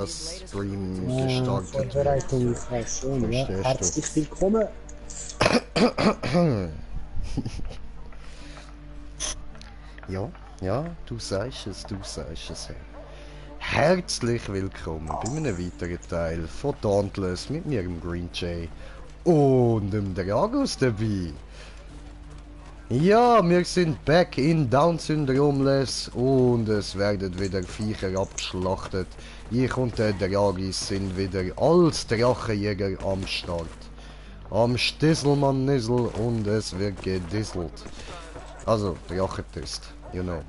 Stream gestartet wird. Vorbereitung ist schon, ja. Herzlich willkommen. Ja, du sagst es, Hey. Herzlich willkommen bei einem weiteren Teil von Dauntless mit mir, dem Green Jay und dem Dragos dabei. Ja, wir sind back in Down-Syndromless und es werden wieder Viecher abgeschlachtet. Ich und der Dragis sind wieder als Drachenjäger am Start. Am Stisselmann-Nissel und es wird gedisselt. Also, Drachentest, you know.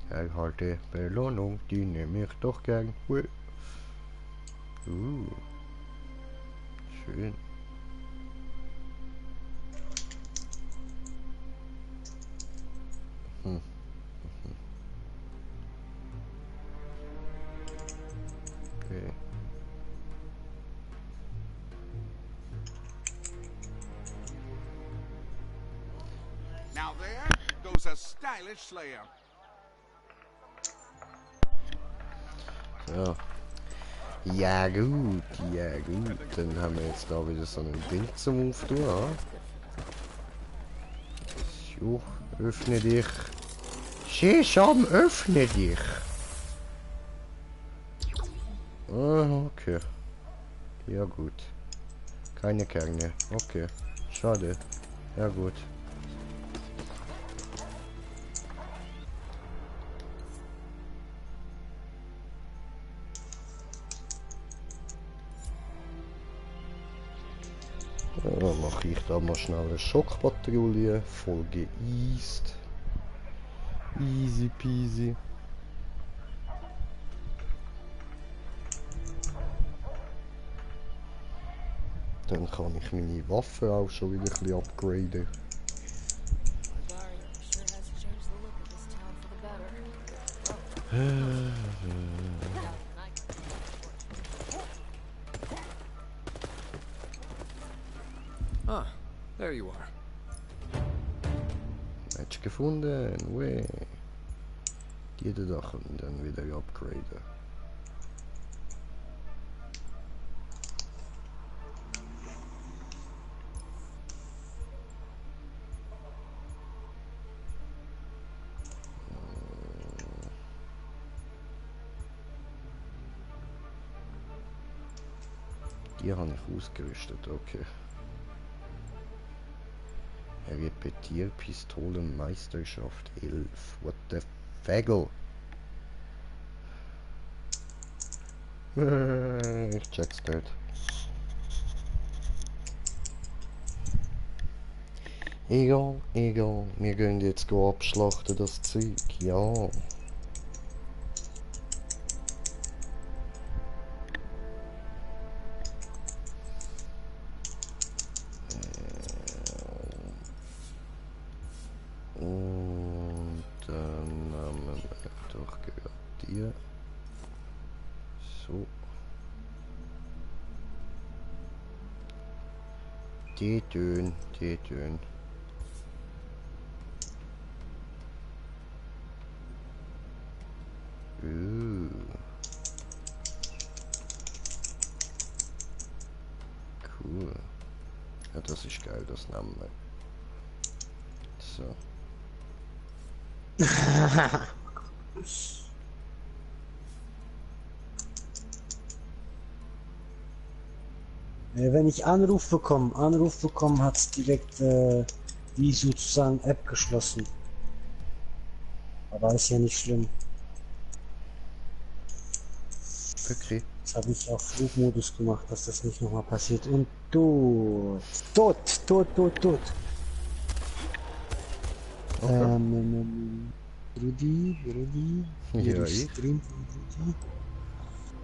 Erhalte Belohnung, die nehme ich doch gern. Schön. Okay. Now there goes a stylish slayer. So. Ja gut. Dann haben wir jetzt da wieder so ein Ding zum Auftun. Ja? So, öffne dich. Sesam, öffne dich. Ah, okay. Ja gut. Keine Kerne. Okay. Schade. Ja gut. Dann mache ich da mal schnell eine Schockpatrouille. Folge East. Easy peasy. Dann kann ich meine Waffe auch schon wieder ein bisschen upgraden. Ah, there you are. Match gefunden, weh. Die da können dann wieder upgraden. Die habe ich ausgerüstet, okay. Repetierpistolenmeisterschaft 11. What the Fagel? Ich check's nicht. Egal. Wir gehen jetzt abschlachten, das Zeug. Ja. Und dann haben wir doch gerade die. So. Die Töne. Cool. Ja, das ist geil, das nehmen wir. So. Wenn ich Anruf bekomme, hat es direkt wie sozusagen App geschlossen. Aber ist ja nicht schlimm. Okay. Jetzt habe ich auf Flugmodus gemacht, dass das nicht nochmal passiert. Und tot. Okay. Brudi. Ja, ich. Stream von Brudi.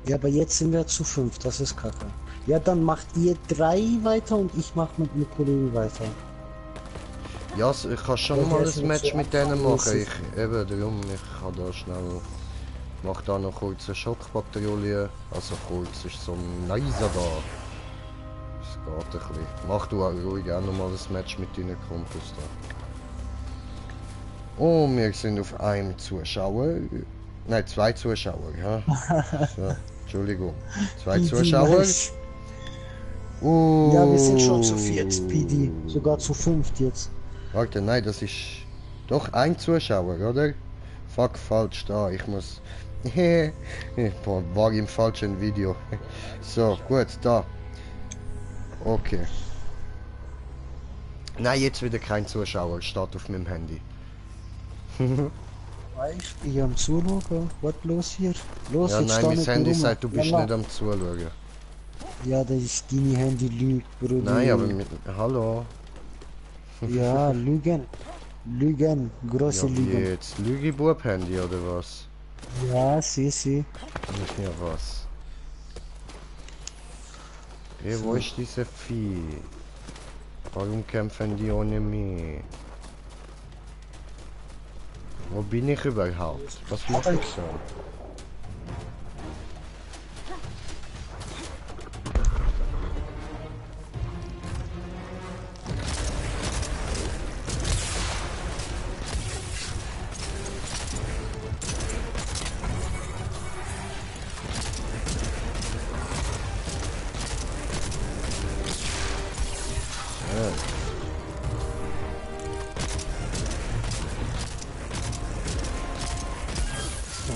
Ja, aber jetzt sind wir zu 5, das ist kacke. Ja, dann macht ihr 3 weiter und ich mach mit einem Kollegen weiter. Ja, ich kann schon mal ein Match mit denen machen. Ich kann da schnell. Mach da noch kurz eine Schockpatrouille. Also kurz ist so ein Nicer da. Geht ein bisschen. Mach du auch ruhig auch nochmal das Match mit deinen Kumpels da. Oh, wir sind auf einem Zuschauer. Nein, 2 Zuschauer, ja. So, Entschuldigung. 2 PD, Zuschauer. nice. Ja, wir sind schon zu 4, PD. Sogar zu 5 jetzt. Warte, nein, das ist doch ein Zuschauer, oder? Fuck, falsch da. Ich muss... Boah, war im falschen Video. So, gut, da. Okay. Nein, jetzt wieder kein Zuschauer. Steht auf meinem Handy. Ich bin am Zuschauen. Was los hier? Los, Ja, jetzt nein, steh mein nicht Handy rum. sagt, du bist Lala. nicht am Zuschauen. Ja, das ist deine Handy lügt, Bruder. Nein, aber mit... Hallo? Ja, Lügen. Lügen. Große Ja, Lügen. jetzt Lügi-Bub-Handy oder was? Ja, sie. Ja, was? Hey, wo ist diese Vieh? Warum kämpfen die ohne mich? Wo bin ich überhaupt? Was mache ich so?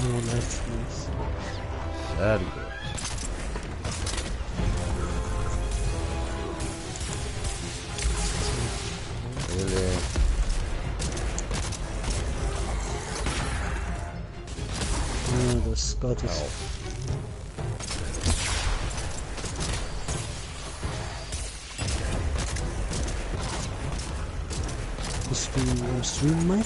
Oh, nice. Sehr gut. Really? Ja, das Gottes. Bist du im Stream, Mike?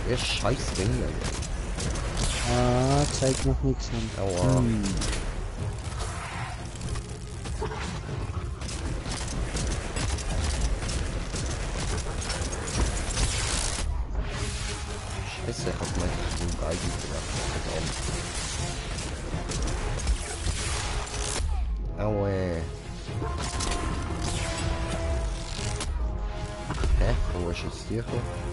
Der scheiß Ding, Ah, zeigt noch nichts an. Aua. Scheiße, ich hab mein Bein gebracht. Aue. Hä? Wo ist jetzt die gekommen?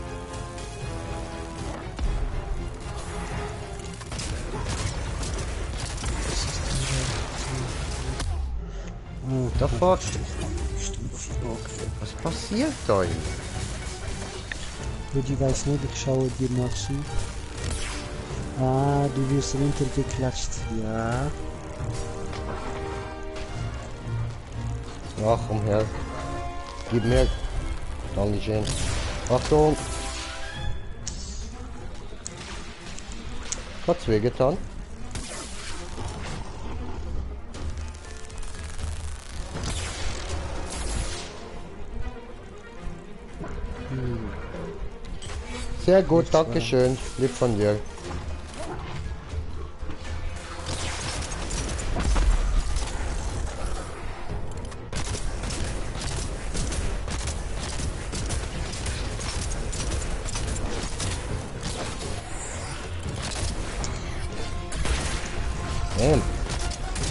The fuck? Was passiert da? Ich weiß nicht, ich schaue dir mal zu. Ah, du wirst runtergeklatscht. Ja. Ach, komm her. Gib mir. Dankeschön. Achtung! Hat's wehgetan? Sehr gut, dankeschön. Lieb von dir.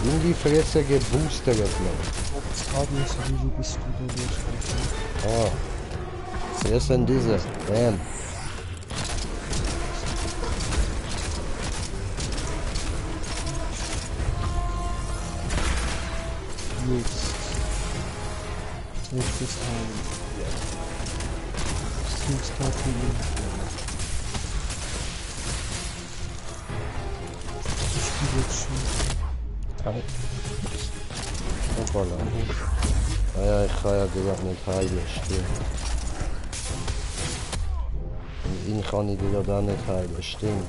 In die Fresse geboostert, Mann. Wie bist du da Oh. Wer ist denn diese? Bam. Jetzt. Jetzt ist ein. Stream starten. Ich spiele jetzt schon. Hoppala. Ah ja, ich kann ja dir auch nicht heilen, stimmt. Und ihn kann ich dir auch nicht heilen, stimmt.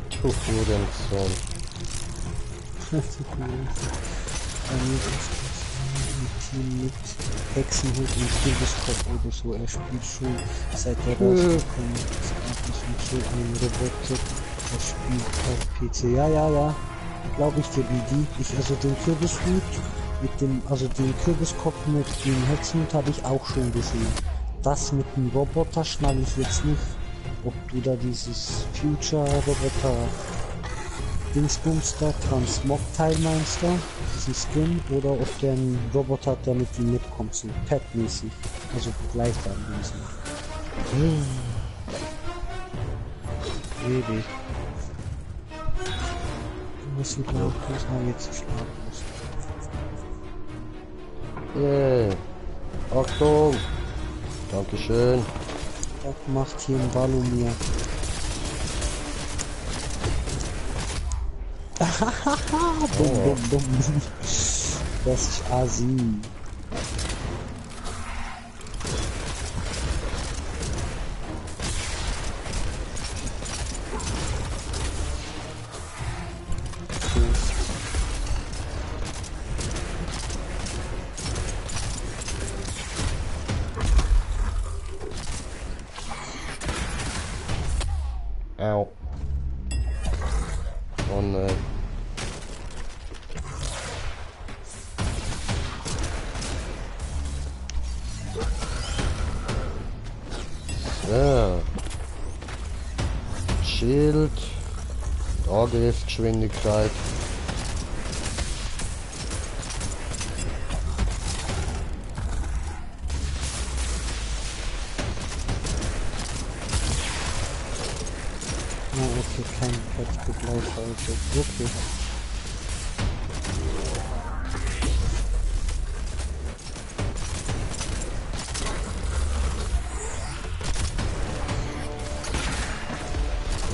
Du Hurensohn. Mit Hexenhut und Kürbisskopf oder so. Er spielt schon seit er rausgekommen ist. Mit so einem Roboter. Er spielt auf PC. Ja. Glaube ich dir, BD. Also den Kürbishut mit dem, also den Kürbiskopf mit dem Hexenhut habe ich auch schon gesehen. Das mit dem Roboter schnalle ich jetzt nicht, ob du da dieses Future-Roboter Dingsbums da, Transmog-Teil meinst du, diesen Skin, oder ob der ein Roboter hat, der mit ihm mitkommt, so Pet-mäßig, also vergleichbar in dem Sinne. Ewig. Was sieht man auch, dass man jetzt schlafen muss. Achtung! Dankeschön. Das macht hier ein Ball um mir. Bum, bum, bum. Das ist Asi. Au. Oh nein. So. Schild. Angriffsgeschwindigkeit. Okay, kein Pet-Begleiter, also okay.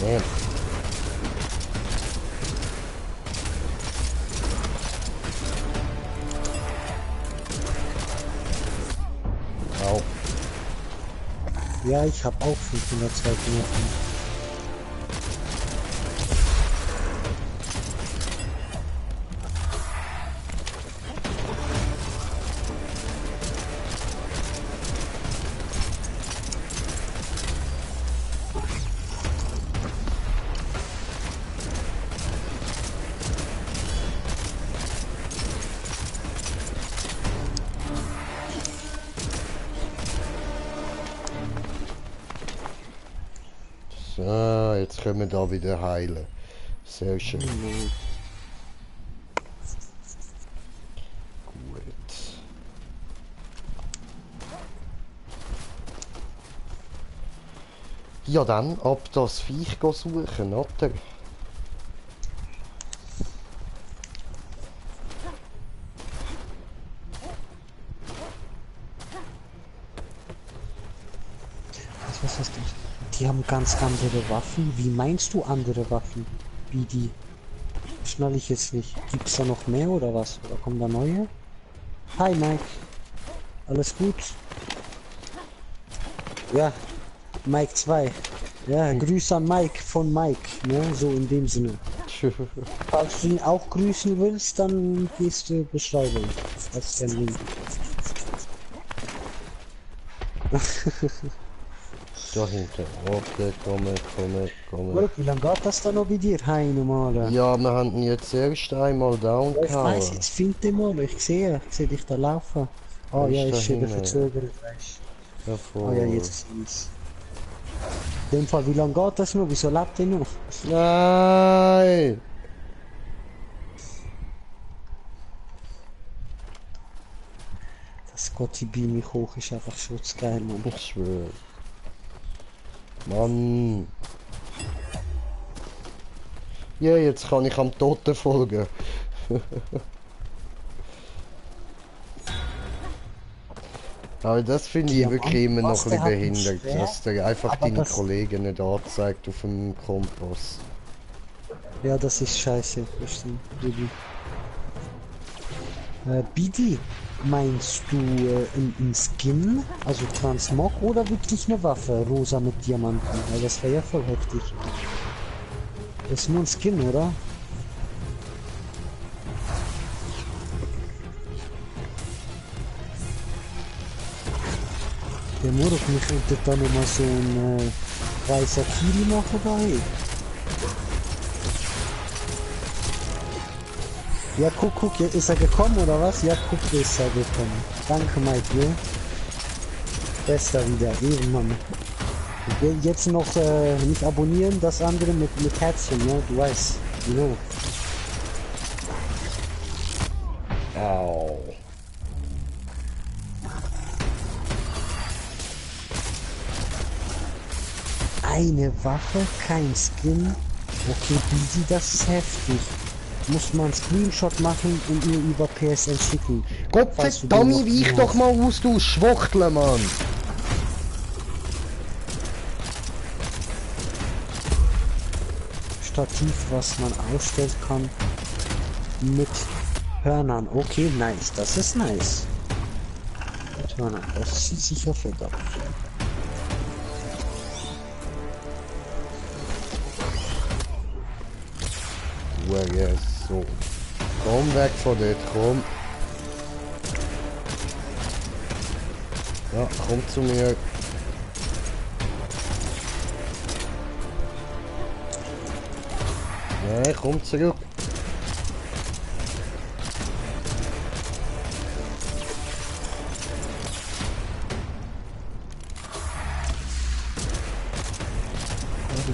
Nee. Au. Ja, ich habe auch 502 Minuten. So, jetzt können wir da wieder heilen. Sehr schön. Gut. Ja dann, ab das Viech suchen, oder? Was heißt das? Die haben ganz andere Waffen. Wie meinst du andere Waffen? Wie die? Schnall ich jetzt nicht. Gibt's da noch mehr oder was? Oder kommen da neue? Hi Mike. Alles gut? Ja. Mike 2. Ja, Grüße an Mike von Mike. Ne? So in dem Sinne. Falls du ihn auch grüßen willst, dann gehst du Beschreibung. Das ist der Link. Da hinten. Okay, komme. Gut, wie lange geht das dann noch bei dir? Heim normal. Ja, wir haben ihn jetzt erst einmal down Ich weiß, gehauen. jetzt findet ihr mal. Ich sehe dich da laufen. Ah ja, Ist ist da eben hinten. verzögert, weißt Ja, du. Ah ja, jetzt sind's. In dem Fall, wie lange geht das noch? Wieso lebt ihr noch? Nein! Das Gott, die beam mich hoch, ist einfach schutzgeil, Mann. Ich schwöre. Mann. Ja, jetzt kann ich am Toten folgen. Aber das finde ich Ja, wirklich immer was, noch ein der bisschen hat ein behindert, Schwert, dass der einfach aber deine das- Kollegen nicht anzeigt auf dem Kompass. Ja, das ist scheiße, das stimmt. Bibi. Bidi, meinst du ein Skin, also Transmog oder wirklich eine Waffe, rosa mit Diamanten? Weil das wäre ja voll heftig. Das ist nur ein Skin, oder? Der Murok mich könnte da nochmal so ein weißer Kili machen da, hey. Ja, guck, ist er gekommen oder was? Ja, guck, ist er gekommen. Danke, Mike, ne? Bester wieder, eben, Mann. Jetzt noch nicht abonnieren, das andere mit Herzchen, ne? Du weißt, genau. Au. Eine Waffe, kein Skin. Okay, Busy, das ist heftig. Muss man einen Screenshot machen und mir über PSN schicken. Gottverdammt, weich doch mal aus, du Schwuchtel, Mann! Stativ, was man ausstellen kann mit Hörnern. Okay, nice, das ist nice. Mit Hörnern, das sieht sicher fett aus. Yes, so. Komm weg von dort, komm. Ja, komm zu mir. Nein, komm zurück.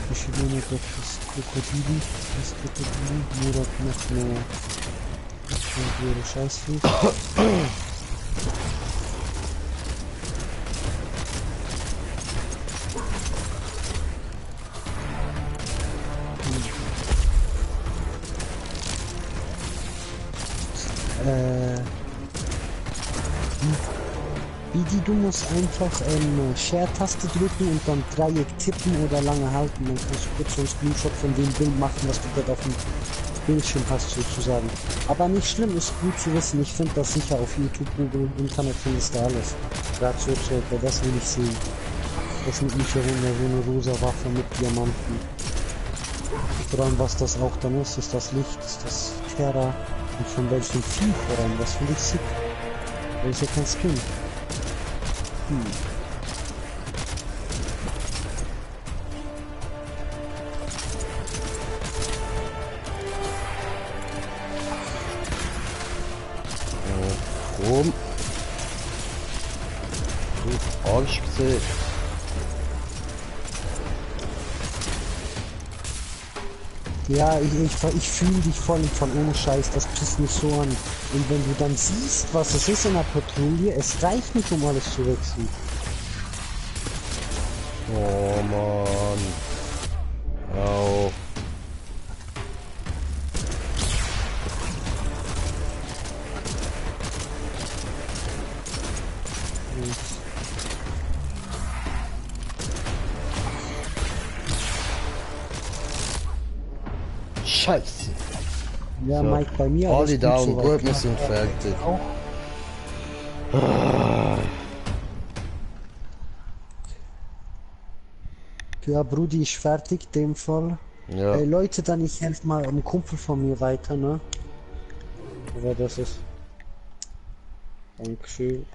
Verschiedene das Krokodili, Murat macht eine Scheißvieh. Bidi, du musst einfach Share-Taste drücken und dann Dreieck tippen oder lange halten. Dann kannst du kurz so einen Screenshot von dem Bild machen, was du dort auf dem Bildschirm hast, sozusagen. Aber nicht schlimm, ist gut zu wissen. Ich finde das sicher auf YouTube, Google, Internet findest du alles. Gerade so Zeug, weil das will ich sehen. Das mit mich herunter, so eine rosa Waffe mit Diamanten. Vor allem, was das auch dann ist das Licht, ist das Terra und von welchem Vieh vor allem, das finde ich sick. Das ist ja kein Skin. Komm. Du Arschgesicht. Ja, ich fühle dich voll und voll ohne Scheiß, das pisst mich so an. Und wenn du dann siehst, was es ist in der Patrouille, es reicht nicht, um alles zu wechseln. Oh Mann. Au. Scheiße. Ja, So. Mike, bei mir Alle alles down, gut, gut, wir sind fertig. Auch. Ja, Brudi, ich fertig, dem Fall. Ja. Ey, Leute, dann ich helfe mal einem Kumpel von mir weiter, ne? Aber das ist... Dankeschön.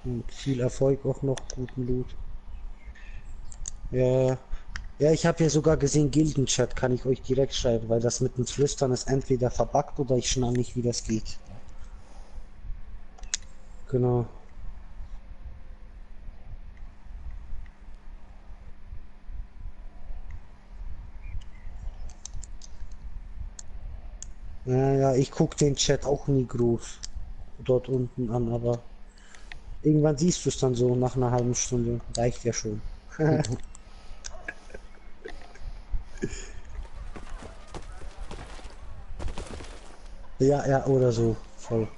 Und viel Erfolg auch noch, guten Loot. Ja, ja, ich habe ja sogar gesehen, Gildenchat kann ich euch direkt schreiben, weil das mit dem Flüstern ist entweder verbuggt oder ich schnall nicht, wie das geht. Genau. Ja, ja, ich guck den Chat auch nie groß dort unten an, aber irgendwann siehst du es dann so nach einer halben Stunde. Reicht ja schon. Ja, ja, oder so. Voll.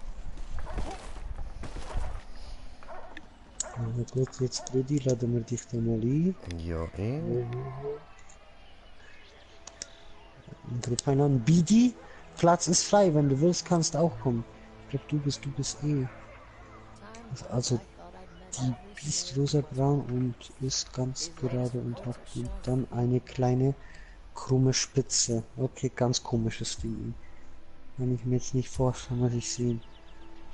Na gut, jetzt Brudi, laden wir dich da mal ein. Ja, Drück einen Bidi. Platz ist frei, wenn du willst, kannst auch kommen. Ich glaube, du bist eh. Also, die Biest rosa-braun und ist ganz gerade und hat dann eine kleine krumme Spitze. Okay, ganz komisches Ding. Kann ich mir jetzt nicht vorstellen, was ich sehe.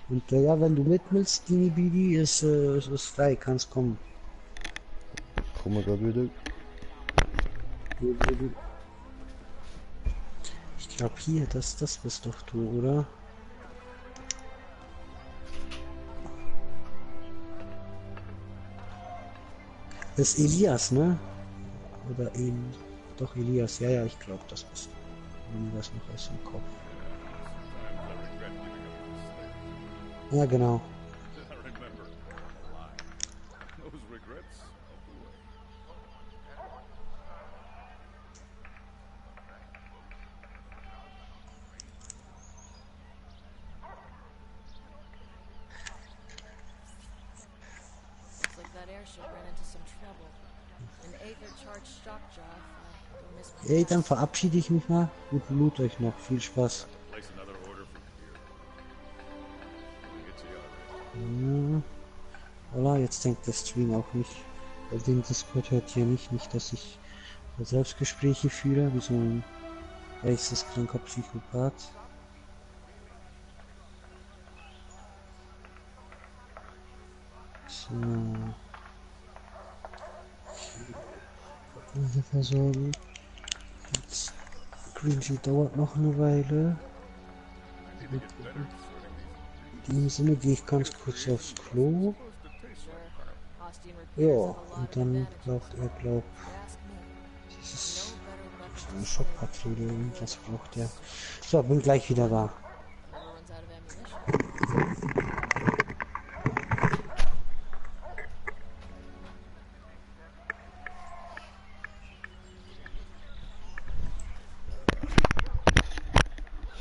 Und ja, wenn du mit willst, Dini Bidi, ist frei, kannst kommen. Komm mal grad wieder. Ich glaube hier, das bist doch du, oder? Das ist Elias, ne? Oder doch Elias, ja, ja, ich glaube, das ist Elias noch aus dem Kopf. Ja, genau. I remember. Lie. Those regrets of the way. Looks like that airship ran into some trouble. An Aether-charged shock jaw if I don't miss my Ey, dann guess. verabschiede ich mich mal. Guten Loot euch noch. Viel Spaß. Place another order from here. We get to you already. Ja. Voilà, jetzt denkt der Stream auch nicht. Weil den Discord hört hier nicht, dass ich Selbstgespräche führe, wie so ein geisteskranker Psychopath. So. Diese versorgen. Jetzt. Green Sheet dauert noch eine Weile. In dem Sinne gehe ich ganz kurz aufs Klo. Sure, Austin repairs Ja, have a lot und of dann advantages. braucht er, You ask me. dieses No better eine weapons. Schockpatrouille, irgendwas braucht er. So, bin gleich wieder da. Never runs out of ammunition.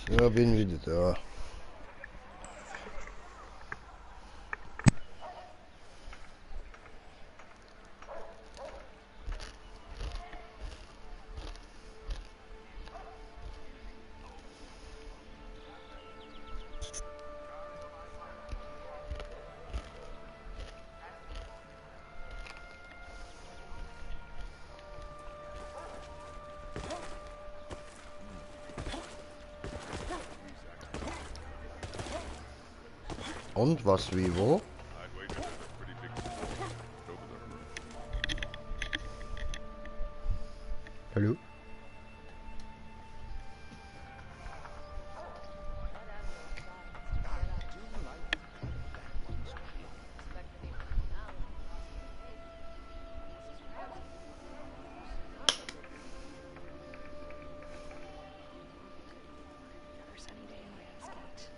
Ja, bin wieder da. Und was, wie, wo? I'd wager there's a pretty big just over the river. Hallo? Another sunny day in Landscape.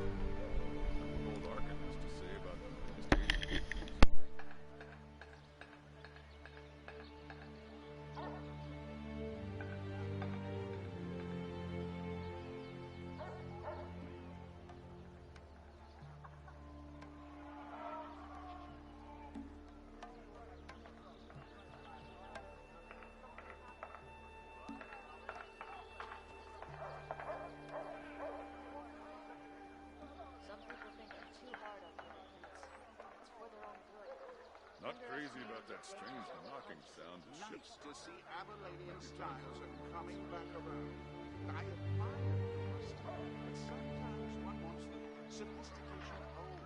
What old Arkin has to say about the Some people think I'm too hard on them, and it's for their own good. Not crazy about that strange knocking sound the Nice ships. to see Aberlanian styles are coming back around. I admire the custom, but sometimes one wants the sophistication old.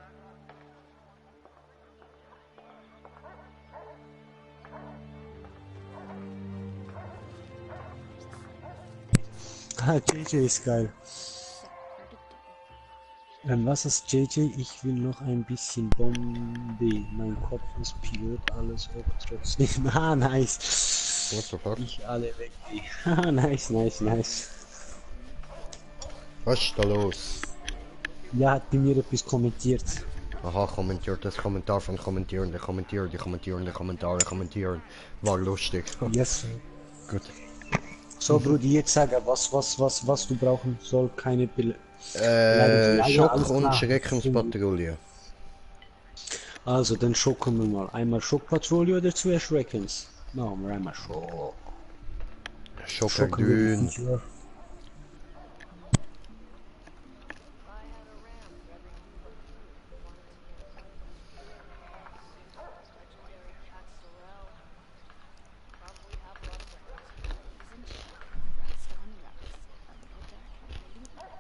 Ah, JJ ist geil. Was ist JJ? Ich will noch ein bisschen Bombe. Mein Kopf ist Pilot, alles auch trotzdem. Ah, nice. What the fuck? Ich alle weg. Ah, nice, nice, nice. Was ist da los? Ja, hat bei mir etwas kommentiert. Aha, kommentiert das Kommentar von Kommentierende, kommentieren, die kommentierende Kommentare kommentieren. War lustig. Yes. Gut. So, Brudi, jetzt sage, was du brauchen soll, keine Pille. Ja, Schock alles und klar. Schreckenspatrouille. Also, dann schocken wir mal. Einmal Schockpatrouille oder zwei Schreckens? Machen wir einmal Schock. Schocker Schocken wir dünn. die Tür. Legendary cat Sorrel. Probably have a lot of friends. Isn't she? Rest on rest. A little dark and ladybug.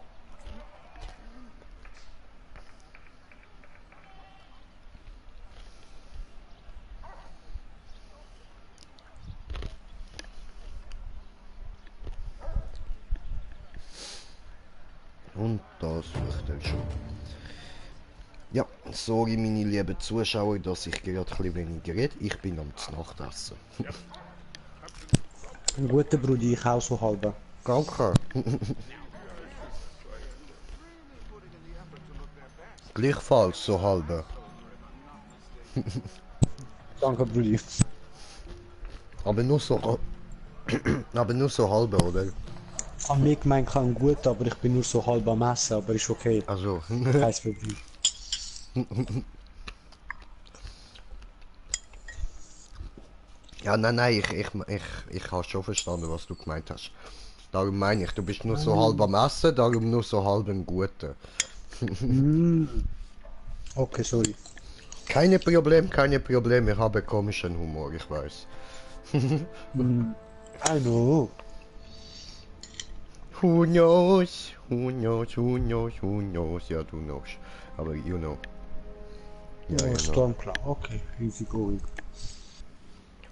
Und da sucht er schon. Ja, sorry meine lieben Zuschauer, dass ich gerade ein bisschen weniger rede. Ich bin am Nachtessen. Ein guter Brudi, ich auch so halber. Danke. Gleichfalls so halbe. Danke, Brudi. Aber nur so... aber nur so halbe, oder? Ich habe mir gemeint, ich kann gut, aber ich bin nur so halb am Essen, aber ist okay. Also... Kein Problem. ja, nein, ich habe schon verstanden, was du gemeint hast. Darum meine ich, du bist nur so halb am Essen, darum nur so halb ein Guter. Okay, sorry. Keine Problem, ich habe komischen Humor, ich weiß. I know. Who knows, who knows, who knows, who knows, ja du knows, aber you know. Ja, Ja, genau. Stormcloud, okay, easy going.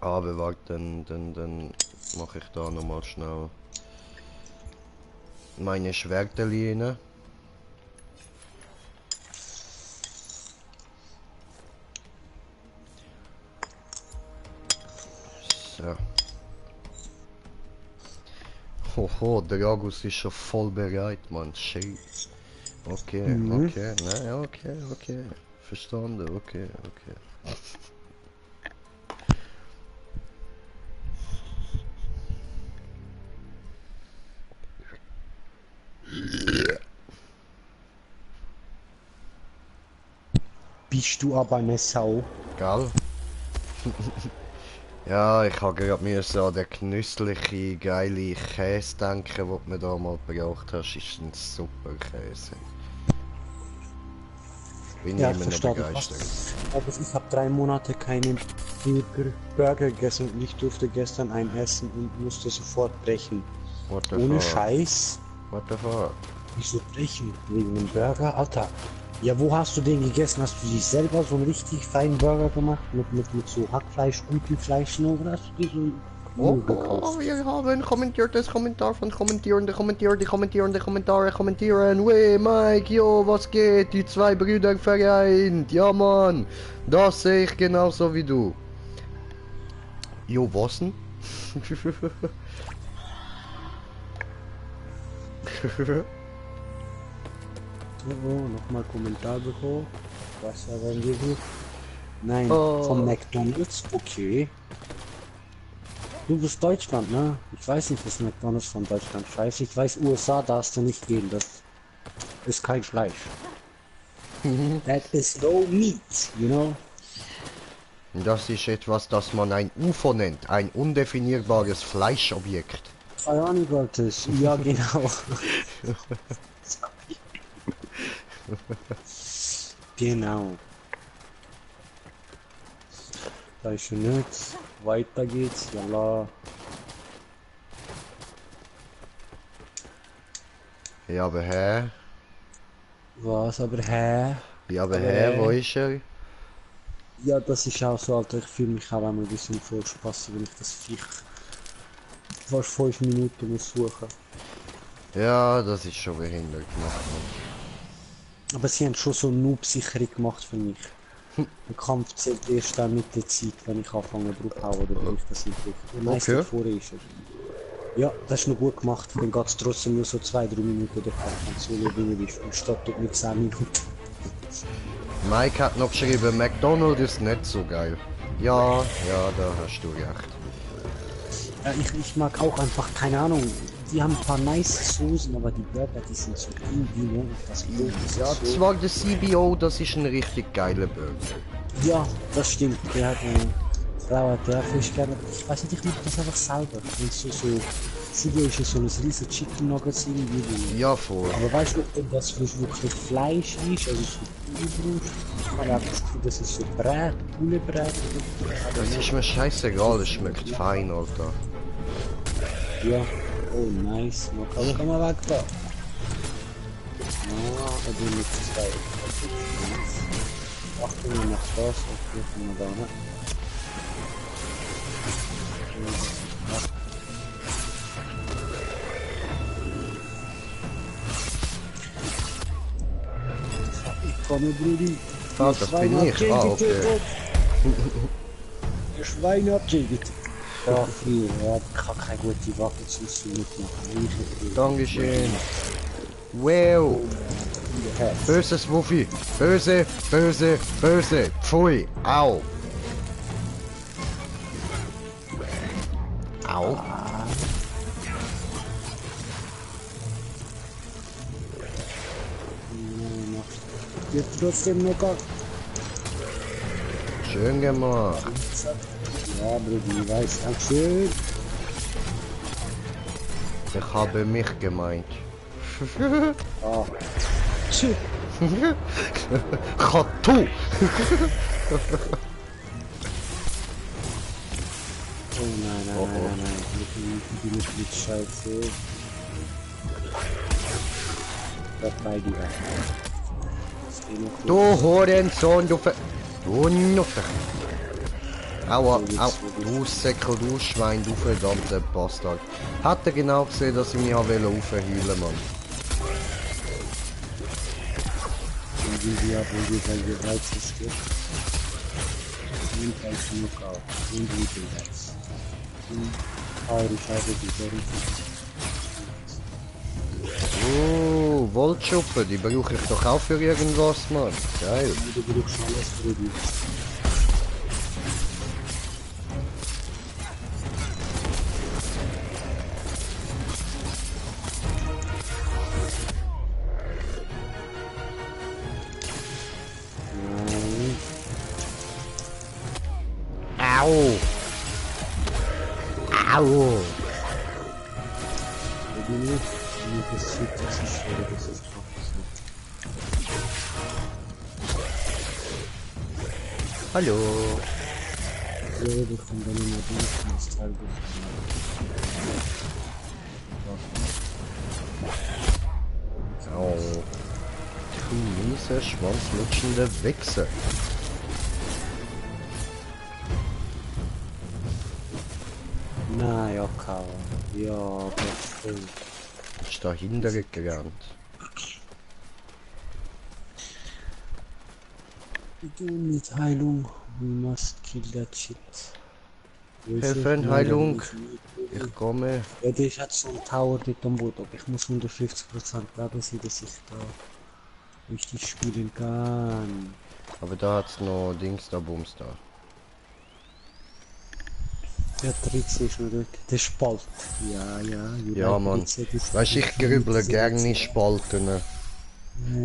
Aber warte, dann mache ich da nochmal schnell meine Schwerterlinie. So. Hoho, der August ist schon voll bereit, Mann. Shit. Okay, okay, nein, okay. Verstanden, okay. Bist du aber eine Sau? Gell? ja, ich habe gerade an den genüsslichen, geile Käse denken, den du mir da mal gebracht hast. Ist ein super Käse. Bin Ja, ich immer noch verstanden. begeistert. Aber ich habe 3 Monate keinen Burger gegessen und ich durfte gestern einen essen und musste sofort brechen. What the Ohne fuck? Scheiß. What the fuck? Wieso brechen? Wegen dem Burger? Alter. Ja, wo hast du den gegessen? Hast du dich selber so einen richtig feinen Burger gemacht? Mit so Hackfleisch, gutem Fleisch noch? Oder hast du dir so einen gekauft? Wir haben kommentiertes Kommentar von Kommentierende. Wey, Mike, yo, was geht? Die 2 Brüder vereint. Ja, Mann. Das sehe ich genauso wie du. Jo, was denn? Oh, nochmal Kommentar bekommen. Was haben wir hier? Nein, Oh. von McDonalds. Okay. Du bist Deutschland, ne? Ich weiß nicht, was McDonalds von Deutschland scheiße. Ich weiß, USA darfst du nicht gehen. Das ist kein Fleisch. That is no meat, you know? Das ist etwas, das man ein UFO nennt. Ein undefinierbares Fleischobjekt. Keine Ahnung, Gottes. Ja, genau. Genau. Da ist schon nichts. Weiter geht's. Jalla. Ja, aber hä? Was, aber hä? Ja, aber hä, wo ist er? Ja, das ist auch so, Alter. Ich fühle mich auch immer ein bisschen voll spaßig, wenn ich das Viech fast 5 Minuten muss suchen. Ja, das ist schon behindert gemacht. Aber sie haben schon so eine Noob-Sicherung gemacht für mich. Der Kampf zählt erst dann mit der Zeit, wenn ich anfange draufhauen, oder wenn ich das nicht der meiste Okay. vorher ist. Ja, das ist noch gut gemacht, dann geht es trotzdem nur so 2-3 Minuten, der Kampf, wenn so länger ist, und statt dort mit 10 Minuten. Mike hat noch geschrieben, McDonald's ist nicht so geil. Ja, da hast du recht. Ja, ich mag auch einfach, keine Ahnung, die haben ein paar nice Soßen, aber die Burger, die sind so irgendwie, ne? Das Brot ist Ja, so. zwar der CBO, das ist ein richtig geiler Burger. Ja, das stimmt. Der hat eine Frau, der Fisch gerne. Ich weiß nicht, ich mache das einfach selber. Und so, CBO ist ja so ein riesen Chicken Nuggets irgendwie. Ja, voll. Aber weißt du, ob das wirklich Fleisch ist, also so Pullbrust? Ich habe das Gefühl, das ist so Brät, Pullebrät. Das ist mir scheißegal, es schmeckt fein, Alter. Ja, oh nice. Man kann mal weg da. Ah, da bin ich 2. Achtung, wir nach das, okay, kann man da nicht. komme, Brudi. Ah, das bin ich. Ah, okay. Der Schwein abgeht. Ja, viel. Ja, ich kann keine gute Waffe zu mitmachen. Dankeschön. Wow. Böses Wuffi. Böse, böse, böse. Pfui. Au. Au. Jetzt trotzdem noch gar. Schön gemacht. Ja, Brudi, weiß. Dankeschön. Ich habe mich gemeint. Ah. Tschüss. Katu. Oh nein, nein, nein, nein, nein. Die Mitgliedsscheiße. Dabei die Du Hurensohn, du Ver... Du Nutter. Aua, au. Du Säckel, du Schwein, du verdammter Bastard. Hat er genau gesehen, dass ich mich aufheulen wollte, Mann. die weil wir 13 Stück. Und ein Knockout. Und Lieblings. Und ich habe die Woldschuppen, die brauche ich doch auch für irgendwas, Mann. Geil. Du brauchst alles für die. Au! Au! Hallo! Au! Du mieser, schwanzlutschender Wichser! Na ja, Kawa. Ja, bestimmt. Ist dahinter gerannt. Du mit Heilung. We must kill that shit. Helfen, Heilung. Ich komme. Ja, der hat so einen Tower dort am Boden. Ich muss 150% Leben sein, dass ich da richtig spielen kann. Aber da hat's noch Dings da, Bums da. Der Tritze ist noch dort. Der Spalt. Ja, ja. Ja, Mann. Weißt du, ich grüble gerne Spalten. Ja,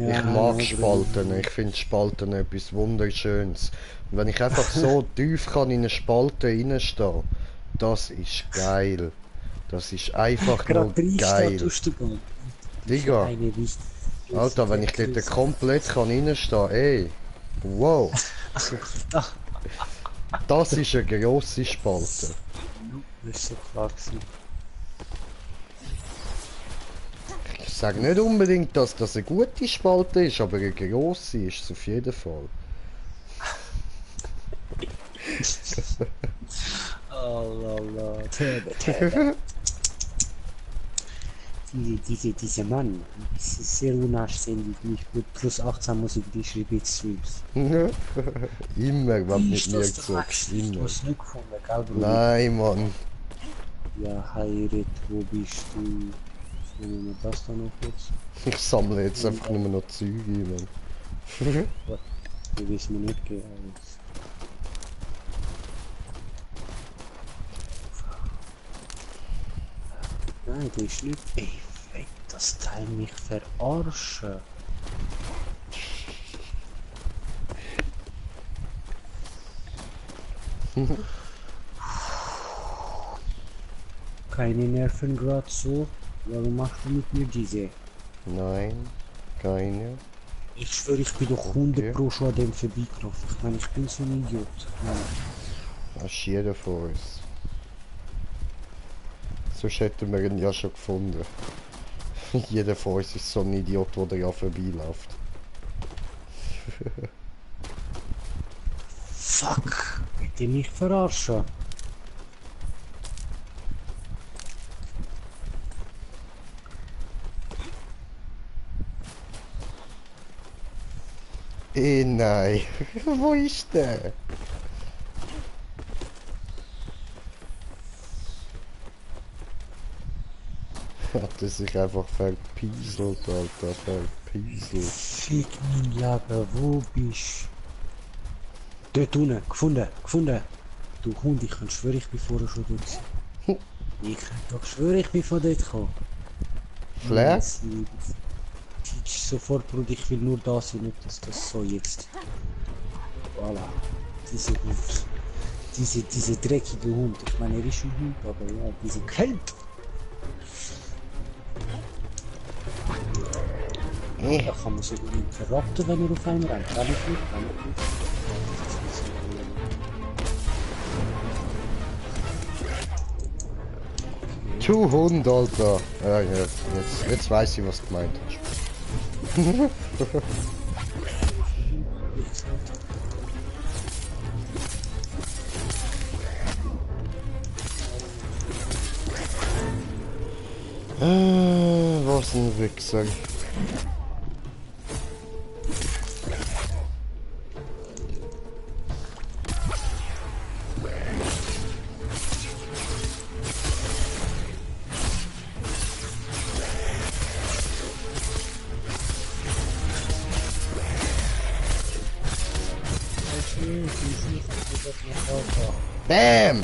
Ich mag Spalten. Ich finde Spalten etwas Wunderschönes. Und wenn ich einfach so tief kann in eine Spalte reinstehen, das ist geil. Das ist einfach nur geil. Digga. Alter, wenn ich dort komplett kann reinstehen, ey. Wow. Das ist eine grosse Spalte. Das ist so klar gewesen. Ich sage nicht unbedingt, dass das eine gute Spalte ist, aber eine grosse ist es auf jeden Fall. Allah. Diese Mann, das ist sehr unanständig, nicht gut. Plus 18 Musik, die schreibe ich Streams. Immer, wenn mit mir zockst. Immer. Du hast nicht gefunden, gell, Bruder? Nein, Mann. Ja, Heirat, wo bist du? Nehmen wir das dann noch kurz? Ich sammle jetzt einfach nur noch Züge, Mann. Die wissen wir nicht gehen. Nein, der ist nicht. Ey, weg, das Teil mich verarschen. Keine Nerven gerade so. Warum machst du mit mir diese? Nein, keine. Ich schwöre, ich bin doch 100 Pro schon an dem vorbeigelaufen. Ich meine, ich bin so ein Idiot. Das ist jeder von uns. Sonst hätten wir ihn ja schon gefunden. Jeder von uns ist so ein Idiot, der da ja vorbeiläuft. Fuck! Bitte mich verarschen. Nein. Wo ist der? Hat er sich einfach verpieselt, Alter. Verpieselt. Fick mein Lager, wo bist du? Dort unten, gefunden. Du Hund, ich kann schwören, ich bin vorher schon dort gewesen. Ich kann doch schwören, ich bin von dort gekommen. Flair? Teach sofort, Bruder, ich will nur da sein, nicht dass das so jetzt. Voilà. Diese Hund. Diese dreckige Hund. Ich meine, er ist ein Hund, aber ja, diese Kälte. Da kann man sogar interrupten, wenn er auf einen rennt. Kann ich nicht. 200, Alter. Ja, jetzt weiß ich, was du gemeint hast. Was ein Wichser. Bam!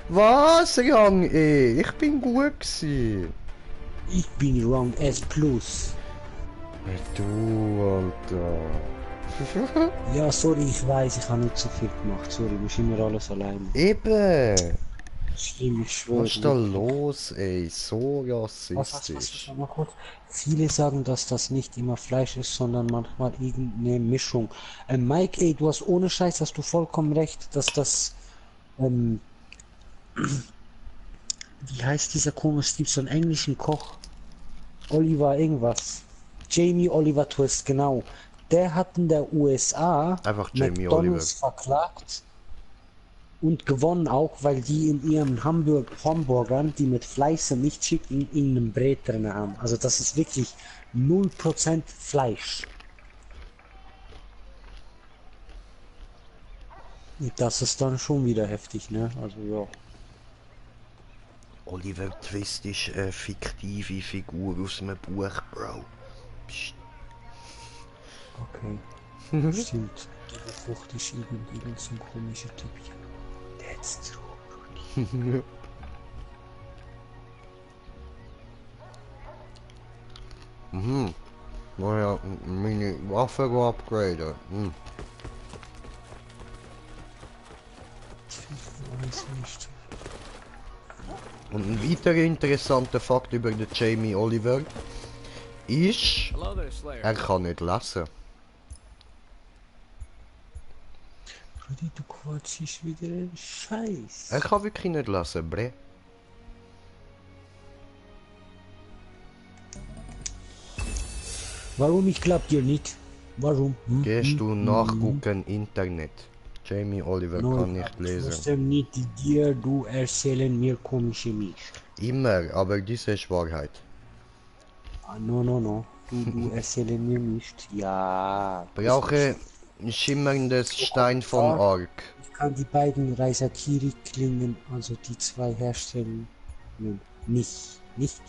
Was, Young ey? Ich bin gut gsi. Ich bin wrong S plus. Du, Alter. Ja, sorry, ich weiß, ich habe nicht so viel gemacht. Sorry, du musst immer alles allein. Eben. Schlimm, ich schwöre. Was ist da los, ey? So rassistisch. Mal kurz. Viele sagen, dass das nicht immer Fleisch ist, sondern manchmal irgendeine Mischung. Mike, ey, du hast ohne Scheiß, hast du vollkommen recht, dass das, wie heißt dieser komische Typ, so einen englischen Koch? Oliver irgendwas. Jamie Oliver Twist, genau. Der hat in der USA Einfach Jamie McDonald's verklagt und gewonnen auch, weil die in ihren Hamburgern, die mit Fleisch nicht schicken, in einem Brät drin haben. Also das ist wirklich 0% Fleisch. Und das ist dann schon wieder heftig, ne? Also ja. Oliver Twist ist eine fiktive Figur aus einem Buch, Bro. Psst. Okay. Stimmt. Der Frucht ist irgend so ein komischer Typ. That's true. Mhm. Naja, meine Waffe upgraden. Hm. Ich weiß nicht. Und ein weiterer interessanter Fakt über den Jamie Oliver ist, Hello there, Slayer. er kann nicht lesen. Brudi, du quatschst wieder einen Scheiß. Er kann wirklich nicht lesen, bre. Warum ich glaub dir nicht? Warum? Gehst du nachgucken Internet? Jamie Oliver kann nicht Ich lesen. wusste nicht dir, du erzählen mir komische Mist. Immer, aber diese ist Wahrheit. Ah, no. Du erzählen mir nicht. Ja. Brauche schimmerndes Stein von Ark. Ich kann die beiden Raisakiri-Klingen, also die zwei herstellen. Nicht.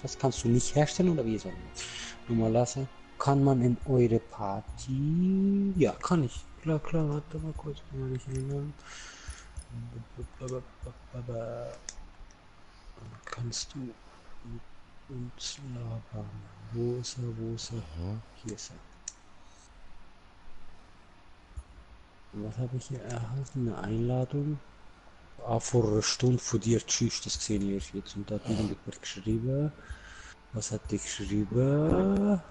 Was kannst du nicht herstellen oder wie soll ich? Nur mal lassen. Kann man in eure Party? Ja, kann ich. Klar, warte mal kurz, kann ich erinnern. Kannst du mit uns labern? Wo ist er? Hier ist er. Was habe ich hier erhalten? Eine Einladung? Vor einer Stunde von dir, tschüss, das gesehen ich jetzt. Und da hat jemand geschrieben. Was hat der geschrieben?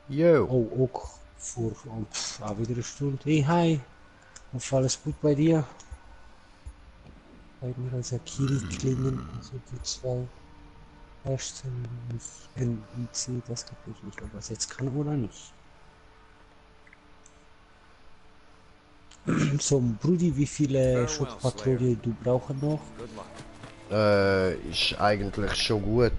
Yo. Oh, auch vor wieder eine Stunde. Hey, hi. Und alles gut bei dir? Bei mir als Akiri klingen, also die zwei herstellen NIC, das kann ich nicht, ob er es jetzt kann oder nicht. So, Brudi, wie viele Schutzpatrouille du brauchst noch? Good luck. Ist eigentlich schon gut.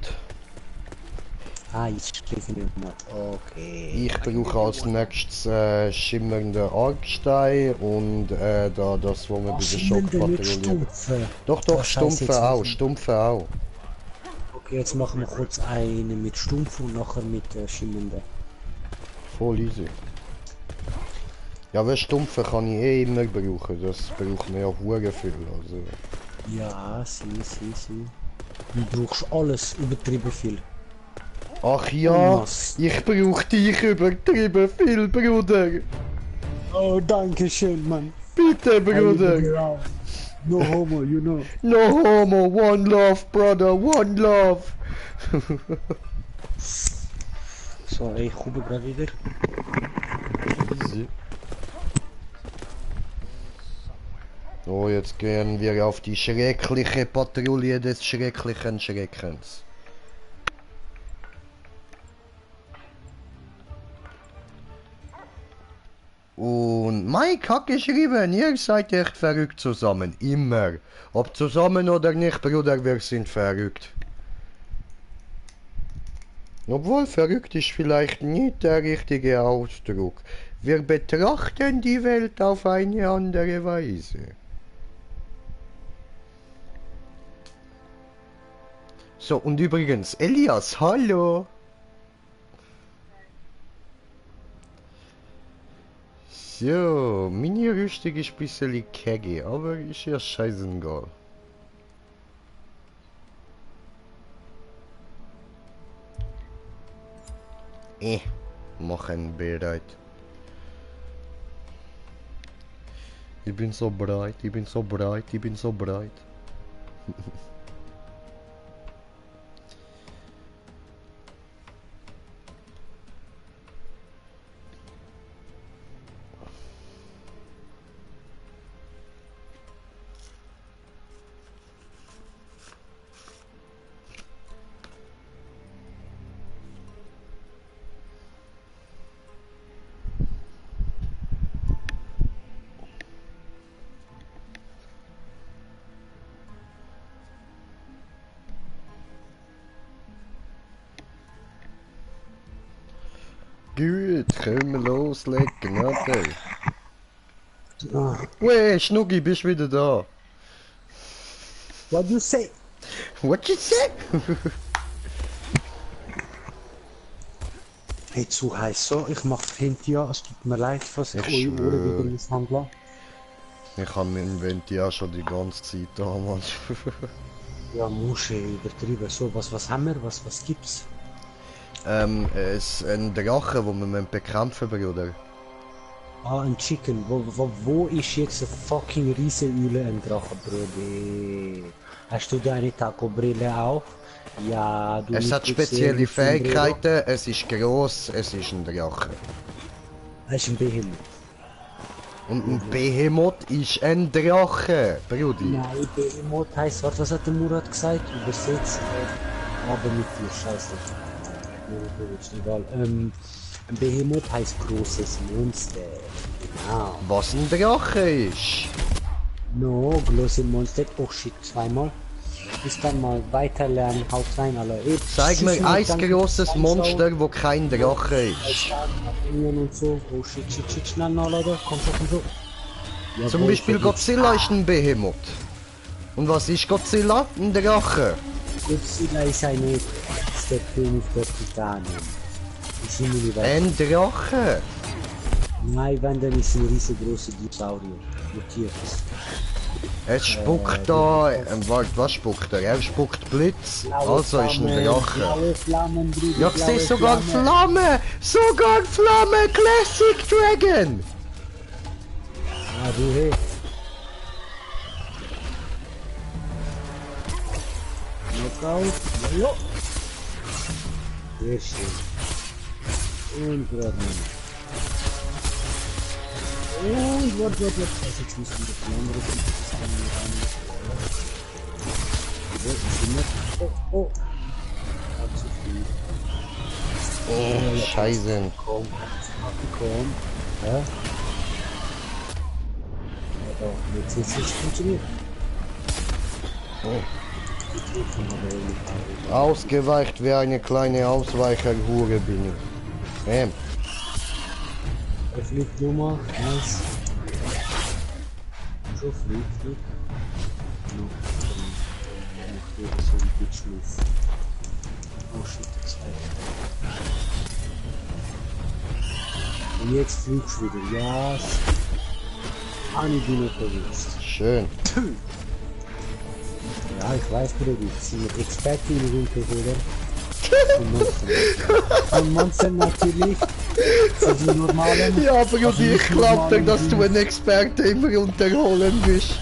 Ah, ich spreche nicht mehr. Okay. Ich brauche als nächstes schimmernde Argstein und da das, wo wir bei der Schimmernde, nicht Schockpatrouille. Stumpfe. Doch, doch, Ah, scheiße, Stumpfe jetzt auch, müssen- Stumpfe auch. Okay, jetzt machen wir kurz eine mit Stumpf und nachher mit Schimmernde. Voll easy. Ja, weil Stumpfe kann ich eh immer brauchen, das braucht mir ja hure viel. Also. Ja, sie. Du brauchst alles übertrieben viel. Ach ja, Was? ich brauche dich übertrieben viel, Bruder. Oh, danke schön, Mann. Bitte, Bruder. No homo, you know. No homo, one love, brother, one love. So, ich komme gerade wieder. Easy. Oh, jetzt gehen wir auf die schreckliche Patrouille des schrecklichen Schreckens. Und Mike hat geschrieben, ihr seid echt verrückt zusammen. Immer. Ob zusammen oder nicht, Bruder, wir sind verrückt. Obwohl verrückt ist vielleicht nicht der richtige Ausdruck. Wir betrachten die Welt auf eine andere Weise. So, und übrigens, Elias, hallo! So, meine Rüstung ist ein bisschen keggy, aber ist ja scheißegal. Machen bereit. Ich bin so breit, ich bin so breit, ich bin so breit. Gut, können wir loslegen, oder? Ah, Weh, Schnucki, bist wieder da. what you say? What you say? Hey, zu heiß so, ich mach Ventia, es tut mir leid, was ich Ich eure Ohren schwör. wieder misshandle. Ich habe mein Ventia schon die ganze Zeit damals. Ja, Musche, übertrieben, so, was haben wir, was gibt's? Es ist ein Drache, den wir bekämpfen müssen, Bruder. Ah, ein Chicken, wo ist jetzt eine fucking Riesenöle ein Drache, Bruder? Hast du deine Taco-Brille auf? Ja, du Es hat spezielle Fähigkeiten, es ist gross, es ist ein Drache. Es ist ein Behemoth. Und ein Behemoth ist ein Drache, Brudi. Nein, Behemoth heißt, was hat der Murat gesagt? Übersetzt, aber mit dir, scheiße. Ist egal. Ein Behemoth heißt großes Monster. Genau. Was ein Drache ist. No, große Monster. Oh shit, zweimal. Bis dann mal weiter lernen, haut rein, Alter. Zeig mir ein grosses Monster, wo kein Drache ist. Und so. Oh shit, schnell noch, Leute. Komm schon. Ja, Zum Beispiel Godzilla ist ein Behemoth. Und was ist Godzilla? Ein Drache. Godzilla ist ein der König der Titanen. Ist im Universum. Ein Drache. Nein, wenn dann ist ein riesengroßer Dinosaurier. Mutiert. Es spuckt da. Warte, was spuckt er? Er spuckt Blitz. Also ist ein Drache. Blaue Flammen, Bruder, Ja, ich sehe blaue sogar Flamme! Sogar Flamme! Classic Dragon! Ah, du, hey. Knockout. Ja. Sehr schön. Und gerade Und warte. Also jetzt müssen wir die andere Oh. Hab zu viel. Oh, Scheiße. Komm. Ja. Ja, doch. Jetzt funktioniert. Oh. Ausgeweicht wie eine kleine Ausweicherhure bin ich. Er fliegt Nummer, nice. So fliegt. Noch wieder so ein Bitchmove. Oh shit, das ist weg. Und jetzt fliegst du wieder, ja. Ich bin noch bewusst. Schön. Ja, ich weiß, Bruder, sie sind Experten in Monster. Und Monster natürlich. Sind die normalen. Ja, aber ich glaube, dass du ein Experte im Runterholen bist.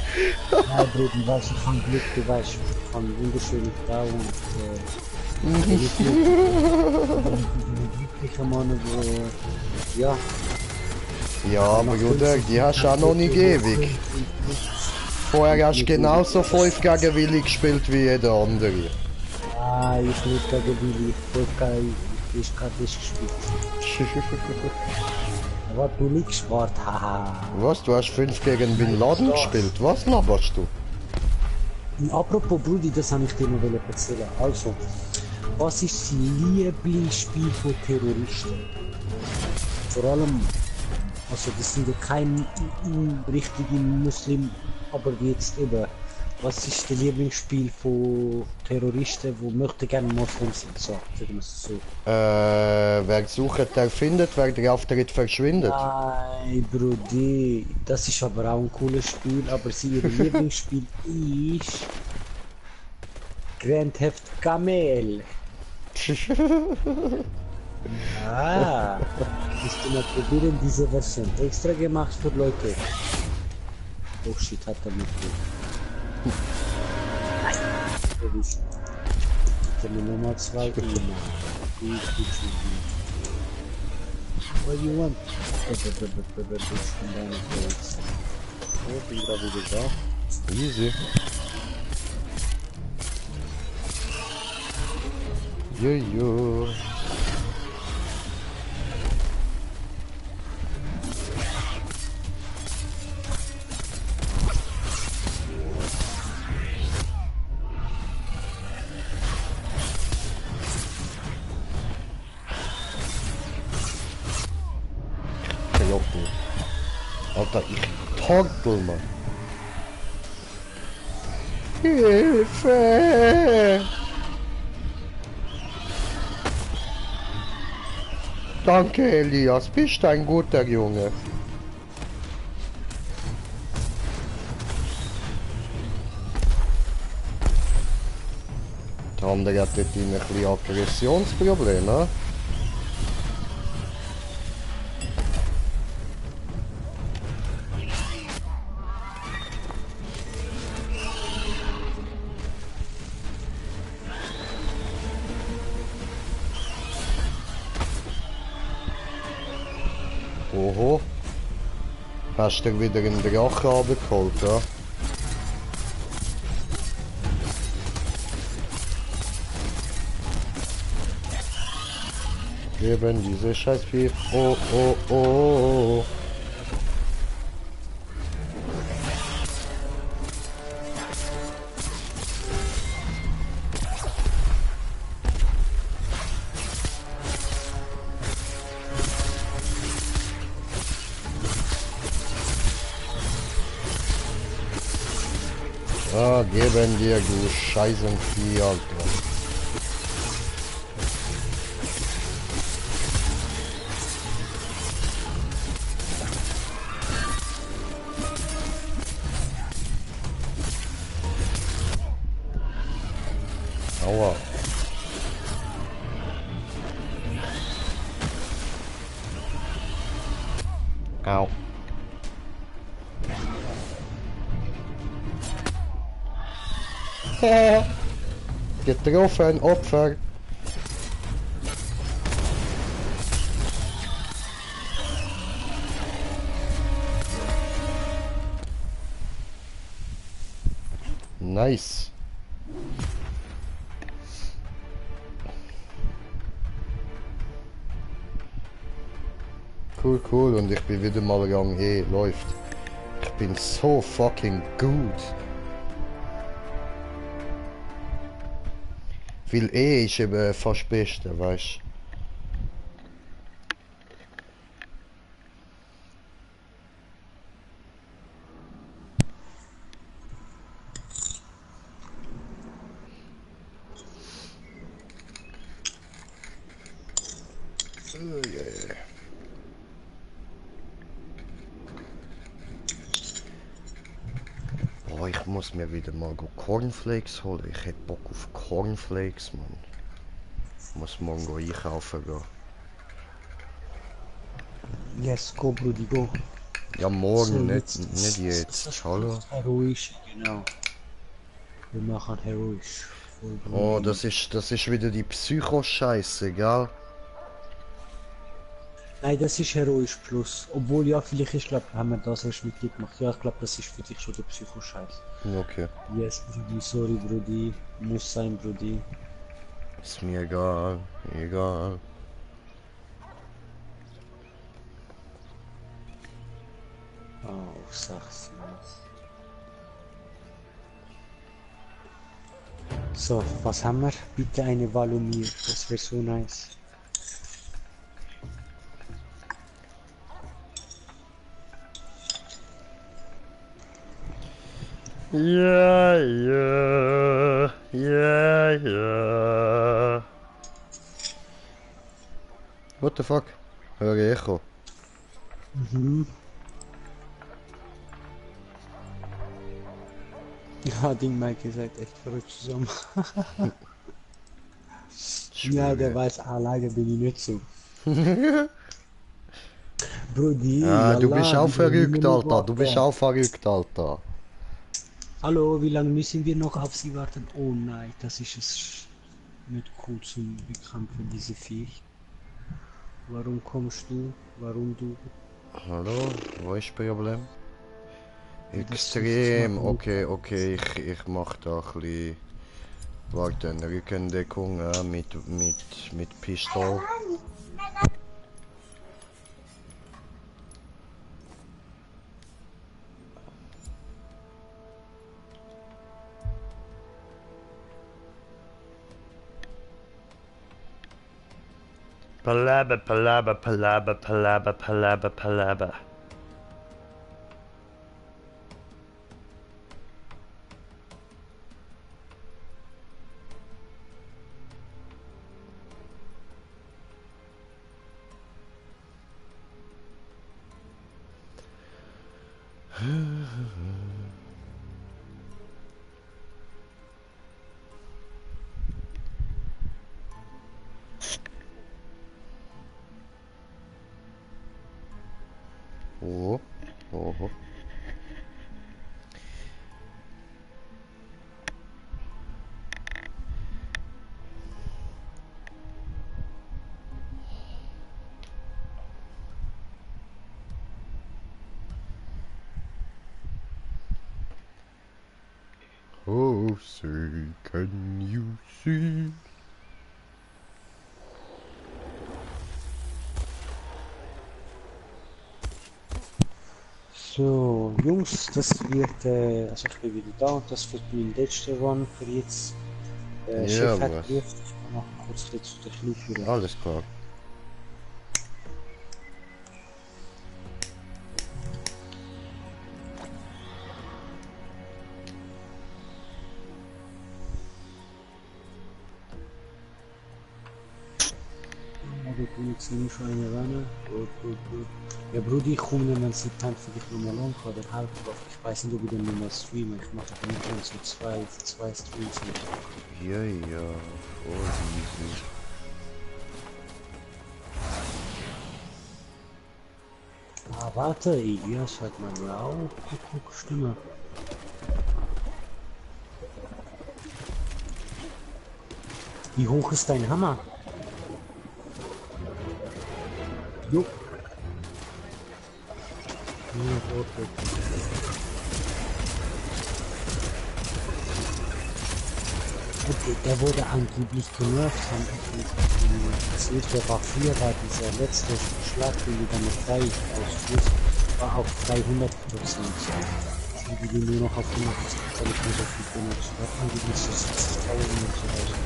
Ja, Bruder, du weißt, ich habe Glück, du weißt, ich habe wunderschöne Frau und bin ich glücklicher Mann, wo, ja. Ja, Bruder, die hast du auch noch nicht ewig. Vorher hast du genauso 5 gegen Willi gespielt wie jeder andere. Ah, ich nicht gegen Willi, ich kann nicht gespielt. Aber du nicht gespart, haha. Was, du hast 5 gegen Bin Laden gespielt? Was laberst du? Und apropos Brudi, das habe ich dir noch erzählen. Also, was ist dein Lieblingsspiel von Terroristen? Vor allem, also das sind ja keine richtigen Muslim, aber wie jetzt eben, was ist das Lieblingsspiel von Terroristen, die möchten gerne Moslem sind, so, sagen wir es so. Wer sucht, der findet, wer der Auftritt verschwindet. Nein, Brudi, das ist aber auch ein cooles Spiel, aber ihr Lieblingsspiel ist Grand Theft Camel. Ah, ich will mal probieren diese Version. Extra gemacht für Leute. Oh shit, hat er nicht gut. Erwischt. Ich habe Nummer 2 gemacht. What do you want? Oh, bin gerade wieder da. Easy. Jojo. Alter, ich torkel, Mann. Hilfe! Danke, Elias, bist ein guter Junge. Der andere hat dort ein bisschen Aggressionsproblem, ne? Oho. Hast du wieder einen Drachen abgeholt, ja? Eben diese Scheißvieh. Oh, oh, oh, oh. Ah, geben dir, du Scheißenvieh, Alter. Aua. Au. Getroffen, Opfer. Nice. Cool, cool. Und ich bin wieder mal Rang E. Läuft. Ich bin so fucking gut. Weil E ist eben fast das Beste, weißt du? Oh, ich muss mir wieder mal Cornflakes holen. Ich hätte Bock auf Cornflakes, Mann. Ich muss morgen einkaufen gehen. Yes, go, Brudi, go. Ja, morgen, So, nicht jetzt. Hallo? Heroisch, genau. Wir machen heroisch. Oh, das ist wieder die Psycho-Scheiße, gell? Nein, das ist heroisch plus. Obwohl, ja, vielleicht, ich glaube, haben wir das erst mit dir gemacht. Ja, ich glaube, das ist für dich schon der Psycho-Scheiß. Okay. Yes, Brudi, sorry, Brudi. Muss sein, Brudi. Ist mir egal. Egal. Oh, sag's nice. So, was haben wir? Bitte eine Valumir, das wäre so nice. Ja, ja, ja, ja. What the fuck? Höre ich Echo? Mhm. Ja, Ding Mike, ihr seid echt verrückt zusammen. Ja, der weiß, leider bin ich nicht so. Brudi, Ah, du bist yalla, auch wie lange müssen verrückt, wir noch Alter. Du bist warten? auch verrückt, Alter. Hallo, wie lange müssen wir noch auf sie warten? Oh nein, das ist es nicht cool zum Bekämpfen, diese Viech. Warum kommst du? Warum du? Hallo? Wo ist das Problem? Das Extrem. ist Okay, okay. Ich mach da ein bisschen... Warte, eine Rückendeckung mit Pistol. Palaber, palaber, palaber, palaber, palaber, palaber. Oh, oh, oh. Oh, say, can you see? So, Jungs, das wird, also ich bin wieder da und das wird mein letzter Run für jetzt. Ja, Chef hat was? gerufen, ich mache kurz zu der Knieführung. Alles klar. Wir tun jetzt nicht schon eine Runner. Gut, gut, gut. Ja, Brudi, ich komme dann als September für dich nochmal lang oder halb drauf. Ich weiß nicht, ob ich dann nochmal streame. Ich mache dann nicht so zwei Streams. Ja, ja, voll easy. Ah, warte, Elias hat mal auch geguckt, Stimme. Wie hoch ist dein Hammer? Jo. Ja, okay. Okay, der wurde angeblich genervt, haben die erzählt, der war früher, war dieser letzte Schlag, den du dann mit 3 ausführst, war auf 300%. Die will nur noch auf 100%, weil ich nicht so viel benutzt habe. Und die bis zu 70.000 und so weiter.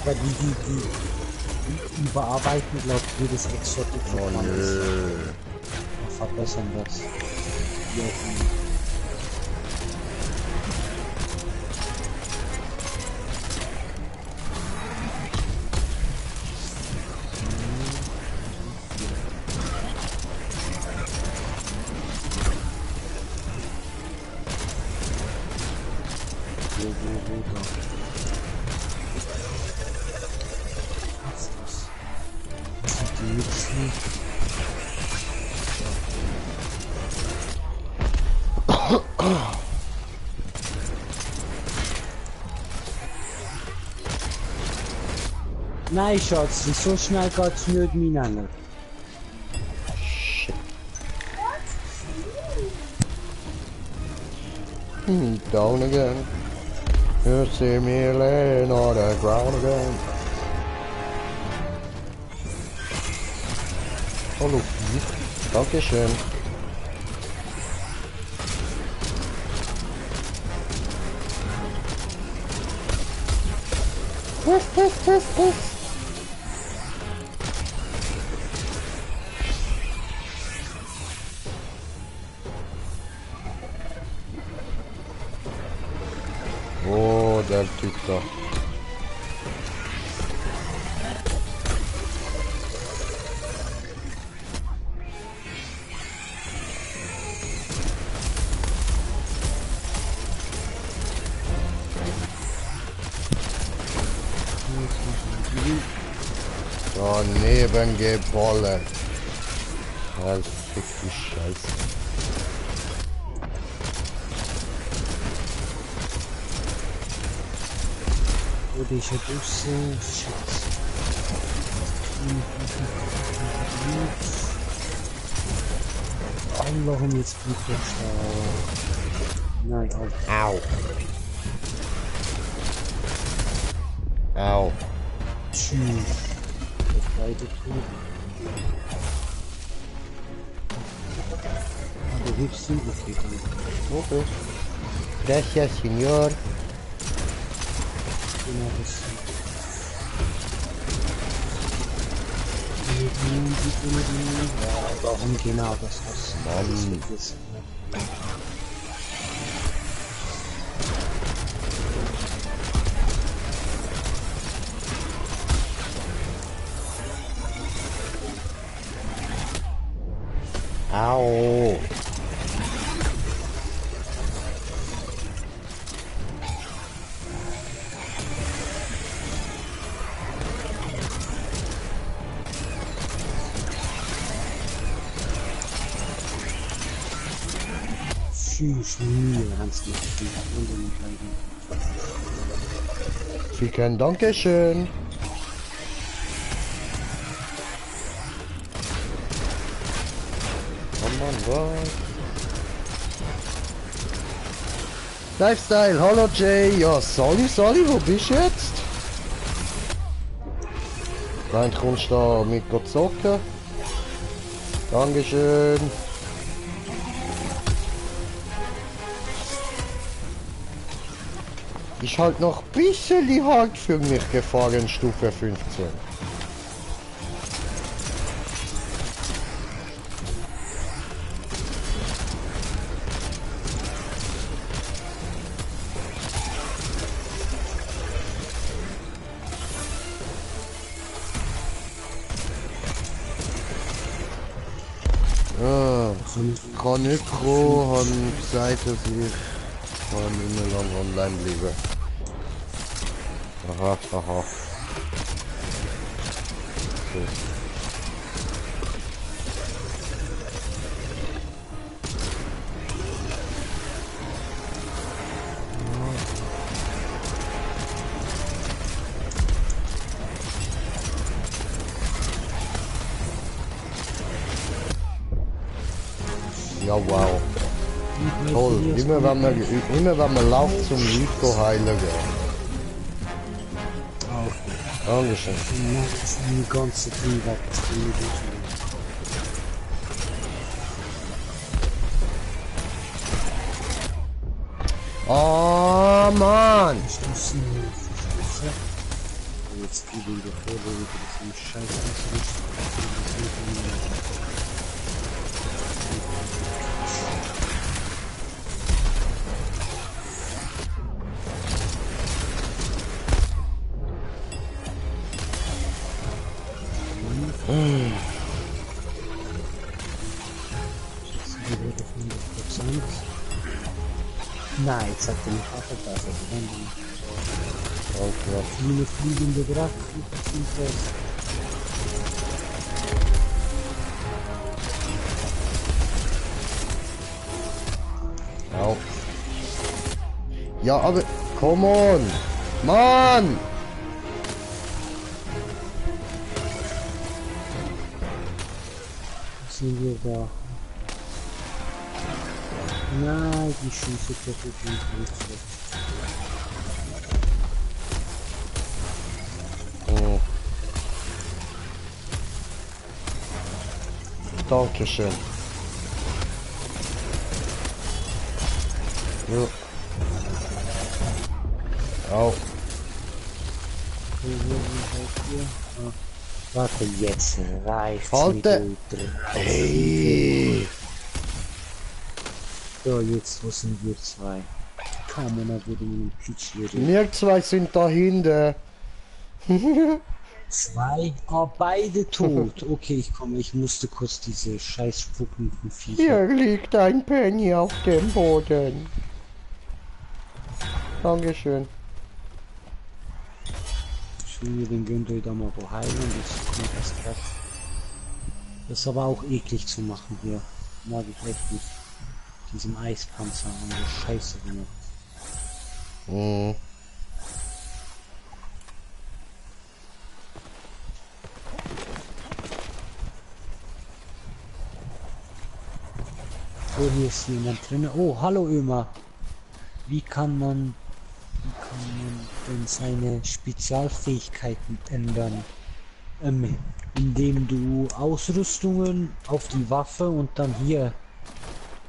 Aber die überarbeiten, glaube ich, jedes Exotic Oh nö. verbessern das. Wie auch immer. Nein, Schatz, so schnell geht's nicht miteinander. Down again. You see me laying on the ground again. Hallo, Dankeschön. Oh, der Typ da. Daneben geballert. Das fick die Scheiße. Oder ich hab aussehen, Schatz. Allahum jetzt bitte schau. Nein, Au. Au. tschüss. Das beide tun. Aber hilfst du nicht. Okay. Gracias, señor. Genau das. Ja, warum genau das hast Mann. Au. Tschüss, mir ganz nicht. Vielen Dankeschön. Oh Mann, was? Lifestyle, hallo Jay. Ja, Sally, wo bist du jetzt? Nein, kommst du da mit zocken? Dankeschön. Ist halt noch ein bisschen hart für mich gefahren, Stufe 15. Ah, Chronykro haben gesagt, dass ich nicht mehr lang online bleibe. Aha. So. Ja, wow. Toll. Immer wenn man lauft zum Lied heilen gehen. Dankeschön. Die ganze Ding weg. Oh Mann! Ich muss ihn Scheiße. Jetzt gebe ich dir vor, wo ich das nicht scheiße Nein, jetzt hat er mich aufgepasst. Okay. Viele fliegende Drachen. Au. Ja, aber... Come on! Mann! Sind wir da? Nein, die Schüsse kaputt nicht. Oh. Dankeschön. Jo. Au. Warte, jetzt reicht's. Halte. mit der- Hey! So, jetzt, wo sind wir zwei? Kann man da wieder mit dem Pitch hier reden. Wir zwei sind dahinter. Zwei? Ah, beide tot. Okay, ich komme, ich musste kurz diese scheiß spuckenden Viecher. Hier liegt ein Penny auf dem Boden. Dankeschön. Schön, wir den gönnt euch da mal wo heilen und jetzt kommt das grad. Das ist aber auch eklig zu machen hier. Mag ich echt nicht. Diesem Eispanzer haben wir Scheiße gemacht. Mhm. Oh, hier ist jemand drin. Oh, hallo Ömer. Wie kann man denn seine Spezialfähigkeiten ändern? Indem du Ausrüstungen auf die Waffe und dann hier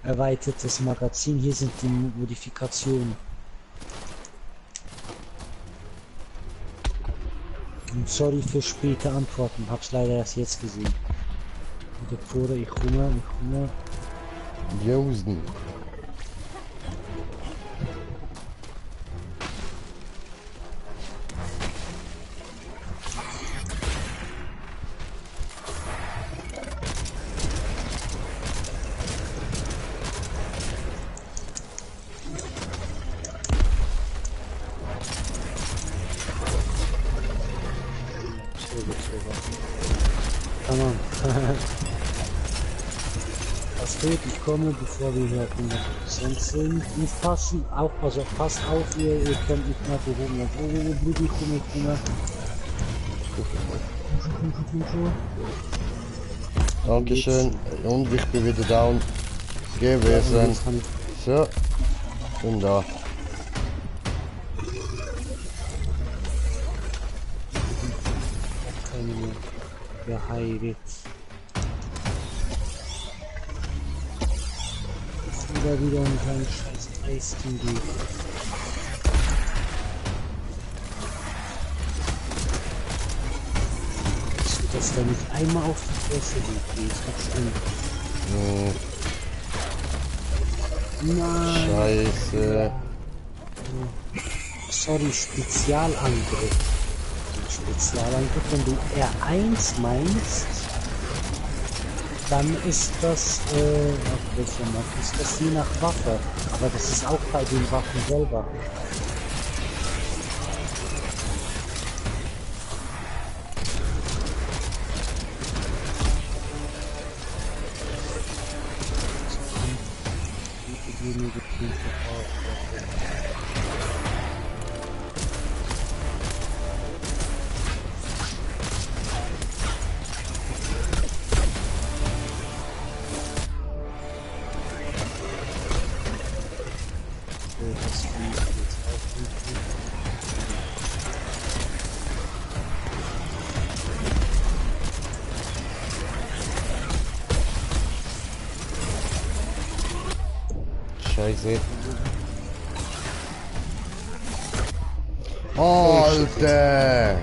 erweitertes Magazin. Hier sind die Modifikationen. Und sorry für späte Antworten. Hab's leider erst jetzt gesehen. Bevor ich komme. Josen. Tamam. Was steht? Ich komme, bevor wir hier auf 100% sind. Aufpassen, also passt auf, ihr könnt nicht mehr behoben. Oh, Blut, ich komme. Dankeschön. Und ich bin wieder down gewesen. So. Und da. Keine mehr geheilt. Wieder in seinen scheiß Eisding geht. So, dass der nicht einmal auf die Fresse geht. Das stimmt. Nein. Scheiße. Sorry, Spezialangriff. Spezialangriff, wenn du R1 meinst, dann ist das, ist das je nach Waffe. Aber das ist auch bei den Waffen selber. Scheiße. Alter!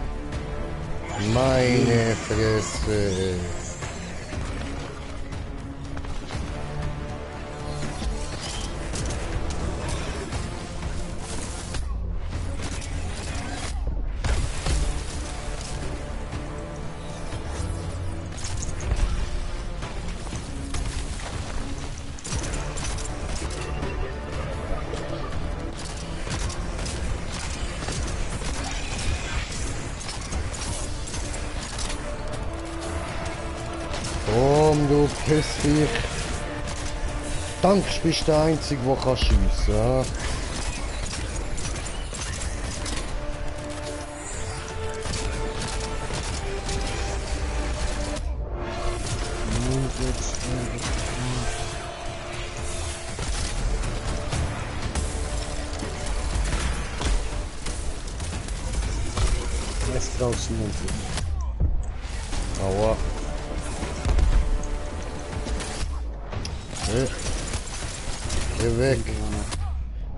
Meine Fresse! Komm, du Pissviech. Dank, bist du der Einzige, der kann schiessen, ja? Er ist draußen. Aua. Geh weg.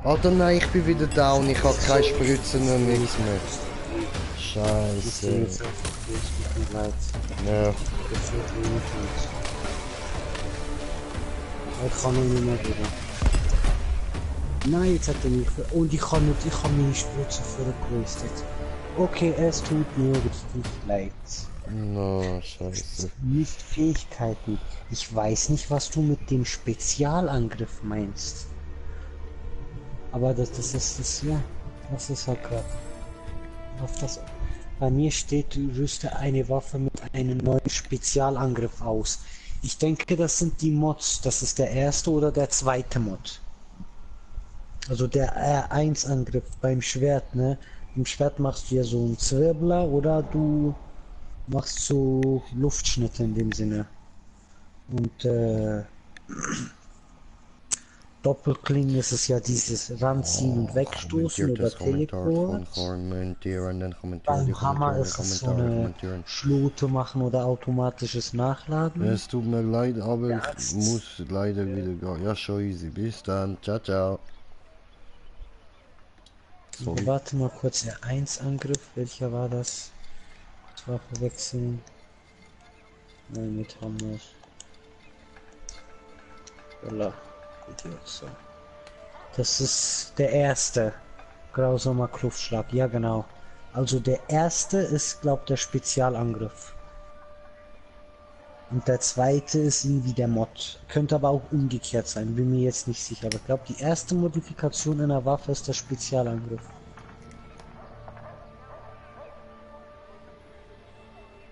Alter, nein, ich bin wieder down. Ich habe keine Spritzen und nichts mehr. Scheiße. Tut mir leid. Ja. Das wird mir nicht gut. Ich kann noch nicht mehr reden. Nein, jetzt hat er mich und ich habe meine Spritze vorgewastet. Okay, es tut mir richtig leid. No, scheiße. Nicht Fähigkeiten. Ich weiß nicht, was du mit dem Spezialangriff meinst. Aber das ist ja. Das ist halt gerade. Auf das. Bei mir steht, rüste eine Waffe mit einem neuen Spezialangriff aus. Ich denke, das sind die Mods. Das ist der erste oder der zweite Mod. Also der R1-Angriff beim Schwert, ne? Im Schwert machst du ja so einen Zwirbler oder du machst so Luftschnitte in dem Sinne. Und Doppelklingen ist es ja dieses Ranziehen und Wegstoßen oder Teleport. Beim Hammer ist es so eine Schlute machen oder automatisches Nachladen. Es tut mir leid, aber ich muss leider wieder gehen. Ja, schon easy. Bis dann. Ciao, ciao. Sorry. Warte mal kurz, der 1-Angriff, welcher war das? Das war verwechseln. Nein, mit Hammer. Voila. So. Das ist der erste. Grausamer Kluftschlag, ja genau. Also der erste ist, glaub der Spezialangriff. Und der zweite ist irgendwie der Mod. Könnte aber auch umgekehrt sein, bin mir jetzt nicht sicher. Aber ich glaube, die erste Modifikation einer Waffe ist der Spezialangriff.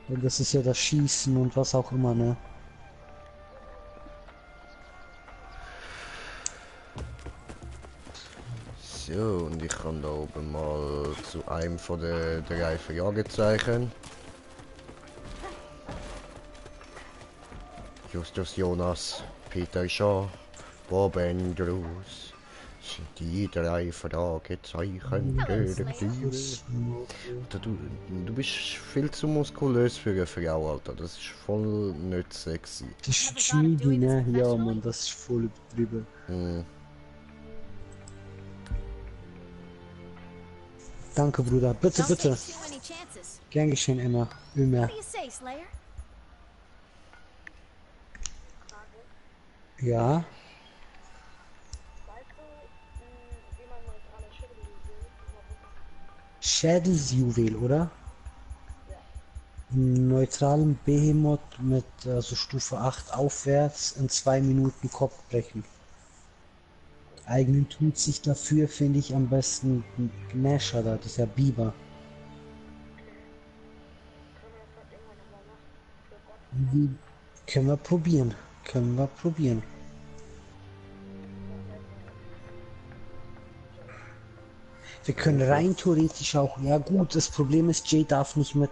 Und das ist ja das Schießen und was auch immer, ne? So, und ich kann da oben mal zu einem von den 3 Fragezeichen. Justus Jonas, Peter Shaw, Bob Andrews sind die 3 Fragezeichen Detektive. Du bist viel zu muskulös für eine Frau, Alter. Das ist voll nicht sexy. Das ist Schmiedi, ne? Ja, Mann, das ist voll übertrieben. Danke, Bruder. Bitte, Don't bitte. take too many chances. Gern geschehen, Emma. Immer. What do you say, Slayer? Ja. Schädelsjuwel, oder? Einen neutralen Behemoth mit also Stufe 8 aufwärts in 2 Minuten Kopf brechen. Eignen tut sich dafür, finde ich am besten ein Gnasher da, das ist ja Biber. Können wir probieren. Können wir probieren. Wir können rein theoretisch auch, ja gut, das Problem ist, Jay darf nicht mit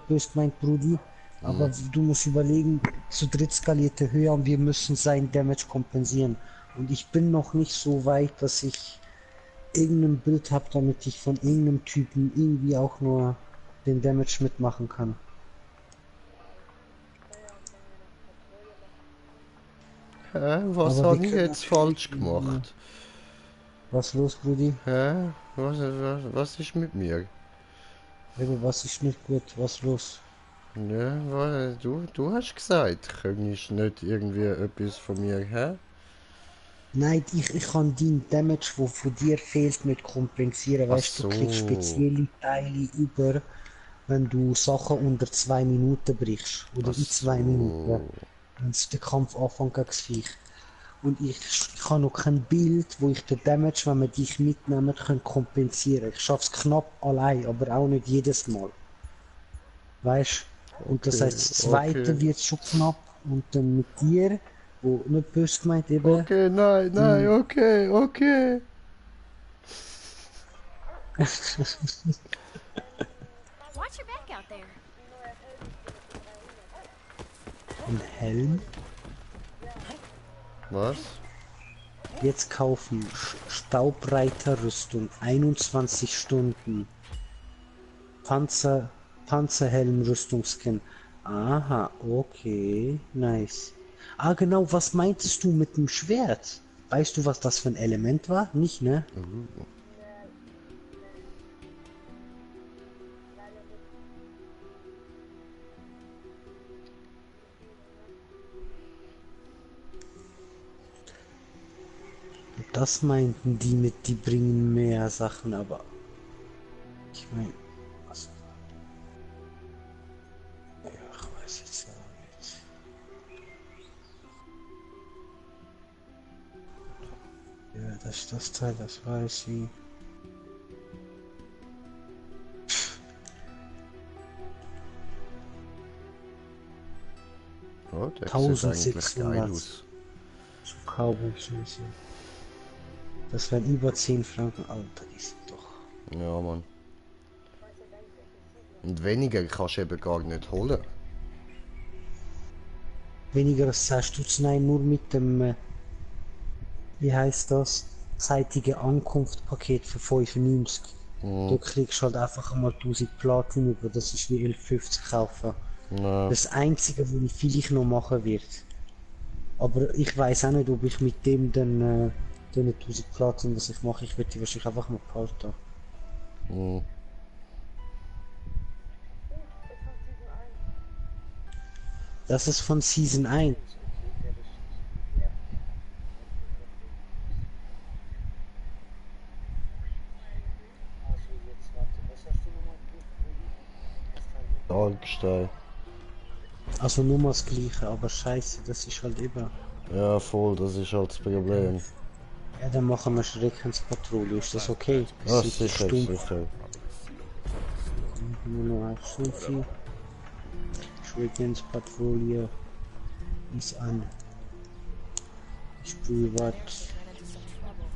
böse meint Brudi, aber du musst überlegen, zu dritt skalierte höher und wir müssen seinen Damage kompensieren. Und ich bin noch nicht so weit, dass ich irgendein Bild habe, damit ich von irgendeinem Typen irgendwie auch nur den Damage mitmachen kann. Hä? Was Aber habe wir ich können jetzt falsch gemacht? Was los, Brudi? Hä? Was ist mit mir? Eben, was ist nicht gut? Was los? Ja, weil du hast gesagt, könntest nicht irgendwie etwas von mir her? Nein, ich kann dein Damage, wo von dir fehlt, nicht kompensieren. Ach Weißt du, du kriegst so. spezielle Teile über, wenn du Sachen unter 2 Minuten brichst. Oder Ach in 2 Minuten. so. Wenn es der Kampf anfängt gegen das Viech. Und ich habe noch kein Bild, wo ich den Damage, wenn wir dich mitnehmen, können kompensieren. Ich schaff's knapp allein, aber auch nicht jedes Mal. Weißt? Und das heißt, das zweite Okay. wird schon knapp. Und dann mit dir, wo nicht böse gemeint eben, Okay, nein, nein, die okay, okay. Watch your back out there. ein Helm. Was? Jetzt kaufen Staubreiterrüstung 21 Stunden. Panzerhelm Rüstungsskin. Aha, okay, nice. Ah genau, was meintest du mit dem Schwert? Weißt du, was das für ein Element war? Nicht, ne? Das meinten die mit, die bringen mehr Sachen, aber ich meine, was? Ja, ich weiß jetzt auch nicht. Ja, das ist das Teil, das weiß ich. Oh, der sieht eigentlich 1600 geil aus. zu Cowboy-Schlüssel. Das wären über 10 Franken, Alter, die sind doch. Ja, Mann. Und weniger kannst du eben gar nicht holen. Weniger als 10 Stutz, nein, nur mit dem, wie heißt das? Zeitige Ankunftspaket für 95. Du kriegst halt einfach einmal 1000 Platin über, das ist wie 11,50 kaufen. Ja. Das einzige, was ich vielleicht noch machen wird. Aber ich weiß auch nicht, ob ich mit dem dann, den 1000 Platin, was ich mache, ich werde die wahrscheinlich einfach mal behalten. Hm. Das ist von Season 1. Dargestein. Also nur mal das gleiche, aber scheiße, das ist halt immer. Ja, voll, das ist halt das Problem. Ja, dann machen wir Schreckenspatrouille, ist das okay? Ja, Sind die sicher, stumpf? sicher. Nur noch ein Sufi. Schreckenspatrouille ist an. Ich spüre was. Ran into some trouble.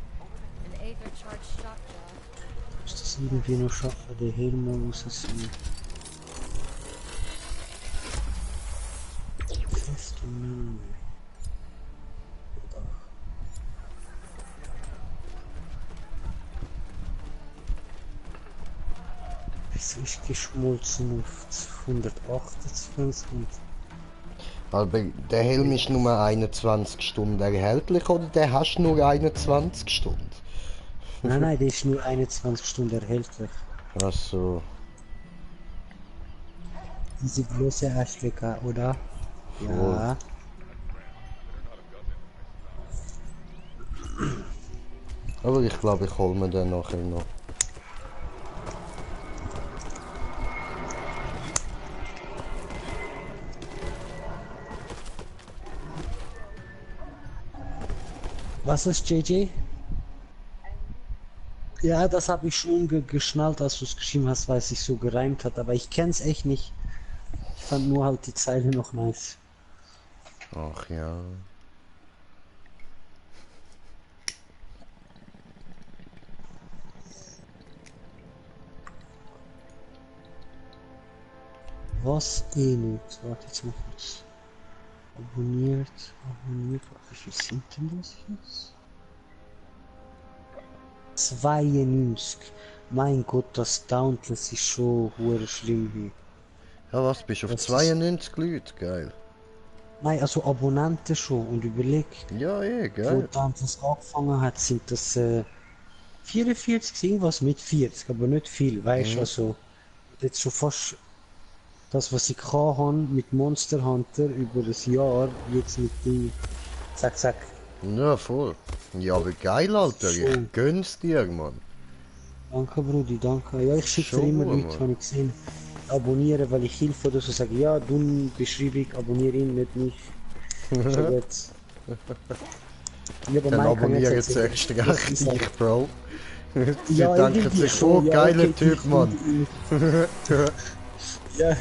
An Aether-charged shock job. Ist das irgendwie noch schaffen, der Helm mal rausziehen? Feste Name. Es ist geschmolzen auf 128 und Aber der Helm ist nur 21 Stunden erhältlich oder der hast nur 21 Stunden? nein, nein, der ist nur 21 Stunden erhältlich. Ach so. Diese große Arschlecker, oder? Ja. Aber ich glaube, ich hole mir den nachher noch. Was ist JJ? Ja, das habe ich schon geschnallt, als du es geschrieben hast, weil es sich so gereimt hat, aber ich kenn's echt nicht. Ich fand nur halt die Zeile noch nice. Ach ja. Was eh nicht. Warte jetzt mal kurz. Abonniert. Wie viel sind denn das jetzt? 92. Mein Gott, das Dauntless ist schon hure schlimm hier. Ja, was, bist du auf Das ist- 92 Leute? Geil. Nein, also Abonnenten schon. Und überleg, Ja, wo geil. Dauntless angefangen hat, sind das 44, irgendwas mit 40, aber nicht viel, weißt du, also. jetzt schon fast das, was ich kann haben mit Monster Hunter über das Jahr, jetzt mit dem zack zack. Ja, voll. Ja, aber geil, Alter. Schon. Ich gönn's dir, Mann. Danke, Brudi, danke. Ja, ich schicke dir Schon immer gut, Leute, Mann. wenn ich gesehen abonniere, weil ich Hilfe oder so sage, ja, du Beschreibung, abonniere ihn, nicht mich. Schon gut. Ja, aber Dann Mike kann abonniere jetzt jetzt erzählen, erst was recht ich sage. dich, Bro. Sie Ja, denken irgendwie sich, schon, oh, ja, geiler okay, Typ, ich- Mann. Ja,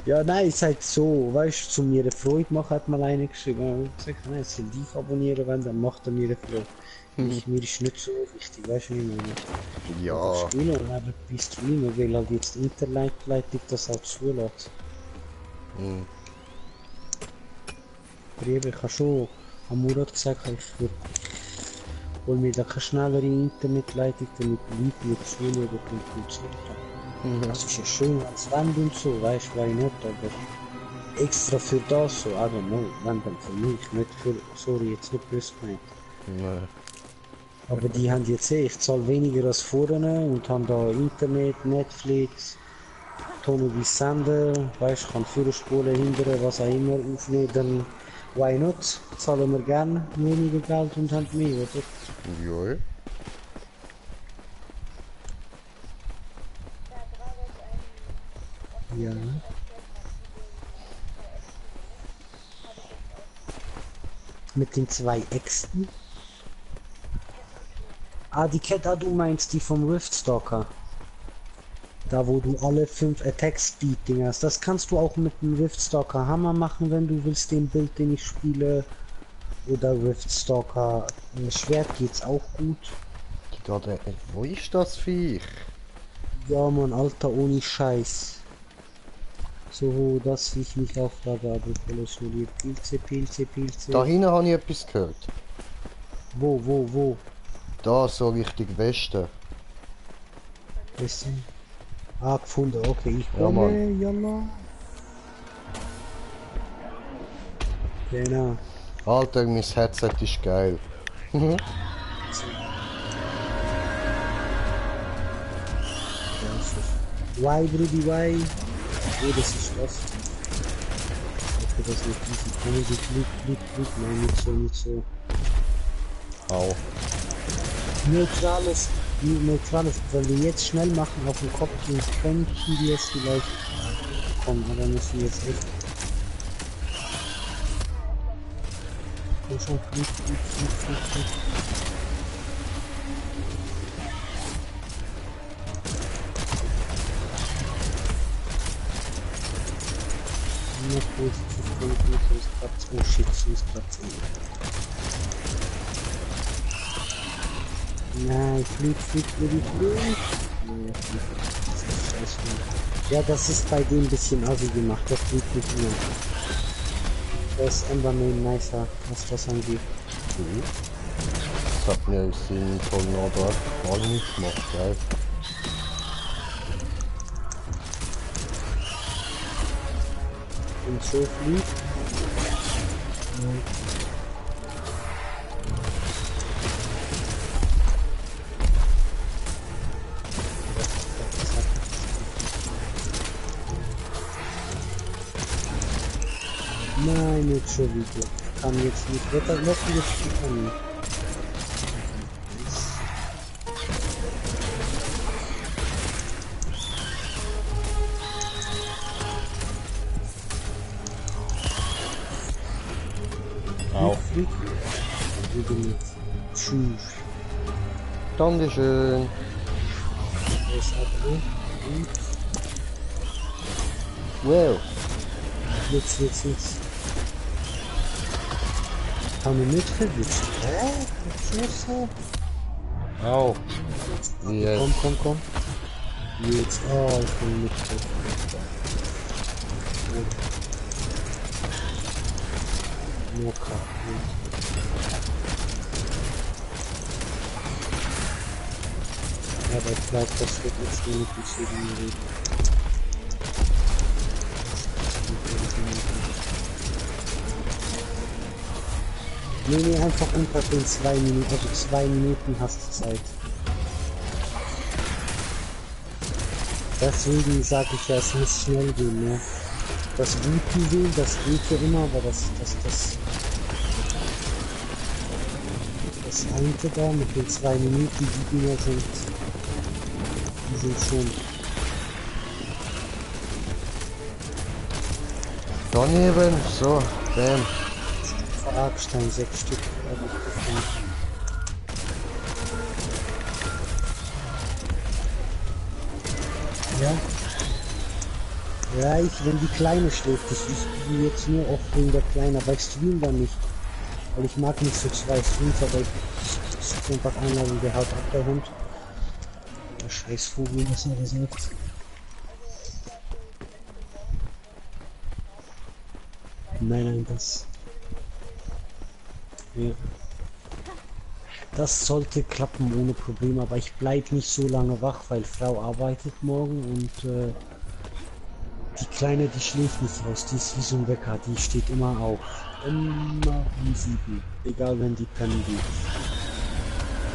ja, nein, ich sag so, weißt du, zu mir eine Freude machen, hat mal einer geschrieben. Ich sag, nein, soll dich abonnieren, wenn, dann macht er mir eine Freude. Mir ist nicht so wichtig, weißt du, wie ich meine. Ja, Spielen und eben bei Streamen, weil halt jetzt die Internetleitung das auch zulässt. hm. Aber eben, ich habe schon am Murat gesagt, ich hol mir da keine schnellere Internetleitung, damit die Leute nicht zuschauen und zuschauen. Das ist ja schön als Wand und so, weißt du, why not, aber extra für das so, I don't know, wenn dann für mich, nicht für, sorry, jetzt nicht böse gemeint. Nee. Aber die haben jetzt ich zahle weniger als vorne und haben da Internet, Netflix, Ton wie Sender, weißt, kann Führerspulen hindern, was auch immer aufnehmen, dann why not? Zahlen wir gern weniger Geld und haben mehr, oder? Ja. Ja. Mit den zwei Äxten? Ah, die Kette, du meinst die vom Riftstalker. Da wo du alle 5 Attack Speed Dinger hast. Das kannst du auch mit dem Riftstalker Hammer machen, wenn du willst, den Bild, den ich spiele. Oder Riftstalker Schwert geht's auch gut. Wo ist das Viech? Ja man, Alter, ohne Scheiß. So, dass ich mich auflade, aber alles nur die Pilze. Da hinten habe ich etwas gehört. Wo? Da, so Richtung Westen. Wissen? Ah, gefunden, okay, ich Ja, komme, Mann. jalla. Genau. Alter, mein Headset ist geil. Why, Brudi, why? Oh, das ist was. Okay, das ist nicht easy. Comedy, klick. Nein, nicht so. Au. Neutrales, wenn wir jetzt schnell machen auf den Kopf, könnten wir es vielleicht kommen, aber müssen wir jetzt echt. Komm schon, klick. Nur positiv, sonst klappt's. Oh shit, sonst klappt's nicht. Nein, flieg. Nee, scheiße. Ja, das ist bei dem ein bisschen assi gemacht, der fliegt nicht mehr. Der ist Emberman nicer, was das angeht. Das hat mir den Tornado gar nicht gemacht, geil. Und so fliegt. Nein, nicht schon wieder. Kann jetzt nicht. Wetter locken jetzt kann nicht. Au. Flieg. Wieder nicht. Tschüss. Dankeschön. Das ist aber gut. Wow. Jetzt. Kann man nicht verwischen. Hä? Was so? Au. Yes. Komm. Jetzt. Oh, ich bin nicht so. Locker. Ja, aber ich glaube, das wird jetzt nur mit verschiedenen reden. Nee, einfach unter den 2 Minuten, also 2 Minuten hast du Zeit. Deswegen sage ich ja, es muss schnell gehen, ne? Das Wutjuwel, das geht ja immer, aber das eine da mit den 2 Minuten, die Dinger sind, die sind schon. Daneben, so, bam. Verargstein, 6 Stück habe ich gefunden. Ja. Ja, wenn die Kleine schläft, ich spiele jetzt nur oft wegen der Kleinen, aber ich stream dann nicht. Weil ich mag nicht so 2 Streams, aber ich suche einfach einladen, der haut ab, der Hund. Der Scheißvogel, was er gesagt. Nein, das. Ja. Das sollte klappen ohne Probleme, aber ich bleib nicht so lange wach, weil Frau arbeitet morgen und die Kleine, die schläft nicht raus, die ist wie so ein Wecker, die steht immer auf. Immer um 7, egal wenn die pennen geht.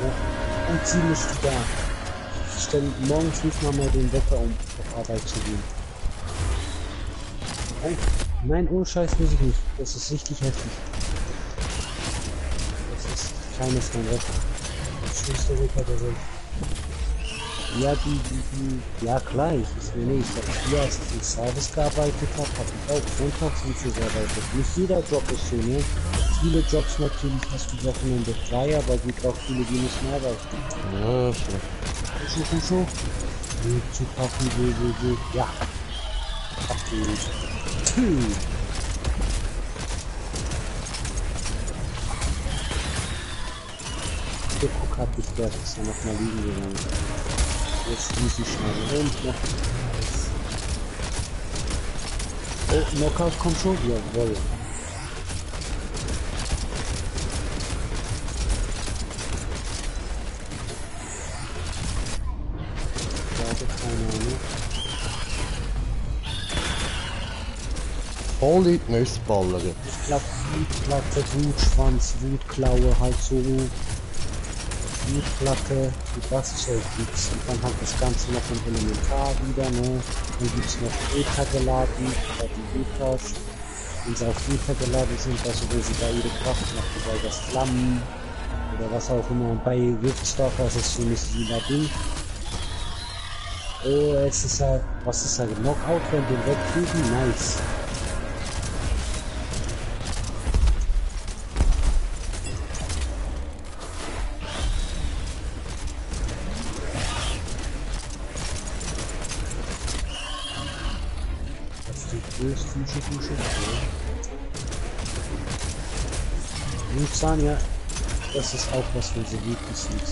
Ja. Und sie ist da. Ich stelle morgens nicht mal mehr den Wecker, um auf Arbeit zu gehen. Nein, ohne Scheiß muss ich nicht. Das ist richtig heftig. Das ist kleines mein Wecker. Das schönste Wecker der Welt. Ja, ja klar, ich will nicht. Ich habe hier, als ich im Service gearbeitet habe, habe ich auch sonntags und so gearbeitet. Nicht jeder Job ist so, ne? Viele Jobs natürlich hast du Wochenende frei, aber es gibt auch viele, die nicht mehr arbeiten. Ja, so. So. Zu packen, ja. Abgeholt. Der Guck hat dich gehört, ist ja noch mal liegen gegangen. Jetzt schließe ich schnell und noch. Oh, Knockout kommt schon, jawohl. Voll in die Nussballer. Ich glaube, Wutplatte, Wutschwanz, Wutklaue, halt so Wutplatte, und das Zeug gibt's. Und dann hat das Ganze noch ein Elementar wieder, ne? Dann gibt's noch Ether geladen, bei die Ethers. Wenn sie auf Ether geladen sind, also wo sie da ihre Kraft machen, bei das Flammen oder was auch immer. Und bei Riftstalker ist es so ein lila Ding. Oh, jetzt ist er, was ist er, Knockout, wenn den wegfliegen? Nice. Dusche. Nutzan, ja, das ist auch was, wenn sie wütend sind.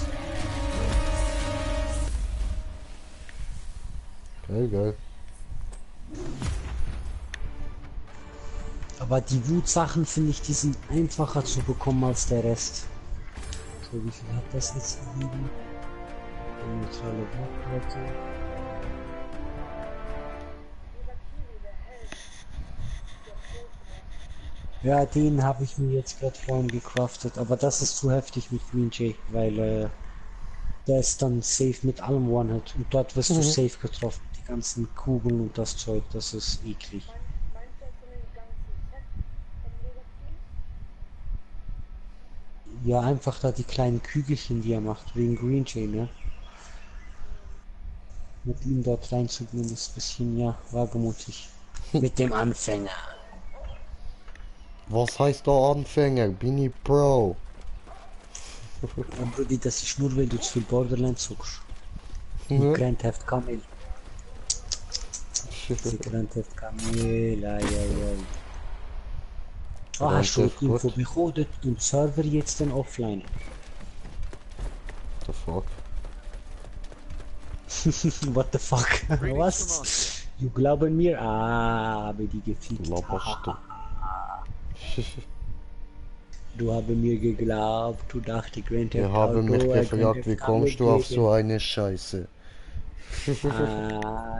Geil. Aber die Wutsachen finde ich, die sind einfacher zu bekommen als der Rest. So, wie viel hat das jetzt gegeben? Neutrale Wutplatte. Ja, den habe ich mir jetzt gerade vorhin gecraftet, aber das ist zu heftig mit Green Jay, weil der ist dann safe mit allem One-Hit und dort wirst du safe getroffen. Die ganzen Kugeln und das Zeug, das ist eklig. Ja, einfach da die kleinen Kügelchen, die er macht, wegen Green Jay, ne? Mit ihm dort reinzugehen ist ein bisschen, ja, wagemutig. Mit dem Anfänger. Was heißt da Anfänger? Bin ich Pro? Ja, Brudi, das ist nur, weil du zu viel Borderlands suchst. Mhm. Grand Theft Camel. Grand Theft Camel, ai. Ah, hast du Info bekommen und Server jetzt dann offline? The fuck? What the fuck? Was? Du glauben mir? Ah, aber die gefickt. Laberst du? Du habe mir geglaubt, du dachte Grand Theft Ich habe mich Auto, gefragt, wie kommst du auf so eine Scheiße?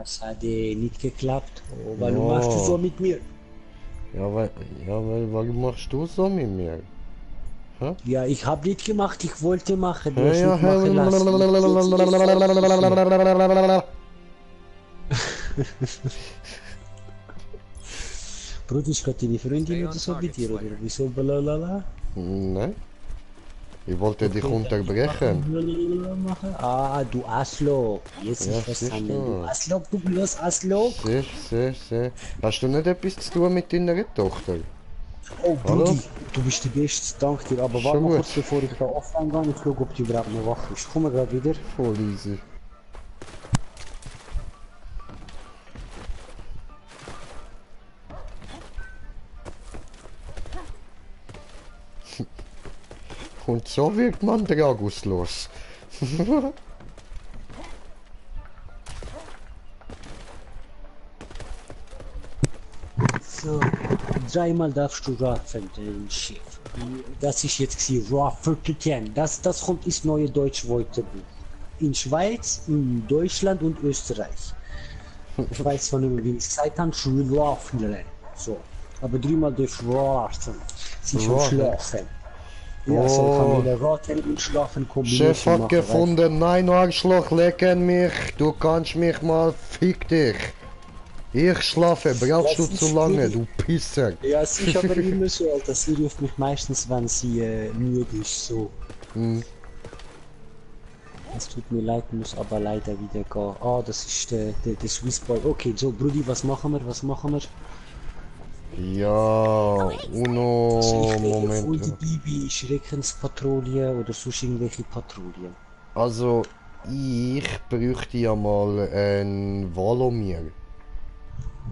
Es hat nicht geklappt. Oh, warum machst du so mit mir? Weil, warum machst du so mit mir? Hä? Ja, ich habe nicht gemacht, ich wollte machen. Du Ja, hast nicht machen lassen. Bruder, ist gerade deine Freundin oder so bei dir, oder wieso blablabla? Nein. Ich wollte dich unterbrechen. Machen? Ah, du Aslo. Jetzt Ja, ist verstanden. sicher. Du Aslo, du blödes Aslo. Sehr. Hast du nicht etwas zu tun mit deiner Tochter? Oh, Hallo? Brudi, du bist der Beste, danke dir. Aber Schon warte mal gut. kurz, bevor ich da offline gehe. Ich schaue, ob die überhaupt noch wach ist. Komm gerade wieder. Voll easy. Und so wird man Dragus los. So, dreimal darfst du raffen, dein Schiff. Das ist jetzt die Raffenkötchen. Das kommt ins neue Deutsch-Wörterbuch. In Schweiz, in Deutschland und Österreich. Ich weiß zwar nicht mehr, wie ich es gesagt habe, Schlafen. So. Aber dreimal darfst du raffen. Sie schon Raffen. schlafen. Ja, so kann Oh. man wieder raten und schlafen Chef kombinieren. hat gefunden, nein Arschloch, lecken mich, du kannst mich mal, fick dich. Ich schlafe, brauchst du Lass zu mich lange, ruhig. du Pisser. Ja, es ist aber immer so, Alter. Sie ruft mich meistens, wenn sie müde ist, so. Hm. Es tut mir leid, muss aber leider wieder gehen. Ah, das ist der Swissboy. Okay, so, Brudi, was machen wir? Ja, uno, Und die Moment. Bibi, Schreckenspatrouille oder sonst irgendwelche Patrouillen. Also, ich bräuchte ja mal ein Valomir.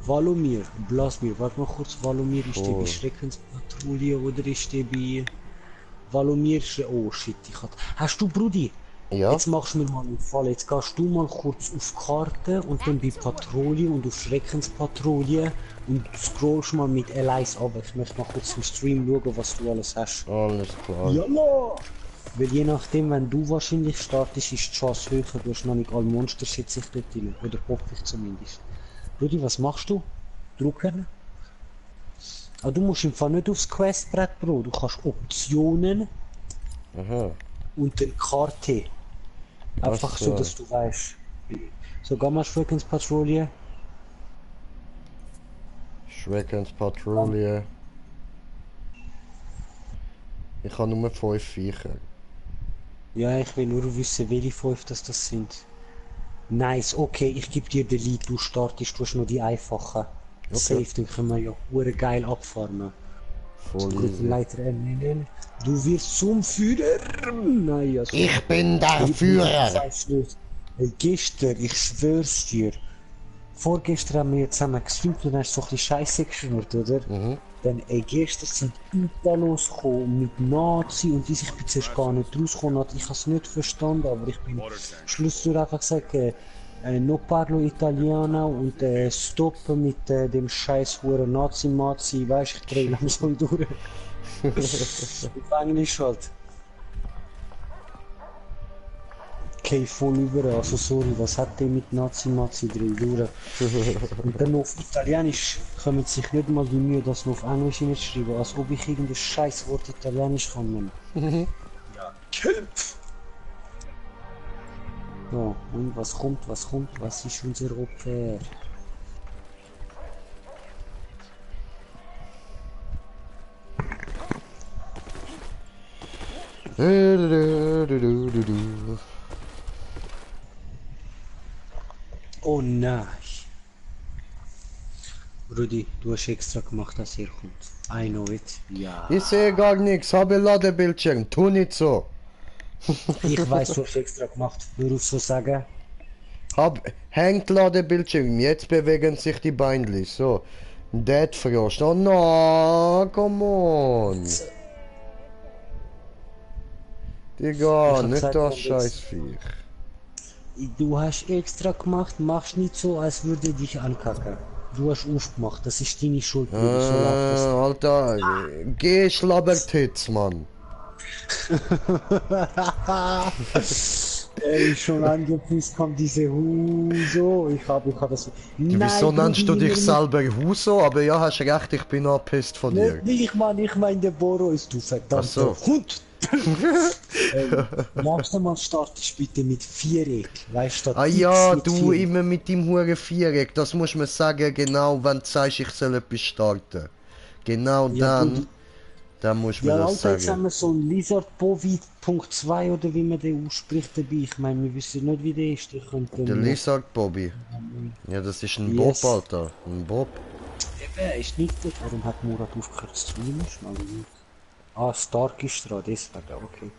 Valomir, Blasmir, warte mal kurz, Valomir, ist der bei Voll. Schreckenspatrouille oder ist der bei... Valomir, oh shit, Hast du, Brudi? Ja? Jetzt machst du mir mal einen Fall. Jetzt gehst du mal kurz auf Karte und dann bei Patrouille und auf Schreckenspatrouille und scrollst mal mit L1 ab. Ich möchte mal kurz im Stream schauen, was du alles hast. Alles klar. Jalla! Weil je nachdem, wenn du wahrscheinlich startest, ist die Chance höher. Du hast noch nicht alle Monster schätze ich dort drin. Oder hoffe ich zumindest. Rudi, was machst du? Drucken? Aber du musst im Fall nicht aufs Questbrett, Bro. Du kannst Optionen Aha. und dann Karte. Einfach Ach so, so. dass du weißt. So, geh mal Schreckenspatrouille. Schreckenspatrouille. Ich habe nur 5 Viecher. Ja, ich will nur wissen, welche 5 das sind. Nice, okay, ich gebe dir den Lead, du startest, du hast noch die einfachen. Safe, dann können wir ja hure geil abfarmen. Voll easy. Gruppenleiter ernennen. Du wirst zum Führer. Naja, so. Ich bin der Führer. Hey, gestern, ich schwör's dir. Vorgestern haben wir zusammen gestreamt und hast so ein bisschen Scheiße geschnurrt, oder? Mhm. Dann, gestern sind Italos gekommen mit Nazi und ich bin zuerst gar nicht rausgekommen. Ich hab's nicht verstanden, aber ich bin schlussendlich einfach gesagt, no parlo italiano und stoppen mit dem scheiß Huren Nazi-Mazi, weißt, ich dreh langsam durch. Auf Englisch halt. Okay, voll über, also sorry, was hat der mit Nazi-Mazi drin durch? Und dann auf Italienisch kommen sich nicht mal die Mühe, das noch auf Englisch hinzuschreiben, als ob ich irgendein scheiß Wort Italienisch kann nehmen. Ja, Köpf! So, und was kommt, was ist unser Opfer? Oh nein! Rudi, du hast extra gemacht, dass ihr kommt. I know it. Ja. Ich sehe gar nichts, habe Ladebildschirm, tu nicht so. Ich weiß, du hast extra gemacht. Hör auf so sagen. Hängt Ladebildschirm, jetzt bewegen sich die Beinli, so. Dead Frost, oh no, come on. Digga, hab nicht gesagt, das wenn Scheißviech. Du hast extra gemacht, machst nicht so, als würde dich ankacken. Du hast aufgemacht, das ist deine Schuld. Bruder, so läuft Alter, geh Schlabbertitz, Mann. das. Ey, schon angepisst kommt diese Huso. Ich hab das. Wieso nennst du dich selber Huso? Aber ja, hast recht, ich bin angepisst von dir. Ich mein, der Boro ist du verdammter Ach so. Hund. Nächstes Mal startest bitte mit Viereck. Weißt du, Ah ja, du immer mit dem hure Viereck. Das muss man sagen, genau, wenn du sagst, ich soll etwas starten. Genau Ja, dann muss man Ja, das Alter, jetzt haben sagen. wir so einen Lizard-Bovi.2 oder wie man den ausspricht dabei. Ich meine, wir wissen nicht, wie der ist. Ich könnte Der den Lizard Bobby. Ja, das ist ein Yes. Bob, Alter. Ein Bob. Er ist nicht gut. Warum hat Murat aufgehört zu streamen? Schnell nicht. Ah, Stark ist dran, deswegen, okay.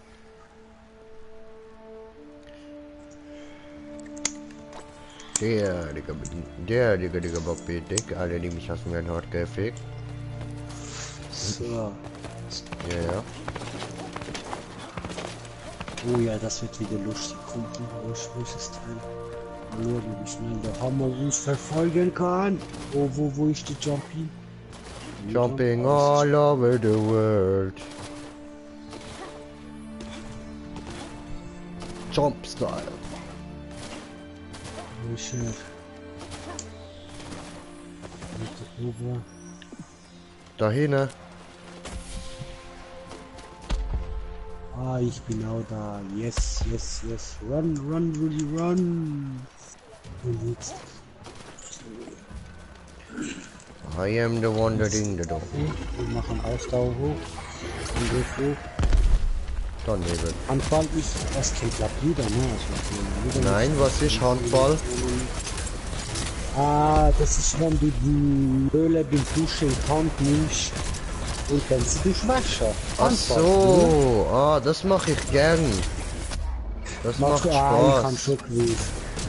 Digga, Bobby, dick, allerdings hast du mir ein Hort gefickt. So. Ja, ja. Oh ja, das wird wieder lustig. Kommt wo ist das Teil? Mal schauen, wie schnell der Hammer uns verfolgen kann. Oh, wo ist der Jumpy? Jumping all over the world. Jump Style. Wo ist er? Mit der Uwe. Da hinten. Ah, ich bin auch da. Yes, yes, yes. Run, run, Rudy, run. Und jetzt. I am the one that in the door. Wir machen Ausdauer hoch. Angriff hoch. Daneben. Handball ist, das kennt glaube jeder, ne? Also, jeder Nein, was ist Handball? Ah, das ist, wenn du die Öle beim Duschen in die Hand nimmst und dann sie durchwaschen. Ach so, ah, das mache ich gern. Das macht Machst du? Ah, ich kann Spaß. schon gewusst.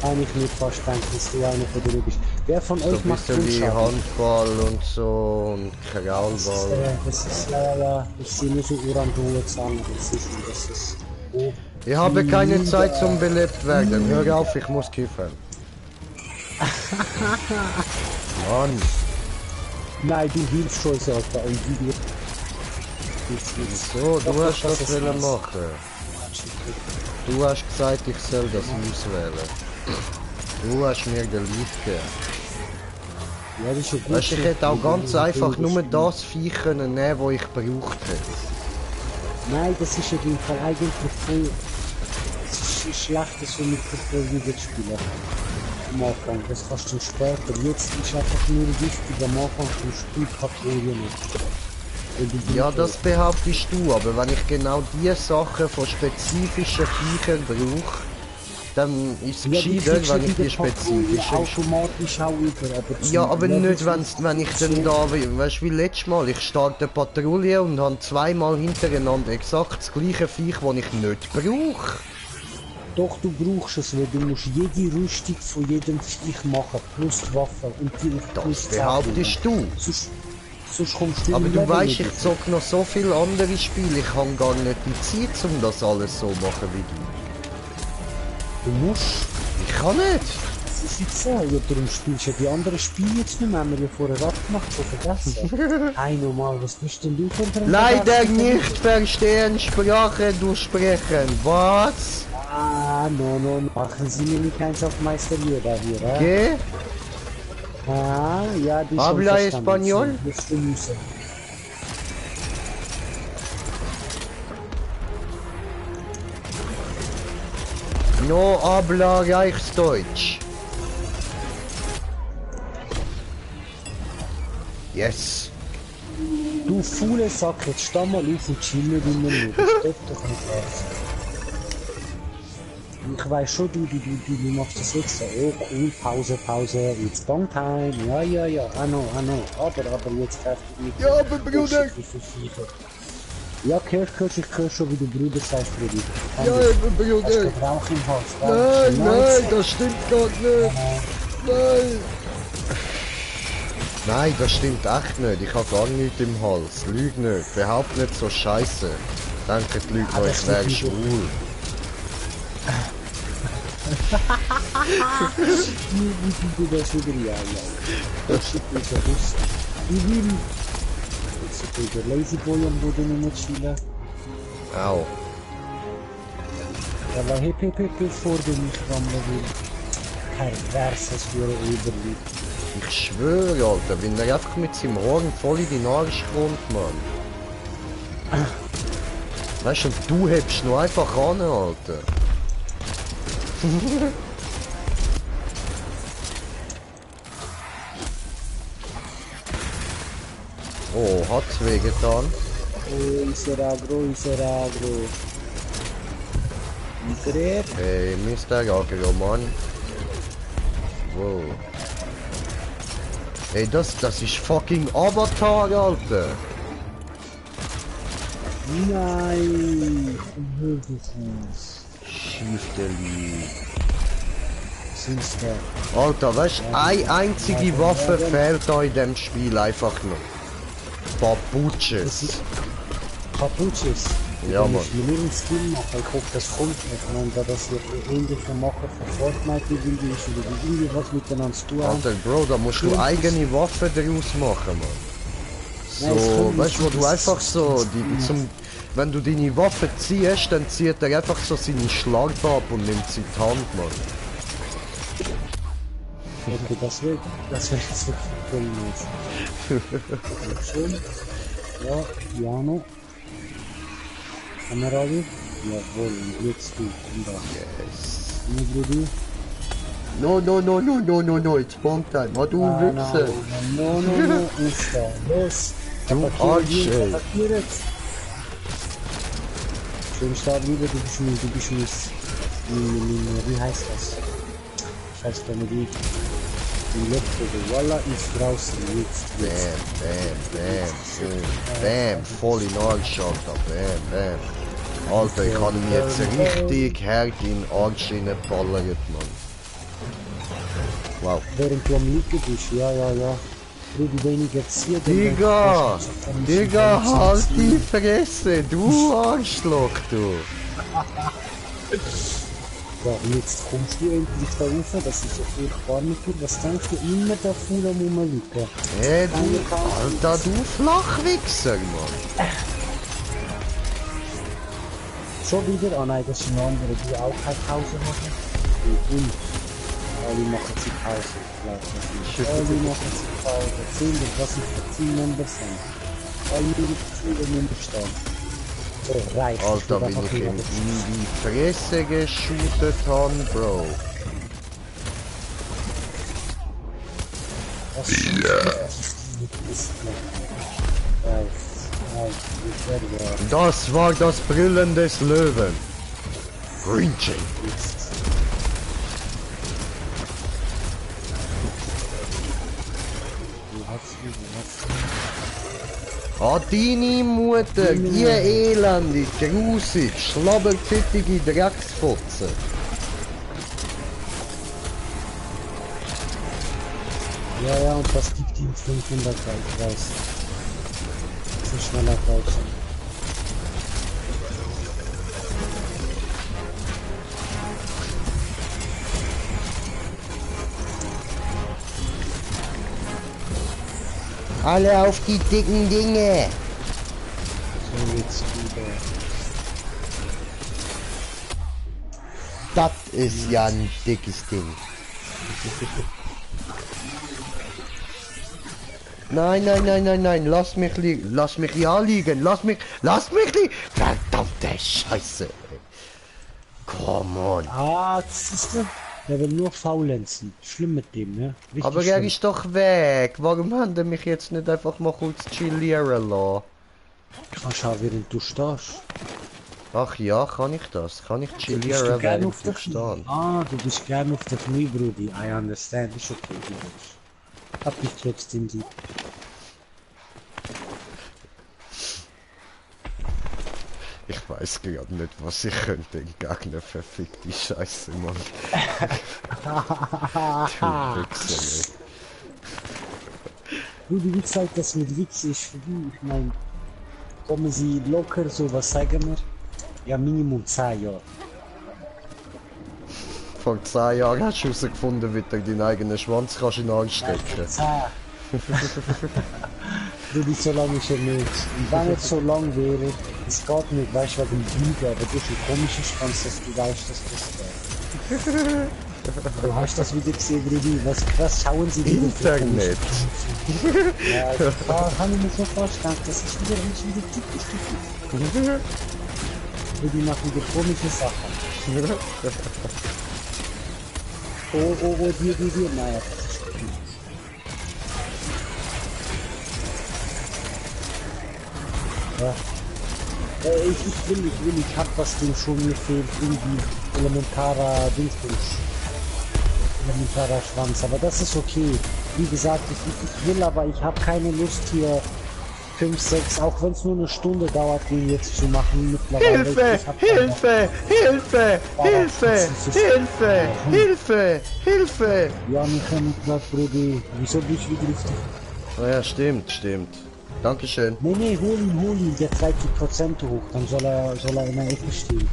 Eigentlich nicht fast denken, dass du einer von denen bist. Wer von So euch ein macht bisschen wie Grundschaden? Handball und so und Kraulball. Das ist leider, das sind nur so orange Zahlen, das ist, oh. Ich habe keine Zeit zum belebt werden. Hör auf, ich muss kiffen. Mann, Nein, du hilfst schon, Alter, und die wird. so, du hast das wollen machen. Du hast gesagt, ich soll das auswählen. Du hast mir den Lied gegeben. Ja, das ist ja gut. Weißt, ich hätte auch ganz einfach nur das Viech können nehmen, das ich gebraucht hätte. Nein, das ist ja im Fall eigentlich voll. Es ist schlecht, so mit der Vorwiege zu spielen. Am Anfang, das kannst du später. Jetzt ist einfach nur wichtig, am Anfang vom Spiel Kategorien nicht. Ja, das behauptest du, aber wenn ich genau die Sachen von spezifischen Viechern brauche, dann ist es gescheiter, wenn ich die spezifischen... automatisch auch über, aber Ja, aber nicht, wenn ich dann da, weißt du, wie letztes Mal, ich starte eine Patrouille und habe zweimal hintereinander exakt das gleiche Viech, das ich nicht brauche. Doch, du brauchst es, weil du musst jede Rüstung von jedem Viech machen, plus die Waffe und die Das behauptest du. Sonst kommst du Aber im du Level weißt, nicht ich zocke noch so viele andere Spiele, ich habe gar nicht die Zeit, um das alles so machen wie du. Du musst. Ich kann nicht. Das ist jetzt so, ja, darum spielst du ja die anderen Spiele jetzt nicht mehr, haben wir ja vorher abgemacht, so vergessen. Hey, normal, was bist denn du für ein Leider nicht verstehen, Sprache durchsprechen. Was? Ah, no, machen Sie mir nicht eins auf Meister Yoda hier, eh? ¿Qué? Ah, ja, die Habla español? Wirst du müssen. No habla Reichsdeutsch. Yes. Du faule Sack, jetzt steh mal auf und chill nicht immer nur. Das steht doch nicht auf. Ich weiß schon, du machst das jetzt. Oh cool, Pause, it's Bong Time. Ja, I know. Aber jetzt greift du nicht. Ja, aber Bruder. Oh, shit, wie viele Viecher. Ja, ich höre schon, wie du Bruder sagst, Bruder. Ja, aber Hast Bruder. du Rauch im Hals? Nein, das stimmt gar nicht. Nein. Nein, das stimmt echt nicht. Ich habe gar nichts im Hals. Lüg nicht. Behaupt nicht so scheiße. Denken die Leute noch, ich wäre schwul. Wie das wieder, ja. Das ist ja lustig. Ich will... Jetzt ist der Lazyboy am Boden nicht spielen. Au. Ja, weil hip vor dem ich rammen will. Perverses für ein Überlieb. Ich schwöre, Alter, wenn er einfach mit seinem Horn voll in die Arsch kommt, Mann. Weißt du, und du hebst nur einfach an, Alter. Oh, hat's wehgetan? Oh, ist er aggro, ist er aggro. Ist er? Hey, Mr. Agro, Mann. Wow. Hey, das ist fucking Avatar, Alter. Nein! Unmöglich. Schiefdeli. Sind der? Alter, weißt du, eine einzige Waffe fehlt da in dem Spiel einfach noch. Babuches. Kaputtes. Ja, Wenn Mann. ich mir einen Skin mache, ich hoffe, das kommt nicht. Ich meine, da das hier ähnliche Macher von Fortnite irgendwie ist oder die irgendwie was miteinander zu tun haben. Alter, Bro, da musst du eigene Waffen daraus machen, Mann. So, weißt du, wo du einfach so, wenn du deine Waffe ziehst, dann zieht er einfach so seine Schlange ab und nimmt sie in die Hand, Mann. Okay, das wird jetzt wirklich schön. Ja, Piano. Kamera wie? Jawohl, und jetzt du. Und da. Yes. Ne, Brudi? No, it's bomb time. Oh, du Wichser. No, ist da. Los. Du Arsch, ey. Attackiert. Schön stark wieder, du bist wie heißt das? Scheiß Comedy. Die Elektrode, Walla ist draußen, jetzt. Bam, voll in Arsch, Alter. Bam. Alter, ich habe mir jetzt richtig hart in den Arsch geballert, Mann. Wow. Während du am Liegen bist, ja. Brudi, weniger ziehen. Digga, halt die Fresse, du Arschloch, du. Ja, und jetzt kommst du endlich da rauf, das ist so furchtbar mit dir. Was denkst du immer da vorne am Rumliegen? Hey, du, Alter, du Flachwichser, Mann. Schon wieder? Ah nein, das sind andere, die auch keine Pause machen. Und alle machen sie Pause, glaube ich. Alle machen sie Pause. 10, was ich für 10 Member sind. Alle mit 10 Member stehen. So, reicht. Alter, wenn ich ihm in die Fresse geshootet habe, Bro. Was ist Das war das Brüllen des Löwen. Grinching. Ah, deine Mutter, die elende, grusig, schlabberfittige Drecksfotze. Ja, und das gibt ihm 500 Preis. So schneller draußen. Alle auf die dicken Dinge. So jetzt wieder. Das ist ja ein dickes Ding. Nein, lass mich liegen, lass mich ja liegen, lass mich liegen. Verdammte Scheiße. Come on. Ah, das ist der. Der will nur faulenzen. Schlimm mit dem, ne? Richtig Aber er ist doch weg. Warum haben die mich jetzt nicht einfach mal kurz chillieren lassen? Kannst du auch während du stehst. Ach ja, kann ich das? Kann ich Bist du chillieren, gern während auf der ich Knie? stehe? Ah, du bist gern auf der Knie, Brudi. I understand. Ist okay, du bist. Hab dich trotzdem lieb. Ich weiß gerade nicht, was ich könnte entgegnen. Verfickte Scheiße, Mann. Du Wichser, Brudi, wie gesagt, das mit Witz ist für dich. Ich meine, kommen sie locker, so was sagen wir? Ja, Minimum 10 Jahre. Vor 10 Jahren hast du herausgefunden, wie du deinen eigenen Schwanz kannst in den Arsch stecken. 10. Brudi, so lange ist er nicht. Und wenn es so lang wäre, es geht nicht, weißt du, wegen dem Lügen, aber du hast ein komisches Schwanz, dass du weißt, dass das geht. Du hast das wieder gesehen, Brudi, was schauen sie wieder für Internet. komische- Ja, kann ich mir so vorstellen, das ist wieder typisch. Die machen die komische Sachen. Oh, die, naja, das ist okay. Ja. Ich hab was dem schon mir fehlt, irgendwie elementarer Dingsbums. Elementarer Schwanz, aber das ist okay. Wie gesagt, ich will, aber ich habe keine Lust hier 5, 6, auch wenn es nur eine Stunde dauert, den jetzt zu machen mittlerweile. Hilfe! Ja, mir kann nicht grad, Brudi. Wieso bin ich wieder richtig? Ja, stimmt. Dankeschön. Nee, hol ihn, der treibt die Prozente hoch, dann soll er in der Ecke stehen.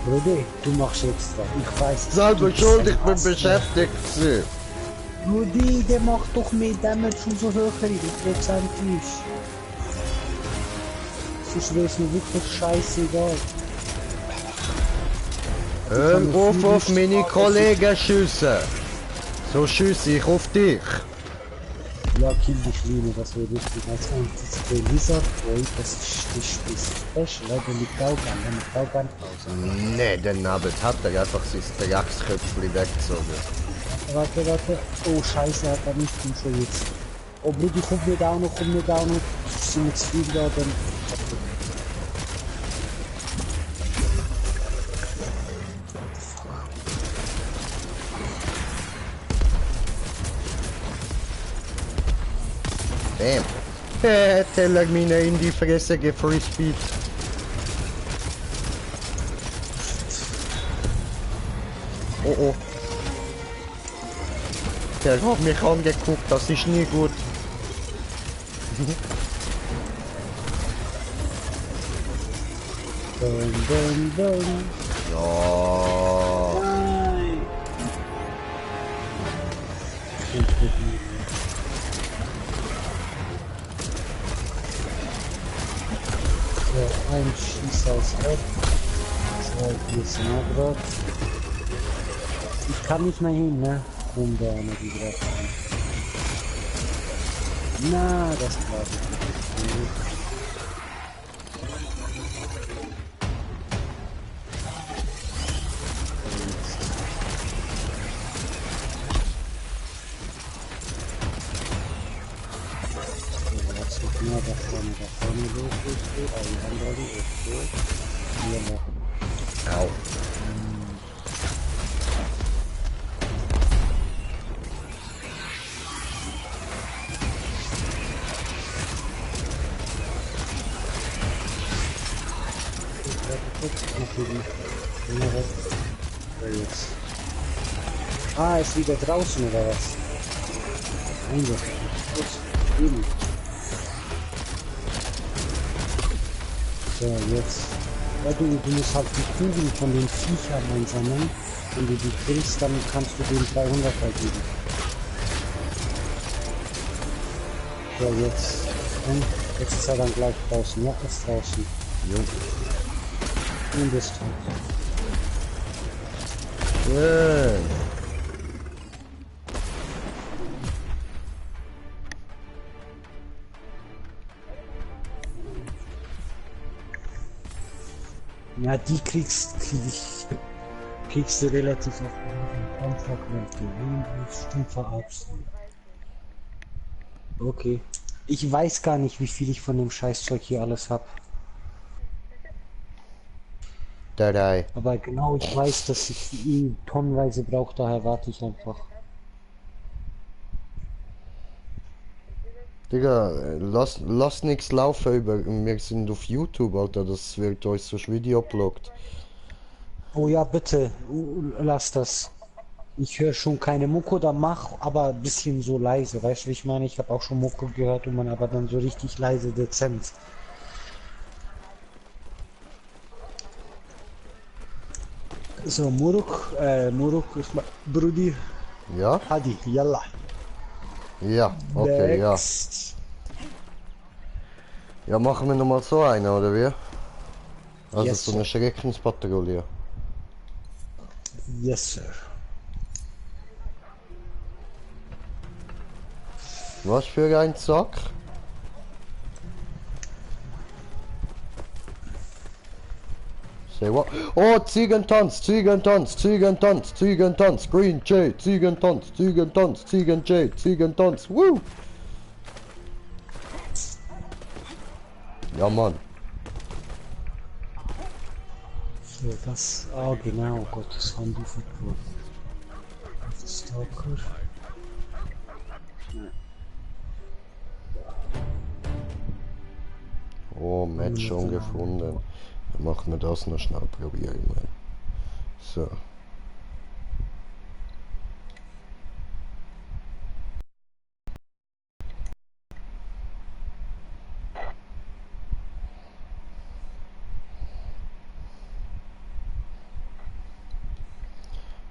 Brudi, du machst extra. Ich weiß. Selber schuld, ich bin beschäftigt. Brudi, der macht doch mehr Damage und so höher, letztendlich. Das ist mir wirklich scheißegal. Hör auf meine Kollegen schiessen. So schieße ich auf dich. Ja, kill die Schlimme, das wäre richtig. Als einziges der Lizard Boy, das ist das Special, der liegt auch an draußen. Nee, den Nabel hat er einfach sein Drecksköpfchen weggezogen. Warte. Oh, scheiße, hat er nicht schon jetzt. Oh, Brudi, komm mir da noch. Ich sind jetzt viel da, dann... Bam. Tellermine in die Fresse gefreespeed. Oh. Der hat mich angeguckt, das ist nie gut. Dun. Ja. Nein! So, ein Schieß aus weg. So, hier ist Nagrad. Ich kann nicht mehr hin, ne? Die gerade. Na, das glaube ich nicht. Da vorne los ist, aber die anderen ist gut. Hier noch. Au. Ah, ist wieder draußen oder was? Gut. Eben. So, jetzt. Ja, du musst halt die Kugeln von den Viechern einsammeln. Wenn du die kriegst, dann kannst du den 300er geben. So, jetzt. Und jetzt ist er dann gleich draußen. Ja, ist draußen. Jo. Und ist tot. Yeah. Ja, die kriegst du relativ auf Kontrakt, wenn du Stufe abst. Okay. Ich weiß gar nicht, wie viel ich von dem Scheißzeug hier alles hab. Aber genau, ich weiß, dass ich ihn tonnenweise brauche, daher warte ich einfach. Digga, lass nichts laufen über. Wir sind auf YouTube, Alter, das wird euch so Video uploadet. Oh ja, bitte, lass das. Ich höre schon keine Mucke oder mach, aber ein bisschen so leise, weißt du, wie ich meine? Ich habe auch schon Mucke gehört und man aber dann so richtig leise, dezent. So, Muruk ist Brudi. Ja? Hadi, yalla. Ja, okay, Next. Ja, machen wir nochmal so eine, oder wie? Also Yes, so eine Schreckenspatrouille. Yes, sir. Was für ein Sack? Say what? Oh, Ziegentanz, Ziegentanz, Ziegentanz, Ziegentanz, Green Jay, Ziegentanz, Ziegentanz, Ziegen Jay, Ziegentanz, woo! Ja, Mann. So, das, ah genau, oh Gott, das waren die Figuren. Stalker. Oh, Match schon gefunden. Dann machen wir das noch schnell probieren. So.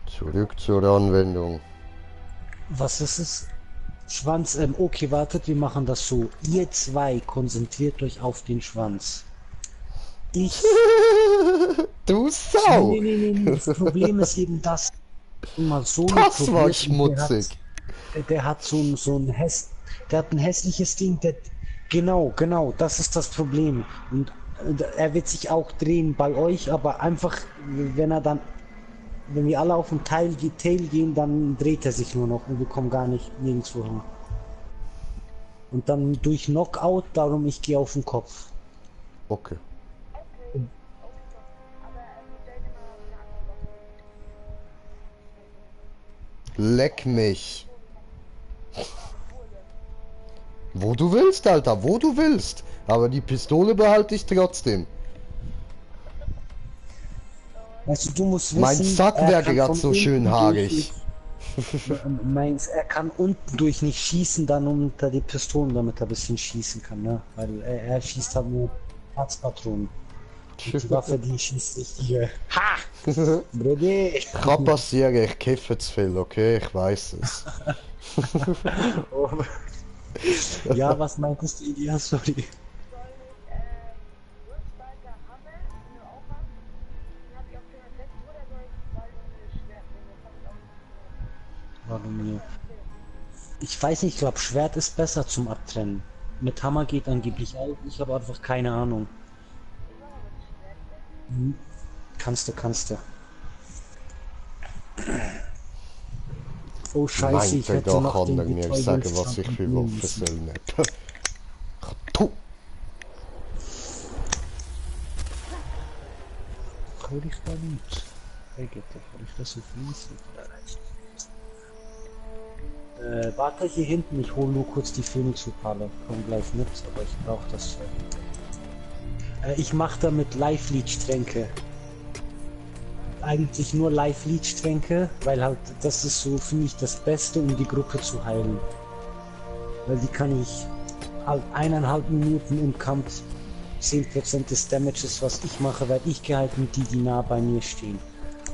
Zurück zur Anwendung. Was ist es? Schwanz, okay, wartet, wir machen das so. Ihr zwei konzentriert euch auf den Schwanz. Ich. Du Sau! Nee. Das Problem ist eben, dass immer so eine Das war probiert, schmutzig. der hat so ein der hat ein hässliches Ding, genau, das ist das Problem. Und er wird sich auch drehen bei euch, aber einfach, wenn wir alle auf den Tail gehen, dann dreht er sich nur noch und wir kommen gar nicht nirgendwo hin. Und dann durch Knockout, darum ich gehe auf den Kopf. Okay. Leck mich. Wo du willst, Alter, wo du willst. Aber die Pistole behalte ich trotzdem. Weißt du, du musst wissen, Mein Sack er wäre kann gerade von so schön unten haarig. Er kann unten durch nicht schießen, dann unter die Pistolen, damit er ein bisschen schießen kann, ne? Weil er schießt halt nur Herzpatronen. Die Waffe, die schießt richtige. Ha! Brudi! Kann passieren, ich kiffe zu viel, okay? Ich weiß es. Ja, was meintest du, Ilya? Sorry. Warum hier? Ich weiß nicht, ich glaube Schwert ist besser zum Abtrennen. Mit Hammer geht angeblich auch, ich habe einfach keine Ahnung. Kannst du. Oh Scheiße, ich hätte da noch kann den er mir sagen, was ich für Waffen soll nicht. Tu! Hol ich da nicht. Hey, geht doch, hol ich das so fließen? Warte hier hinten, ich hole nur kurz die Phoenix-Opale. Komm gleich mit, aber ich brauche das. Ich mache damit Live-Leech-Tränke. Eigentlich nur Live-Leech-Tränke, weil halt das ist so, finde ich, das Beste, um die Gruppe zu heilen. Weil die kann ich halt 1,5 Minuten im Kampf 10% des Damages, was ich mache, werde ich gehalten, die nah bei mir stehen.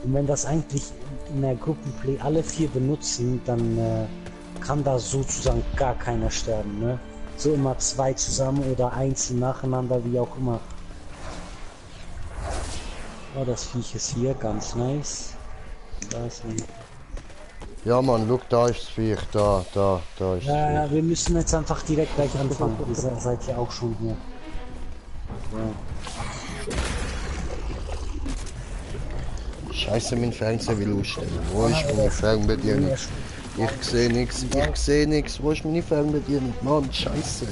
Und wenn das eigentlich in der Gruppenplay alle 4 benutzen, dann kann da sozusagen gar keiner sterben, ne? So immer 2 zusammen oder einzeln nacheinander, wie auch immer. Oh, das Viech ist hier, ganz nice. Da ist ein... Ja, Mann, look, da ist das Viech, da ist das Ja, Viech. wir müssen jetzt einfach direkt gleich anfangen. Ihr seid ja auch schon hier. Ja. Scheiße, mein Fernseher will ausstellen. Wo ist meine Fernbedienung? Ich sehe nichts. Wo ist meine Fernbedienung? Mann, scheiße.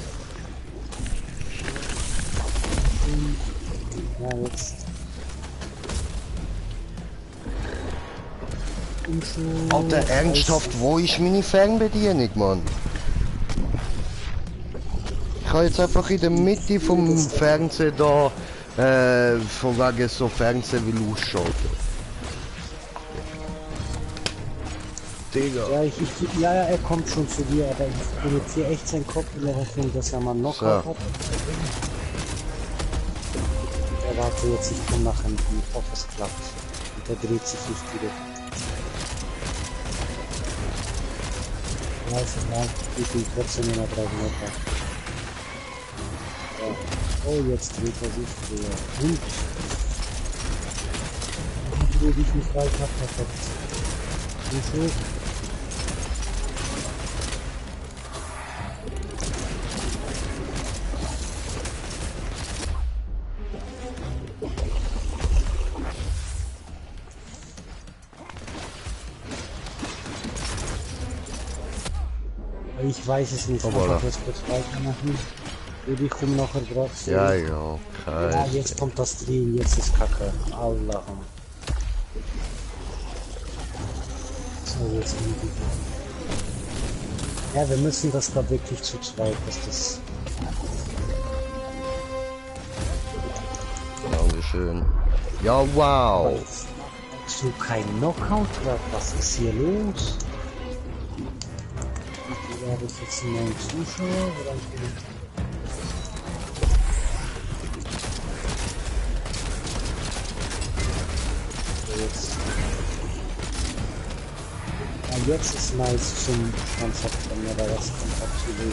Ja, jetzt. Alter, ernsthaft, wo ist meine Fernbedienung, Mann? Ich habe jetzt einfach in der Mitte vom Fernseher da, von wegen so Fernseher will ausschalten. Digga. Ja, er kommt schon zu dir, aber ich benutze echt seinen Kopf in der Hoffnung, dass er mal Knockout hat. Er wartet jetzt, ich komme nach hinten, ich hoffe es klappt. Und er dreht sich nicht direkt. Ja, ich bin trotzdem immer 3 Meter. Ja. Oh, jetzt dreht er sich wieder. Gut. wo ich nicht weiter perfekt. Und so. Ich weiß es nicht, Oh, ich voilà. hab jetzt kurz weitermachen. Und ich komme nachher gerade zu. Ja, ja, Ja, kein jetzt Ding. kommt das Drehen, jetzt ist Kacke. Allah. So, jetzt irgendwie. Ja, wir müssen das da wirklich zu zweit, dass das. Dankeschön. Ja, wow. Hast du kein Knockout oder was ist hier los? Habe ich jetzt einen neuen Zuschauer oder? Jetzt. Ja, jetzt ist nice zum Schwanzabkommen, aber das kommt auch zu weh.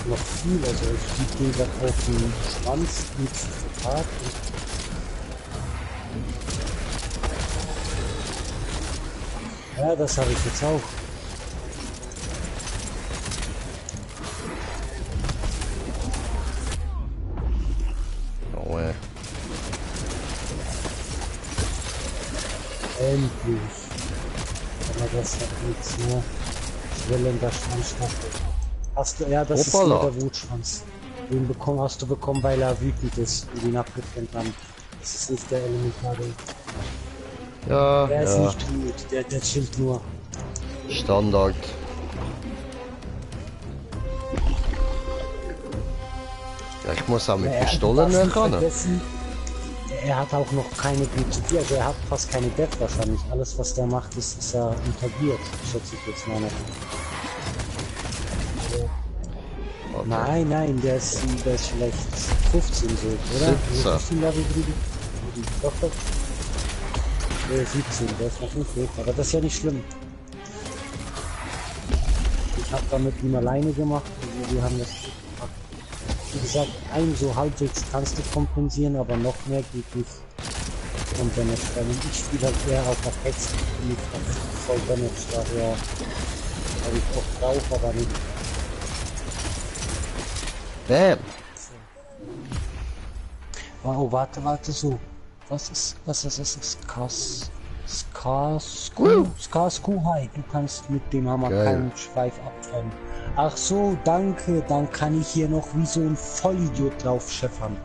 Noch viel, also ich fliege gerade auf den Schwanz mit Zitat. Ja, das habe ich jetzt auch. Oh, Endlich. Aber das hat nichts mehr. Schwellender Schwanzstaffel. Hast du, ja, das Hoppala. ist nur der Wutschwanz. Den hast du bekommen, weil er wütend ist und ihn abgetrennt haben. Das ist nicht der Elementare. ja, Der ist ja, nicht gut, der chillt nur. Standard. Ja, ich muss auch mit Ja, Pistolen du darfst nicht können. vergessen, er hat auch noch keine gute, also er hat fast keine Death wahrscheinlich. Alles was der macht ist er integriert, schätze ich jetzt mal. Okay. Nein, nein, der ist vielleicht 15 so, oder? 17. 15 Level drüben. Doch, doch. 17, der ist noch nicht hoch, aber das ist ja nicht schlimm. Ich habe da mit ihm alleine gemacht, also wir haben das gemacht. Wie gesagt, ein so halbwegs kannst du kompensieren, aber noch mehr geht nicht. Und Damage, weil ich spiele halt eher auf der Hex mit voll Damage, daher habe ich auch drauf, aber nicht. Bam. Oh, warte, so. Was ist Skarskuhai. Du kannst mit dem Hammer Geil. keinen Schweif abtrennen. Ach so, danke. Dann kann ich hier noch wie so ein Vollidiot drauf scheppern.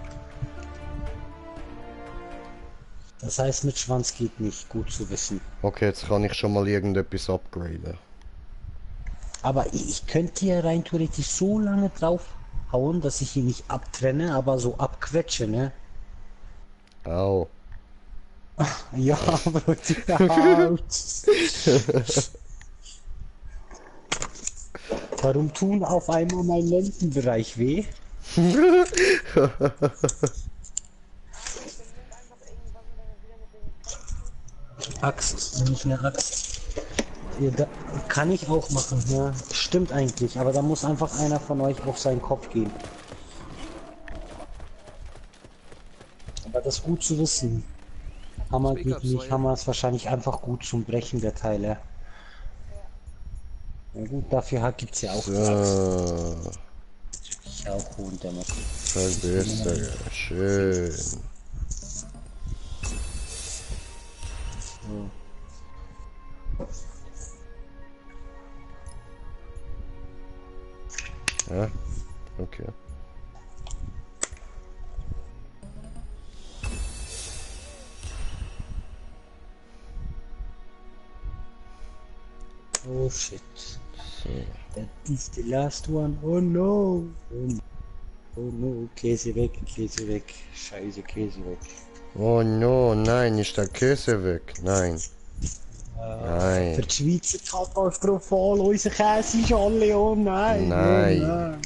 Das heißt, mit Schwanz geht nicht. Gut zu wissen. Okay, jetzt kann ich schon mal irgendetwas upgraden. Aber ich könnte hier rein theoretisch so lange drauf hauen, dass ich ihn nicht abtrenne, aber so abquetsche, ne? Au. Ja, aber die Haut. Warum tun auf einmal mein Lendenbereich weh? Axt, nicht eine Axt. Ja, kann ich auch machen, ja. Stimmt eigentlich, aber da muss einfach einer von euch auf seinen Kopf gehen. Aber das ist gut zu wissen. Hammer geht nicht, Hammer ist wahrscheinlich einfach gut zum Brechen der Teile. Ja gut, dafür gibt's ja auch Axt. So. Ich auch hohen Damage. Verbessere. Schön. Ja, okay. Oh shit. So. That is the last one. Oh no. Oh no. Käse weg, Käse weg. Scheiße, Käse weg. Oh no, nein, ist der Käse weg? Nein. Nein. Für die Schweizer katastrophal. Unser Käse ist alle. Oh nein. Nein. Oh nein.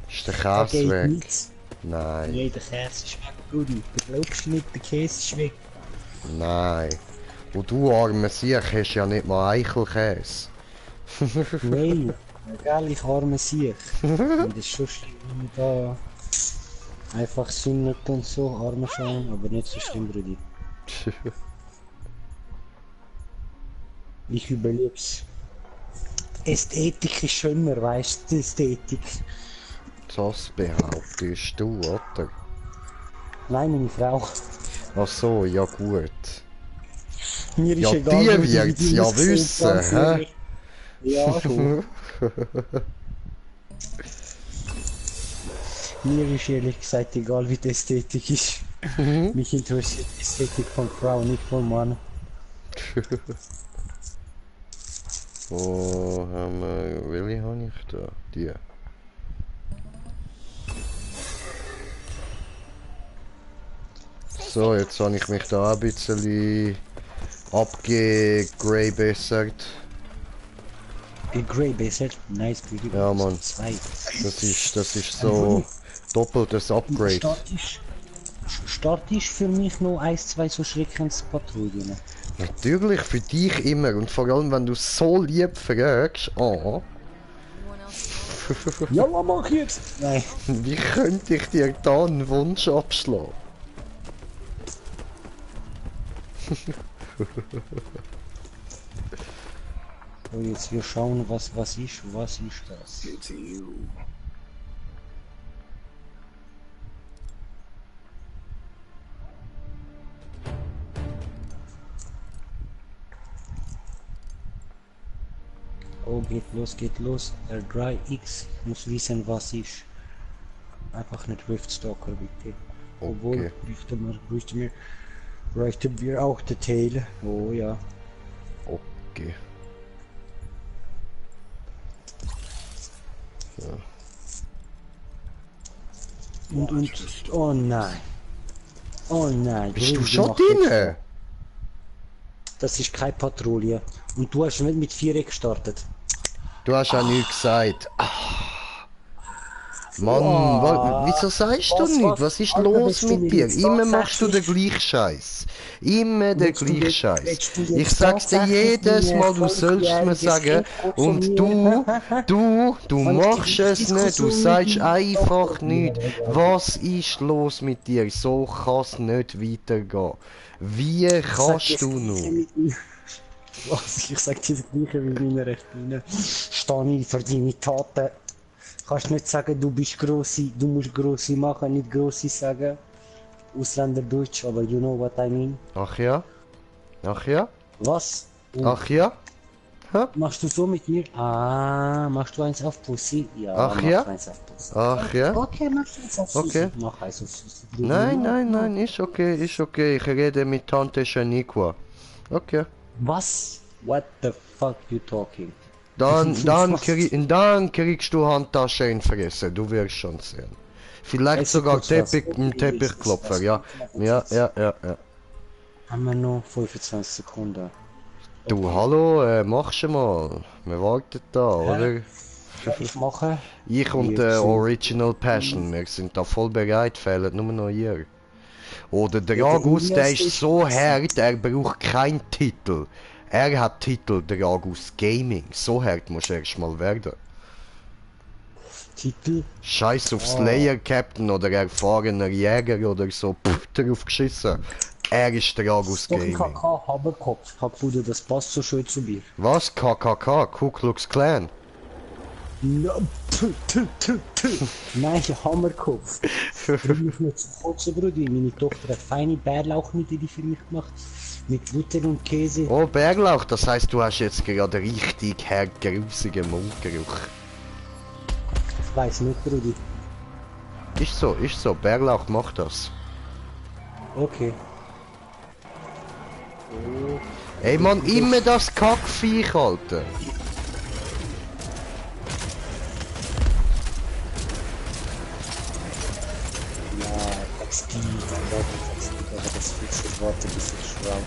Ist der Da Käse geht weg? nichts. Nein. Nee, der Käse ist weg, Gudi. Du glaubst nicht, der Käse ist weg. Nein. Und du arme Sieg hast ja nicht mal Eichelkäse. Nein, egal, ich arme sich. Und das ist schon schlimm, wenn man da einfach sündert und so, arme schauen, aber nicht so schlimm, Brudi. Ich überleb's. Ästhetik ist schöner, weißt du, Ästhetik. Das behauptest du, oder? Nein, meine Frau. Ach so, ja gut. Mir ist Ja, egal, die Brudi, wird's wie du ja aussiehst, wissen, ganz hä? ehrlich. Ja, schon. Mir ist ehrlich gesagt egal, wie die Ästhetik ist. Mich interessiert die Ästhetik von Frau, nicht von Mann. Wo haben wir... Welche habe ich da? Die. So, jetzt habe ich mich da ein bisschen abgegraybessert. Grey Besser, nice, Brudi. Ja, Mann. 2. Das ist so doppeltes Upgrade. Start ist für mich noch 1-2 so Schreckenspatrouillen. Natürlich für dich immer und vor allem wenn du so lieb fragst, Anyone else know? Ja, was mach ich jetzt? Nein. wie könnte ich dir da einen Wunsch abschlagen? So, jetzt wir schauen, was ist das? Oh, geht los. R3X muss wissen, was ist. Einfach nicht Riftstalker, bitte. Obwohl, bräuchten wir auch den Tail. Oh ja. Okay. Und, oh nein. Oh nein. Bist du Brudi, schon mach nicht drin? Das ist keine Patrouille. Und du hast nicht mit 4 gestartet. Du hast ja nichts gesagt. Mann, wieso sagst du nichts? Was ist Alter, los willst du mit mir dir? jetzt Immer machst du den tatsächlich- gleichen Scheiß. Immer den Willst du gleichen jetzt- Scheiß. willst du jetzt Ich sag's dir tatsächlich jedes mir Mal, du sollst mir volljähriges sagen, Kind und von du Und machst die es nicht, du Diskussion sagst mit dem einfach Doktor- nichts. Was ist los mit dir? So kann's nicht weitergehen. Wie kannst du nur? Was? Ich sag dir das gleiche wie meine Rechtlinie. Stehe ich für deine Taten. Kannst nicht sagen, du bist Grossi, du musst Grossi machen, nicht Grossi sagen. Ausländerdeutsch, aber you know what I mean. Ach ja? Ach ja? Was? Ach ja? Machst du so mit mir? Ah, machst du eins auf Pussy? Ja, Ach mach ja? eins auf Pussy. Ach ja? Okay, mach eins auf Pussy. Okay. Mach eins auf Pussy. Nein, ist okay, ist okay. Ich rede mit Tante Shaniqua. Okay. Was? What the fuck you talking? Dann kriegst du Handtasche in Fresse, du wirst schon sehen. Vielleicht Es sogar ist kurz was. Teppichklopfer, ja. Ja. Haben wir noch 25 Sekunden. Du, hallo, machst du mal. Wir warten da, oder? Ich mache. Ich und Wir sind- Original Passion, wir sind da voll bereit, fehlt nur noch ihr. Oder der Ja, der Agus, der Elias ist ist- so hart, er braucht keinen Titel. Er hat Titel, der Agus Gaming. So hart muss er erst mal werden. Titel. Scheiß auf Slayer Captain oder erfahrener Jäger oder so, pff, drauf geschissen. Er ist der Agus Doch, ich Gaming. hab Haberkopf. Bruder, das passt so schön zu mir. Was? KKK? Ku Klux Klan? No, Nein, Hammerkopf. Bring mich nicht zu kotzen, Bruder. Meine Tochter hat feine Bärlauchmittel für mich gemacht. Mit Butter und Käse. Oh, Bärlauch, das heißt, du hast jetzt gerade richtig grusigen Mundgeruch. Ich weiß nicht, Bruder. Ist so, Bärlauch macht das. Okay. Ey Mann, immer das Kackviech, Alter. Ja, Textil, aber das fixe Worte, bis ich schraub.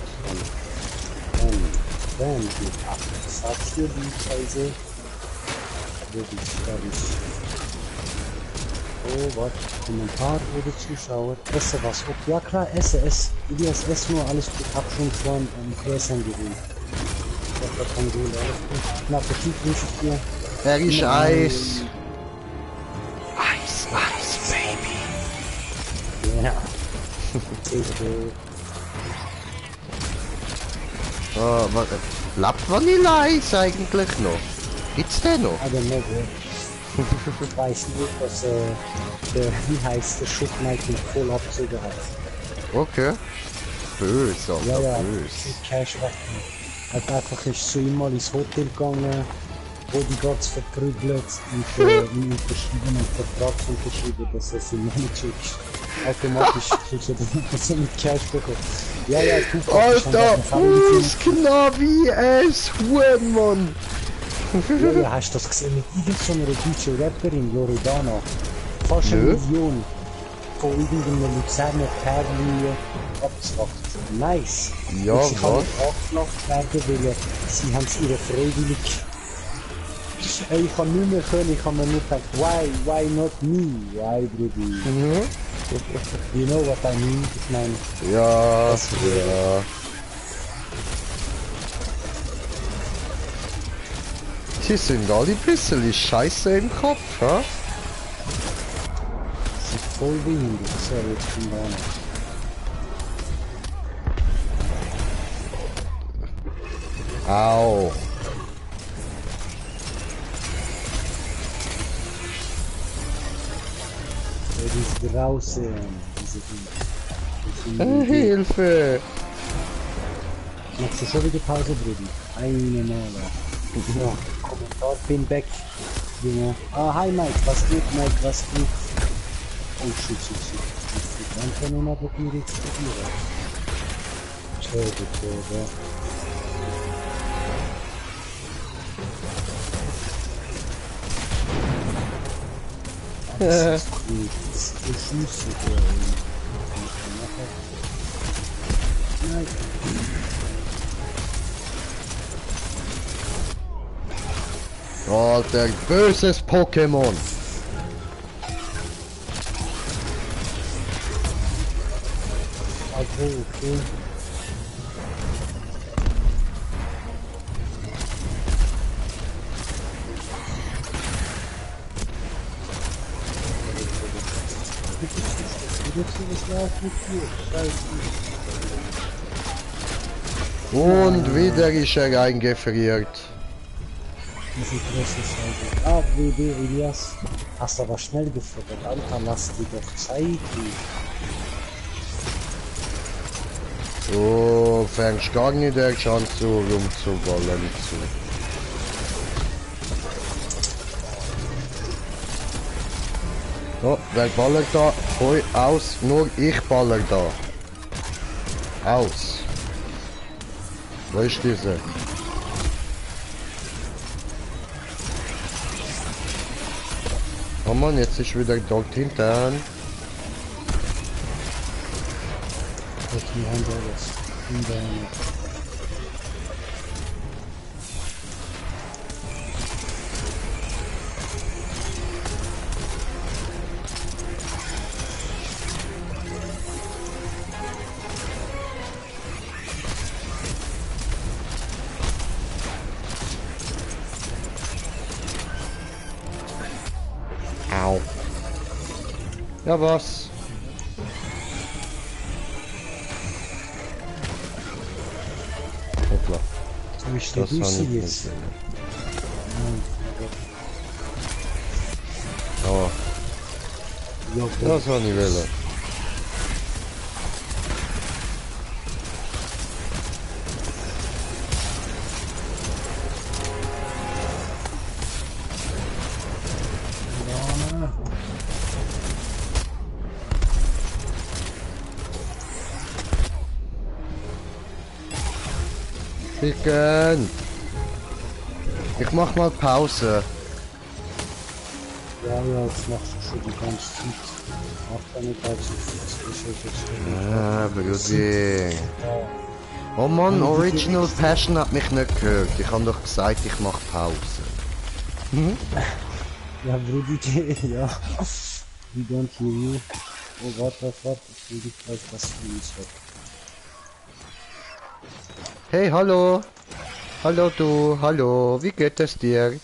Wenn geht ab. Sagst du die Preise? Wirklich, Oh, warte, Kommentar oder Zuschauer. Esse was? Okay, ja klar, esse. Elias, ess nur alles gut. Hab schon von PSN gewinnt. gar kein Goal. Na, Appetit wünsche ich dir. Er ist Nein. Eis. Eis, Baby. Ja. Bitte. Ah, lebt Vanilleeis eigentlich noch? Gibt's den noch? I don't know, bro. Ich weiß nicht, dass wie heißt der Schutt Michael voll abzogen hat. Okay. Böse, Ja, Alter, ja, böse. Cash weg. Hat einfach ist zu ihm mal ins Hotel gegangen, Bodyguards verprügelt und ihm unterschrieben, einen Vertrag unterschrieben, dass er für Manager ist. Automatisch kriegt er dann so mit Cash bekommen. Ja, ja, du Alter, genau wie es Huren, Mann. Ja, ja, hast du das gesehen mit irgendeiner deutschen Rapperin, Loredana? Fast eine Nö. Million von irgendeinem Luzerner Perli abgezwackt. Nice. Ja, und sie kann was? nicht angeflacht werden, weil sie haben es ihre freiwillig. Ey, ich kann nicht mehr können, ich habe mir nur gedacht, why not me? Why, Brudi? You know what I mean? Ich meine, Ja, Das- ja. Sie sind alle ein bisschen scheiße im Kopf, hä? sie ist voll behindert. So, jetzt kommt da noch. Au. Er ist draußen, diese Ding. Hilfe! Machst du schon wieder Pause, Brudi? Eine Male. Ja, Kommentar, bin back. Junge. Ah, hi Mike, was geht, Mike, was geht? Oh, shit. Dann kann ich mal probieren, explodieren. Töte. Das ist gut. Das ist Schüsse, Nein. Alter, böses Pokémon! Okay. Und wieder ist er eingefriert. Diese große Scheibe. Ah, WD, Elias. Hast aber schnell gefordert. Alter, lass dir doch Zeit. Du fängst gar nicht erst an zu rumzuballern zu. So, wer ballert da? Hoi, aus, nur ich baller da. Aus. Wo ist diese? Oh Mann, jetzt ist wieder dort hinten. Die haben alles. In der Au. Ja, was? Hoppla. So ist der Das habe Düsse ich nicht jetzt. gesehen. Oh, Ja, das habe ich wollen. Ficken! Ich mach mal Pause. Ja, jetzt machst du schon die ganze Zeit. Mach deine Pause. Ah, Brudi. Oh Mann, Original Passion hat mich nicht gehört. Ich habe doch gesagt, ich mach Pause. Ja, Brudi, ja. We don't hear you. Oh, warte. Ich will dich gleich was für uns weg. Hey, hallo! Hallo du, hallo, wie geht es dir?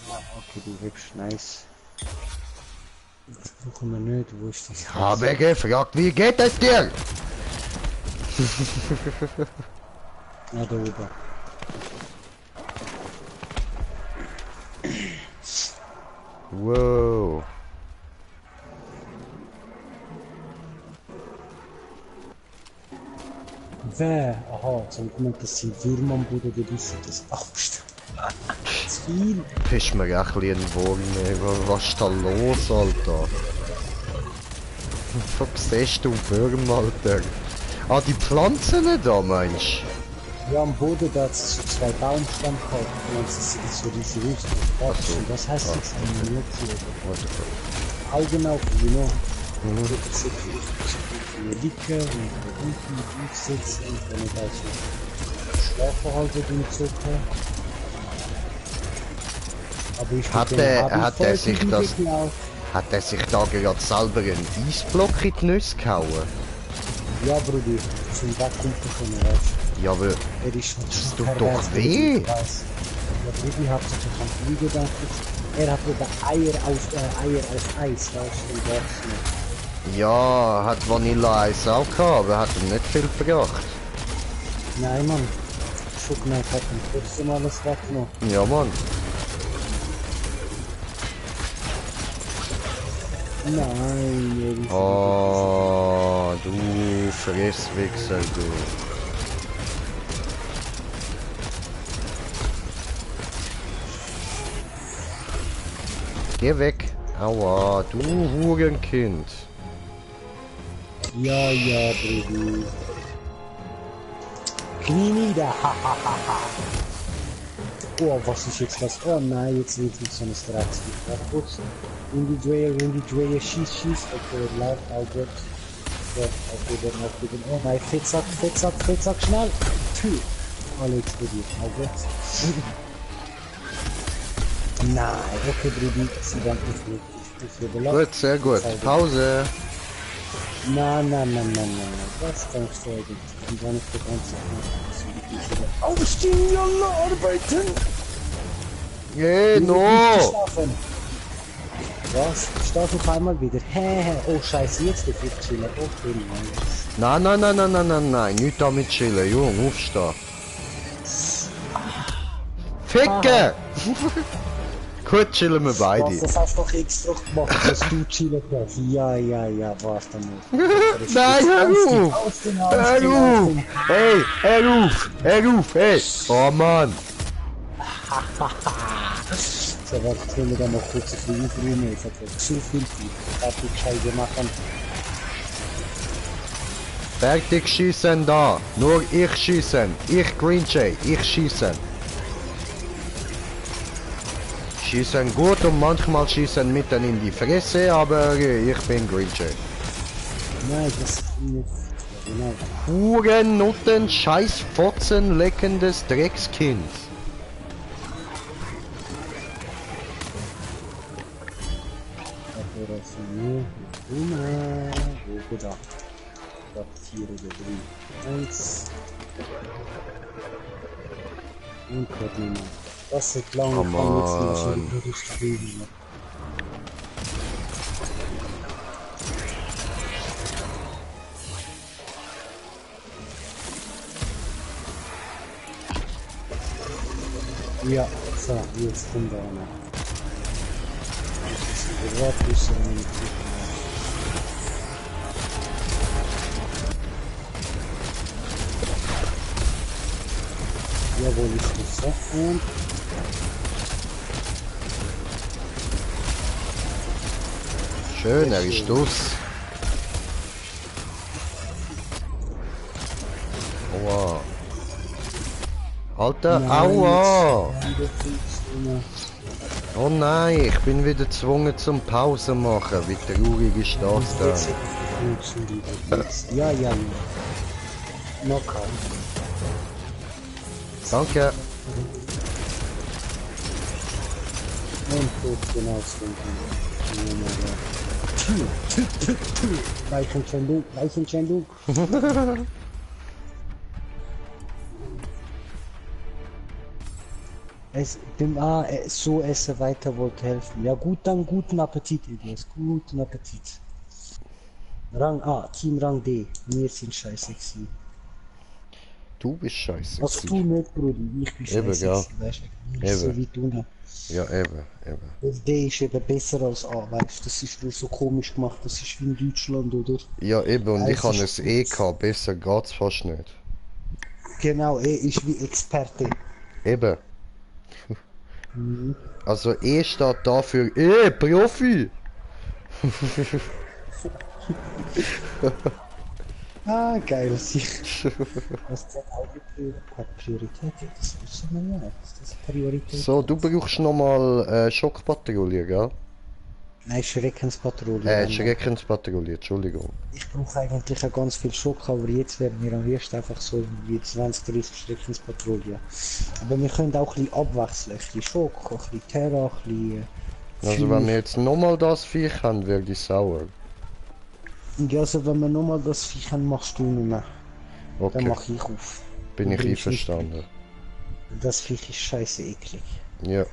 Okay, du hübsch, nice. Das brauchen wir nicht, wo ist das? Habe gefragt, wie geht es dir? Ja, da oben. Wow. Wer? Aha, zum Moment, das sind Würmer am Boden, die wissen das Angst. Zu viel. Bist mir ein bisschen ein Wurm, ey. Was ist da los, Alter? Was siehst du Würmer, Alter? Ah, die Pflanzen da, meinst Ja, am Boden, da hat es so zwei Baumstämme gehabt. Und das ist so diese Rüstung. Und das heißt jetzt animiert hier. du? Augen auf, you know. Das ist eine Licke und unten mit aufsetzen und dann da so Schlafverhalten und so. Aber ich Hat er sich das... Hat er sich da gerade selber einen Eisblock in die Nüsse gehauen? Ja, Bruder, zum Wegkommen können, weißt du. Ja, aber Er ist das tut doch weh. Ja, Bruder hat sich am Fliegen gedacht. Er hat wieder Eier auf Eis, weißt du, und das nicht. Ja, hat Vanilleeis auch gehabt, aber hat ihm nicht viel gebracht. Nein, Mann. Schokomelk hat ihm trotzdem alles weggenommen. Ja, Mann. Nein, irgendwie. Oh, du Fresswichser, du. Geh weg. Aua, du Hurenkind. Ja, ja, Bruder. Knie nieder, hahaha. Oh, was ist jetzt das? Oh nein, jetzt wird nicht so eine Stratzeug. Warte kurz. Windy Dreyer, schieß. Okay, laut, Albert. Ja, auf den. Oh nein, Fettsack, schnell. Tü. Alle explodiert, Albert. Nein, okay, Bruder, sie dann nicht. Gut, sehr gut. Pause. Nein. Was denkst du eigentlich? Ich bin gar nicht der ganze Zeit. Aufstehen, Junge, arbeiten! No. Was? Start auf einmal wieder. Hä. Oh, scheiße, jetzt der Flip chillen. Okay, nice. Nein, nicht damit chillen, Jung, aufstehen. Ficke! Gut, chillen wir beide. Was, das hast du doch extra gemacht, dass du chillen kannst. Ja, was dann nicht. Nein, hör auf! Hör auf! Hey! Oh Mann! So, warte, ich will da mal kurz ein bisschen aufräumen. Ich hab so viel Zeit. Ich hab die Scheiße machen. Fertig schießen da! Nur ich schießen! Ich Green Jay, ich schießen! Schießen gut und manchmal schießen mitten in die Fresse, aber ich bin Green Jay. Nein, das ist nicht. Genau. Huren, Nutten, Scheiß, Fotzen, leckendes Dreckskind. Operationell. Wo gedacht? Da 4 oder 3. 1. Und Code Nummer. Das ist lang. Oh Mann. Ja, so, jetzt kommt er noch. Das ist ein Wortwissen und ein Jawohl, ist das so. Und Schön, er ist dus. Aua. Alter, aua! Oh nein, ich bin wieder gezwungen zum Pause machen. Wie traurig ist das denn? Ja. Knockout. Danke. Und tot, genau, Leichenschändung. So esse weiter wollte helfen. Ja gut, dann guten Appetit, Elias. Guten Appetit. Team Rang D. Wir sind scheiße gewesen. Du bist scheiße. Also du nicht, Bruder. Ich bin Eben, scheiße ja. gewesen, weißt du? Nicht so Eben. wie du nicht. Ja, eben. Weil D ist eben besser als A, weißt du? Das ist nur so komisch gemacht. Das ist wie in Deutschland, oder? Ja, eben, und ich Es habe ist es eh gehabt. Besser geht's fast nicht. Genau, er ist wie Experte. Eben. Also E steht da für Profi. Ah, geil, sicher. Was hat auch hat Priorität? Das wissen wir ja. Das ist Priorität. So, du brauchst nochmal Schockpatrouille, gell? Nein, Schreckenspatrouille. Schreckenspatrouille, Entschuldigung. Ich brauche eigentlich auch ganz viel Schock, aber jetzt werden wir am liebsten einfach so wie 20, 30 Schreckenspatrouille. Aber wir können auch ein bisschen abwechseln. Ein bisschen Schock, ein bisschen Terror, ein bisschen Also wenn wir jetzt nochmal das Viech haben, werde ich sauer. Ja, also wenn wir nochmal das Viech haben, machst du nicht mehr. Dann Okay, mache ich auf. bin ich Du bringst nicht einverstanden. Das Viech ist scheiße eklig. Ja.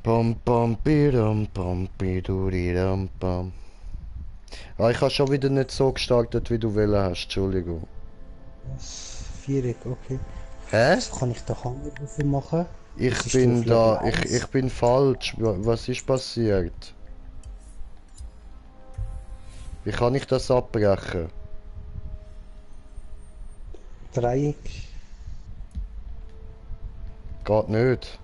Bam bam bidam bam biduridam bam. Ah, ich habe schon wieder nicht so gestartet, wie du wollen hast, Entschuldigung. Das Viereck, okay. Hä? Was kann ich da Handgriffe machen? Das Ich ist bin auf da, Level 1. ich bin falsch. Was ist passiert? Wie kann ich das abbrechen? Dreieck. Geht nicht.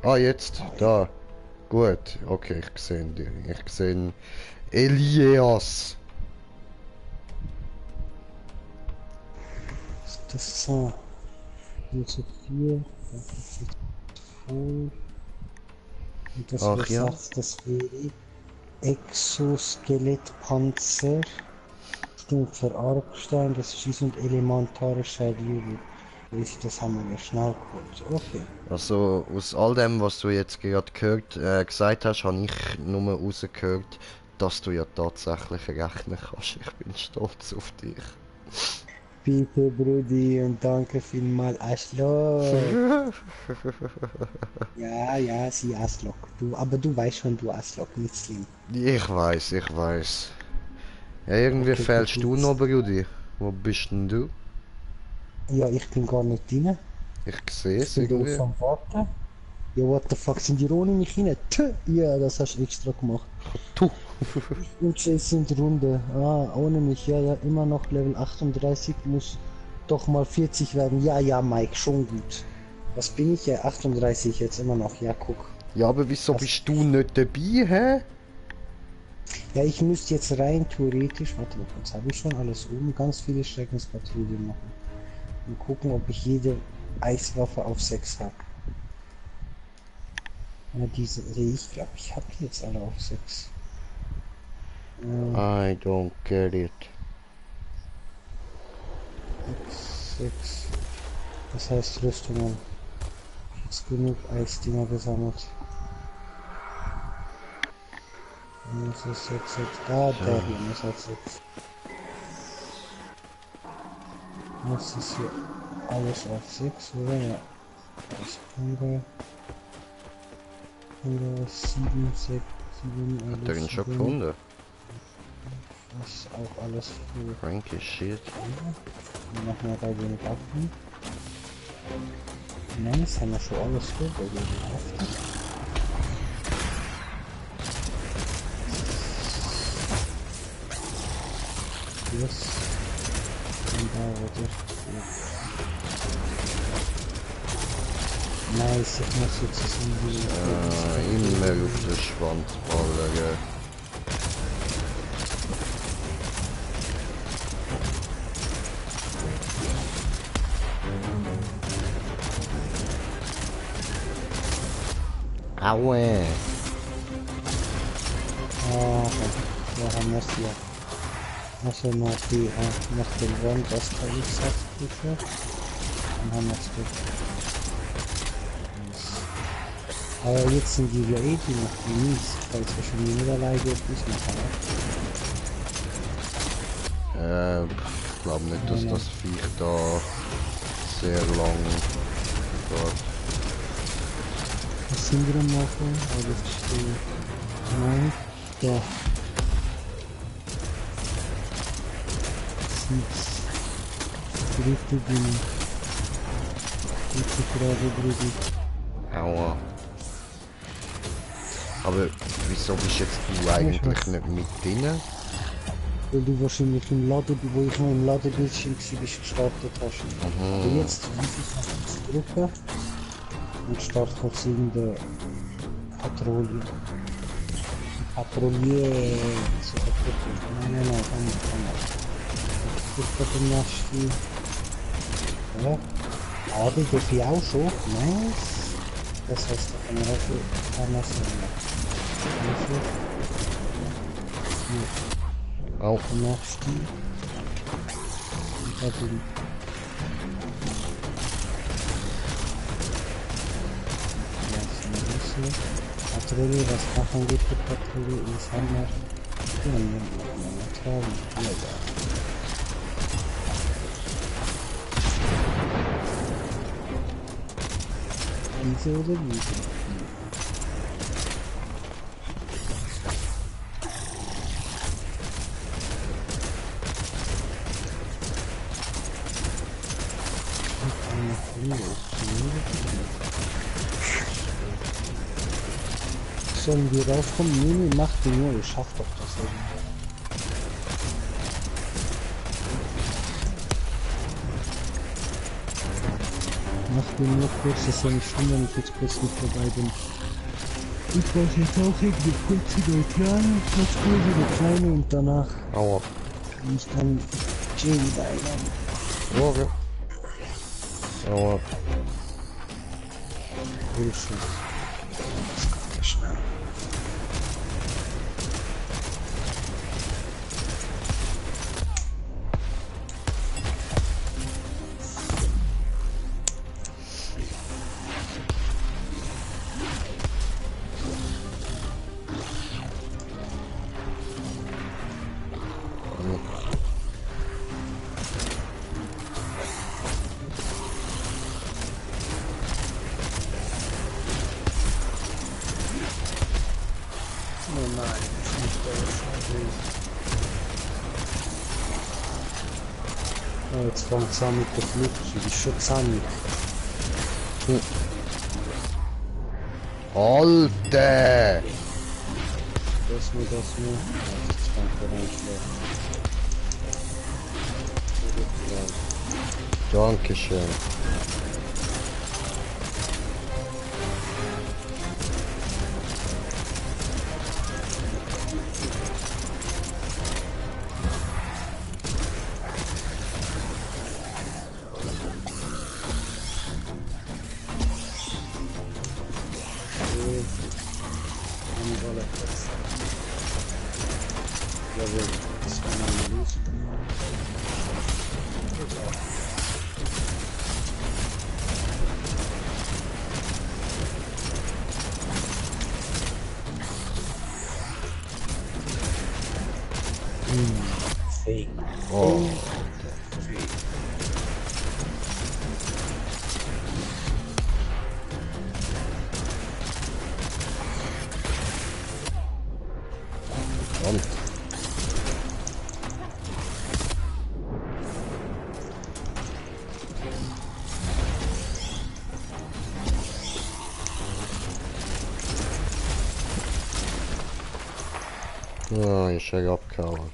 Ah, jetzt, da. Gut, okay, ich sehe dich. Ich sehe Elias. Das ist so. Jetzt 4. Das ist jetzt voll. Und das Ach wäre ja. 6, das wäre Exoskeletpanzer. Stumpfer Argstein, das ist und elementarischer Liebe. Das haben wir ja schnell geholt. Okay. Also, aus all dem, was du jetzt gerade gesagt hast, habe ich nur rausgehört, dass du ja tatsächlich rechnen kannst. Ich bin stolz auf dich. Bitte, Brudi, und danke vielmals, Aslok. Ja, sie Aslok. Aber du weißt schon, du Aslok, nicht schlimm. Ich weiß. Ja, irgendwie Okay, fehlst gut. du noch, Brudi. Wo bist denn du? Ja, ich bin gar nicht drin. Ich sehe es Ich bin irgendwie. drauf am Warten. Ja, what the fuck, sind die ohne mich rein? Tö, ja, das hast du extra gemacht. Tu. Und Chase sind Runde. Ah, ohne mich, ja, immer noch Level 38, muss doch mal 40 werden. Ja, Mike, schon gut. Was bin ich? Ja, 38 jetzt immer noch. Ja, guck. Ja, aber wieso Was? bist du nicht dabei, hä? Ja, ich müsste jetzt rein theoretisch, warte mal, jetzt habe ich schon alles oben, ganz viele Schreckenspatrouillen machen. Und gucken, ob ich jede Eiswaffe auf 6 habe. Ja, diese, ich glaube, ich habe jetzt alle auf 6. I don't get it. 6. Das heißt Rüstungen. Jetzt genug Eisdinger gesammelt. Das ist jetzt. Ah, der hier muss halt 6. Das ist hier alles auf 6, oder? Ja. Das andere. 7, 6, 7, Hat er ihn schon gefunden? Das ist auch alles für. Frankie shit. Wir machen ja bei wenig Affen. Nein, das haben wir schon alles für bei wenig Affen. Yes. Und da wird er. Nice, ich muss jetzt irgendwie. Immer auf den Schwanzballer, gell. Aue. Ah, ja, haben wir es hier. Also noch die, noch den Wand, das kann ich sagen, bitte. Dann haben wir es gut. Aber jetzt sind die ja eh die noch die mies. Ich weiß wahrscheinlich nicht alleine geht nicht mehr. Ich glaube nicht, dass das Viech da sehr lang geht. Was sind wir am machen? Also ich verstehe. Nein. Ja. Das ist richtig in. Ich gerade drüber. Aua. Aber wieso bist jetzt du eigentlich nicht mit drin? Weil du wahrscheinlich im Laden, wo ich noch im Ladebildschirm war, gestartet hast. Aber jetzt drücken und startet kurz irgendeine Patrouille. Patrouille. So nein, komm. Ich drücke den nächsten. Ja. Ah, die darf ich auch schon. Nice. Das heißt, da kann man auch anders Auch. der nächste. Und da bin Patrouille, was machen wir für Patrouille? Ist haben wir. Ja, wir tragen. Ja, diese oder diese? Sollen wir rauskommen? Nee, mach die nur, ihr schafft doch das irgendwie. Mach den nur kurz, das ist ja nicht schlimm, wenn ich jetzt kurz nicht vorbei bin. Ich brauche jetzt auch irgendwie kurz die kleine, kurz die kleine und danach Aua. kann ich dann Jay wieder einladen. Okay. Aua. Hilfe. Das geht ja schnell. Oh nein, ich muss da jetzt fängt es an mit der Flucht, die ist schon zahnig. Alter! Das nur. Jetzt fängt er an schlecht. Dankeschön. Jawohl, das war meine Lösung. Fake. Oh. Verdammt. Ah, ich schau abgehauen.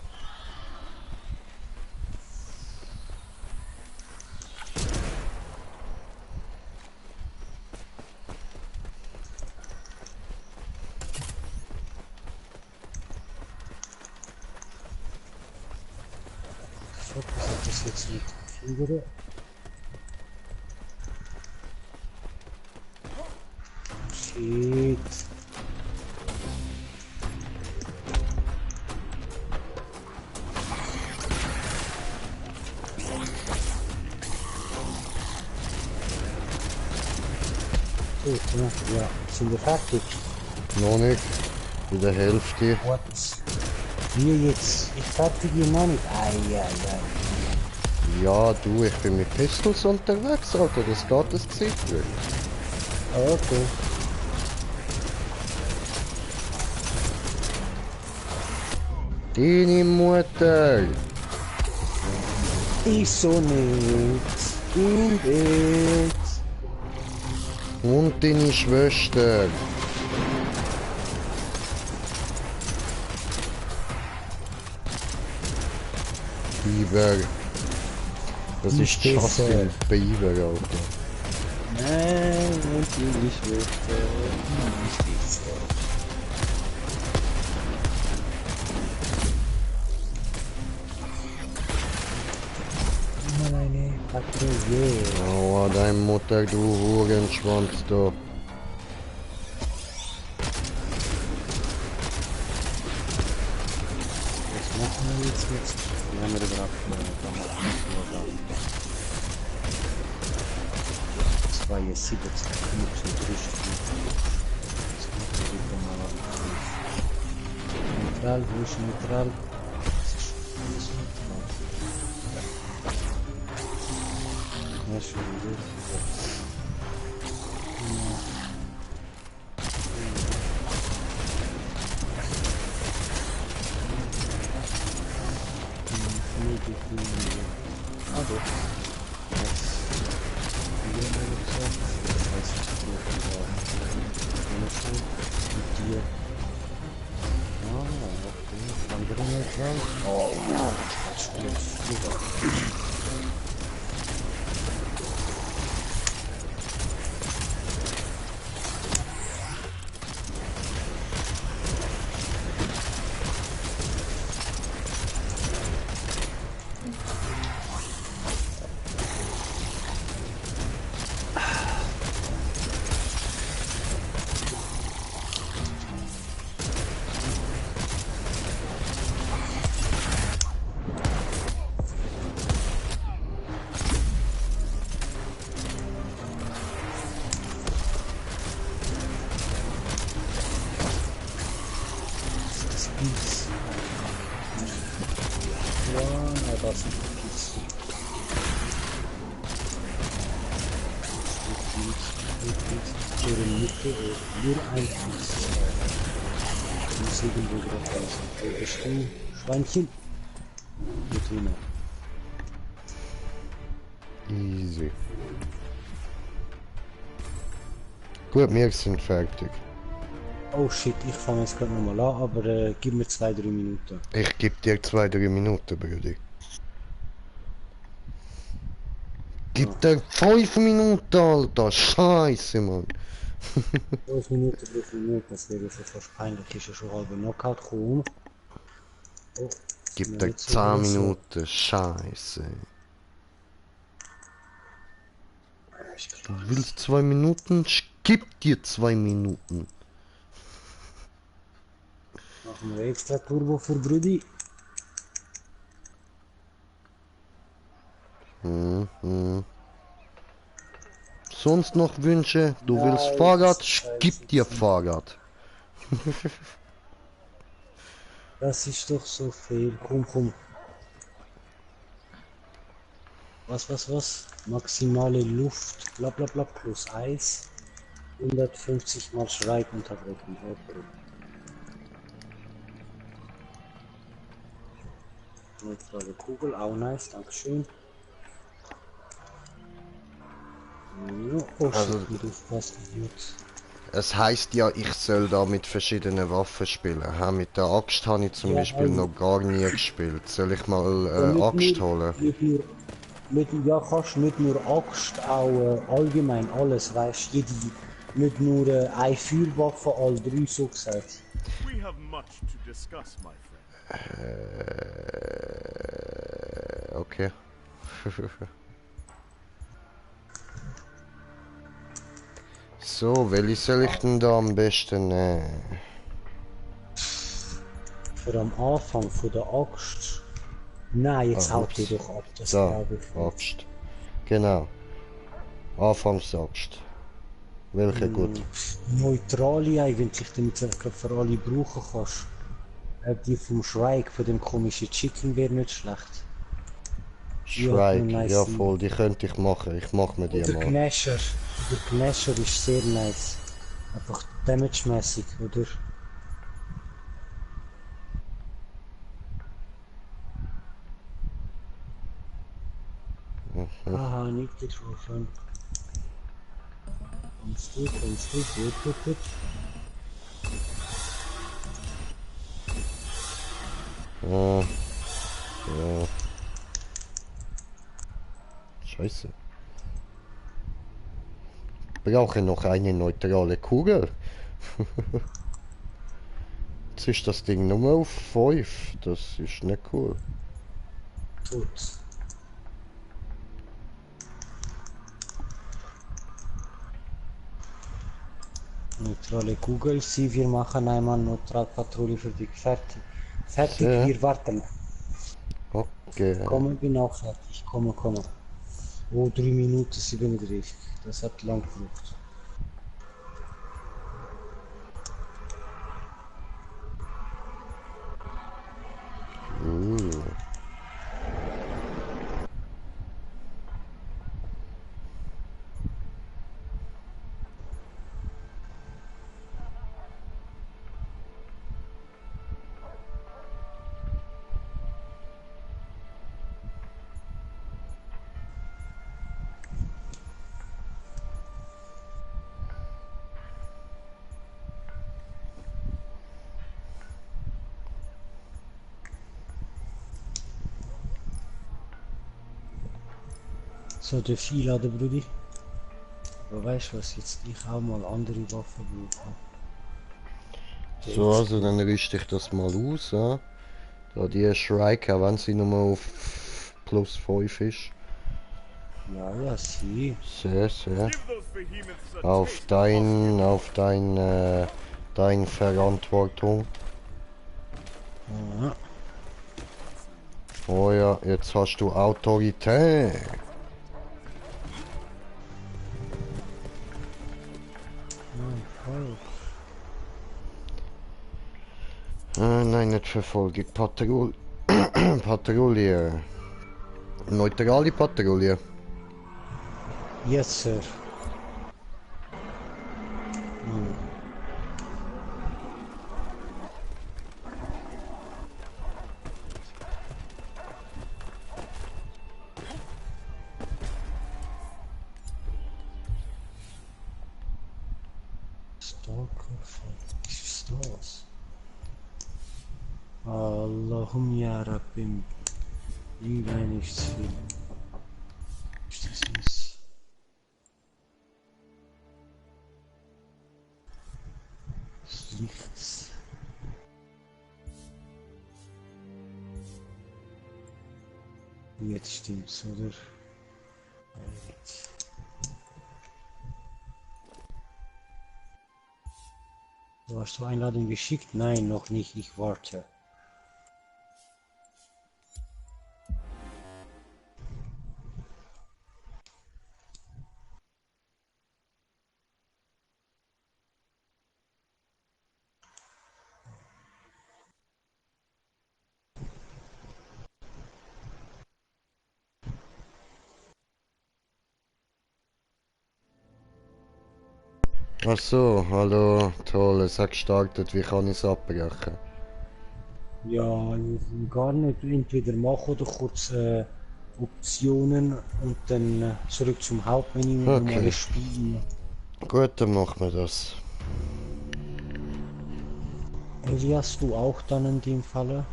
Fuck, was hat das jetzt mit Flügel? Shit. Gut, ja. Sind wir fertig? Noch nicht. Bei der Hälfte. What? Wir jetzt? Ich fertige noch nicht. Ei. Ja, du, ich bin mit Pistols unterwegs, Alter. Das geht das Zeit weg. Okay. Deine Mutter. Ist so nix. Und jetzt. Und deine Schwester. Biber. Das ist Nicht Justin Bieber, Alter. Nein, und die Schwester. Nicht besser. Mal eine Patrouille. Aua, deine Mutter, du Hurenschwanz da. Was machen wir jetzt? Wir haben wir überhaupt das war jetzt 70 Knöpfe richtig. Das machen wir wieder mal an. Neutral, wo ist neutral? Das ist alles neutral. Ja, schon wieder. Also, das ist nur ein ich muss irgendwo drauf lassen. Wo bist du? Schweinchen? Mit Hühner. Easy. Gut, wir sind fertig. Oh shit, ich fange jetzt gerade nochmal an, aber gib mir 2-3 Minuten. Ich geb dir 2-3 Minuten, Brudi. Gib dir 5 Minuten, Alter. Scheiße, Mann. 5 Minuten pro Minute, das wäre schon fast peinlich. Ist ja schon halber Knockout gekommen. Oh, Gib dir 10 Minuten. Scheiße. Du willst 2 Minuten? Ich geb dir 2 Minuten. Machen wir extra Turbo für Brudi. Sonst noch Wünsche? Du willst Nein, Fahrrad? das Ich ist geb dir Fahrrad. Das ist doch so viel. Komm. Was? Maximale Luft, bla bla bla, plus Eis. 150 mal Schreikunterbrechen. Okay. Neutrale Kugel, auch nice, dankeschön. Ja, oh Also- shit, wie du fast Idiot. Es heißt ja, ich soll da mit verschiedenen Waffen spielen. Mit der Axt habe ich zum Ja, Beispiel also- noch gar nie gespielt. Soll ich mal Ja, Axt holen? Kannst nicht nur Axt, auch allgemein alles, weißt du, nicht nur eine Feuerwaffe, all 3 so gesagt. We have much to discuss, my friend. Okay. So, welche soll ich denn da am besten nehmen? Für am Anfang von der Axt. Nein, jetzt haut ihr doch ab, das Da, glaube ich nicht. Axt. Genau. Anfangsaxt. Welche gut? Neutrale eigentlich, damit du glaub, für alle brauchen kannst. Die vom Shrike, von dem komischen Chicken, wäre nicht schlecht. Die hat noch Shrike, ja nice. voll, die könnte ich machen. Ich mach mir die Oder mal. Gnasher. Der Gnasher ist sehr nice. Einfach damage-mäßig, oder? Haha, nicht getroffen. Kommst du, gut, gut, gut. Ja. Scheiße. Brauche noch eine neutrale Kugel. Jetzt ist das Ding nur auf 5. Das ist nicht cool. Tot. Neutrale Kugel, sie, wir machen einmal Neutralpatrouille für dich. Fertig. Fertig, So. wir warten. Okay. Kommen, bin auch fertig. Komme, komme. Oh, 3 Minuten 37. Das hat lang gebraucht. So, der Viehlader, Brudi. Aber weißt du was, jetzt ich auch mal andere Waffen brauche. So, also dann richte ich das mal aus. Ja. Da die Shrike, auch wenn sie nur auf plus 5 ist. Ja, ja, sie. Sehr, sehr. Give those behemoths a Auf taste. dein Verantwortung. Ja. Oh ja, jetzt hast du Autorität. Nein, nicht Verfolgung. Patrouille. Neutrale Patrouille. Yes, sir. Stalker, was ist das? Allahum ya Rabbim. Irgendein nichts viel. Ist das was? Das Lichts. Jetzt stimmt's, oder? Jetzt. Du hast du Einladung geschickt? Nein, noch nicht. Ich warte. Ach so, hallo, toll, es hat gestartet, wie kann ich es abbrechen? Ja, gar nicht. Entweder machen oder kurz Optionen und dann zurück zum Hauptmenü und Okay. mal spielen. Gut, dann machen wir das. Elias, du auch dann in dem Falle?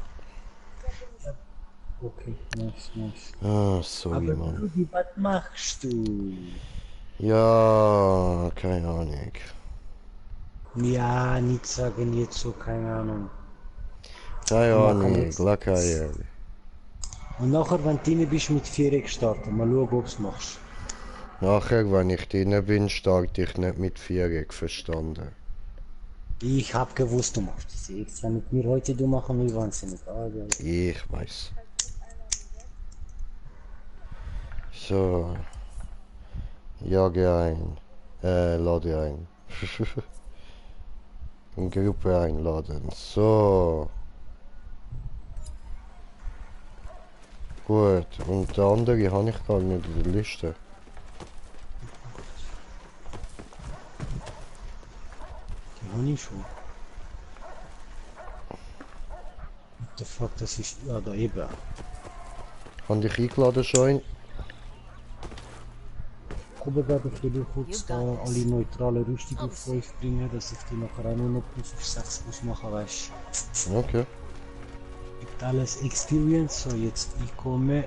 Okay, nice, nice. Ah, sorry, Aber Mann. Rudi, was machst du? Ja, keine Ahnung. Ja, nicht sagen jetzt so, keine Ahnung. Keine Wir machen Ahnung, jetzt- Lackeier. Und nachher, wenn du drin bist, mit 4 starten. Mal schauen, ob du machst. Nachher, wenn ich drin bin, starte ich nicht mit Viereck, verstanden. Ich hab gewusst, du machst das extra mit mir heute, du machen mich wahnsinnig. Also, Ich weiß. So. Jage ein. Lade ein. In Gruppe einladen. So. Gut. Und der andere habe ich gar nicht in der Liste. Die habe ich schon. What the fuck, das ist... Ja, da eben. Habe dich eingeladen schon? Probewerbe ich will kurz da alle neutrale Rüstung auf 5 bringen, dass ich die nachher auch nur noch plus auf 6 muss machen, weißt du. Okay. Gibt alles Experience, so jetzt ich komme,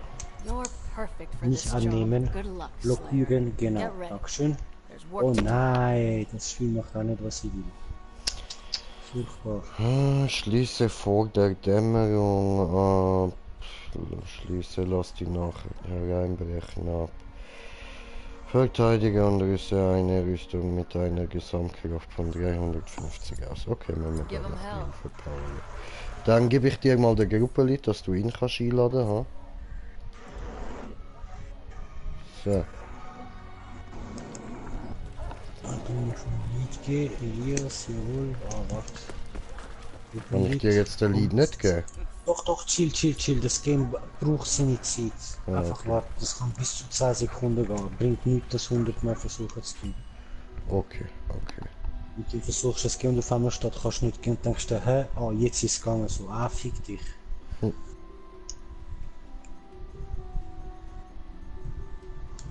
You're perfect for nicht this annehmen, job. Good luck, blockieren, Slayer. genau, Get ready. Dankeschön. There's work Oh to do. nein, das Spiel macht auch nicht, was ich will. Furchtbar. Schließe vor der Dämmerung ab. Schließe, lass die nachher hereinbrechen ab. Verteidige und rüste eine Rüstung mit einer Gesamtkraft von 350 aus. Okay, wenn wir Give da 'em noch hell. mehr verpowern. Dann gebe ich dir mal den Gruppenlied, dass du ihn kannst einladen, ha? So. Dann schon Lied gehen, Elias, jawohl, warte. Kann ich dir jetzt den Lied nicht geben? Doch, chill, das Game braucht seine Zeit. Einfach okay. warten, das kann bis zu 10 Sekunden gehen. Bringt nichts, das 100 Mal versuchen zu tun. Okay. Und du versuchst das Game und auf einmal steht, kannst du nicht gehen und denkst dir, hä, jetzt ist es gegangen, so, fick dich.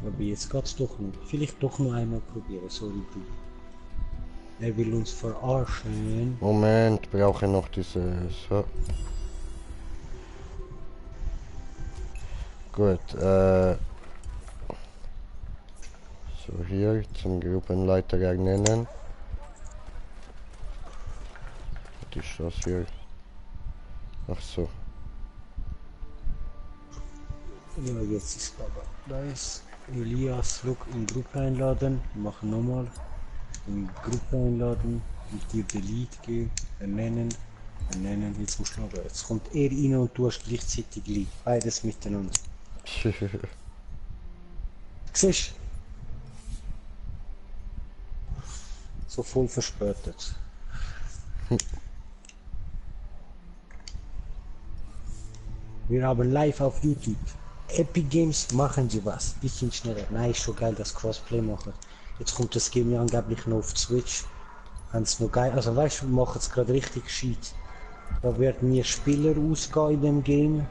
Aber jetzt geht's doch noch. Vielleicht doch noch einmal probieren, sorry, Bruder. Er will uns verarschen. Moment, brauche noch dieses. So. Gut, so hier zum Gruppenleiter ernennen. Was ist das hier? Ach so. Ja, jetzt ist aber. Da ist Elias, look, in Gruppe einladen. Machen nochmal. In Gruppe einladen. Mit dir Delete gehen. Ernennen. Jetzt musst du schauen. Jetzt kommt er rein und du hast gleichzeitig Lied. Beides miteinander. Siehst so voll verspätet. Wir haben live auf YouTube. Epic Games machen sie was. Bisschen schneller. Nein, ist schon geil, dass Crossplay machen. Jetzt kommt das Game ja angeblich noch auf Switch. Haben's noch geil. Also weißt du, wir machen es gerade richtig gescheit. Da werden mir Spieler ausgehen in dem Game.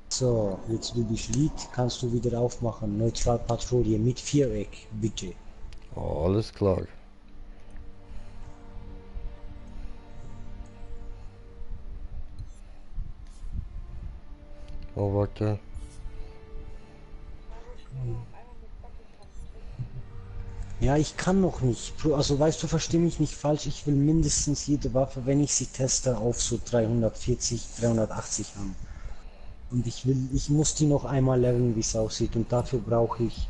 So, jetzt du bist Lied, kannst du wieder aufmachen. Neutralpatrouille mit Viereck, bitte. Oh, alles klar. Oh, warte. Ja, ich kann noch nicht. Also weißt du, versteh mich nicht falsch. Ich will mindestens jede Waffe, wenn ich sie teste, auf so 340, 380 haben. Und ich muss die noch einmal lernen, wie es aussieht. Und dafür brauche ich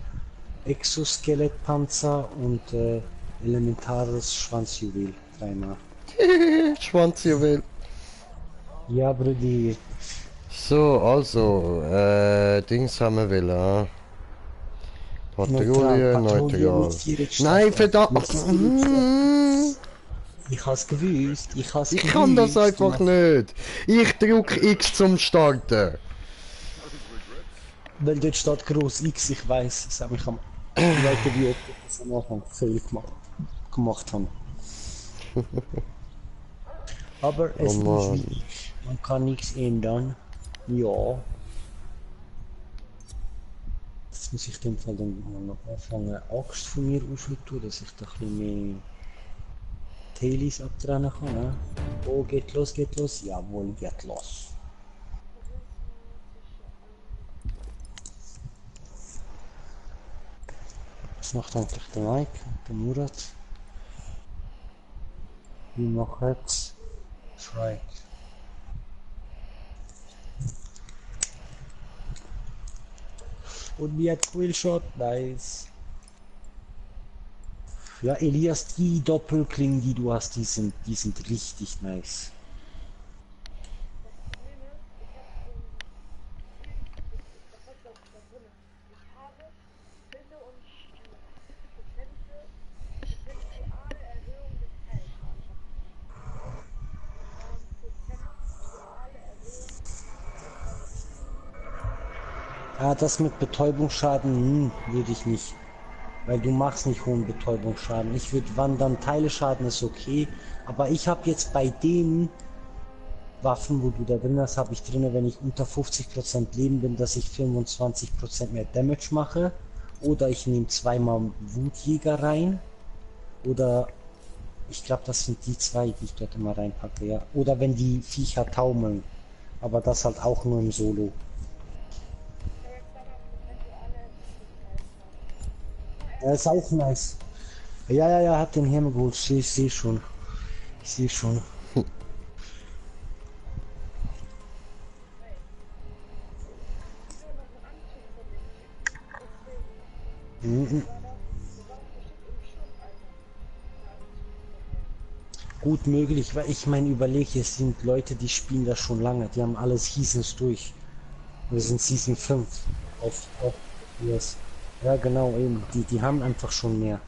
Exoskelettpanzer und elementares Schwanzjuwel. Dreimal. Schwanzjuwel. Ja, Brudi. So, also, Dings haben wir will, Patrouille, neutral. mit Viereck Nein, starten. verdammt! Mit Viereck Ich has gewusst, Ich kann das einfach nicht! Ich drücke X zum Starten! Weil dort steht groß X, ich weiß, es hat mich am Leute wie ob das am Anfang Fehl gemacht haben. Aber es ist Mann. wie man kann nichts ändern. Ja. Jetzt muss ich in dem Fall dann mal noch anfangen, Axt von mir aufzutun, dass ich da ein bisschen mehr Tailies abtrennen kann. Ne? Oh, geht los. Jawohl, geht los. Was macht eigentlich der Mike und der Murat? Wir machen jetzt Strike. Und mir hat Quillshot, nice. Ja, Elias, die Doppelklingen, die du hast, die sind richtig nice. Ah, das mit Betäubungsschaden, würde ich nicht. Weil du machst nicht hohen Betäubungsschaden. Ich würde wandern, Teile-Schaden ist okay. Aber ich habe jetzt bei den Waffen, wo du da drin hast, habe ich drin, wenn ich unter 50% Leben bin, dass ich 25% mehr Damage mache. Oder ich nehme zweimal Wutjäger rein. Oder ich glaube, das sind die zwei, die ich dort immer reinpacke, ja. Oder wenn die Viecher taumeln. Aber das halt auch nur im Solo. Ja, ist auch nice. Ja, hat den Helm geholt. Ich sehe schon. Ich sehe schon. Mhm. Gut möglich, weil ich meine, überlege, es sind Leute, die spielen das schon lange. Die haben alle Seasons durch. Wir sind Season 5 auf yes. Ja, genau, eben. Die haben einfach schon mehr.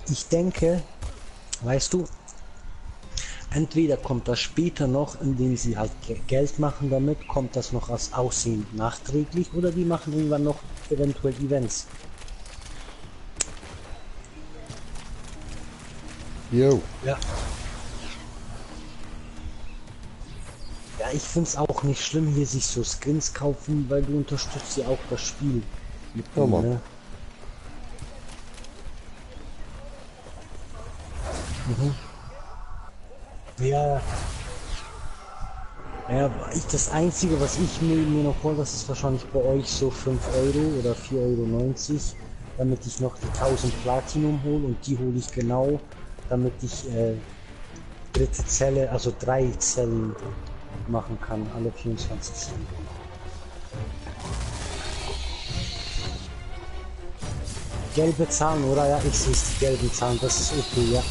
Ich denke, weißt du, entweder kommt das später noch, indem sie halt Geld machen damit, kommt das noch als Aussehen nachträglich, oder die machen irgendwann noch eventuell Events. Jo. Ja. Ja, ich find's auch nicht schlimm, hier sich so Skins kaufen, weil du unterstützt ja auch das Spiel. Mit Ja, dem, Mann. ne? Ja. Ja, das Einzige, was ich mir noch hole, das ist wahrscheinlich bei euch so 5 Euro oder 4,90 Euro, damit ich noch die 1000 Platinum hole, und die hole ich genau, damit ich dritte Zelle, also 3 Zellen machen kann, alle 24 Stunden. Gelbe Zahlen, oder? Ja, ich sehe es, die gelben Zahlen, das ist okay, ja.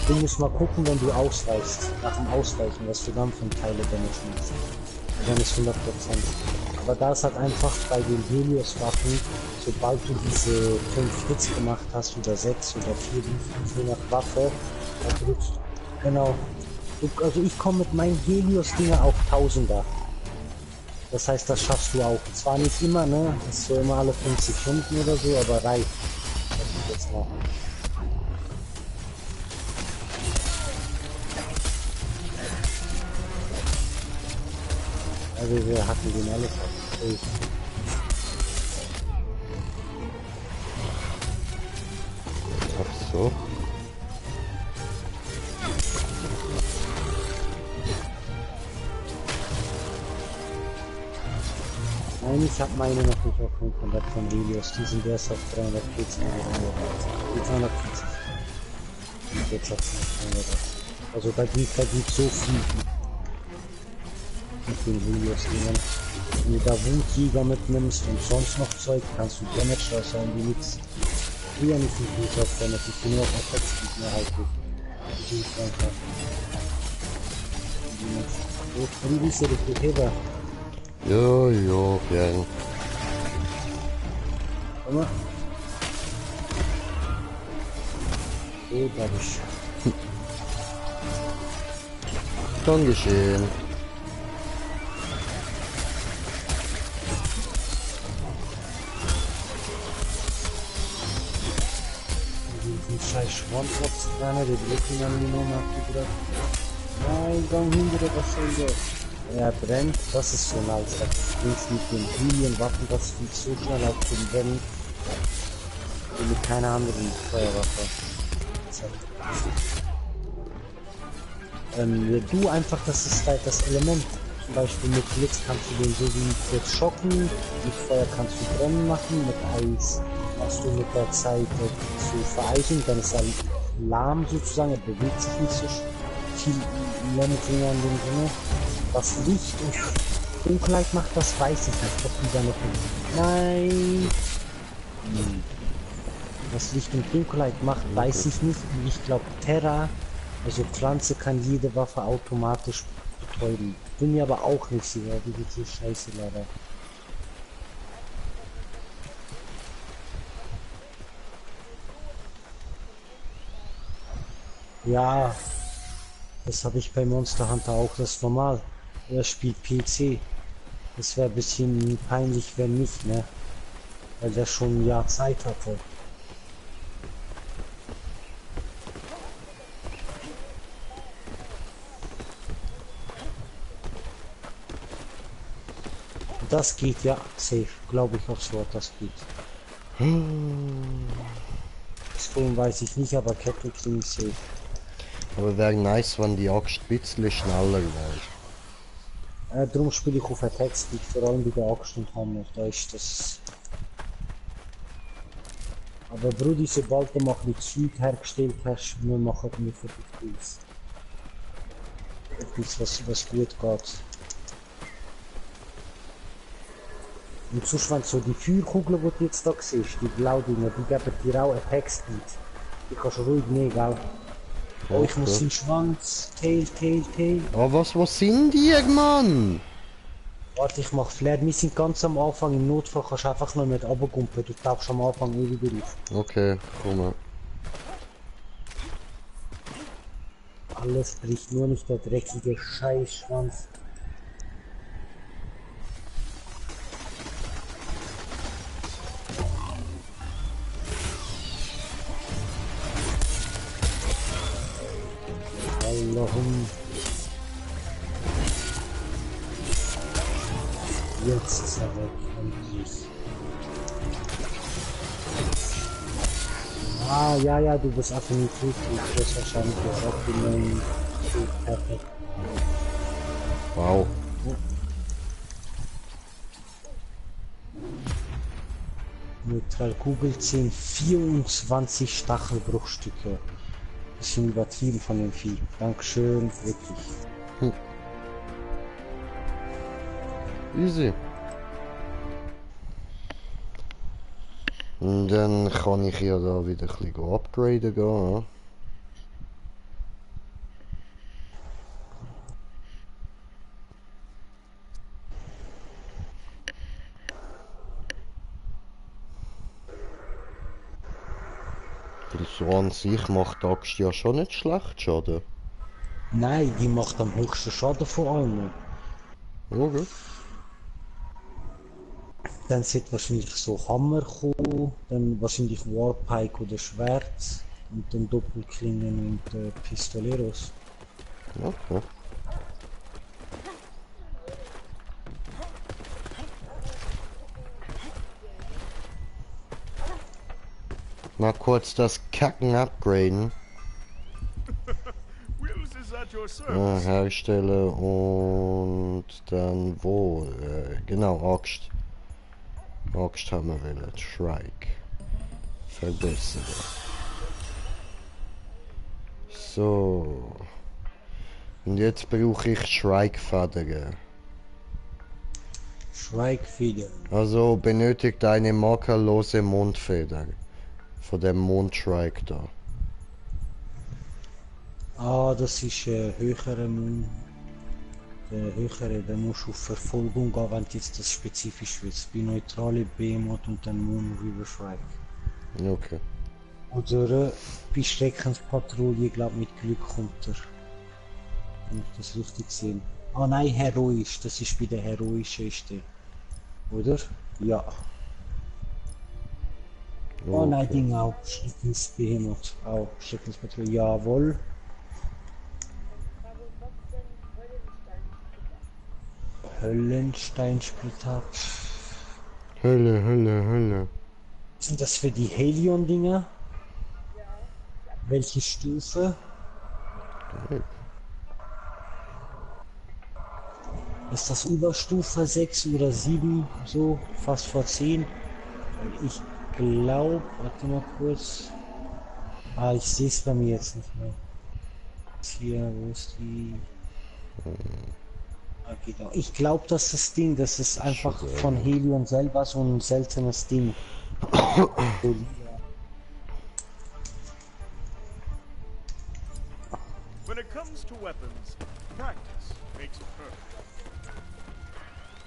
Du musst mal gucken, wenn du ausweichst, nach dem Ausweichen, was du dann von Teile Damage machst. Dann ist 100%. Aber da ist halt einfach bei den Helios-Waffen, sobald du diese 5 Hits gemacht hast, oder 6 oder 4, je nach Waffe, da drückst du. Genau. Also ich komme mit meinen Helios-Dinger auf 1000er. Das heißt, das schaffst du auch. Zwar nicht immer, ne? Das ist so immer alle 5 Sekunden oder so, aber reicht. Das ist jetzt noch. Also wir hatten den alle. Ach so. Nein, ich habe meine noch nicht auf 500 von Helios. Die sind erst auf 340 oder 340. Und jetzt auf 500. Also da gibt so viel mit den Helios-Dingern. Wenn du da Wutjäger mitnimmst und sonst noch Zeug, kannst du Damage raushauen wie nix. Früher nicht mit auf Damage, ich bin nur auf Effekts mehr halt gut. Die ist einfach. Und wie ist der Heber? Jo, gern. Komm mal. So, glaube ich. Schon geschehen. Diesen scheiß Schwanzkopf dran, der Blicken an die Nummer abgebracht. Nein, gang hinter das Sender. Er brennt, das ist so nice. Das Ding mit den Helienwaffen, das fliegt so schnell auf den Wänden. Wie mit keiner anderen Feuerwaffe. Du einfach, das ist halt das Element. Zum Beispiel mit Blitz kannst du den so wie jetzt schocken, mit Feuer kannst du brennen machen, mit Eis hast du mit der Zeit zu vereisen, dann ist er lahm sozusagen, er bewegt sich nicht so viel mehr mit Dingen an dem Sinne. Was Licht und Dunkelheit macht, das weiß ich nicht, ob die da noch nicht. Nein! Was Licht und Dunkelheit macht, weiß ich nicht. Und ich glaube Terra, also Pflanze, kann jede Waffe automatisch betäuben. Bin mir aber auch nicht sicher, wie die hier scheiße leider. Ja, das habe ich bei Monster Hunter auch, das ist normal. Er spielt PC. Das wäre ein bisschen peinlich, wenn nicht, ne? Weil der schon ein Jahr Zeit hatte. Das geht ja safe, glaube ich auch so, das geht. Sprung weiß ich nicht, aber Kette kriege ich safe. Aber wäre nice, wenn die Axt ein bisschen schneller wäre. Darum spiele ich auf Attack-Speed, vor allem bei der Axt und Hammer, da ist das... Aber Brudi, sobald du mal ein bisschen Zeug hergestellt hast, wir machen wir für dich Pilz. Etwas, was gut geht. Und sonst, wenn so die Feuerkugeln, die du jetzt da siehst, die blauen Dinger, die geben dir auch Attack-Speed. Die kannst du ruhig nehmen, gell? Oh, ich muss den Schwanz, Tail. Oh, was sind die, Mann? Warte, ich mach Flair. Wir sind ganz am Anfang. Im Notfall kannst du einfach noch nicht runtergumpen. Du tauchst am Anfang wieder auf. Okay, komm mal. Alles bricht, nur nicht der dreckige Scheißschwanz. Allahum. Jetzt ist er weg, endlich. Ah, ja, du bist Affinität, du bist wahrscheinlich jetzt auch die neuen perfekt. Wow. Metallkugel 10, 24 Stachelbruchstücke. Bisschen übertrieben von dem Vieh. Dankeschön, wirklich. Easy. Und dann kann ich ja da wieder ein bisschen upgraden gehen. Ja? Weil so an sich macht die Axt ja schon nicht schlecht Schaden. Nein, die macht am höchsten Schaden von allen. Okay. Dann wird wahrscheinlich so Hammer kommen, dann wahrscheinlich Warpike oder Schwert und dann Doppelklingen und Pistoleros. Okay. Mal kurz das Kacken upgraden. Wills is at your service. Herstellen und dann wo? Genau, Axt. Axt haben wir wollen. Shrike. Verbessern. So. Und jetzt brauche ich Shrike-Federn. Shrike-Feder. Also benötigt eine markerlose Mondfeder. Von dem Mondshrike da. Ah, das ist höhere Mund. Der höhere, der muss auf Verfolgung gehen, wenn du jetzt das spezifisch willst. Bei neutrale B-Mod und dann Moon River Shrike. Okay. Oder bei Schreckenspatrouille, glaube mit Glück kommt er. Wenn ich das richtig sehe. Ah nein, heroisch, das ist bei der heroischen ist der. Oder? Ja. Oh nein, Ding auch. Schreckensbehemoth. Auch Schreckenspatrouille. Jawohl. Höllensteinsplitter. Hölle. Sind das für die Helion-Dinger? Welche Stufe? Ist das Überstufe 6 oder 7? So, fast vor 10? Ich glaube, warte mal kurz. Ah, ich sehe es bei mir jetzt nicht mehr. Hier, wo ist die? Ah, geht auch. Ich glaube, dass das Ding, das ist einfach von Helion selber so ein seltenes Ding. When it comes to weapons, practice makes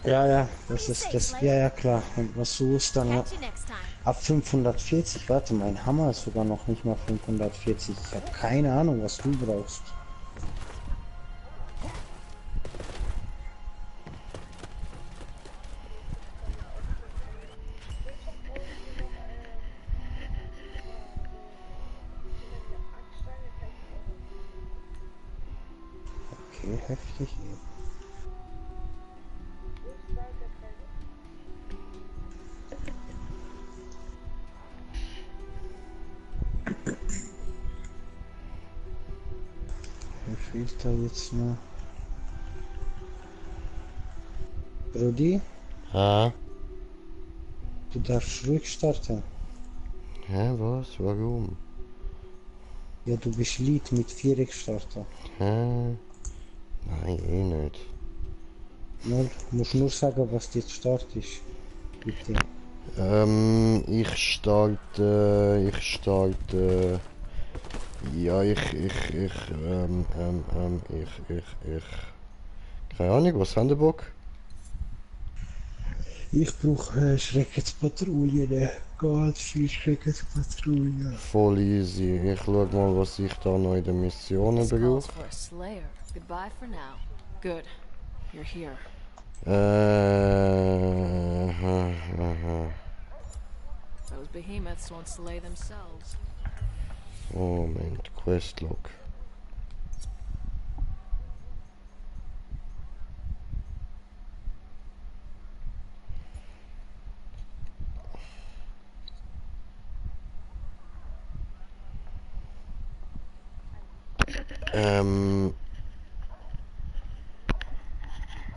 Ja, ja, das ist das. Ja, ja, klar. Und was so ist dann Catch you next time. ab 540? Warte, mein Hammer ist sogar noch nicht mal 540. Ich habe keine Ahnung, was du brauchst. Okay, heftig. Mir fehlt da jetzt noch. Brody, Hä? du darfst ruhig starten. Hä, was? Warum? Ja, du bist Lead mit 4 Starter. Hä? Nein, eh nicht. Nur, musst nur sagen, was jetzt Start ist. Bitte. Ja, keine Ahnung, was haben die Bock? Ich brauche Schreckenspatrouille, ganz viel Schreckenspatrouille. Voll easy. Ich schau mal, was ich da noch in den Missionen This calls brauche. for a slayer. Goodbye for now. Good. You're here. Those behemoths won't slay themselves. Moment, Questlog.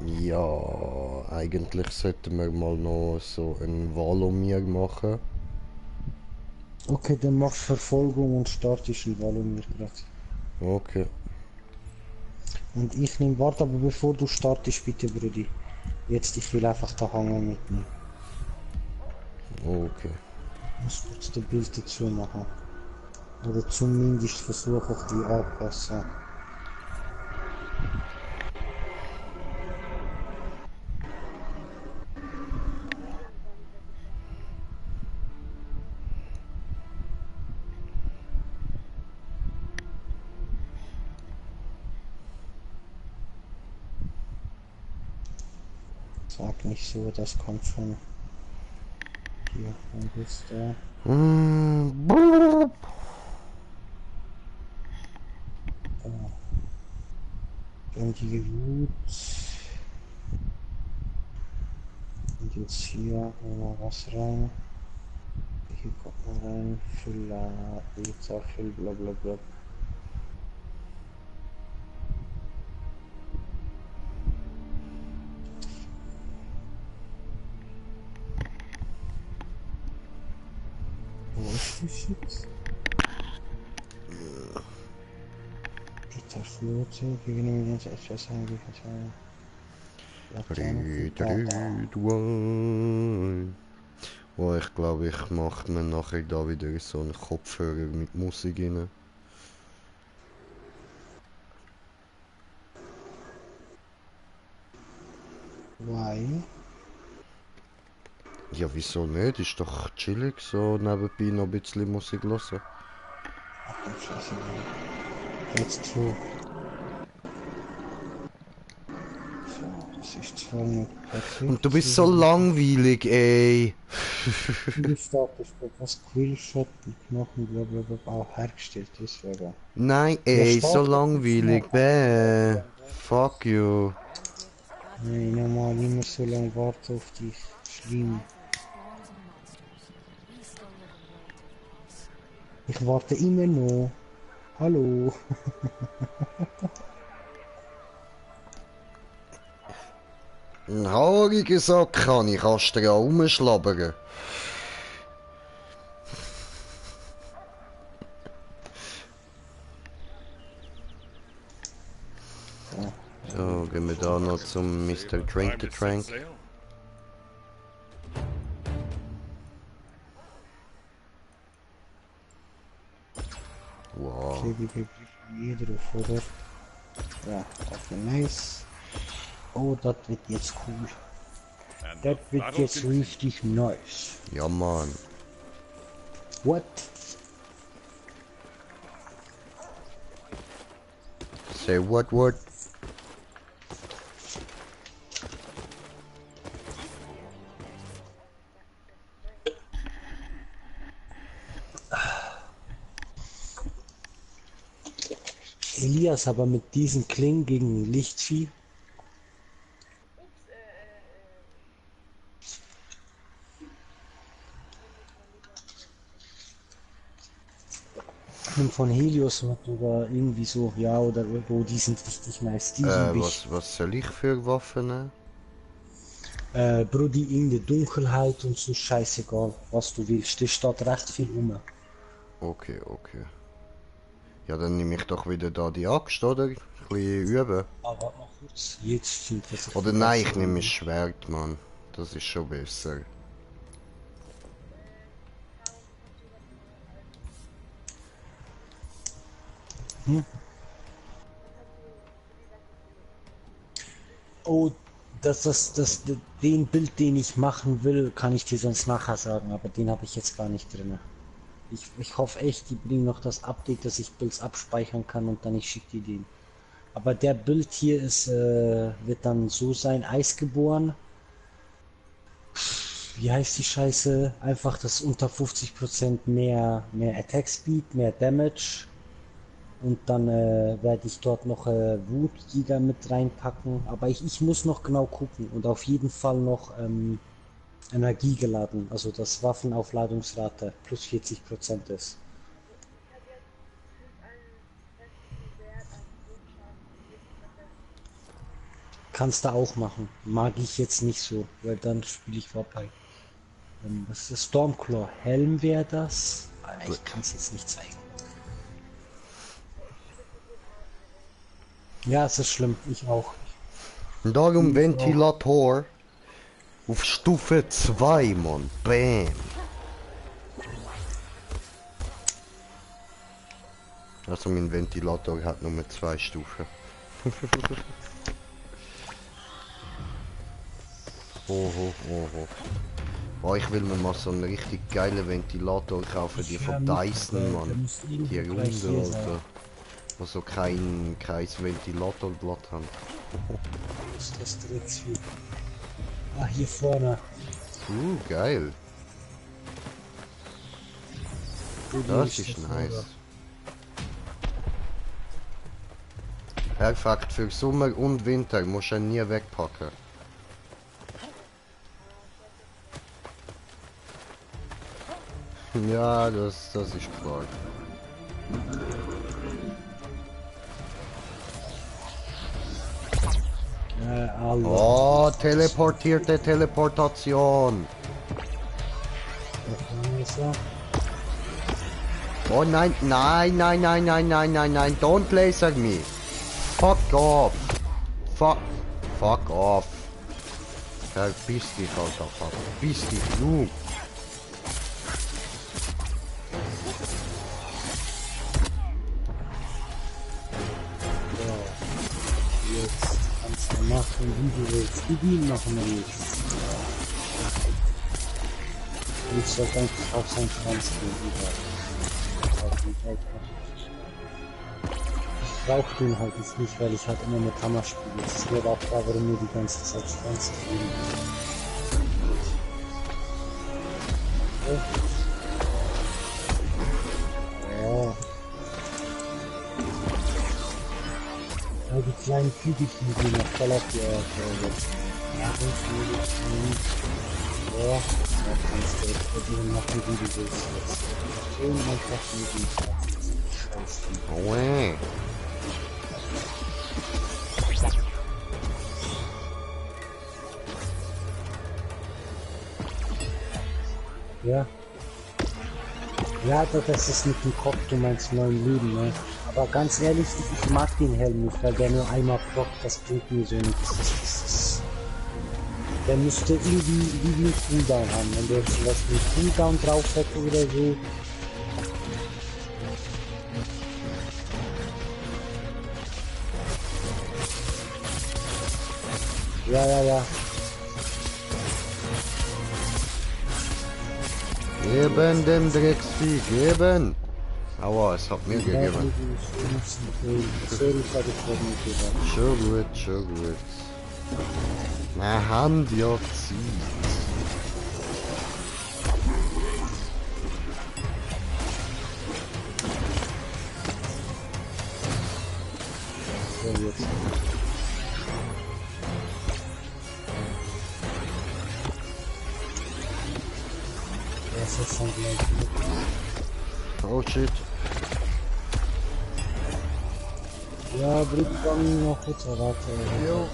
Ja, eigentlich sollten wir mal noch so ein Valomir machen. Okay, dann machst du Verfolgung und startest in Valomir gerade. Okay. Und ich nehme, warte, aber bevor du startest, bitte, Brudi. Jetzt, ich will einfach da hängen mitnehmen. Okay. Ich muss kurz das Bild dazu machen. Oder zumindest versuchen, ein bisschen anpassen. Sag nicht so, das kommt von hier. Und jetzt da. Dann die Wut. Und jetzt hier mal was rein. Hier kommt man rein. Füller. Jetzt auch Füll, bla bla bla. Wo ist die Shit? Peter Flote, gegen den jetzt etwas eingegeben haben. 3, 2, 1. Oh, ich glaube, ich mache mir nachher da wieder so einen Kopfhörer mit Musik rein. Why? Ja, wieso nicht? Ist doch chillig, so nebenbei noch ein bisschen Musik hören. That's true. So, das ist zwar nicht perfekt. Und du bist so langweilig, ey. Du startest was Quillshot mit Knochen, blablabla, auch hergestellt, deswegen. Nein, Ja, ey, so startet langweilig, bäh. Fuck you. Nein, normal immer so lange warten auf dich. Schlimm. Spawns and monsters. We still live in relative peace. Ich warte immer noch. Hallo. Ein haariger Sack kann ich, kannst du ja rumschlabbern. So, gehen wir da noch zum Mr. Drink the Trank. Wow. Okay, wie krieg ich hier drauf, oder? Ja, okay, nice. Oh, das wird jetzt cool. Das wird jetzt richtig nice. Ja, Mann. What? Say what? Elias, aber mit diesen Klingen gegen Lichtvieh. Und von Helios mit oder irgendwie so, ja, oder irgendwo, die sind richtig nice. Die sind was soll ich für Waffen nehmen? Brudi, irgendeine Dunkelheit und so, scheißegal, was du willst. Da steht recht viel rum. Okay. Ja, dann nehme ich doch wieder da die Axt, oder? Ein bisschen üben. Aber warte mal kurz, jetzt stimmt das. Oder nein, ich nehme ein Schwert, Mann. Das ist schon besser. Oh, den Bild, den ich machen will, kann ich dir sonst nachher sagen, aber den habe ich jetzt gar nicht drin. Ich hoffe echt, die bringen noch das Update, dass ich Builds abspeichern kann und dann ich schicke die den. Aber der Bild hier ist, wird dann so sein, Eisgeboren. Wie heißt die Scheiße? Einfach das unter 50% mehr Attack Speed, mehr Damage. Und dann werde ich dort noch Wutjäger mit reinpacken. Aber ich muss noch genau gucken. Und auf jeden Fall noch Energie geladen. Also das Waffenaufladungsrate plus 40% ist. Kannst du auch machen. Mag ich jetzt nicht so, weil dann spiele ich vorbei. Das ist Stormclaw. Helm wäre das. Ich kann es jetzt nicht zeigen. Ja, es ist schlimm. Ich auch. Und darum Ventilator auf Stufe 2, Mann. Bam. Also mein Ventilator hat nur 2 Stufen. Oh, ich will mir mal so einen richtig geilen Ventilator kaufen, die von Dyson, Mann. Die Runde, Alter. Wo so kein Ventilatorblatt haben. Was ist das Drecksvieh? Ah, hier vorne. Geil. Das ist nice. Perfekt, für Sommer und Winter musst du ihn nie wegpacken. Ja, das ist klar. Oh, teleportierte Teleportation. Oh nein, don't laser me. Fuck off. Fuck off. Verpiss dich, Alter, verpiss dich, du. Machen, wie du willst. Gib ihn noch mal nichts. Ich soll eigentlich auf seinen Schwanz gehen. Ich brauche den halt jetzt nicht, weil ich halt immer mit Hammer spiele. Es ist mir auch klar, warum mir die ganze Zeit Schwanz fliegen. Ja. Ja, die kleinen Kügelchen, die noch voll auf die ja, da kannst du jetzt probieren machen, wie du willst. Schön einfach mit dem Scheiße. Oh, ja. Ja, das ist mit dem Kopf, du meinst neuen Leben, ne? Aber ganz ehrlich, ich mag den Helm nicht, weil der nur einmal prockt, das bringt mir so nichts. Der müsste irgendwie einen Cooldown haben, wenn der jetzt zum Beispiel einen Cooldown drauf hätte oder so. Ja. Geben dem Drecksvieh, geben! Aua, es hat mir gegeben. Schon gut, schon gut. Na, Hand ja zieht. So, jetzt. Das ist schon gleich. Oh shit. Ja, Brückbaum noch kurz erwarten. Jo.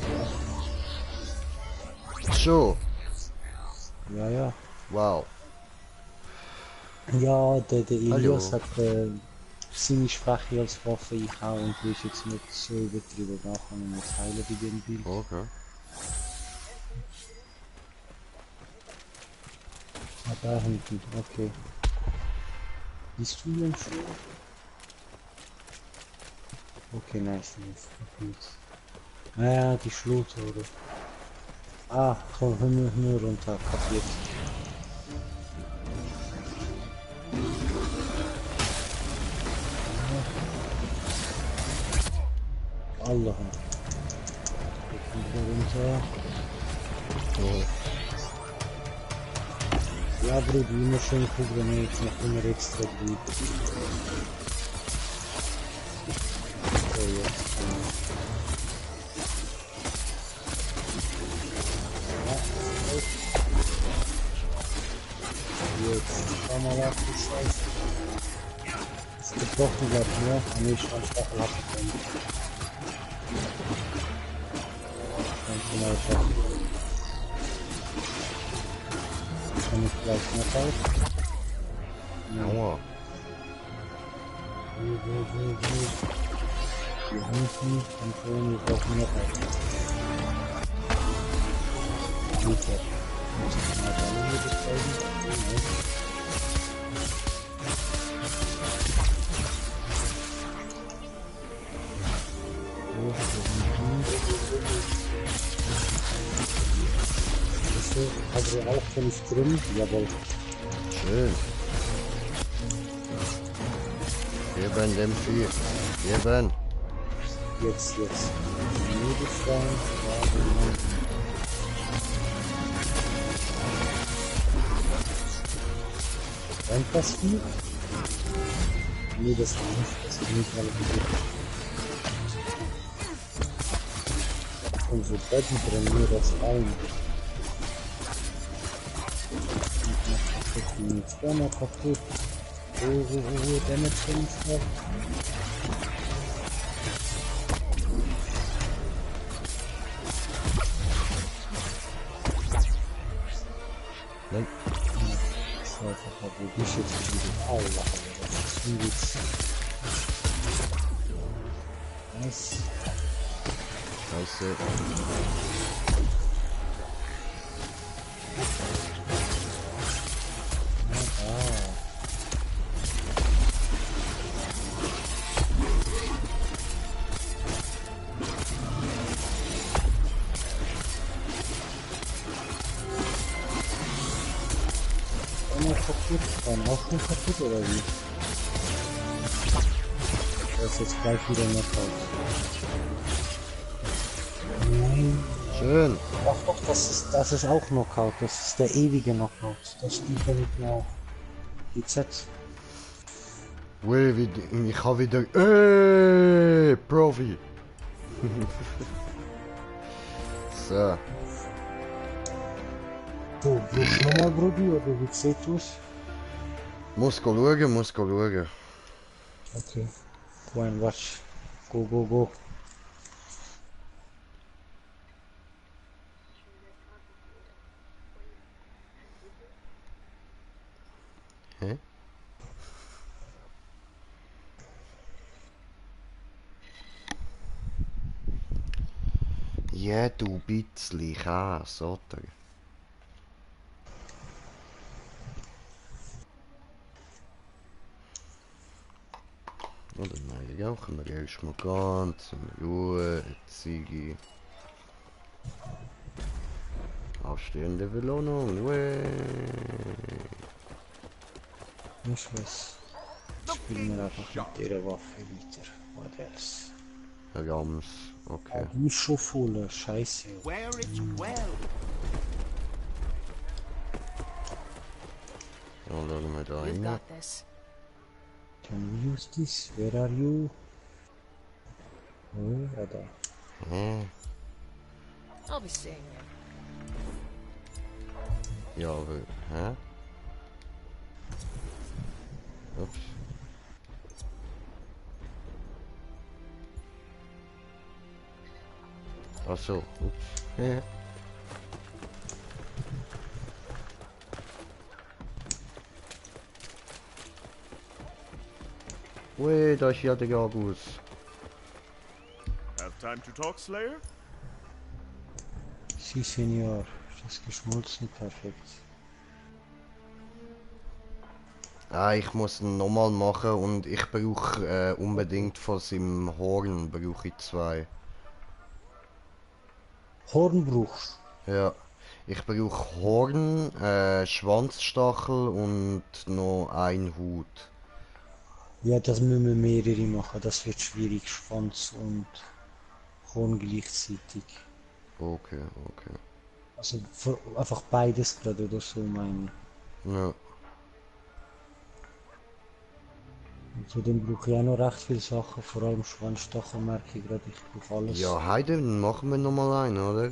So. Ja, ja. Wow. Ja, der Elias Hallo. hat ziemlich schwache als Waffe ich auch und will ich jetzt nicht so übertrieben machen mit Heiler wie den Bild. Okay. Ah, da hinten, okay. Bist du im Schuh? Okay, nice, nice. Gut. Ah, die Schlute, oder? Ah, komm, nur runter, kapiert. Allah. Wir kommen wieder runter. Oh. Ja, Bruder, immer schön gucken, jetzt noch immer extra gut. So, jetzt. Jetzt, schau mal auf die Scheiße. Es gibt doch ein Blatt, ne? Ah, ne, schon Stachel hab ich dann. Dann mal schauen. Kann ich gleich noch auf? Aua. Hier hinten, und vorne ist auch noch auf. Super. Muss ich mal da noch das zeigen? Also auch völlig drin, jawohl. Schön. Geben dem Vieh. Geben. Jetzt. Nebelstein, ja, genau. Brennt das viel? Nee, das ist nicht alles gut. Und so Betten drin, nur das rein. Jetzt wäre noch kaputt. Damage 5 noch. Nein. So, wo ich jetzt wieder Aua, das ist ein Witz. Nice. Scheiße. Einer kaputt, dann auch schon kaputt oder wie? Der ist jetzt gleich wieder Knockout. Nein. Schön. Doch, das ist auch Knockout, das ist der ewige Knockout. Das spielt er nicht mehr auf. GZ. Ui, ich habe wieder... Profi. So. So, willst du nochmal, Brudi, oder wie sieht es? Muss schauen. Okay. Go and watch. Go. Hä? Ja, du bisschen Käse, oder? Oder nein, ja, können wir erstmal ganz in Ruhe, Ziggy. Aufstehende Belohnung, wey. Weißt du was? Spielen wir einfach mit ihrer Waffe weiter. What else? Rams, okay. Die ist schon voll, scheiße. Where it's well. Ja, schauen wir da You've rein. got this. Can we use this? Where are you? Oh, ja da. I'll be seeing you. Ja, aber, hä? Ups. Ach so, ups. Ja. Ui, da ist ja der Jagus. Have time to talk, Slayer? Si, Senior. Das geschmolzen perfekt. Ah, ich muss ihn nochmal machen und ich brauche unbedingt von seinem Horn, brauche ich 2. Hornbruch. Ja, ich brauche Horn, Schwanzstachel und noch ein Hut. Ja, das müssen wir mehrere machen. Das wird schwierig. Schwanz und Horn gleichzeitig. Okay, okay. Also einfach beides gerade oder so meine ich. Ja. Und zudem brauche ich auch noch recht viele Sachen, vor allem Schwanzstachel merke ich gerade, ich brauche alles. Ja, Heide, dann machen wir nochmal einen, oder?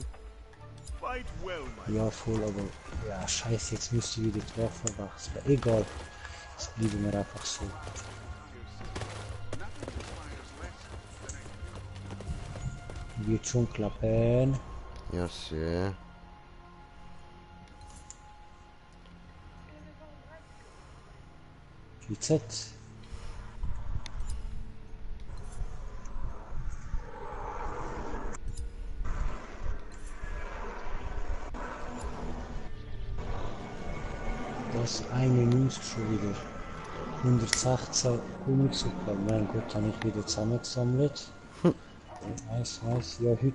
Fight well, my Ja, voll, aber ja, scheiße, jetzt müsste ich wieder die Waffe wechseln. Egal, jetzt bleiben wir einfach so. Wird schon klappen. Ja, sehr. GZ. Das eine News schon wieder. 116 Honigsuppe. Mein Gott, habe ich wieder zusammengesammelt. Nice, nice. Ja, heute.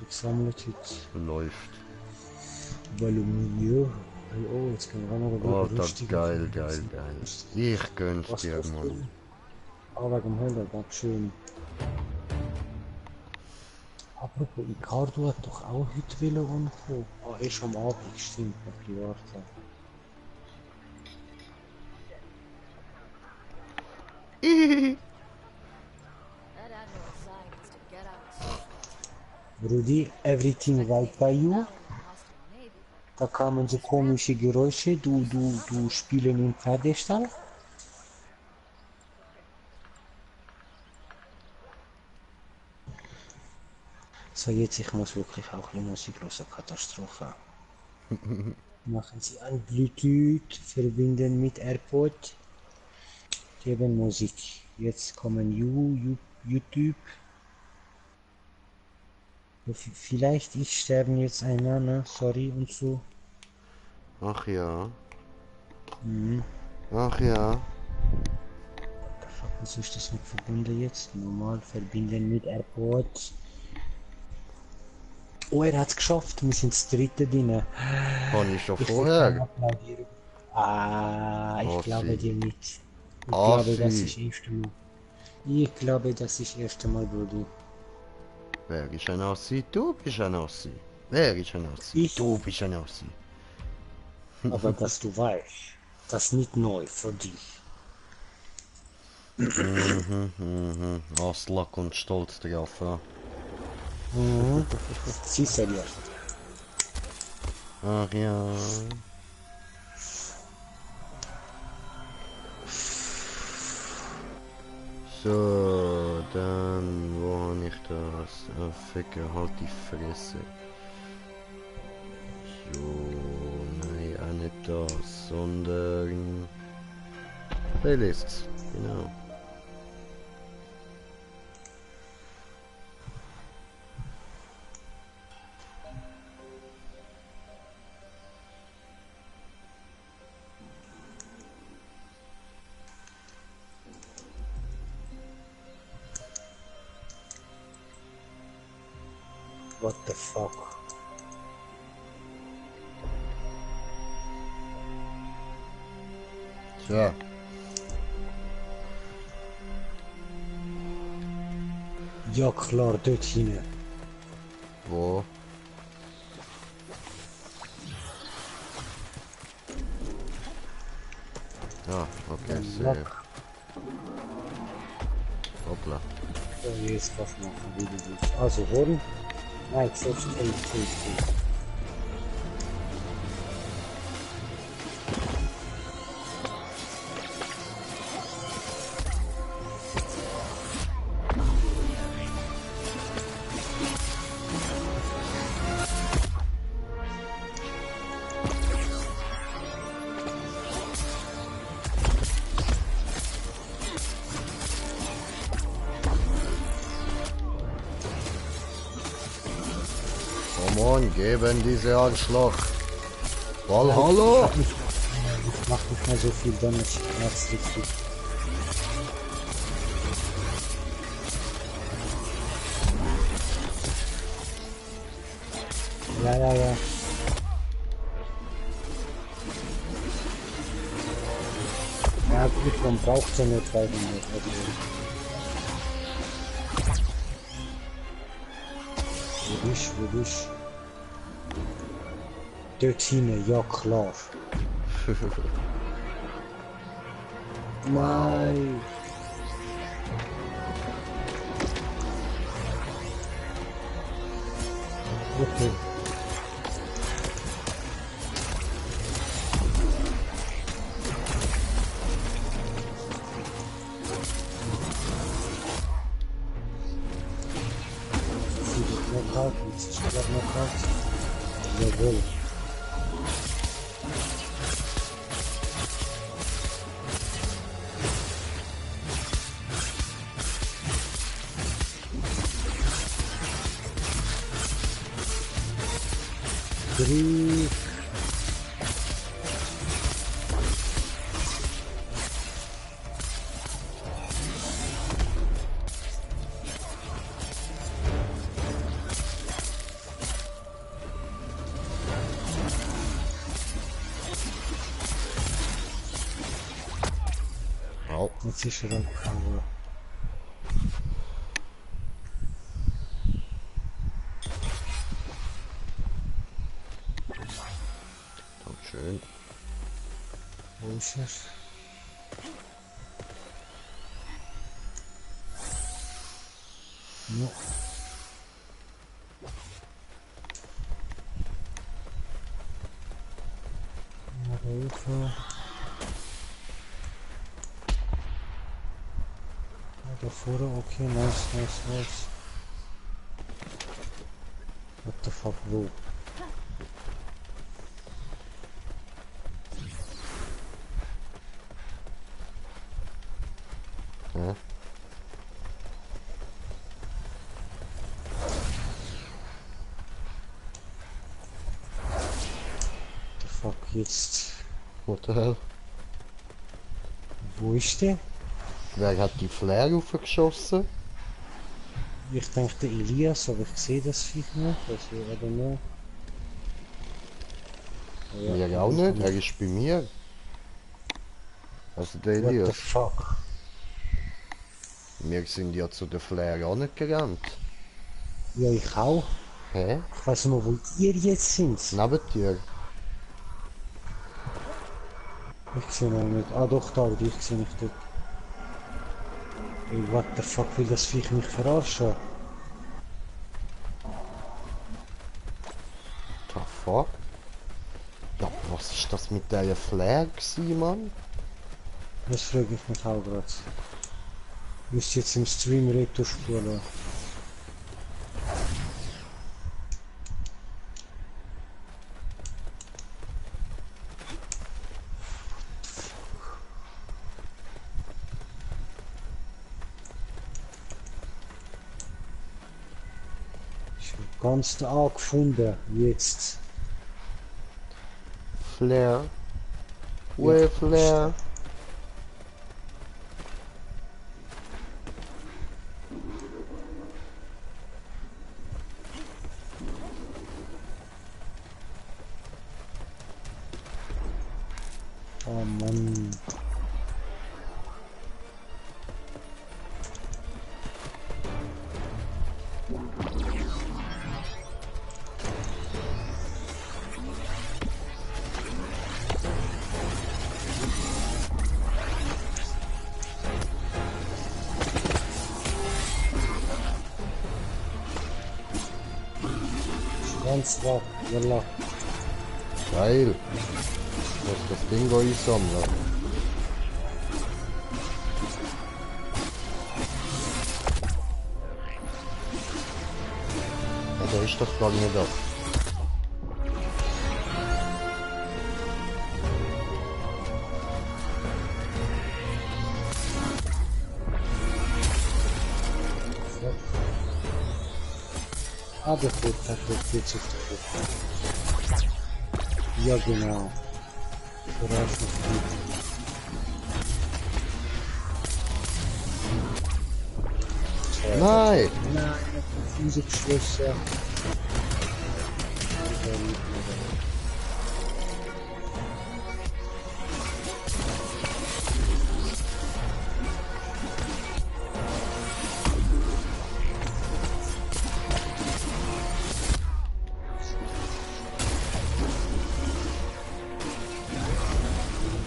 Ich gesammelt heute. Läuft. Voluminio. Oh, jetzt können wir auch noch Oh, über das lustige geil, Filme geil, sehen. geil. Ich gönn's Was dir, kostet Mann. die? Ah, wegen dem Höller, Dankeschön. Apropos, Icardo hat doch auch heute Wille umgekommen. Ah, erst am Abend, stimmt, noch ein bisschen warten. That Admiral Zai needs to get out and socialize. Rudi, everything right by you? Battle in the hostile navy. Da kamen so komische Geräusche, du spielen im Pferdestall? So, jetzt, ich muss wirklich auch eine Musik hören, Katastrophe. Machen Sie an Bluetooth, verbinden mit AirPod, geben Musik. Jetzt kommen YouTube. Vielleicht ich sterben jetzt einer, ne? Sorry und so. Ach ja. Mhm. Ach ja. Fuck, wieso ist das nicht verbunden jetzt? Normal verbinden mit AirPod. Oh, er hat's geschafft. Wir sind das dritte drin. Kann ich schon Ich vorher. kann applaudieren. Ah, ich Oh, glaube sie. dir nicht. Ich Ah, glaube, das sie. ist erste Mal. Ich glaube, das ist erste Mal, Brudi. Wer ist ein Ossi? Du bist ein Ossi. Wer ist ein Ossi? Ich. Du bist ein Ossi. Aber dass du weißt, das ist nicht neu für dich. Aslak und stolz drauf, ja. Mhm. Sie seriös. Ach ja. So, dann, wo habe ich das? Ah, Ficker, halt die Fresse. So, nein, auch nicht das, sondern Playlists, genau. What the fuck? Ja. Ja klar, dort hinein. Wo? Ah, okay, safe. Hoppla. So, jetzt was machen, wie du willst. Also Horn. Nein, selbst T. Come on, geben diese Arschloch. Valhalla! Ich mach nicht mehr so viel Damage. Das ist richtig. Ja. Ja gut, man braucht ja nicht weiter mehr. Wo bist? Dort hinein, ja klar. Nein. Okay. Knockout, jetzt ist der Knockout. Jawohl. Griff. Au. Jetzt ist er am Cover. Schön. Wo ist er? Ja. Hilfe. Da vorne, okay, nice. What the fuck, wo? Ja. The fuck jetzt? What the hell? Wo ist der? Wer hat die Flare aufgeschossen? Ich denke der Elias, aber ich sehe das Viech nicht. Also, I don't know. Mir auch nicht, er ist bei mir. Also der What the Elias. fuck? Wir sind ja zu der Flare auch nicht gerannt. Ja, ich auch. Hä? Ich weiß nur, wo ihr jetzt sind. Neben dir. Ich sehe noch nicht. Ah doch, da, aber dich sehe ich dort. Ey, what the fuck, will das Viech mich verarschen? The fuck? Ja, was ist das mit der Flare gewesen, Mann? Das frage ich mich auch gerade. Müsst jetzt im Stream Reto spielen. Ich habe ganz da gefunden, jetzt. Flare. Where Flare? Oh Mann. Ganz wach, yalla. Geil. Ich muss das Ding einsammeln. Ja, der ist doch gar nicht da. Ah, der Flugzeug geht sich der Flugzeug. Ja, genau. Bereich ist gut. Nein! Nein, Physikschlüsse.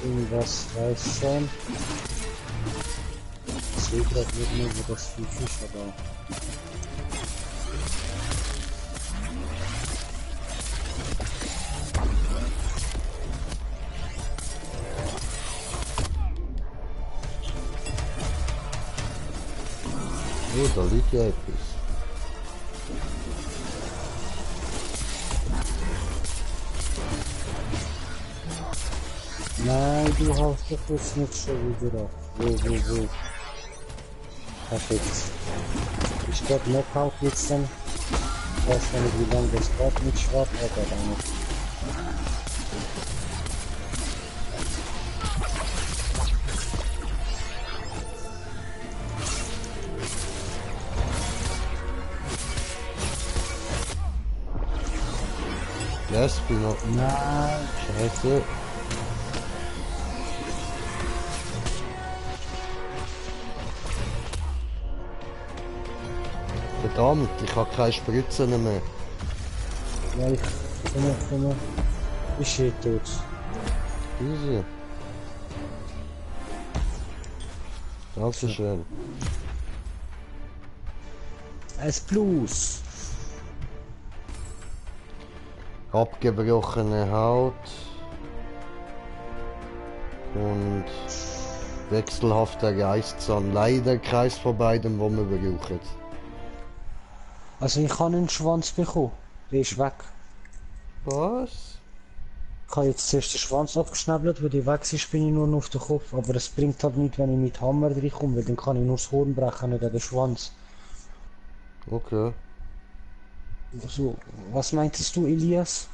Irgendwas weiß sein. Ich sehe gerade nicht mehr, wo das Viech ist, aber... Oh, da liegt ja etwas. Nein, du haust doch jetzt nicht schon wieder auf. Wo. Perfekt. Ich glaube, Knockout jetzt dann. Ich weiß gar nicht, wie lange das dauert mit Schwab, aber dann nicht. Yes, bin noch. Nein, Scheiße. Verdammt, ich habe keine Spritzen mehr. ja, ich komme. Ich stehe tot. Easy. Dankeschön. Es Blues. Abgebrochene Haut. Und wechselhafter Geistzahn. Leider keins von beiden, wo wir brauchen. Also ich habe einen Schwanz bekommen. Der ist weg. Was? Ich habe jetzt zuerst den Schwanz abgeschnäbelt, weil die weg ist, bin ich nur noch auf den Kopf. Aber es bringt halt nicht, wenn ich mit Hammer reinkomme, weil dann kann ich nur das Horn brechen, nicht den Schwanz. Okay. So, was meintest du, Elias?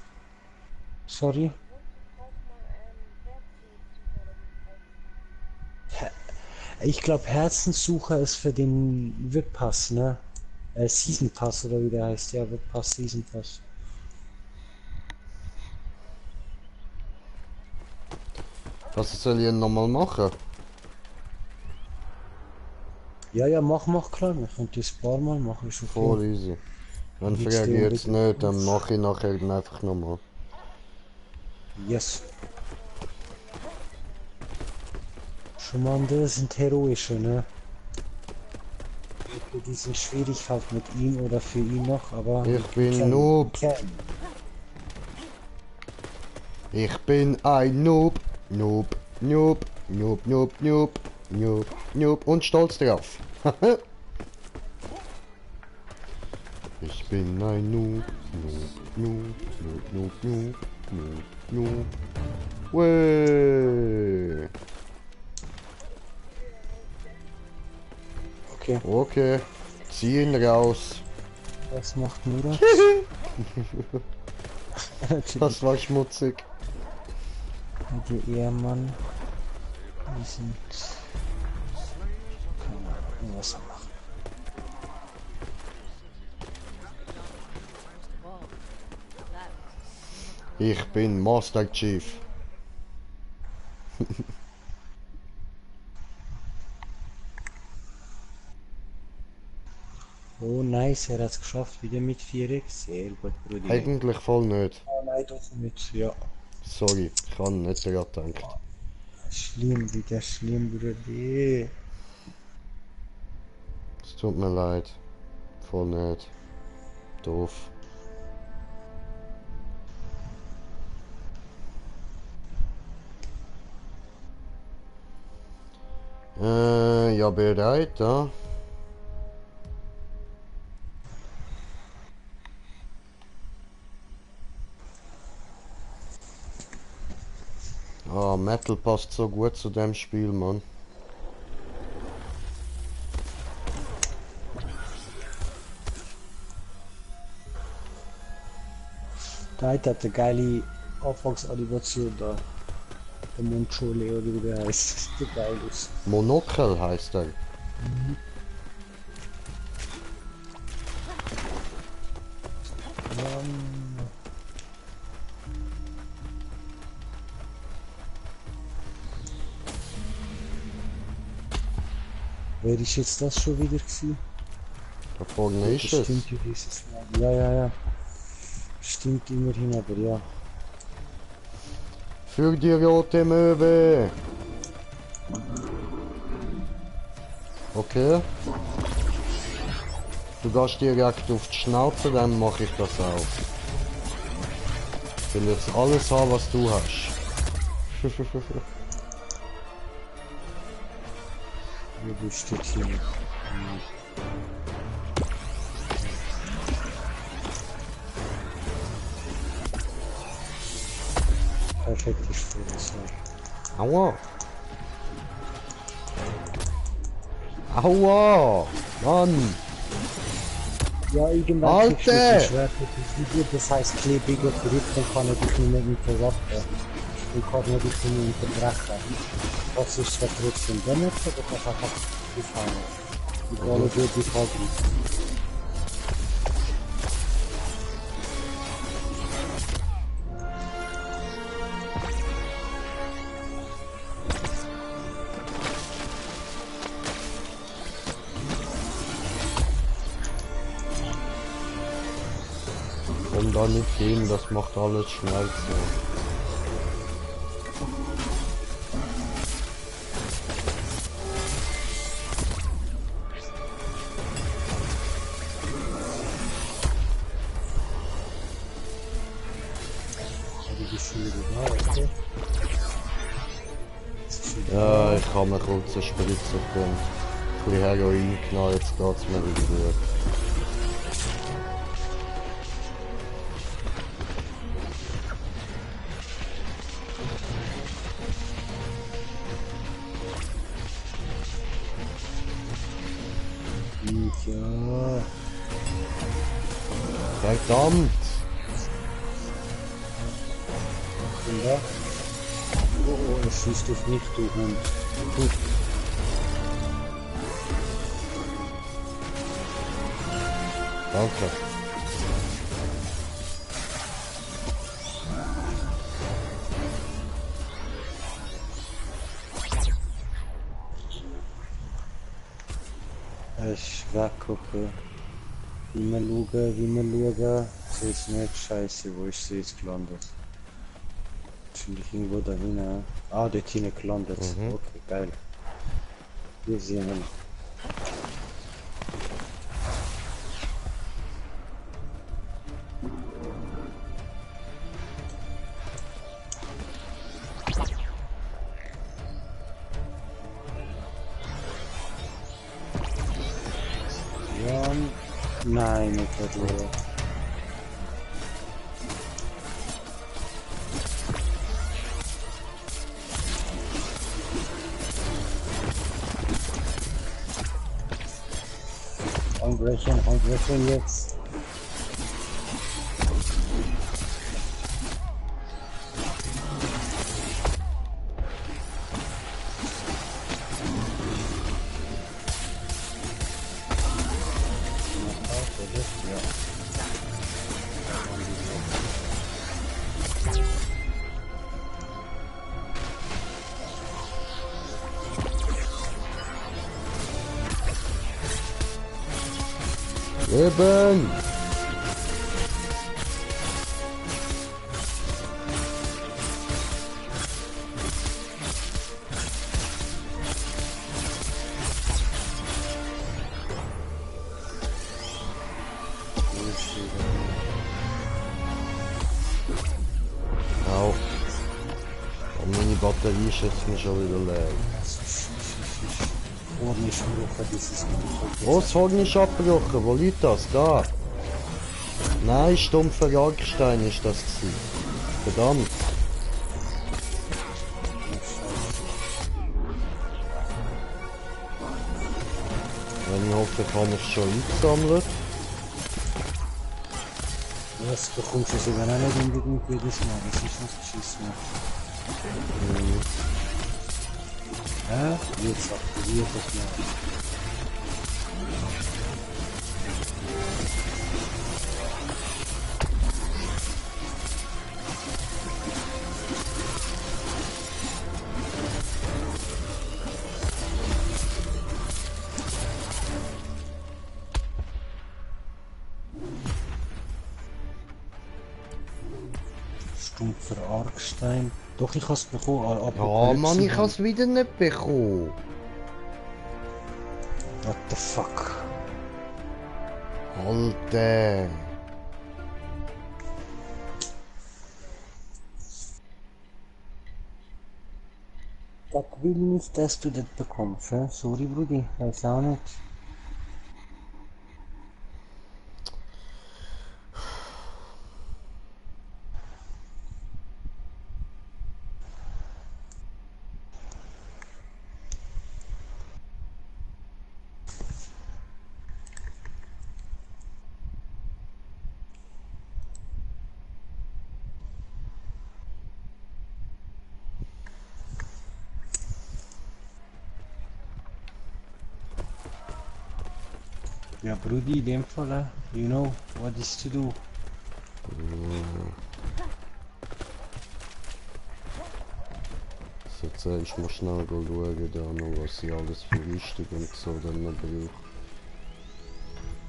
Sorry? Ich glaube, Herzenssucher ist für den VIP-Pass, ne? Season Pass oder wie der heißt, ja, VIP-Pass, Season Pass. Was soll ich denn nochmal machen? Ja, mach klar, wir können das ein paar Mal machen, ist okay. Voll easy. Wenn Jetzt frage ich den jetzt bitte. nicht, dann mache ich nachher dann einfach nochmal. Yes. Schon mal, das sind heroische, ne? Die sind schwierig halt mit ihm oder für ihn noch, aber... Ich bin Noob. Ich bin ein Noob. Noob. Und stolz drauf. Ich bin ein Noob. Wee. Okay, Okay. Zieh ihn raus. was macht Murat? Das war schmutzig. Die Ehemann. Die sind... Keine Ahnung, was er macht. First of all, that Ich bin Master Chief. Oh nice, er hat es geschafft, wieder mit 4x. Sehr gut, Brudi. Eigentlich voll nicht. Oh nein, doch nicht. Ja. Sorry, ich habe nicht daran gedacht. Schlimm, wieder schlimm, Brudi. Es tut mir leid. Voll nicht. Doof. Ja, bereit, ja. Ah, Metal passt so gut zu dem Spiel, Mann. Der hat eine geile Anfangsanimation da. Der Mundschule oder wie der heißt. Der geil ist. Monokel heißt er. Wer ist jetzt das schon wieder gewesen? Da vorne ist Das es. stimmt ja dieses Mal. Ja. Stimmt immerhin, aber ja. Für die rote Möwe. Okay. Du gehst direkt auf die Schnauze, dann mache ich das auch. Ich will jetzt alles haben, was du hast. Wo steht hier? Perfekt ist für das Jahr. Aua. Aua. Mann. Ja, irgendwann Alter! kriegst du ein Schwert mit dem Video, das heißt klebiger Grip, dann kann er dich nicht mehr interrupten. Dann kann er dich nicht mehr unterbrechen. Was ist zwar trotzdem Damage, aber du kannst einfach aufhauen. Egal ob du dich angreifst. Komm da nicht hin, das macht alles schnell so. Die Schule da, okay? Ja, ich habe mir kurz eine Spritze gegeben. Ein bisschen Heroin genommen, jetzt geht's mir wieder gut. Ja. Verdammt! Und da? Oh, er schießt auf mich, du Hund. Danke. Ich weggucken. Wie wir schauen. Sie ist nicht scheiße, wo ist sie jetzt gelandet? Wahrscheinlich irgendwo da hinten. Ah, dort hinten gelandet. Okay, geil. Wir sehen ihn. Ja, nein, nicht darüber. Anbrechen jetzt. Leben! Au. Und meine Batterie ist jetzt schon wieder leer. Horn ist gebrochen dieses Mal. Oh, das Horn ist abgebrochen. Wo liegt das? Da. Nein, stumpfer Jagdstein ist das gewesen. Verdammt. Ich hoffe, ich habe es schon eingesammelt. Das bekommst du sogar auch nicht unbedingt jedes Mal, das ist nicht geschissen. Ja, jetzt aktiviert das mal. Stumpfer Argstein. Doch, ich has bekommen, aber... Ja, Mann, ich habe es wieder nicht bekommen. What the fuck? Alter. Das will nicht, dass du das bekommst, hä? Sorry, Brudi, weiß auch nicht. Ja, Brudi, in dem Fall, you know what is to do. So, jetzt ich mal schnell schauen, da noch, was ich alles für Rüstung und so dann noch brauche.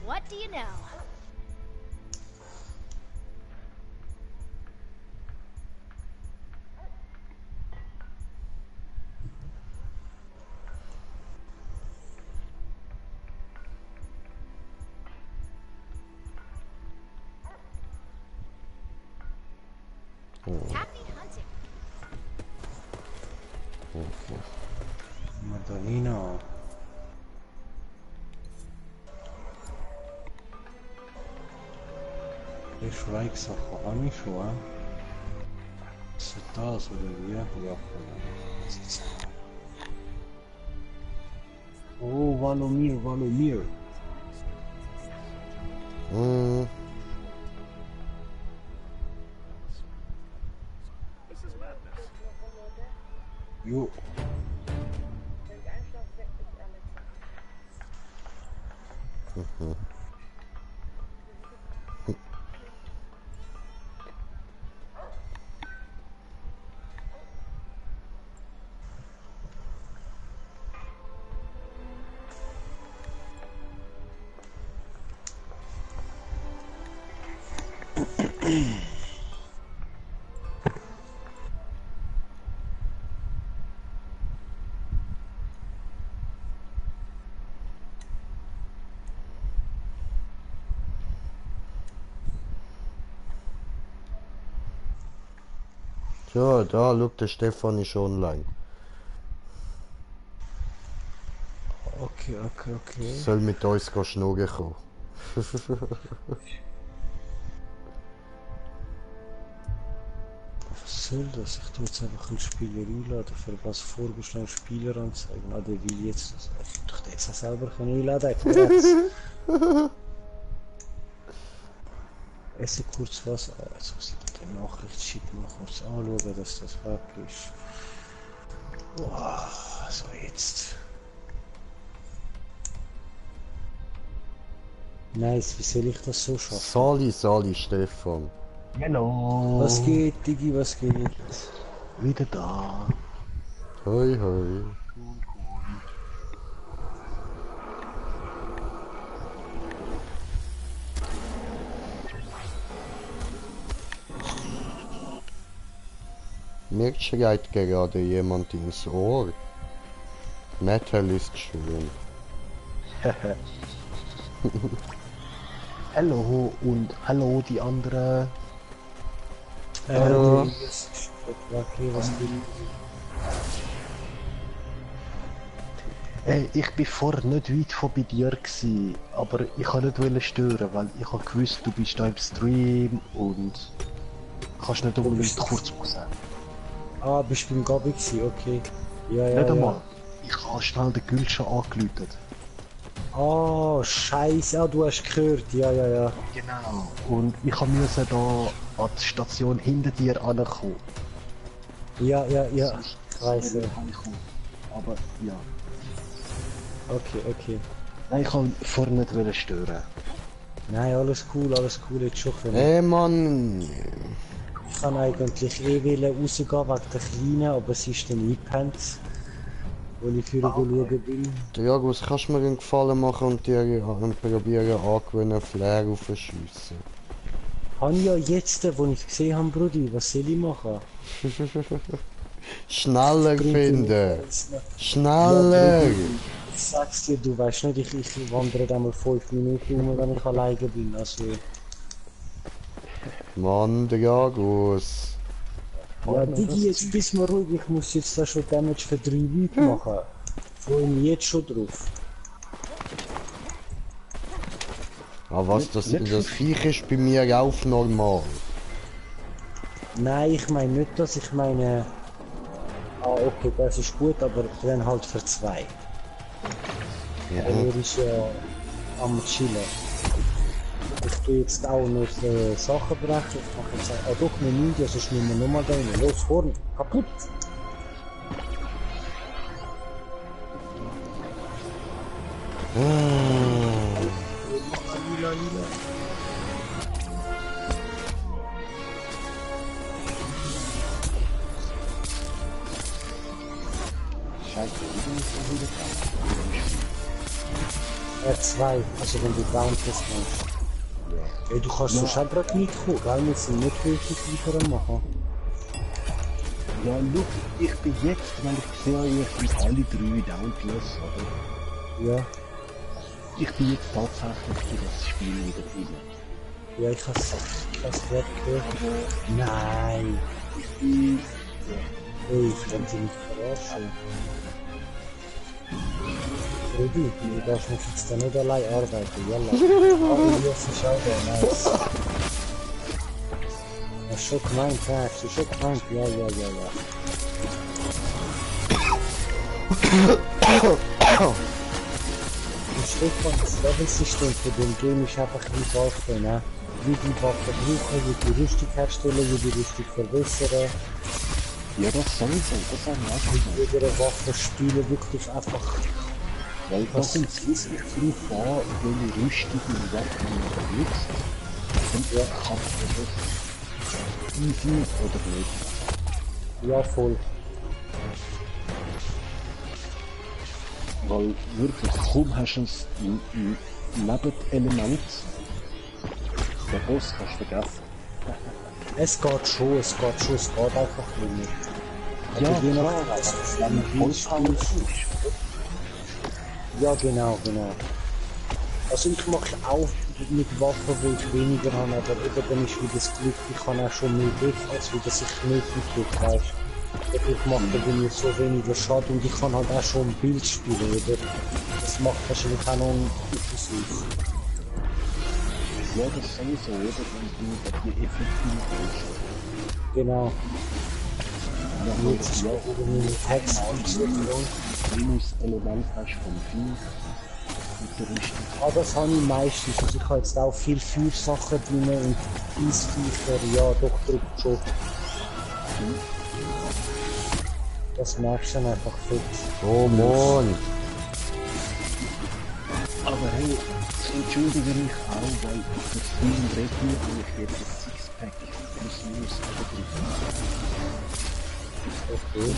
What do you know? Happy hunting. Okay. Madalena. Die Schweigsache habe ich schon, ist das oder wie? Ja, oh, Valomir, Valomir. This is madness. Jo. Ja, da, look, der Stefan ist online. Okay. Soll mit uns schnurren kommen. Was soll das? Ich tue jetzt einfach einen Spieler einladen, für was vorgeschlagene Spieler anzeigen. Ah, der will jetzt das. Ich doch jetzt auch selber einladen können. Esse kurz was. Ah, jetzt muss ich die Nachricht schicken, mal kurz anschauen, dass das weg ist. Wow, so jetzt. Nice, wie soll ich das so schaffen? Sali, Stefan. Hallo. Was geht, Digi, was geht? Wieder da. Hoi, hoi. Mir schreit gerade jemand ins Ohr. Metal ist schön. Hallo und hallo die andere. Hallo. Okay, was geht? Ich bin vorher nicht weit von bei dir gewesen, aber ich wollte nicht wollen stören, weil ich habe gewusst, du bist da im Stream und kannst nicht unbedingt kurz sagen. Ah, bist du beim Gabi gewesen, okay. Ja, ja, Nicht ja. einmal. Ich habe schnell den Gülscha angeläutet. Oh, scheiße, ah, du hast gehört, ja, ja, ja. Genau. Und ich musste da an die Station hinter dir ankommen. Ja, ja, ja, ich weiß, ja. Aber ja. Okay, okay. Nein, ich wollte vorher nicht wollen stören. Nein, alles cool, jetzt schon können. Hey Mann! Ich kann eigentlich rausgehen wegen der Kleinen, aber sie ist dann eingepennt, wo ich für schauen bin. Dragos, kannst du mir einen Gefallen machen und dir probieren angewöhnen, Flair aufzuschiessen? Habe ich ja jetzt, wo ich gesehen habe, Brudi, was soll ich machen? Schneller Bringt finden! dir nichts. Schneller! Ja, Brudi, ich sag's dir, du weißt nicht, ich wandere da mal 5 Minuten um, wenn ich alleine bin, also... Mann, Dragos! Ja, Digi, jetzt bist du mal ruhig, ich muss jetzt da schon Damage für 3 Leute machen. Freue mich jetzt schon drauf. Aber was, das Viech ist bei mir auch normal. Nein, ich meine nicht das, ich meine... Ah, okay, das ist gut, aber dann halt für 2. Ja. Er ist ja am Chillen. Ich tue jetzt auch noch Sachen brechen. Ich mache jetzt auch... Ah doch, eine Ninja, sonst müssen wir nochmal da rein. Los, vorne! Kaputt! R2, also wenn du down bist, meinst. Ey, du kannst so schon gerade nicht kommen, gell? Wir sind nicht wirklich weiter machen. Ja, schau, ich bin jetzt, wenn ich sehe, ich bin alle 3 Dauntless, oder? Ja. Ich bin jetzt tatsächlich in das Spiel wieder drin. Ja, ich hab's gerade gehört. Nein! Ey, ich kann sie nicht verarschen. Rudi, du darfst mich jetzt da nicht allein arbeiten, jalla. Aber Elias ist auch da, nice. Hast du schon gemeint, ja, hast du schon gemeint, ja, ja, ja, ja. Und Stefan, das Level-System von dem Game ist einfach wie Waffen, ne? Wie die Waffe brauchen, wie die Rüstung herstellen, wie die Rüstung verbessern. Ja, das sowieso, das habe ich auch schon Mit jeder Waffe spielen wirklich einfach... Weil das sind wirklich drauf an, welche Rüstung und Waffen man benutzt. Und er kann das easy oder nicht. Ja, voll. Weil wirklich kaum hast du ein Nebenelement, der Boss kannst du vergessen. Es geht schon, es geht einfach nicht. Ja, je klar, nach wenn du Vollpower ist. Ja, genau. Also ich mache auch mit Waffen, wo ich weniger habe, aber eben dann ist wieder das Glück, ich kann auch schon mehr Def, als wie das ich nötig habe, weißt du. Ich mache bei mir so weniger Schaden und ich kann halt auch schon ein Bild spielen, oder? Das macht wahrscheinlich auch noch einen Einfluss aus. Ja, das sowieso, oder? Wenn du die effektiv bist. Genau. Ja, Jetzt ist auch wieder meine Textfunktion. Minus Element hast vom Vieh. Mit der Rüstung. Ah, das habe ich meistens. Also ich habe jetzt auch viel Feuersachen drin und Eisviecher, ja, doch, drückt schon. Das merkst du dann einfach fett. Oh Mann! Aber hey, das entschuldige mich auch, weil für Stream reden und ich jetzt ein Sixpack plus minus Okay.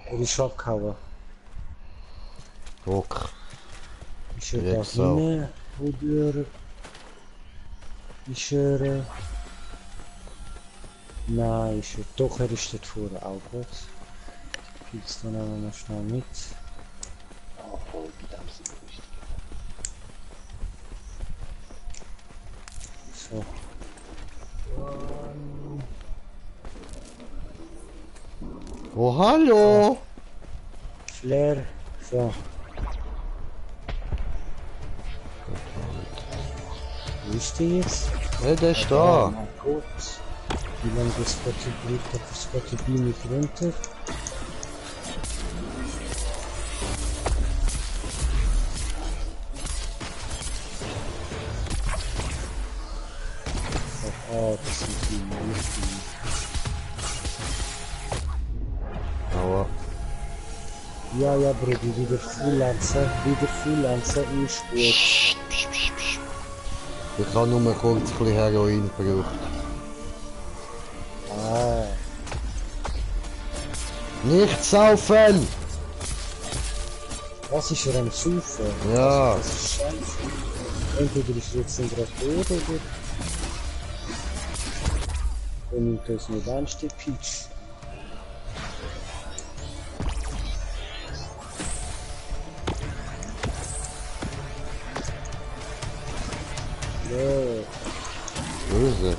Er ist abgehauen. Guck. Ist er da Jetzt auch. rein? Oder... Ist er... Nein, ist er... Doch, er ist dort vorne auch gut. Gibt's dann aber noch schnell mit. Ah, voll, mit dem sind wir richtig. So. Oh hallo! Leer. So. Wo ist die jetzt? Ja, der ist Ah, da. mein Gott. Wie lange das bleibt auf das Batterie nicht runter? Ah, das sind die richtigen. Aua. Ja, ja, Brudi, wieder Freelancer ist gut. Psst, psst, psst, psst. Ich habe nur kurz ein bisschen Heroin gebraucht. Ah, Nicht saufen! was ist er am Saufen? Ja. Das ist scheiße. Entweder ist er jetzt in der Tod oder... Dann nimmt er es nicht ernst, der Peach. Ja, Böse.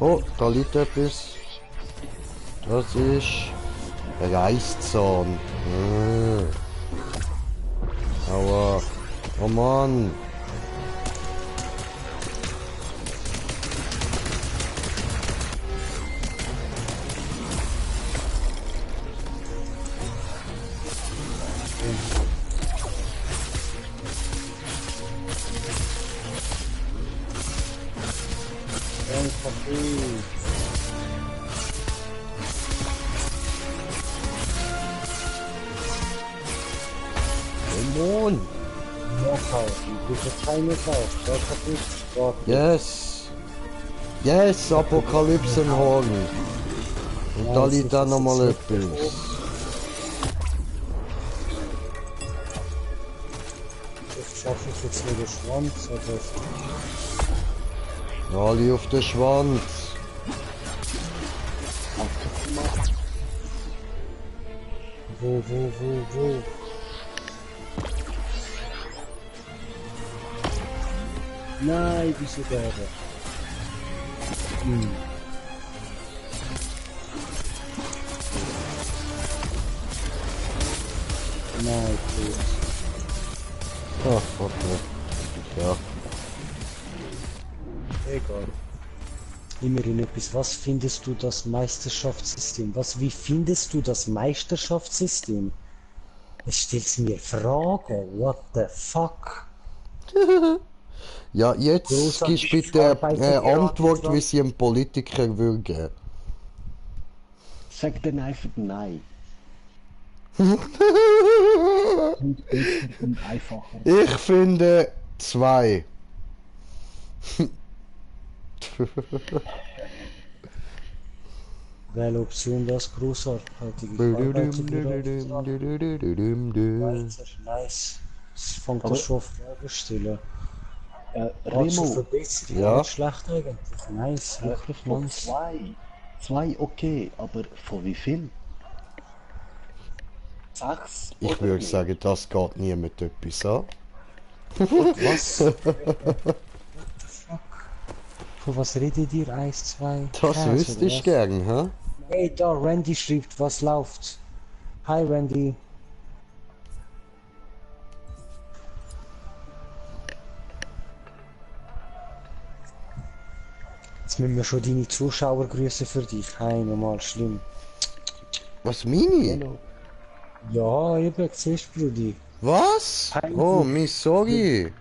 Oh, da liegt etwas. Das ist Reißzahn. Aua. Oh Mann. ein Kaffee. Oh Mann. Mehr kaufen. Bitte keine kaufen. Der Kaffee. Dort. Yes. Yes, Apokalypsenhorn. Und da liegt dann nochmal etwas. Ich schaffe ich jetzt nur den Schwanz, oder? Alle auf den Schwanz. Wo? Nein, wieso der? Nein, gut. Ach, fuck me. Ja. Egal. Immerhin etwas. Was findest du das Meisterschaftssystem? Wie findest du das Meisterschaftssystem? Es stellt mir Fragen. What the fuck? Ja, jetzt Großartig gibst bitte verarbeitet, eine gerade Antwort, dran. wie sie ein Politiker würde geben. Sag dann einfach nein. Und besser und einfacher. Ich finde 2. Welche Option das großartig? Ich arbeite gerade dran. Weiter. Nice. Es fängt Aber- das schon auf Fragen stellen. Hast du Remo, Verbesserungen? Ja. Nicht schlecht eigentlich. Nice, wirklich von nice. zwei okay, aber von wie viel? 6? Ich würde sagen, das geht nie mit etwas an. Was? What the fuck? Von was redet ihr? 1, 2, Das Käse, wüsste oder ich was? gern, hä? Hey, da, Randy schreibt, was läuft? Hi, Randy. Jetzt müssen wir schon deine Zuschauer grüßen für dich. Hi, normal, schlimm. Was, Mini? Ja, eben, siehst du, Brudi. Was? Hi. Oh, sorry.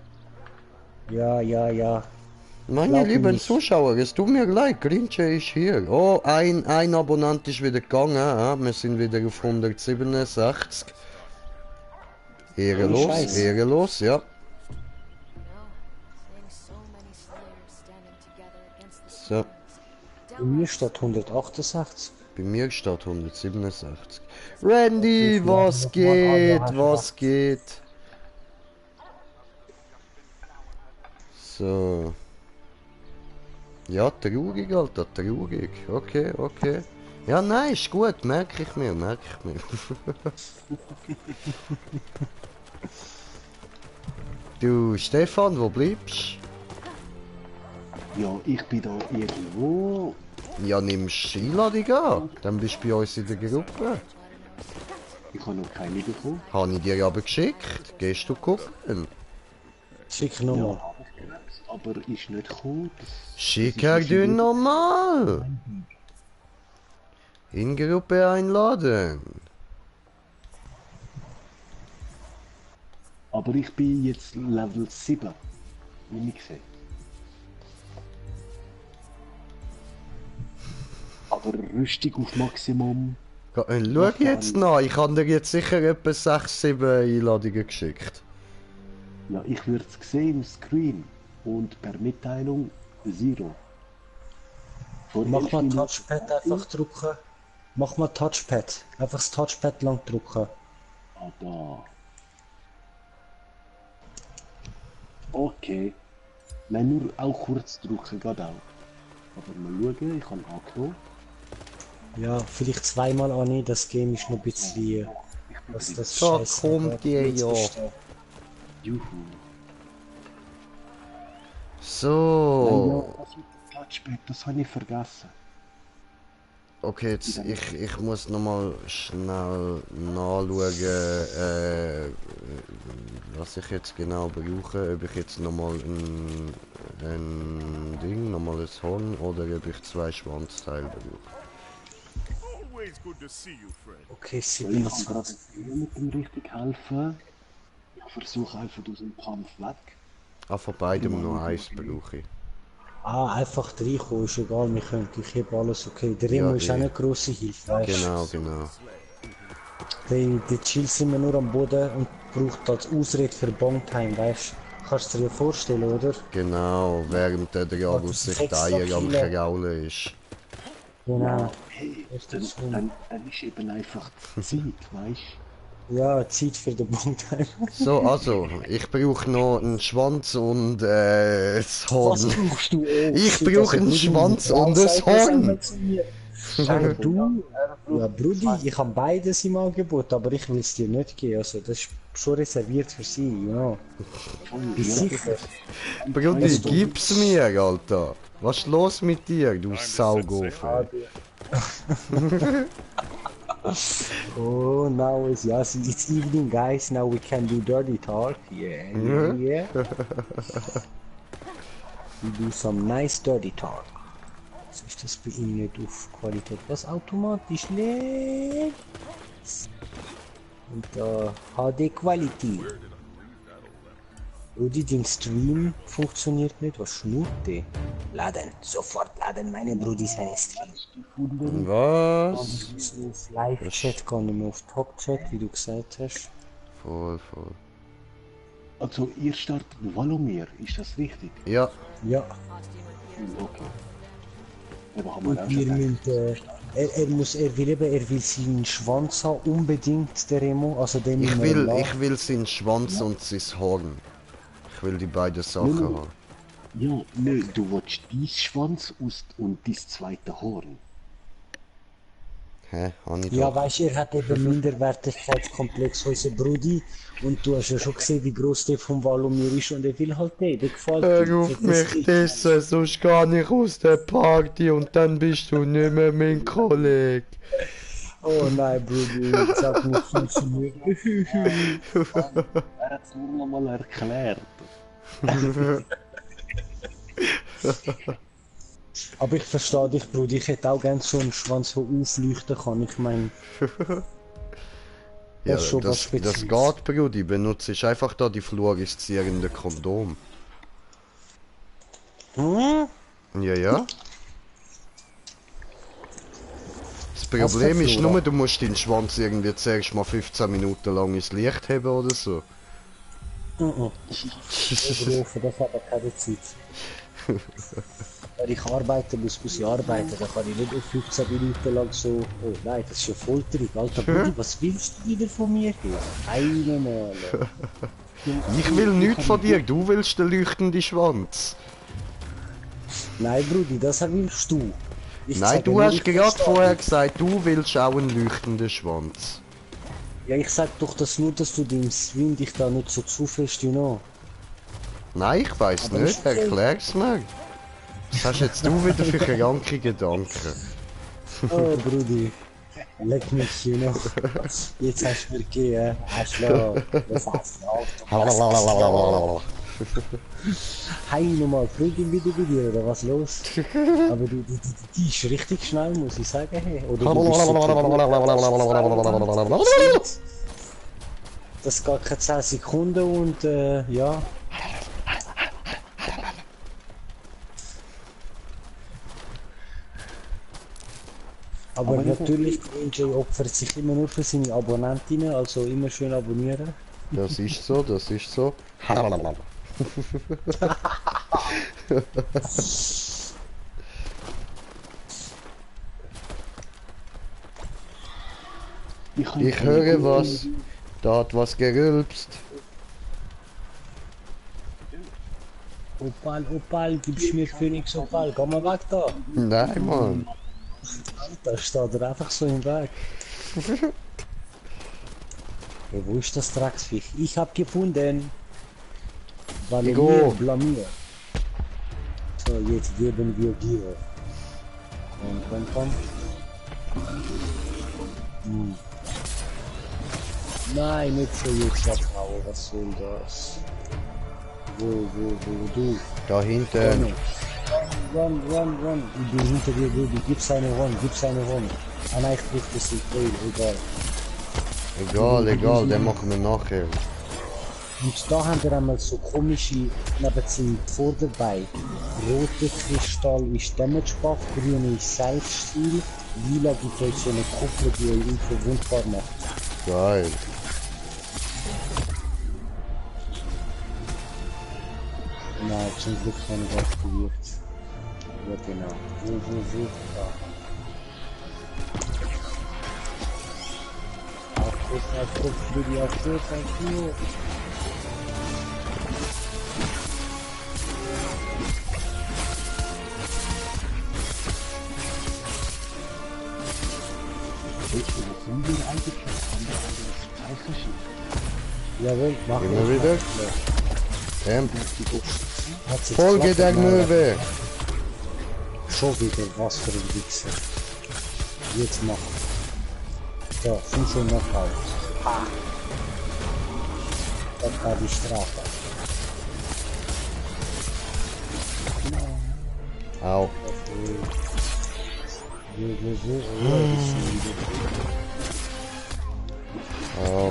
Ja. Meine Glaub lieben nicht. Zuschauer, es tut mir leid, Grinche ist hier. Oh, ein Abonnent ist wieder gegangen. Ja? Wir sind wieder auf 167. Ehrenlos, Scheiß. ehrenlos, ja. No, seeing so many Slayers standing together against the So, Bei mir steht 168. bei mir steht 167. Randy, was geht? Was geht? So. Ja, traurig, Alter, traurig. Okay. Ja, nein, ist gut, merke ich mir. Du, Stefan, wo bleibst du? Ja, ich bin da irgendwo. Ja, nimmst du Einladung an. Dann bist du bei uns in der Gruppe. Ich habe noch keine bekommen. Habe ich dir aber geschickt. Gehst du gucken? Schick nochmal. Ja, habe ich gehört, aber ist nicht gekommen. Schick er dir nochmal. In Gruppe einladen. Aber ich bin jetzt Level 7. Wie ich sehe. Aber Rüstung auf Maximum. Schau jetzt nach. Ich habe dir jetzt sicher etwa 6, 7 Einladungen geschickt. Ja, ich würde es sehen im Screen. Und per Mitteilung 0. Vor Mach 11 mal Minuten- Touchpad einfach drücken. Mach mal Touchpad. Einfach das Touchpad lang drücken. Ah, da. Okay. Nein, nur auch kurz drücken, geht auch. Aber mal schauen, ich habe angenommen. Ja, vielleicht zweimal annehmen, das Game ist noch ein bisschen... Was das Da Scheiße kommt ihr ja. Juhu. So. Ja, das mit dem Touchpad, das habe ich vergessen. Okay, jetzt ich muss nochmal schnell nachschauen, was ich jetzt genau brauche. Ob ich jetzt nochmal ein Ding, nochmal ein Horn oder ob ich 2 Schwanzteile brauche. Always good to see you, friend. Okay, Ich kann gerade 27. mit dem richtig helfen. Ich versuche einfach aus dem Kampf weg. Ah, von beidem nur eins brauche ich. Ah, einfach reinkommen, ist egal, wir können, ich habe alles okay. Der Remo Ja, ist auch eine grosse Hilfe, weißt du? Genau. Der chillt immer nur am Boden und braucht als Ausrede für Bongtime, weißt du? Kannst du dir vorstellen, oder? Genau, während der Dragus sich die extra Eier am viele. Kraulen ist. Genau. Hey, Ist dann, das schlimm? dann ist eben einfach die Zeit, weißt Ja, Zeit für den Bongtime. So, also, ich brauche noch einen Schwanz und das Horn. brauchst du? Oh, Ich shit, brauche also einen Brudi, Schwanz warum und ein sagst du das Horn. einmal zu mir? Aber du, ja Brudi, ich habe beides im Angebot, aber ich will es dir nicht geben, also das ist schon reserviert für sie, you know. Bist sicher? Brudi, gib's mir, Alter. Was ist los mit dir, du Saugofer? Oh, now it's evening, guys. Now we can do dirty talk. Yeah. We do some nice dirty talk. Was ist das bei ihm nicht auf Qualität? Was automatisch lädt? Und da HD-Qualität. Rudi, den Stream funktioniert nicht. Was schnurrt der? Laden, sofort laden, meine Brudi seine Stream. Was? So auf Live-Chat gehen, nicht mehr auf Top-Chat, wie du gesagt hast. Voll. Also, ihr startet Valomir, ist das richtig? Ja, Ja. Okay. Aber haben wir auch Und wir schon müssen, er will seinen Schwanz haben, unbedingt, der Remo, also den ich müssen wir will, lassen. ich will seinen Schwanz und sein Horn. Ich will die beiden Sachen haben. Ja, nö, du willst dein Schwanz und dein zweite Horn. Hä? Hab ich Ja, doch. weißt du, er hat eben Minderwertigkeitskomplex, unser Brudi, und du hast ja schon gesehen, wie groß der vom Valomir ist, und er will halt den, der gefällt Hör ihm. auf Das mich ist- dissen, sonst gar nicht aus der Party und dann bist du nicht mehr mein Kollege. Oh nein, Brudi, sag nicht funktioniert. Er hat es nur noch mal erklärt. Aber ich verstehe dich, Brudi, ich hätte auch gerne so einen Schwanz, der aufleuchten kann, ich meine... Ja, ist schon was das Spezielles. geht, Brudi. Benutze ich einfach da die fluoreszierende Kondom. Hm? Ja. Das Was für Problem ist Flora? nur, du musst deinen Schwanz irgendwie zuerst mal 15 Minuten lang ins Licht haben oder so. Ich rufe, das hat er keine Zeit. Wenn ich arbeiten muss ich arbeiten, dann kann ich nicht auf 15 Minuten lang so... Oh nein, das ist ja Folterung. Alter Brudi, was willst du wieder von mir hier? Keine Mal. Ich will nichts von dir, du willst den leuchtenden Schwanz. Nein, Brudi, das willst du. Ich Nein, sage du nur, hast ich gerade verstehe vorher dich. gesagt, du willst auch einen leuchtenden Schwanz. Ja, ich sag doch das nur, dass du dem Swim dich da nicht so zu fest, you know. Nein, ich weiß Aber nicht, ist okay. erklär's mir. Was hast jetzt du wieder für kranke Gedanken? Oh, Brudi. Leck mich hier noch. Jetzt hast du mir gegeben, Arschloch. Das heißt auch. Hey, nochmal Freundin wieder bei dir, oder was los? Aber die ist richtig schnell, muss ich sagen. Hey. Oder du bist so das geht keine 10 Sekunden und ja. Aber natürlich, NJ opfert sich immer nur für seine Abonnentinnen, also immer schön abonnieren. Das ist so, das ist so. Ich höre was. Da hat was gerülpst. Opal, gibst mir Phoenix Opal, geh mal weg da. Nein, Mann. Da steht er einfach so im Weg. Hey, wo ist das Drecksviech? Ich hab gefunden. Weil Igo. wir blamiert. So, jetzt geben wir dir. Komm. Nein, nicht so jetzt abhauen, was soll das? Wo, du? Da hinten. Run. Ich bin hinter dir, Baby. Gib's eine Run. Ah nein, ich trifft das nicht, egal. Egal, den machen wir nachher. Und da haben wir einmal so komische, neben seinem Vorderbein. Rote Kristall ist Damage Buff, grüne ist Safe-Stil, lila gibt euch so eine Kuppel, die euch unverwundbar macht. Geil. Nein, zum Glück habe ich aktiviert. Ja genau. Wo, da. Auf Kopf, Baby, auf Kopf. Jawohl, machen Immer wieder. Tempo. Hat sich Folge geklappt, der Mann. Möwe. Schon wieder, was für ein Wichser. Jetzt machen. So, 5 schon noch halt. Das war die Strafe. Au. Au.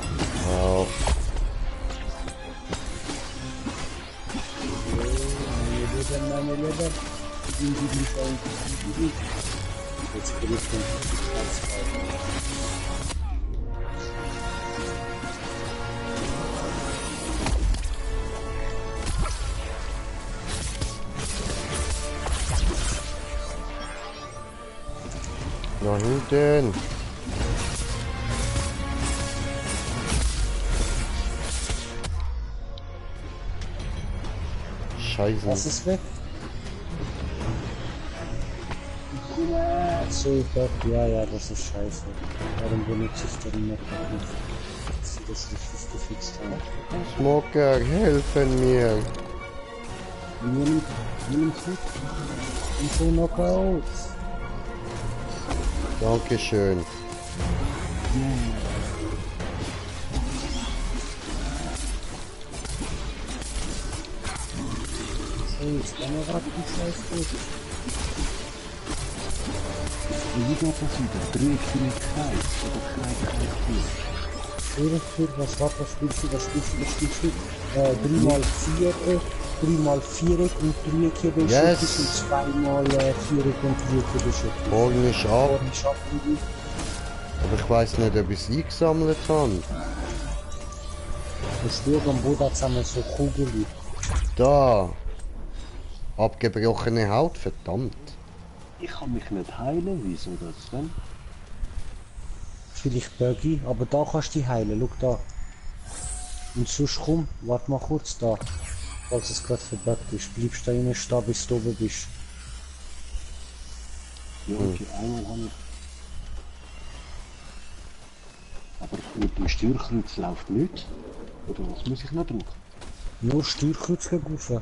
Meine Leber. Jetzt krieg ich den Da hinten. Scheiße. Was ist weg? Super, ja, das ist scheiße. Warum benutze ich den noch nicht? Das ist nicht gefixt haben. Smoker, helfen mir. Nimm Zug. Info Knockout. Dankeschön. So, jetzt kann man warten, scheiße. Wie geht das wieder? Dreieck für den Kreis oder Für, was war das? Spielst du? 3x4, 3x4 und Dreieck bei Yes. und 2x4 und Dreieck bei Schüttel. Morgen ist ab. Morgen ist ab, Baby. Aber ich weiß nicht, ob ich es eingesammelt habe. Jetzt schau am Boden zusammen so Kugeln. Da. Abgebrochene Haut, verdammt. Ich kann mich nicht heilen, wieso das denn? Vielleicht Buggy, aber da kannst du dich heilen, schau da. Und sonst komm, warte mal kurz da. Falls es gerade verbuggt ist, bleibst da rein stehen, bis du oben bist. Ja, okay, einmal habe ich. Aber mit dem Steuerkreuz läuft nicht. Oder was muss ich noch drücken? Nur Steuerkreuz rauf.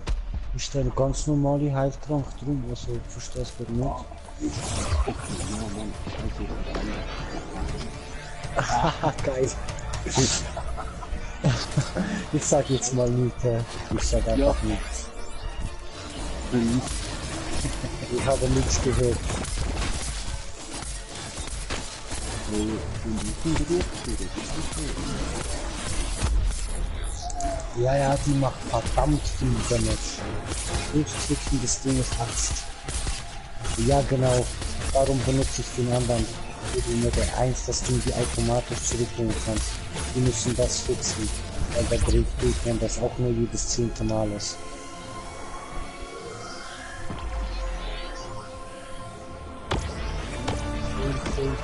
Ist da eine ganz normale Heiltrank drin, also ich verstehe es gar nicht. Ja, Mann, scheiße, Haha, geil. Ich sag jetzt mal nicht, ich sag einfach nichts. Ich habe nichts gehört. Ja, ja, die macht verdammt viel Damage. Höchstwichtig das Ding ist Axt. Ja, genau. Darum benutze ich den anderen. Mit der 1, dass du die automatisch zurückbringen kannst. Die müssen das fixen. Weil der Gegner das auch nur jedes 10. Mal ist.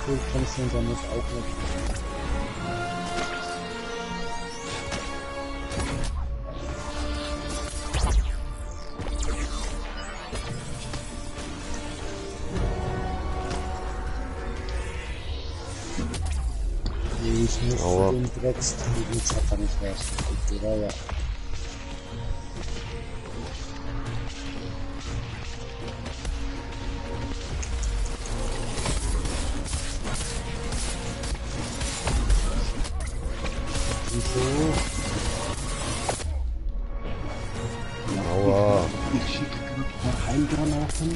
Viel Kämpfen damit auch nicht. Ich muss den Dreckstrieb jetzt einfach nicht raus. Ja, ja. Aua. Ich schicke gerade ein paar Heilgranaten.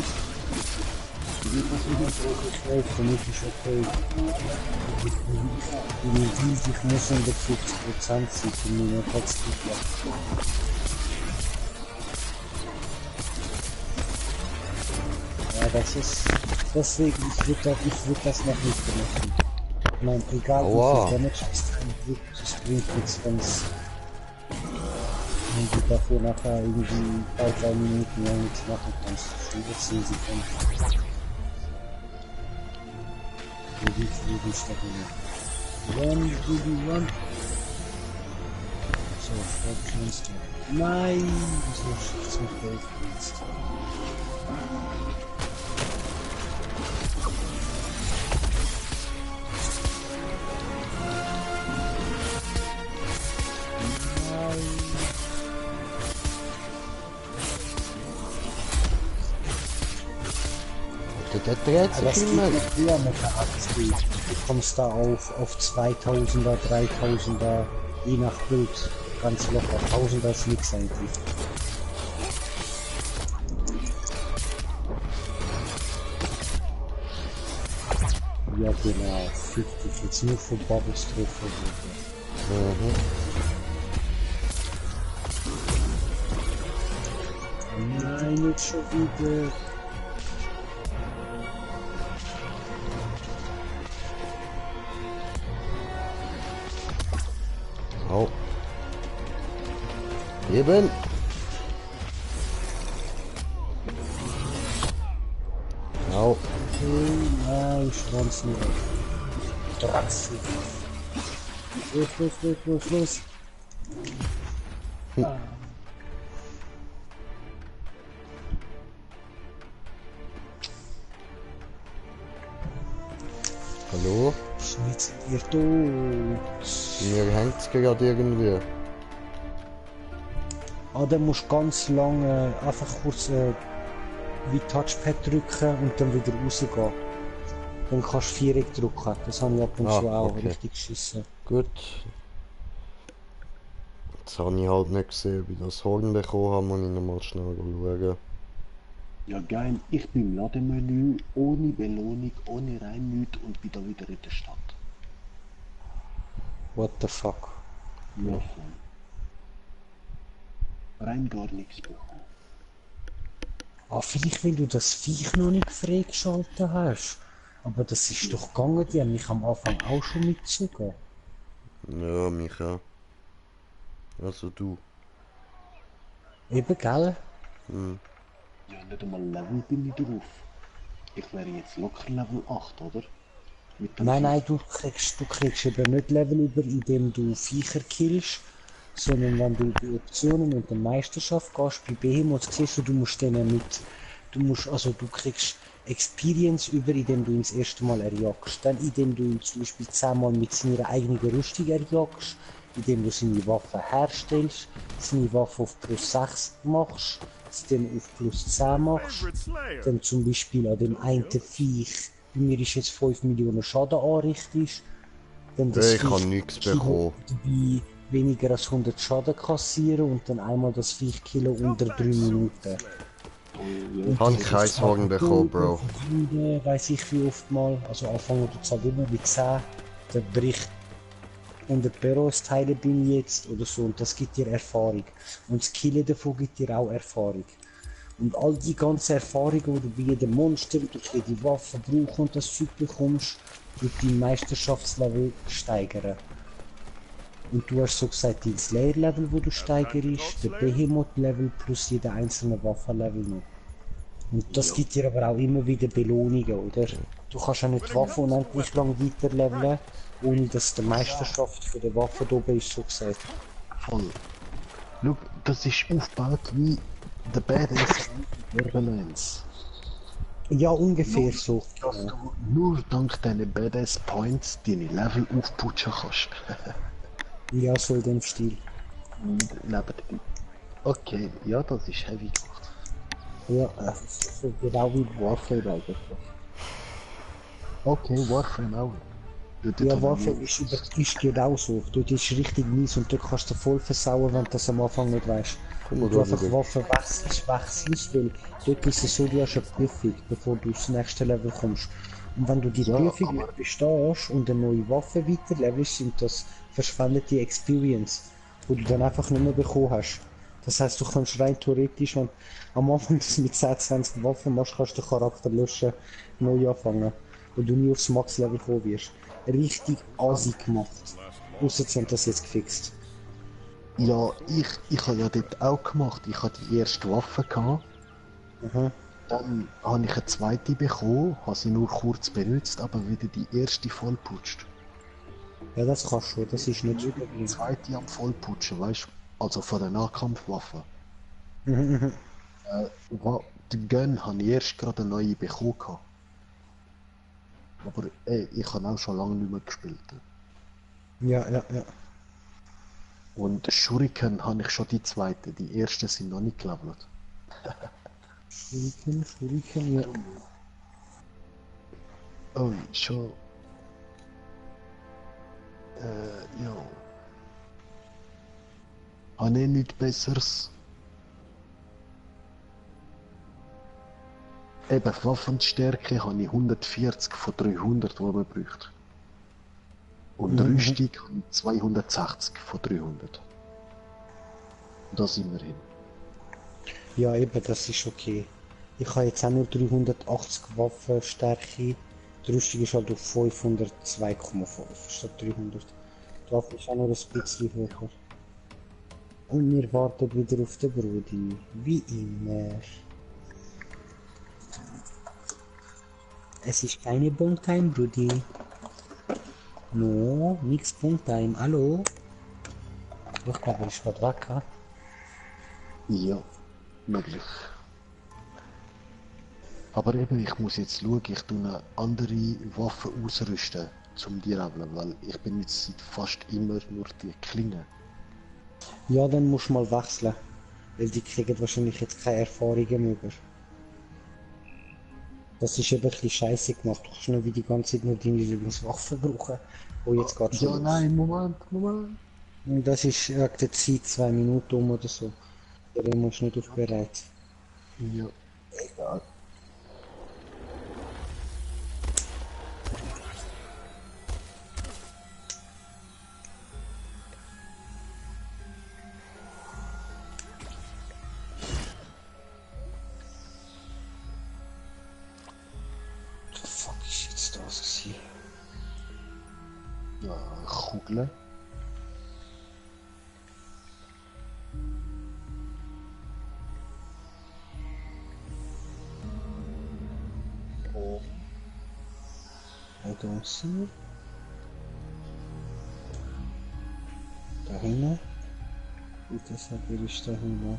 Für mich ist okay. Ich muss 150% sicher, mir hat's geklappt. Ja, das ist... Deswegen, ich würd das noch nicht benutzen. Ich meine, egal wie viel Damage es bringt nichts, wenn du dafür nachher irgendwie 3 Minuten lang nichts machen kannst. Schon 10 Sekunden. Run, Ruby, run! So, Monster. Nein! So schickt's mich Geld jetzt. Der dreht sich immer. Mit der Axt. Du kommst da auf 2000er, 3000er, je nach Bild, ganz locker. 1000er ist nix eigentlich. Ja genau, 50, jetzt nur für Bubbles treffen. Nein, jetzt schon wieder. Au. Eben. Au. Nein, Schwanz nicht weg. Draxi. Los. Hallo? Schnitzel ihr tot. Mir hängt's gerade irgendwie. Ah, dann musst du ganz lange einfach kurz wie Touchpad drücken und dann wieder rausgehen. Dann kannst du Viereck drücken. Das habe ich ab und zu auch richtig geschissen. Gut. Jetzt habe ich halt nicht gesehen, wie ich das Horn bekommen habe, muss ich nochmal schnell schauen. Ja geil, ich bin im Lademenü, ohne Belohnung, ohne rein nichts und bin da wieder in der Stadt. What the fuck? Ja, voll. Rein gar nichts bekommen. Ah, vielleicht weil du das Viech noch nicht freigeschaltet hast. Aber das ist doch gegangen, die haben mich am Anfang auch schon mitgezogen. Ja, mich auch. Also du. Eben, gell? Ja, nicht einmal Level bin ich drauf. Ich wäre jetzt locker Level 8, oder? Mit dem Nein, du kriegst eben nicht Level über, indem du Viecher killst, sondern wenn du die Optionen mit der Meisterschaft gehst, bei Behemoth siehst du musst denen du kriegst Experience über, indem du ihn das erste Mal erjagst, dann indem du ihn zum Beispiel 10 Mal mit seiner eigenen Rüstung erjagst, indem du seine Waffe herstellst, seine Waffe auf plus 6 machst, trotzdem auf plus 10 machst, Favorite Slayer. dann zum Beispiel an dem einen Viech, bei mir ist jetzt 5 Millionen Schaden anrichtest, dann das Ich habe Viech nichts Kilo bekommen. dabei weniger als 100 Schaden kassieren und dann einmal das Viech Kilo unter 3 Minuten. Ich habe kein Horn bekommen, Bro. Weiß ich wie oft mal, also anfangen du halt immer mit 10, dann bricht 100 Peros Teile bin jetzt oder so und das gibt dir Erfahrung. Und das Killen davon gibt dir auch Erfahrung. Und all die ganzen Erfahrungen, die du bei jedem Monster, durch jede Waffe brauchst und das Zeug bekommst, wird dein Meisterschaftslevel steigern. Und du hast so gesagt dein Slayer-Level, wo du steigerst, der Behemoth-Level plus jeder einzelne Waffenlevel noch. Und das gibt dir aber auch immer wieder Belohnungen, oder? Du kannst auch nicht die Waffe unendlich lang weiterleveln, ohne dass die Meisterschaft für die Waffe da oben ist, so gesagt. Voll. Schau, das ist aufgebaut wie der Badass Borderlands. Ja, ungefähr so. Dass du nur dank deinen Badass Points deine Level aufputschen kannst. Ja, so in dem Stil. Und neben okay, ja, das ist heavy gemacht. Ja, so genau wie Warframe eigentlich. Okay, Warframe auch. Ja, Warframe ist genau so. Dort ist richtig mies und dort kannst du voll versauen, wenn du das am Anfang nicht weißt. Guck mal, Und du da einfach wieder. Waffen wechselst, weil dort ist es so, du hast eine Prüfung, bevor du aufs nächste Level kommst. Und wenn du die Ja, Prüfung aber- nicht bestehst und eine neue Waffe weiterlevelst, sind das verschwendete Experience, wo du dann einfach nicht mehr bekommen hast. Das heisst, du kannst rein theoretisch, wenn am Anfang das mit 10, 20 Waffen machst, kannst du den Charakter löschen, neu anfangen, weil du nie aufs Max-Level kommen wirst. Richtig assi gemacht. Ausser sie haben das jetzt gefixt. Ja, ich habe ja dort auch gemacht. Ich hatte die erste Waffe gehabt. Aha. Dann habe ich eine zweite bekommen, habe sie nur kurz benutzt, aber wieder die erste vollputscht. Ja, das kannst du, das ist nicht so Die schlimm. zweite am vollputschen, weißt du? Also von der Nahkampfwaffe. Den Gun habe ich erst gerade eine neue bekommen gehabt. Aber ey, ich habe auch schon lange nicht mehr gespielt. Ja, ja, ja. Und Shuriken habe ich schon die zweite, die ersten sind noch nicht gelevelt. Shuriken, ja. Oh, schon. Ja. Habe ich nichts Besseres? Eben, Waffenstärke habe ich 140 von 300, die man braucht. Und Rüstung habe ich 260 von 300. Das immerhin. Ja, eben, das ist okay. Ich habe jetzt auch nur 380 Waffenstärke. Die Rüstung ist halt auf 502,5 statt 300. Die Waffe ist auch noch ein bisschen höher. Und wir warten wieder auf den Brudi. Wie immer. Es ist keine Bongtime, Brudi. No, nix Bongtime. Hallo? Ich glaube, er ist gerade weg, ha? Ja, möglich. Aber eben, ich muss jetzt schauen, ich tue eine andere Waffe ausrüsten, um die leveln, weil ich bin jetzt seit fast immer nur die Klinge. Ja, dann musst du mal wechseln. Weil die kriegen wahrscheinlich jetzt keine Erfahrungen mehr. Das ist eben ein bisschen scheiße gemacht. Du kannst nicht wie die ganze Zeit nur deine Lieblingswaffe brauchen. Oh, jetzt geht's Ja, los. nein, Moment. Und das ist wegen der Zeit 2 Minuten um oder so. Da musst du nicht auf bereit. Ja, egal. What the fuck ist jetzt das hier? Ja, Kugeln. I don't see. Da hinten. Und deshalb ist da hinten.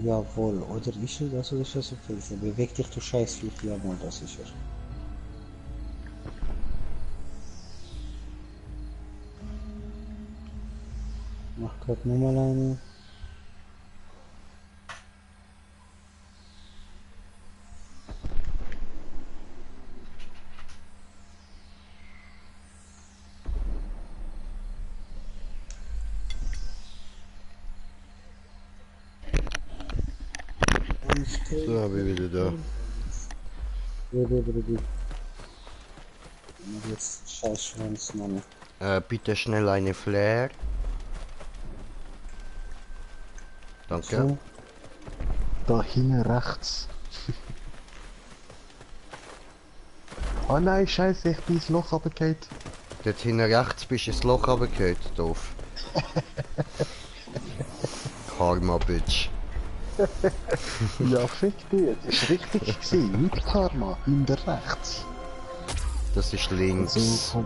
Jawohl, oder ist er das oder ist das okay? Beweg dich, du Scheißviech. Jawohl, das ist er. Mach grad nochmal eine. So, bin wieder da. Brudi. Jetzt scheiß Schwanz, Mann. Bitte schnell eine Flair. Danke. So. Da hinten rechts. Oh nein, scheiße, ich bin ins Loch runtergefallen. Dort hinten rechts bist du ins Loch runtergefallen, doof. Karma, Bitch. Ja, fick dich, das ist richtig gewesen, nicht Karma, hinter rechts. Das ist links. Also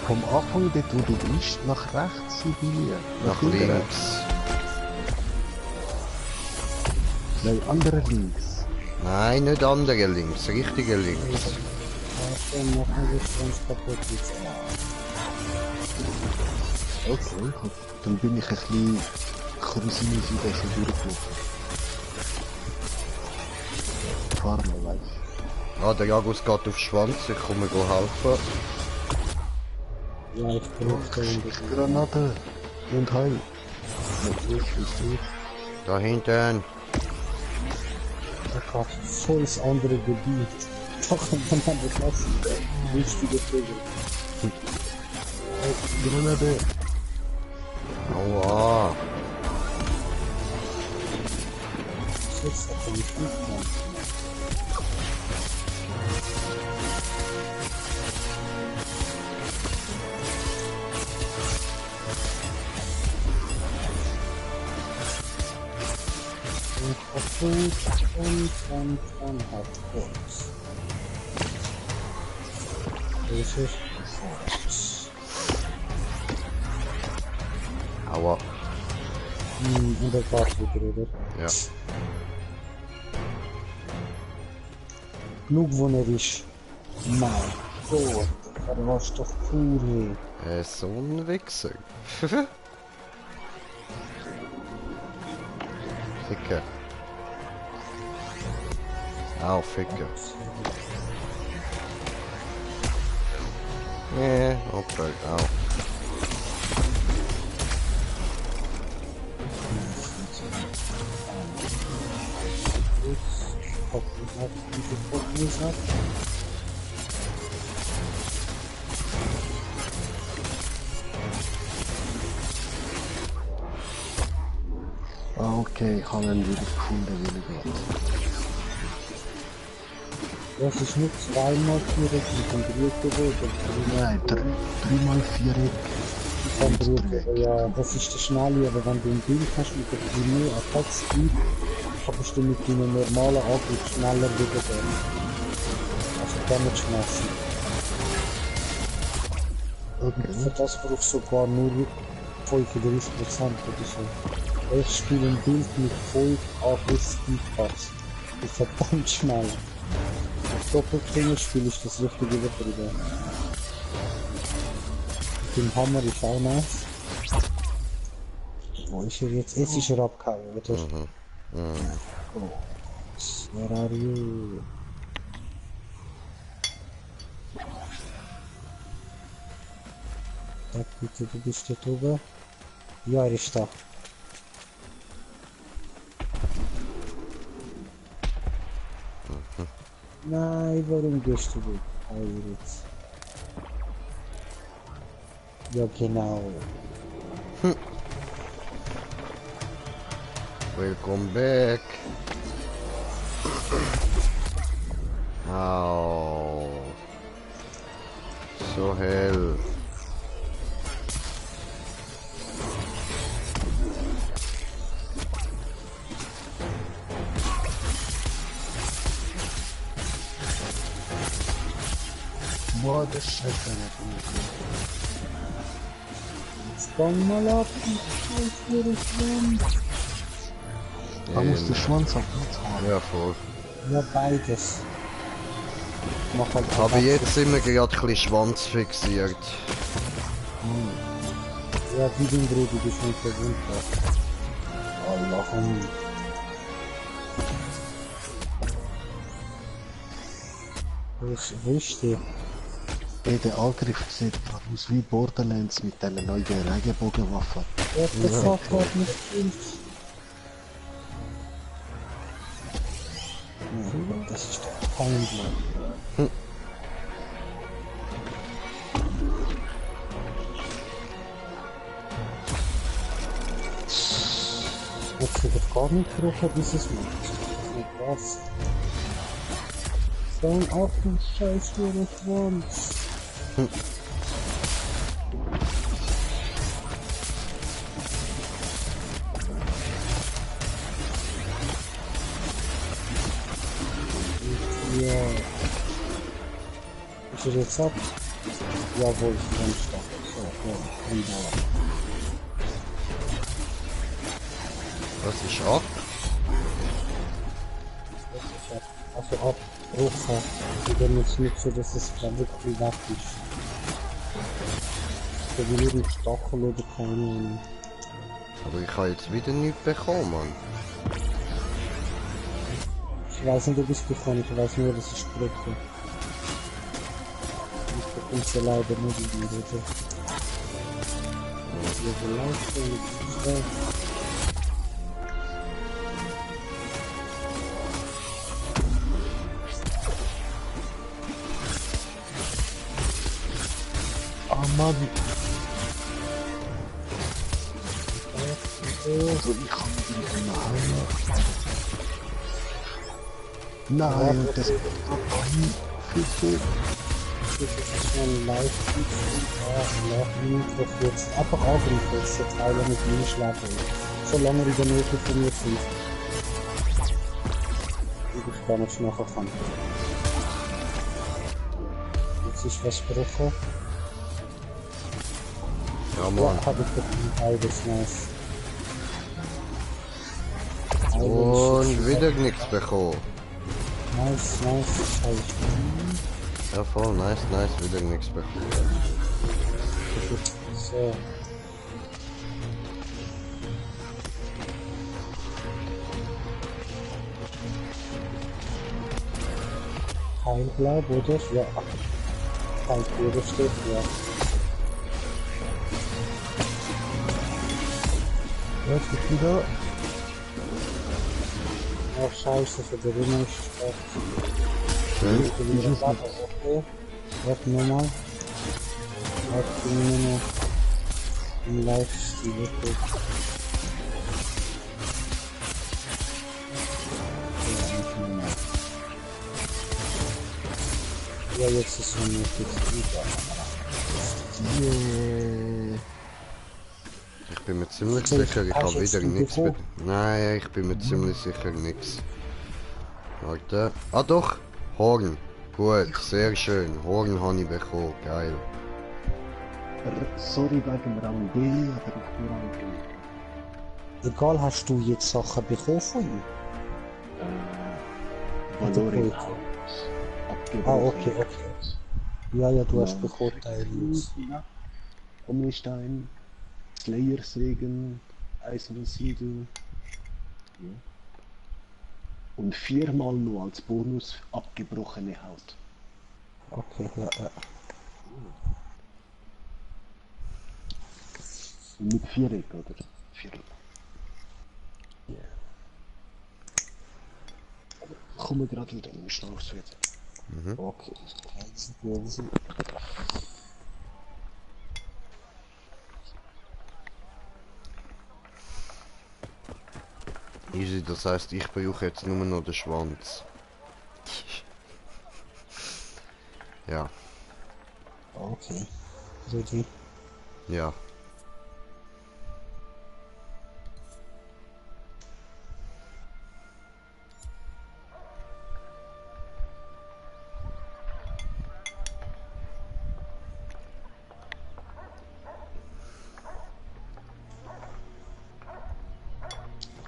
vom Anfang, dort wo du bist, nach rechts Sibilia. Nach hinten links. rechts. Nein, andere links. Nein, nicht andere links, richtige links. Dann machen wir Schwanz kaputt jetzt. Okay, gut. Dann bin ich ein bisschen cruisinisch durchgelaufen. Karma, weißt du. Ah, der Jagus geht auf Schwanz, ich komme helfen. Ja, ich brauche den. Granate und Heil. Natürlich, bist du. Da hinten. Ich habe voll das andere Gebiet. Da kommt man an der Klasse. Richtige Vögel. Granate. Aua. Jetzt hat er nicht mitgenommen. Und hat Holz. Das ist Holz. Aua. Und der Gas wieder, oder? Ja. Genug, wo er ist. Mein Gott, er war doch cool. So ein Wichser. Ficker. Au, Ficker. Okay, au. Ah, okay, ich habe ihn wieder gefunden, wie er geht. Das ist nur zweimal direkt konzentriert geworden. Nein, dreimal Viereck. Konzentriert, ja, das ist der Schnelle, aber wenn du ein Bild hast mit der Primär Attack-Speed, kannst du mit deinem normalen Angriff schneller wieder gehen. Also damit schmeißen. Okay. Für das brauchst du sogar nur 35% oder so. Ich spiele ein Bild mit 5 Angriff-Speedpass. Das ist verdammt schnell. Auf Doppelklinge spiele ich das richtige Wetter. Den Hammer ist auch nice. Wo ist er jetzt? Jetzt ist er abgehauen, oder? Oh. Where are you? Sag bitte, du bist dort oben. Ja, er ist da. Nein, warum gehst du weg? Jetzt. Ja, genau. Welcome back. Au. So hell. Boah, das ist scheiße nicht. Jetzt fang mal ab, ich will es. Da muss der Schwanz auf Platz haben. Ja, voll. Ja, beides. Mach halt Aber jetzt sind wir gerade ein bisschen schwanzfixiert. Ja, wie den Bruder, du bist nicht verwundet. Allah. Wo ist der? Ey, der Angriff sieht aus wie Borderlands mit dieser neuen Regenbogenwaffe. Ja, das hat halt nicht viel. Das ist doch kein Block. Jetzt wird doch gar nicht gerufen, dieses Mal. Das ist doch nicht was. So ein Affenscheiß für den Schwanz. Ja. Ist er jetzt ab? Jawohl, ich bin stark. So, ja, wunderbar. Was ist ab? Also abbruchen. Ich will jetzt nicht so, dass es dann wirklich weg ist. Ich will nicht Stachel oder keine Ahnung. Aber ich habe jetzt wieder nichts bekommen, Mann. Ich weiß nicht, ob ich es bekomme, ich weiß nur, dass ich drücke. Ich bekomme es ja leider nicht wieder, oder? Ja, vielleicht, Ah Mann! Also ich kann ihn machen. Nein, das ist ein Fischel. das ist ein Live-Feed nach Info jetzt einfach angreifen, dass der Teile mit mir schlagen. Solange er in der Nähe von mir sind. Und ich gar nicht nachher kann. Jetzt ist was gebrochen. Ja, Mann. Ja, hab ich bekommen, beides nice. Und wieder nichts bekommen. Nice, nice, scheiße. Ja, voll, nice, nice, wieder nichts bekommen. So. Heilbleib, oder? Ja. Heilbleib steht, ja. Was ist wieder? Oh, scheiße, für den Rinne ist Schön. okay. Warte nochmal. Warte nur noch im Livestream, okay. Ja, jetzt ist schon möglich. Ich bin mir ziemlich sicher, ich habe wieder nichts. Nein, ich bin mir ziemlich sicher nichts. Warte. Ah doch! Horn. Gut, sehr schön. Horn habe ich bekommen. Geil. Sorry wegen Rang B, aber ich bin Rang B. Egal, hast du jetzt Sachen bekommen von ihm? Valorant gut. House. Ah, okay, okay. Ja, ja, du hast bekommen, Teilings. Omnistein, Slayer Segen, Eisernen Siegel. Ja. Und 4-mal nur als Bonus abgebrochene Haut. Okay, ja, ja. Mit Viereck, oder? Viereck. Ja. Ich komme gerade wieder in den Schnauz wieder. Okay. Also, Easy, das heißt, ich brauche jetzt nur noch den Schwanz. Ja, okay. Ready? ja.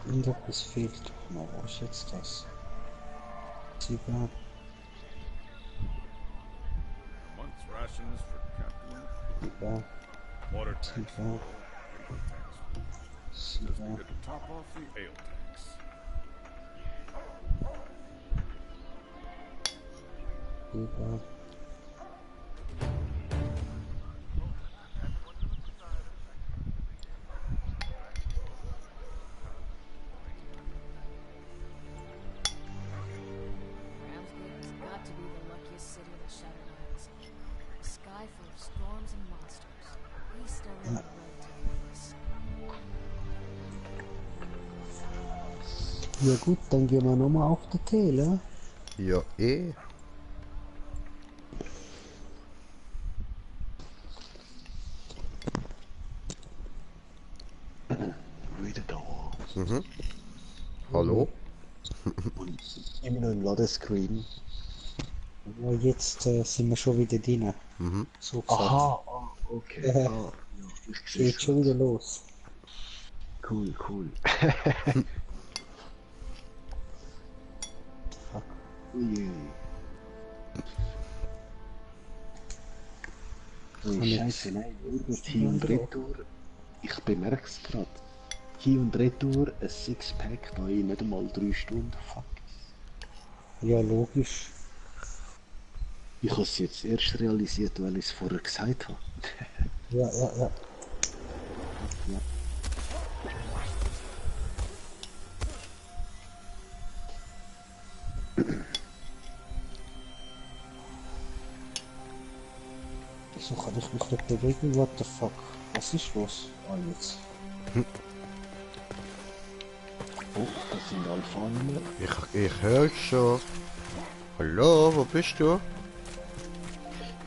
Irgendetwas fehlt doch noch. Wo ist jetzt das? Sieger. Month's rations for Captain. Sieger. Water tanks. Sieger. Just Sieger. needed to top off the ale tanks. Sieger. storms and monsters. We still have a road to face. Ja gut, dann gehen wir nochmal auf die Tele. Ja, eh. Wieder da. Hallo? Und immer noch im Ladescreen. Ja, jetzt sind wir schon wieder drin. So gesagt. Aha, okay. Ja, ich sehe Geht schon wieder los. Cool. Ui. Ui, Scheiße, nein, hier und retour. Ich bemerke es gerade. Hier und retour ein Sixpack da in nicht einmal 3 Stunden. Fuck. Ja, logisch. Ich habe es jetzt erst realisiert, weil ich es vorher gesagt habe. Ja. Ja. So kann ich mich nicht bewegen, what the fuck? Was ist los? Ah, jetzt. Oh, das sind Alpha-Nummer. Ich höre schon. Hallo, wo bist du?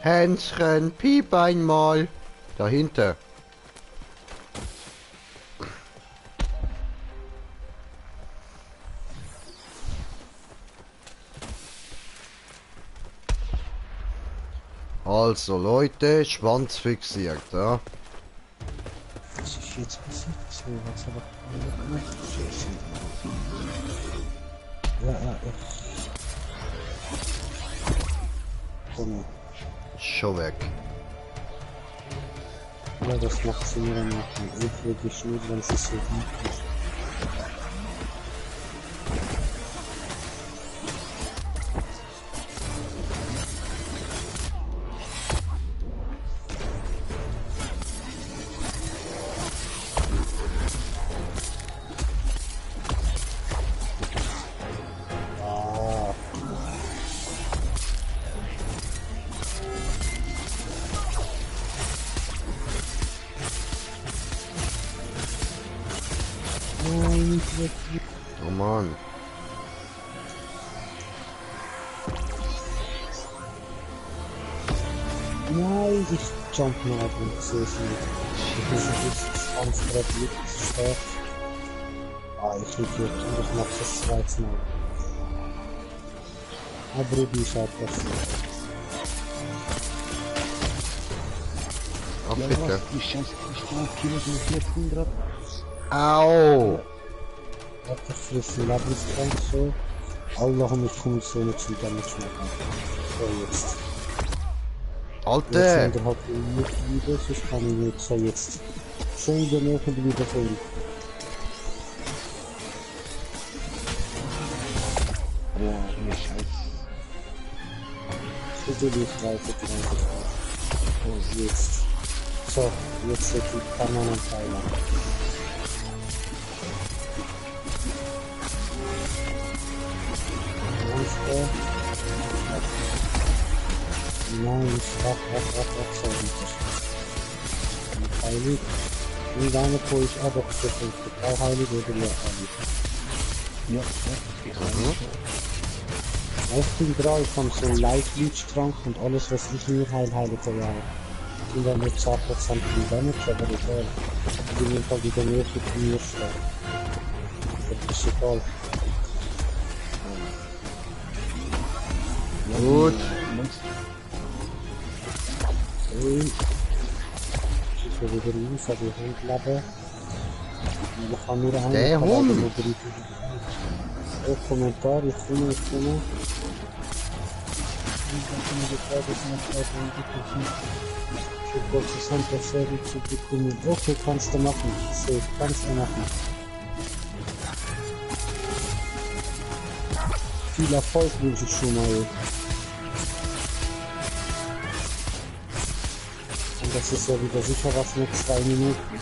Hänschen, piep einmal. Dahinter. Also Leute, Schwanz fixiert, ja? Was ist jetzt passiert? So, was habe ich gemacht? Ja. Komm. Schon weg. Ja, das macht sie mir dann machen. Wirklich nicht, wenn sie so gut ist. Oh Mann. Nein, ich jump mal und sehe sie nicht. Ich bin ganz gerade wirklich stark. Ah, ich Idiot, und ich mach das zweite Mal. Aber Brudi ist halt passiert. Ach Ja, bitte. was? Die Scheiße, ich stehe auf Kilometer 400. Au! Warte, frissen Lebenskrank so. Allahum, ich komme so nicht zum Damage machen. So, jetzt. Jetzt Alter! sind halt nicht wieder, sonst kann ich nicht. So, jetzt. So in der Nähe wieder hin. Ja, nee, Scheiße. So will ich weiter bleiben. Oh, jetzt. So, jetzt wird die permanent heilen. Nein, wach, so richtig. Heilig. Wie lange tue ich aber gefunden? Auch heilig oder ja heilig? Ja, ich weiß Ich bin gerade von so einem Light-Leech-Trank und alles was ich mir heile für Jahre. Ich bin dann mit 2% von Damage, aber egal. Ich bin jedenfalls wieder mehr für mir stark. Das ist egal. Gut. Ich will wieder raus, aber die Hundlappe. Ich kann nur einen Der Hund! Oh, Kommentar, ich komme. Okay, kannst du machen. Safe, kannst du machen. Viel Erfolg wünsche ich schon mal. Und das ist ja wieder sicher was mit 2 Minuten.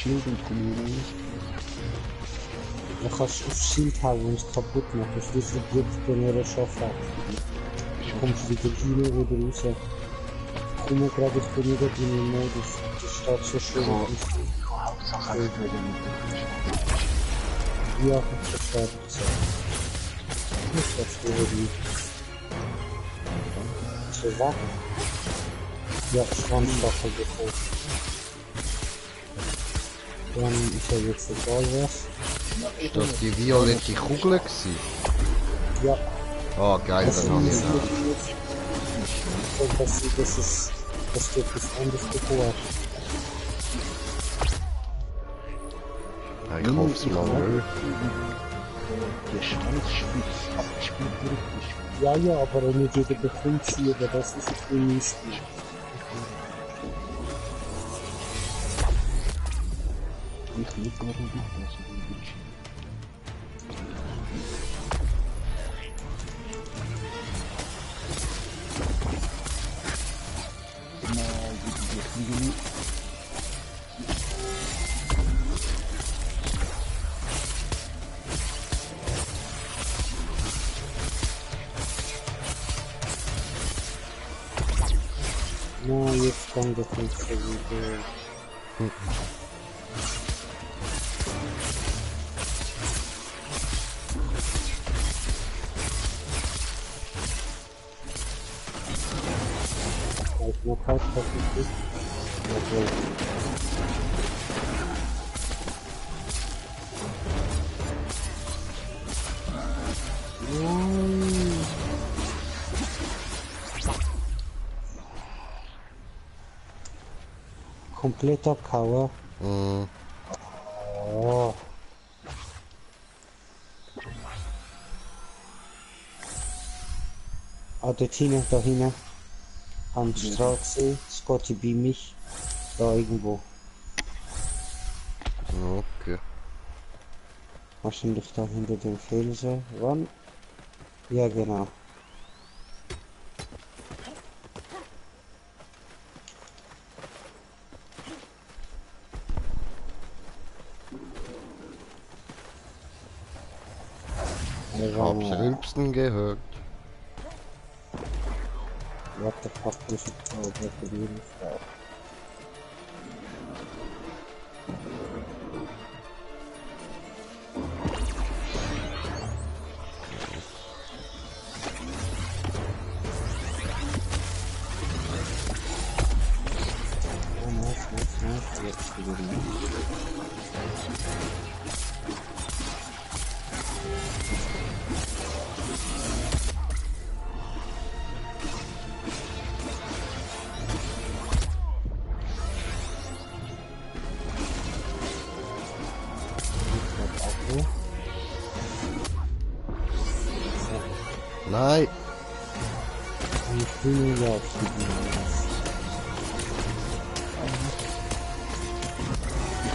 Schild und Kommune. Da kannst du aufs Schild hauen und es kaputt machen. Schließlich wird es dann nicht schaffen. Du kommst wieder rein oder raus. Ich komme gerade, ich bin wieder in den Modus. Das steht so schön. Hauptsache es wird Ja, ich verstehe das. Ich verstehe nicht. So Waffen. Ja, Schwanzstachel bekommen. Dann ist ja jetzt egal was. Ist das die violette Kugel gewesen? Ja. Ah, geil, dann habe ich noch. Und das du etwas anderes bekommen Ja, ich hoffe es mal nicht. Der Schwanzspitz abgespielt wird. Ja, ja, aber nicht jeder bekommt sie, aber das ist ein Mist. Ich nicht mehr in die Hose wünschen. Na, jetzt kann das nicht so wieder. Noch halt hoffentlich. Okay. Nein. Komplett abgehauen. Mhm. Oh. Ah, dort hinten, da hinten. Am Straße, Scotty bei mich. Da irgendwo. Okay. Wahrscheinlich da hinter dem Felsen. Wann? Ja, genau. Ich hab's rülpsen gehört. What the fuck is it called? What the really fuck? Oh, nice. Jetzt wieder Nein! Ich bin ja auf die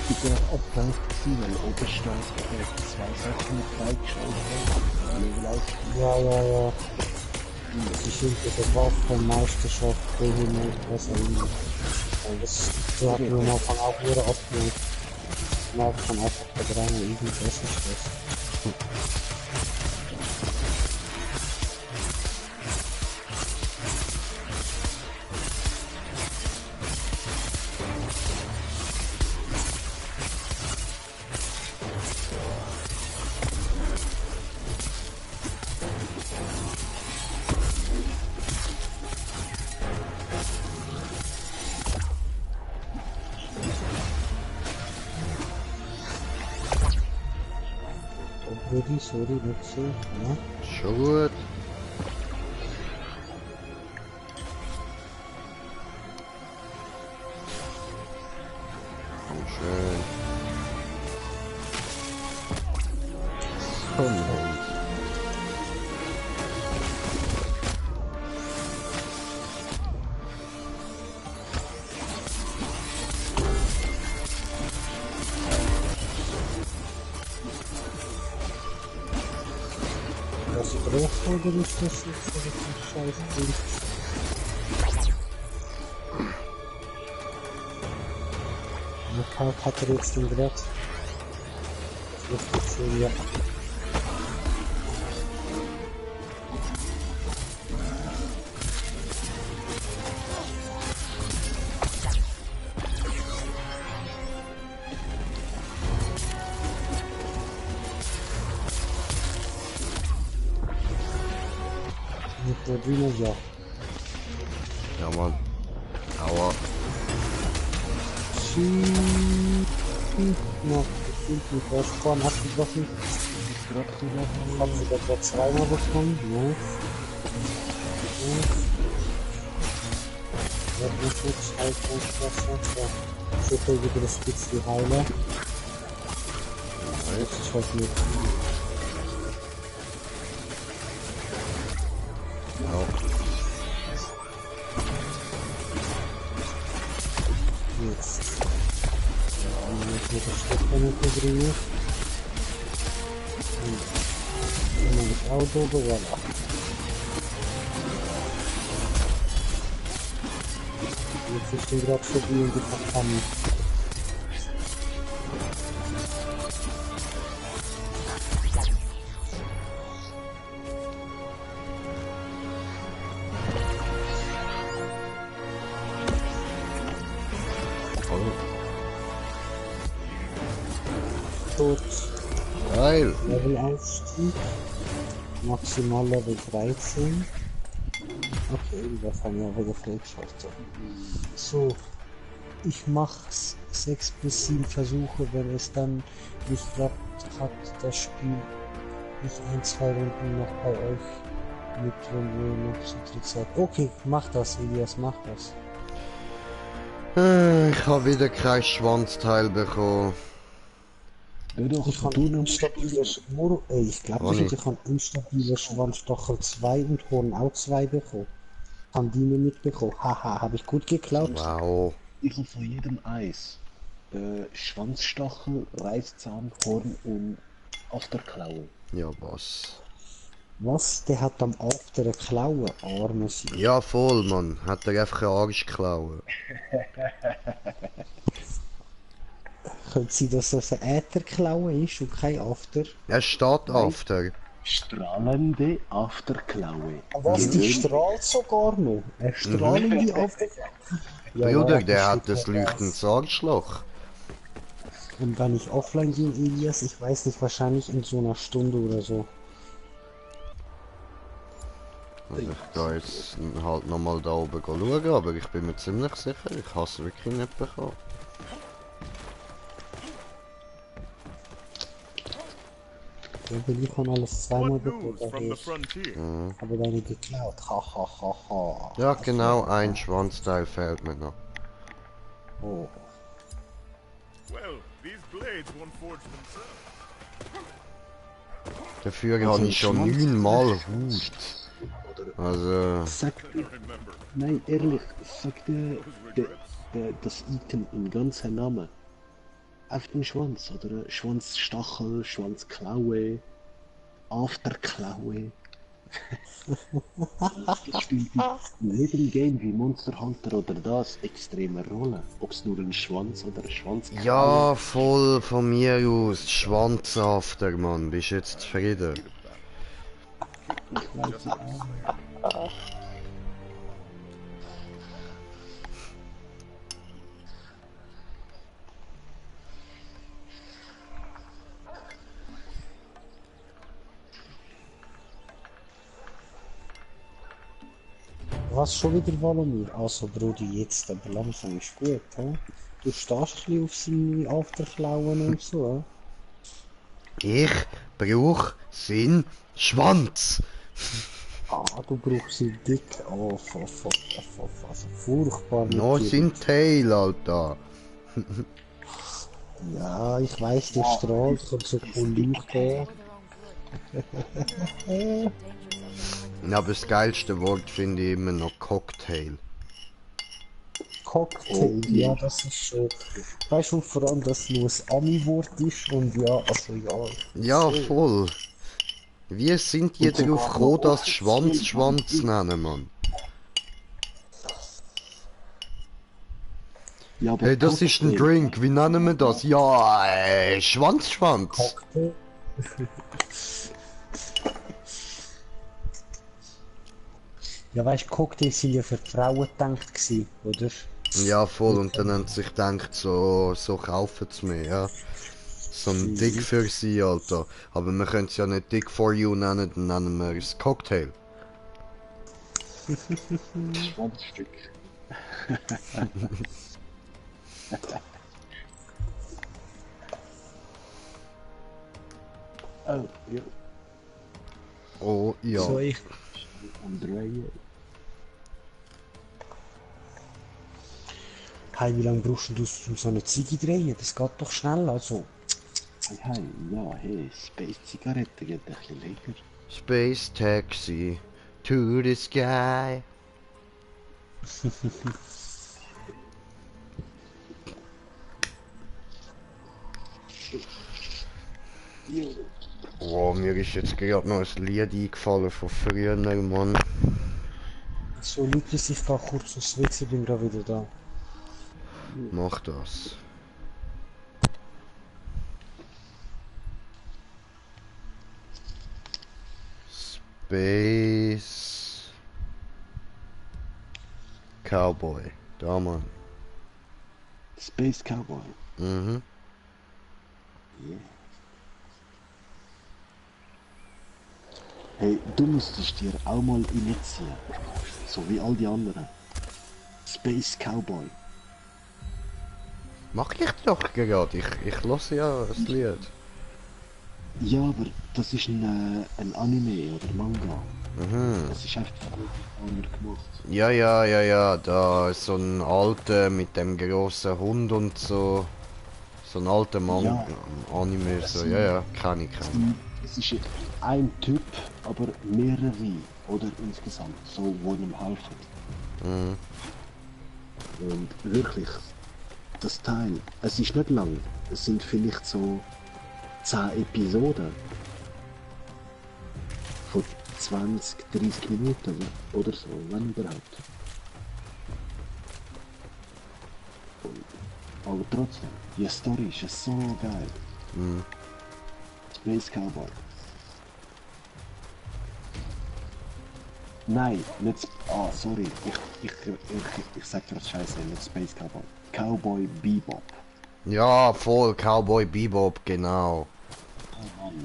Ich bin auch abgelenkt gewesen, weil oben stand 2 Sachen mit freigeschaltet. Ja. Die sind mit der Waffenmeisterschaft Behindert, was auch immer. Und das hat mir am Anfang auch wieder abgelehnt. Am Anfang einfach verdrängen, irgendwas ist das. Sorry, nicht so, ja. Schon gut. Schön. So nice. Was drauf oder ist das jetzt so richtig scheiße Ding? Hat er jetzt den Grad? Richtig schön, ja. Mit der Bühne, ja. Ja, Mann. Aua. Noch gefühlt mit der Sporn abgebrochen. Haben sie etwa zweimal bekommen. Ja. Schutz, Heilungsklasse. Super wieder das Spitz die Heiler. Das ist halt nicht. Jetzt. Jetzt mit der Steckpanel drin. Und dann das Auto, voilà. Jetzt ist die gerade vorbei und die verkannen. Tot. Geil. Levelaufstieg. Maximal Level 13. Okay, das haben wir wieder freigeschaltet. So. Ich mach's 6 bis 7 Versuche, wenn es dann nicht klappt, hat das Spiel nicht 1-2 Runden noch bei euch mit, wenn ihr noch zu dritt seid. Okay, mach das, Elias, mach das. Ich habe wieder kein Schwanzteil bekommen. Ich kann instabiles ich glaube nicht, ich kann instabile Schwanzstachel 2 und Horn auch 2 bekommen. Haben die mir mitbekommen? Haha, habe ich gut geklaut. Wow. Ich habe von jedem Eis. Schwanzstachel, Reißzahn, Horn und Afterklaue. Ja, was? Was? Der hat am After eine Klaue, arme Sie. Ja, voll, Mann. Hat er einfach eine Arschklaue. Können Sie, dass das eine Ätherklaue ist und kein After? Er steht After. Strahlende Afterklaue. Was, die strahlt sogar noch? Eine strahlende After? Ja, Bruder, ja, der hat steht das da leuchtendes Arschloch. Und wenn ich offline gehe, Elias, ich weiß nicht, wahrscheinlich in so einer Stunde oder so. Also ich gehe jetzt halt nochmal da oben schauen, aber ich bin mir ziemlich sicher, ich habe es wirklich nicht bekommen. Ja, weil ich habe alles zweimal What bekommen, news from the frontier? aber deine geklaut. Ha ha ha ha. Ja, genau, ein Schwanzteil fehlt mir noch. Oh. Well, these blades won't forge themselves. Dafür Also habe ich schon Schwanz- 9-mal Hut. Also, Sagt I remember. nein, ehrlich, sagt das Item in ganzer Name. Auf den Schwanz, oder? Schwanzstachel, Schwanzklaue, Afterklaue. Das spielt in jedem Game wie Monster Hunter oder das extreme Rolle. Ob es nur ein Schwanz oder ein Schwanzklaue. ja, voll von mir aus. Schwanzafter, Mann. Bist jetzt zufrieden? Was schon wieder Valomir? Also Brudi, jetzt aber langsam ist gut, hä? Du stehst ein bisschen auf seine Afterklauen und so, hä? Ich brauch seinen Schwanz. Ah, du brauchst ihn dick. Oh, also furchtbar. mit No, dir. sein Tail, Alter. Ja, ich weiß, der strahlt und so cool leuchten. Aber das geilste Wort finde ich immer noch Cocktail. Cocktail, ja, das ist schon. Weißt du, vor allem, dass es nur ein Ami-Wort ist und ja, also ja. Ja, voll. Wie sind die darauf gekommen, das Schwanz nennen, Mann? Ja, aber Hey, das ist ein Cocktail. Drink, wie nennen wir das? Ja, Schwanzschwanz. Cocktail. Ja, weißt du, Cocktails sind ja für die Frauen gedacht gewesen, oder? Ja, voll, und dann haben sie sich gedacht, so kaufen sie mir, ja. So ein Dick für sie, Alter. Aber wir können es ja nicht Dick for you nennen, dann nennen wir es Cocktail. Schwanzstück. Oh, ja. Oh, ja. So, ich. Umdrehen. Hey, wie lange brauchst du um so eine Ziege drehen? Das geht doch schnell, also. Hey, ja, hey, Space-Zigarette geht ein bisschen länger. Space Taxi to the sky. Oh, mir ist jetzt gerade noch ein Lied eingefallen von früher, Mann. So, Lukas, ich fahr kurz aufs WC, bin gerade wieder da. Mach das. Space Cowboy. Da, Mann. Space Cowboy. Mhm. Yeah. Hey, du müsstest dir auch mal reinziehen. So wie all die anderen. Space Cowboy. Mach ich doch gerade. Ich lasse ja das Lied. Ja, aber das ist ein Anime oder Manga. Mhm. Das ist einfach von Japaner gemacht. Ja. Da ist so ein alter mit dem großen Hund und so. So ein alter Mann. Ja. Anime, so. Ja, kann ich. Es ist ein Typ, aber mehrere. Oder insgesamt. So, wo ihm helfen. Mhm. Und wirklich, das Teil, es ist nicht lang. Es sind vielleicht so 10 Episoden. Von 20, 30 Minuten oder so, wenn überhaupt. Aber trotzdem, die Story ist so geil. Mhm. Space Cowboy. Nein, nicht. Ah, sorry. Ich sag gerade Scheiße, nicht Space Cowboy. Cowboy Bebop. Ja, voll Cowboy Bebop, genau.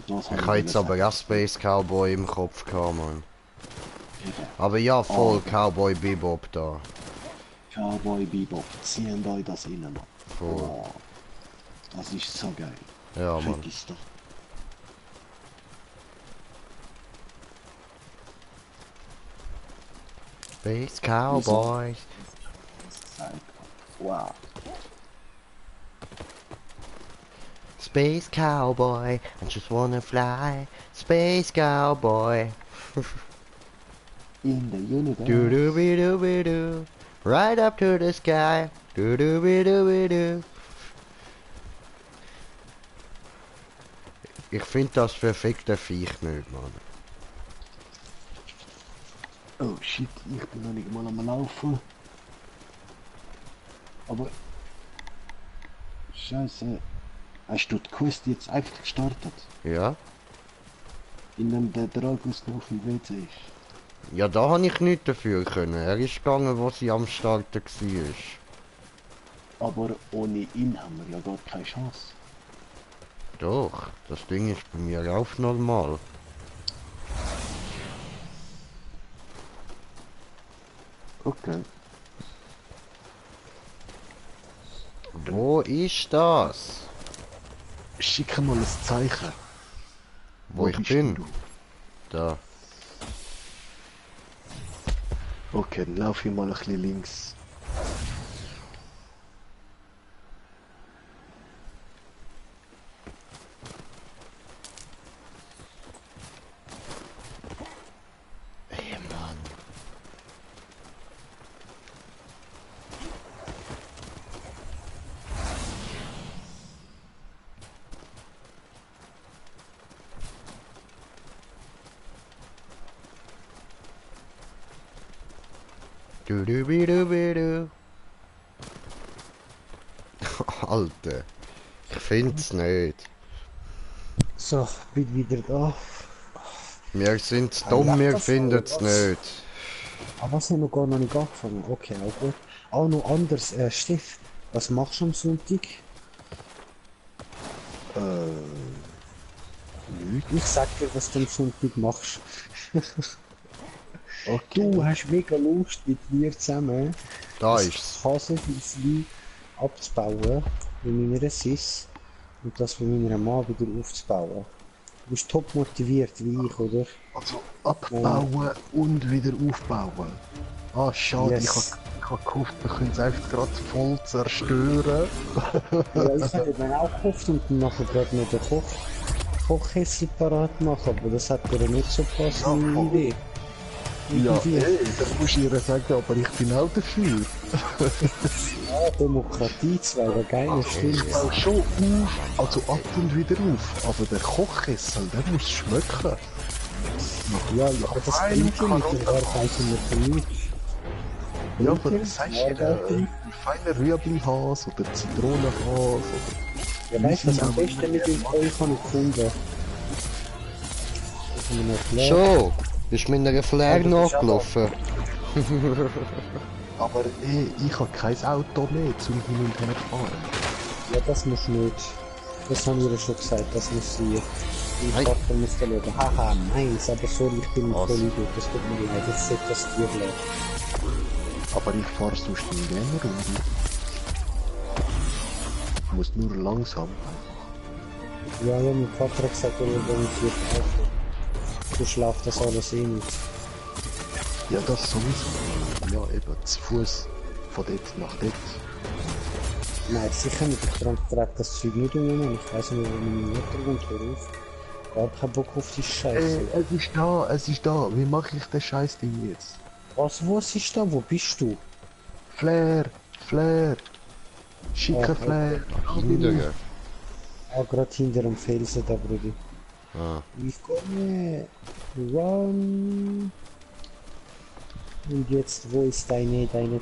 Das Ich habe jetzt aber auch Space Cowboy im Kopf gehabt, Mann. Aber ja, voll Cowboy Bebop da. Cowboy Bebop. Ziehen euch das rein, Mann. Voll. Oh, das ist so geil. Ja, Mann. Vergiss doch. Space Cowboys. Wow. Space Cowboy, I just wanna fly. Space Cowboy. In the universe. Do do be do be do. Right up to the sky. Do do be do be do. Ich finde das verfickte Viech nicht, Mann. Oh shit, ich bin noch nicht mal am Laufen. Aber... Scheiße. Hast du die Quest jetzt einfach gestartet? Ja? Indem der Dragus noch auf dem WC ist? Ja, da habe ich nichts dafür können. Er ist gegangen, wo sie am Starten war. Aber ohne ihn haben wir ja gar keine Chance. Doch, das Ding ist bei mir auch normal. Okay. Wo ist das? Schick mal ein Zeichen. Wo ich bist bin? du? Da. Okay, dann lauf ich mal ein bisschen links. Ey, Mann. Do do be do be do. Alter. Ich find's nicht. So, bin wieder da. Wir sind dumm, wir finden's nicht. Aber was haben wir gar noch nicht angefangen? Okay, auch gut. Auch noch anders, Steff, was machst du am Sonntag? Nichts. Ich sag dir, was du am Sonntag machst. Okay. Du hast mega Lust mit mir zusammen Da das ist's. Hasenhäuschen abzubauen mit meiner Sis und das von meiner Mann wieder aufzubauen. Du bist top motiviert wie ich, oder? Also abbauen und wieder aufbauen. Ah, schade, Yes. ich hab gehofft, wir können es einfach gerade voll zerstören. Ja, ich hätte dann auch gehofft und dann nachher gerade noch den Kochkessel parat machen, aber das hat dir nicht so passend Ja, Idee. Ja, Irgendwie. das musst du ihr sagen, aber ich bin auch dafür. Ja, Demokratie zwar, aber geil, stimmt. Ich baue schon auf, also ab und wieder auf, aber der Kochkessel, der muss schmecken. Ja, aber das bringt ja mit der Arbeit immer von nichts. Ja, aber das heißt ein feiner Rüebli-Has oder Zitronenhas oder... Ja, weißt du, was am besten mit dem Zeug habe ich gefunden? Das haben wir noch gelernt. Schon! Bist du mit einer Flair Aber das ist nachgelaufen? Aber ich habe kein Auto mehr zum Hin und Her fahren. Ja, das muss nicht. Das haben wir ja schon gesagt, das muss sein. Hey. Ich Vater muss da schauen. Haha, meins, aber sorry, ich bin nicht Was? voll gut. Das tut mir leid, jetzt sollte das Tier bleiben. Aber ich fahre sonst nie gerne Runde. Ich muss nur langsam. Ja, ja, mein Vater hat gesagt, er will organisiert kaufen. Du schlafst das alles eh nicht. Ja, das sowieso. Ja, eben, zu Fuß von dort nach dort. Nein, sicher nicht. Ich trage das Zeug nicht um. Ich weiss nicht, wo meine Mutter wohnt. Hör auf. Gar keinen Bock auf die Scheiße. Es ist da. Wie mache ich das Scheißding jetzt? Was ist da? Wo bist du? Flair. Schicke Flair. Hinterher. Ah, gerade hinter dem Felsen da, Brudi. Ah. Ich komme. Run. Und jetzt, wo ist deine Tail?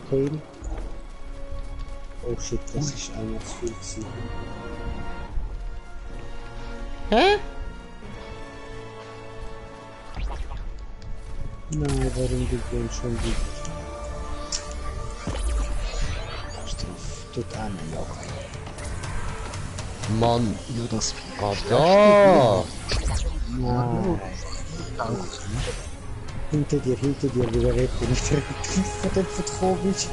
Oh shit, das ist einer zu viel gewesen. Hä? Nein, warum du den schon wieder? Kommst drauf. Tut an, ja. Mann! Ja, das Vieh. Ah, da! Nein. Hinter dir, wie der Retter nicht vergriffen, der vertrauen bist.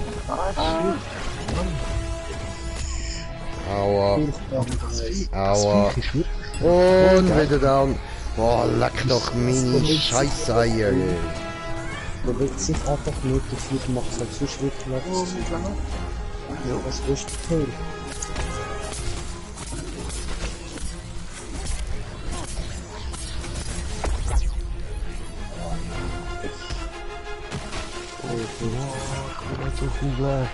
Aua! Das Aua! Vieh ist wirklich... Und wieder down! Boah, leck doch meine Scheißeier! Bewegt sich einfach nicht, der Flug macht halt so schrecklich. Ja, was ist der Tail? So viel Blech.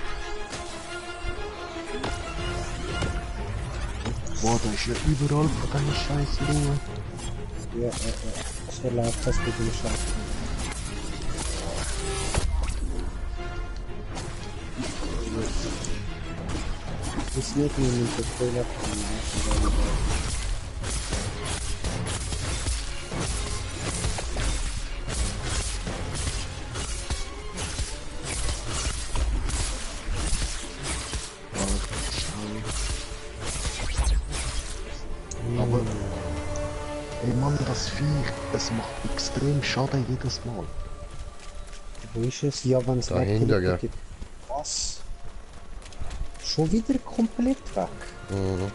Boah, da ist ja überall von deiner Scheiße Ruhe. Ja. So läuft das mit dem Schatten. Ist nicht nur mit der Fehler von Aber, ey Mann, das Vieh, es macht extrem Schaden jedes Mal. Wo ist es? Ja, wenn es Dahinter, gell? gibt. Was? Schon wieder komplett weg? Mhm.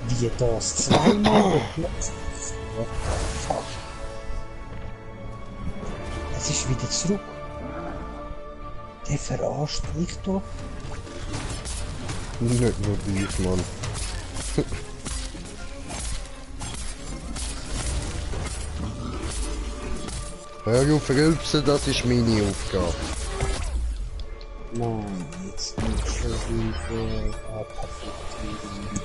Wie das? Zweimal? Es ist wieder zurück. Der verarscht mich doch. Nicht nur dich, Mann. Hör auf, rülpsen, das ist meine Aufgabe. Nein, jetzt nicht schon wieder. Ah, perfekt.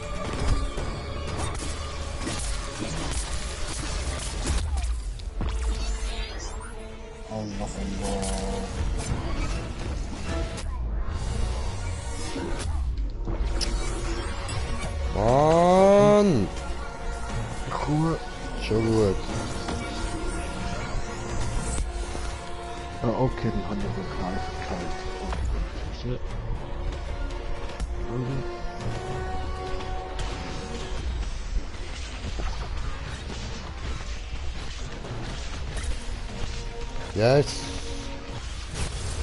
Allah. Ah, okay, dann haben wir den Knall verteilt. Okay. Yes.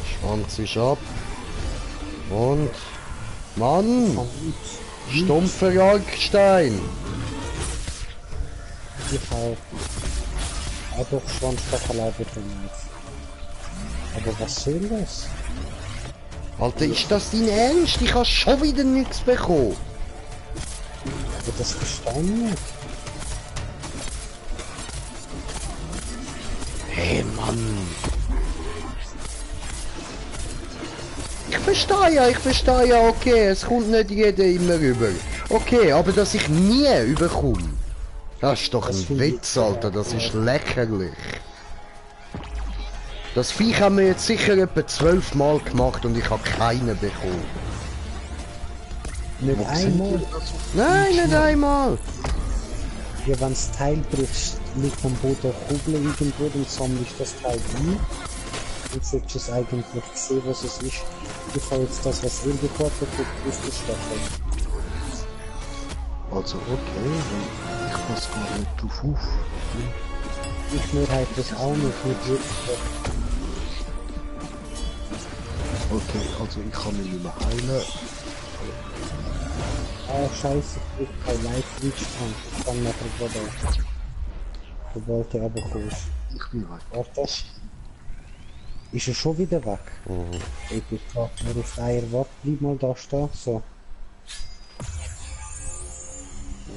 Schwanz ist ab. Und... Mann! Stumpfer Jagdstein! Ich auch. Ah doch, Schwanzstachelei drin. Aber was soll das? Alter, ist das dein Ernst? Ich hab schon wieder nichts bekommen. Aber das verstehe ich nicht. Hey Mann! Ich verstehe ja, okay, es kommt nicht jeder immer rüber. Okay, aber dass ich nie überkomme. Das ist doch ein Witz, Alter, das ist lächerlich. Das Viech haben wir jetzt sicher etwa 12 Mal gemacht und ich habe keinen bekommen. Nicht einmal. Nein, nicht einmal. Ja, wenn das Teil brichst, liegt am Boden eine Kugel irgendwo, dann sammle ich das Teil ein. Und solltest es eigentlich sehen, was es ist. Ich habe jetzt das, was ihr gefordert habt, ausgestochen. Also okay, ich passe gar nicht drauf auf. Ich mir halt das auch nicht wirklich. Okay, also ich kann mich nicht mehr heilen. Ah, scheiße, ich krieg kein Live-Reach an. Ich kann nachher gerade. Sobald er aber kommst. Ich bin weg. Warte. Ist er schon wieder weg? Ich bin gerade nur auf Eier, warte, bleib mal da stehen. So.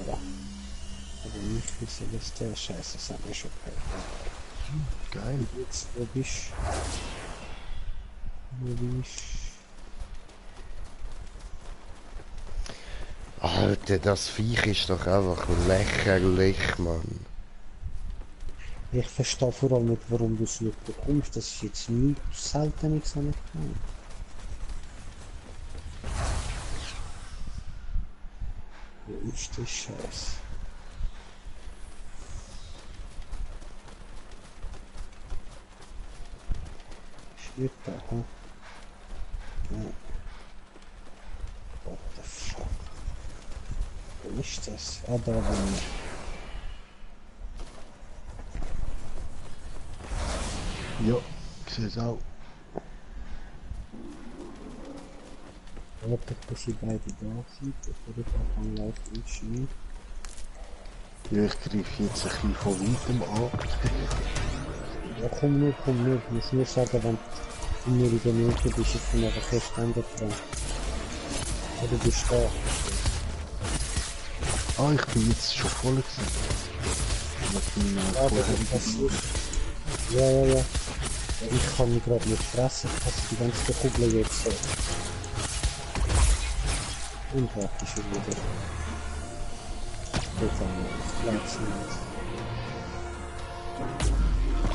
Ja. Aber nicht wie soll es der Scheiße, das hat mir schon gehört. Geil. Jetzt, wo bist du? Alter, das Viech ist doch einfach lächerlich, Mann. Ich verstehe vor allem nicht, warum du es nicht bekommst. Das ist jetzt nie selten nichts an nicht gemeint. Wo ist das Scheiß? Ist nicht da, hm? Ja. What the fuck? Wo ist das? Ah, da war ich. Ja, ich sehe es auch. Warte, bis sie beide da sind, bevor ich anfange live einschneiden. Ja, ich greife jetzt ein bisschen von weitem an. Ja, komm nur, ich muss nur sagen, wenn du mir in der Nähe bist, ich bin aber fest dran. Oder bist du da? Ah, ich bin jetzt schon voll gewesen. Ja, das passiert. Ja. Ich kann mich gerade nicht fressen, ich hasse die ganze Kugel jetzt so. Und warte ich schon wieder. Geht auch nicht, Platz nicht.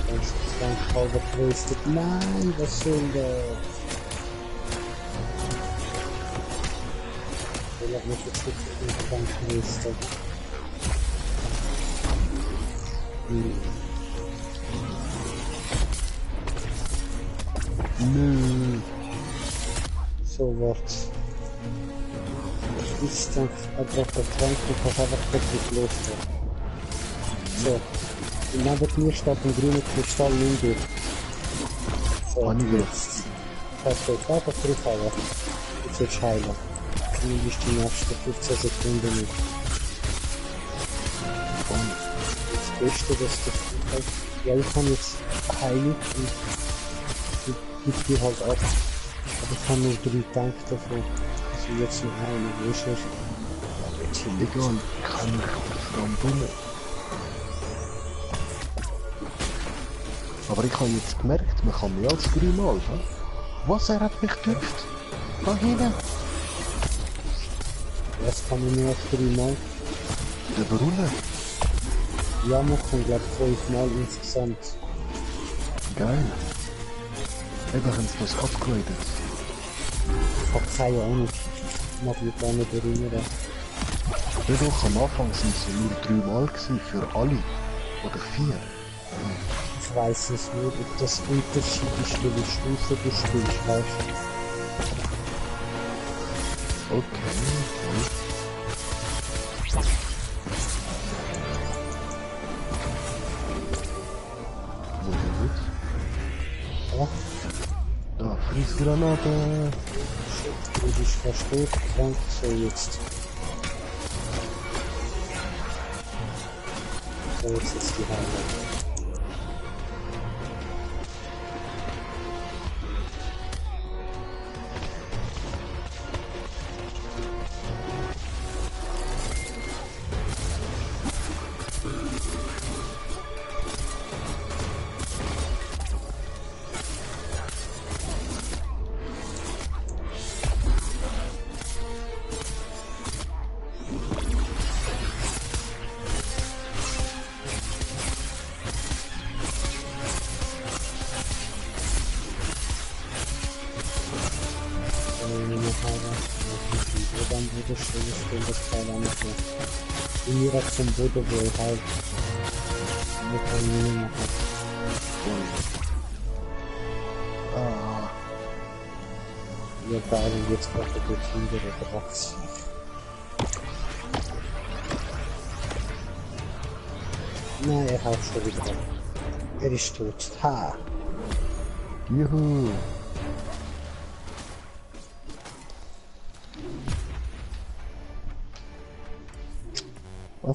Ganz krank halber gewastet. Nein, was soll das? Ich hab mich jetzt wirklich krank gewastet. Nö. So wart. Ich ist dann einfach krank und kann einfach wirklich losgehen. So. Und neben mir steht ein grüner Kristall in dir. So, jetzt. Perfekt, einfach draufhauen. Jetzt willst du heilen. Dann bist du die nächsten 15 Sekunden nicht. Das Beste, dass du... Ja, ich kann jetzt heilen und... Ich gebe halt ab. Aber ich habe nur 3 Tank davon. Also jetzt noch eine, wo ist er? Egal, ich kann mich voran. Aber ich habe jetzt gemerkt, man kann mehr als 3 Mal. He? Was, er hat mich gedürft? Da hinten? Was kann ich mehr als 3 Mal? Der Brunnen? Ja, man kann glaube ich 5 Mal insgesamt. Geil. Eben haben sie das upgradet. Ich habe keine Ahnung. Ich mag mich gar nicht erinnern. Ja doch, am Anfang sind sie nur 3 Mal gewesen, für alle. Oder 4. Ich Ich weiß es nur, ob das unterschiedlich welche Stufe du spielst, weißt Okay. Wo denn jetzt? Ja. Da, Friesgranate. Du dich versteht, krank, so jetzt. So, jetzt ist die Heilung. Dann würde stehen, das Teil auch nicht mehr. Direkt zum Boden, wo ich halt mit der Mine mache. Ja, geil, und jetzt kommt der Kinder oder Wachs. Nein, er haut schon wieder ab. Er ist tot. Ha! Juhu.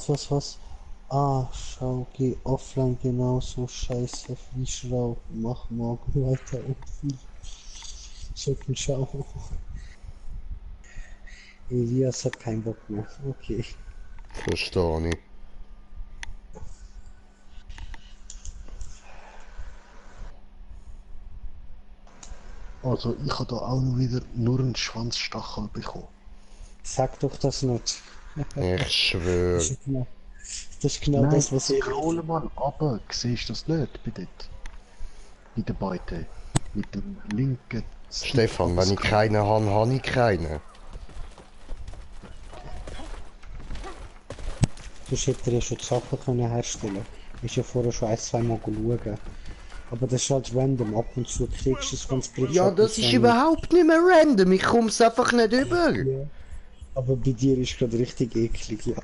Was? Ah, schau, geh offline genauso scheiße wie Schraub. Mach morgen weiter und viel. Schicken, schau. Elias hat keinen Bock mehr. Okay. Verstehe ich. Also ich habe da auch noch wieder nur einen Schwanzstachel bekommen. Sag doch das nicht. Ich schwöre. Das ist genau das, was ich... Scroll mal runter, siehst du das nicht bei dort? Bei den beiden. Mit dem linken... Stefan, wenn ich keinen habe, habe ich keinen. Sonst hätte er ja schon die Sachen können herstellen. Ist ja vorher schon ein, zwei Mal schauen. Aber das ist halt random, ab und zu kriegst du es, wenn es bricht. Ja, das ist überhaupt nicht mehr random, ich komme es einfach nicht über. Ja. Aber bei dir ist gerade richtig eklig, ja.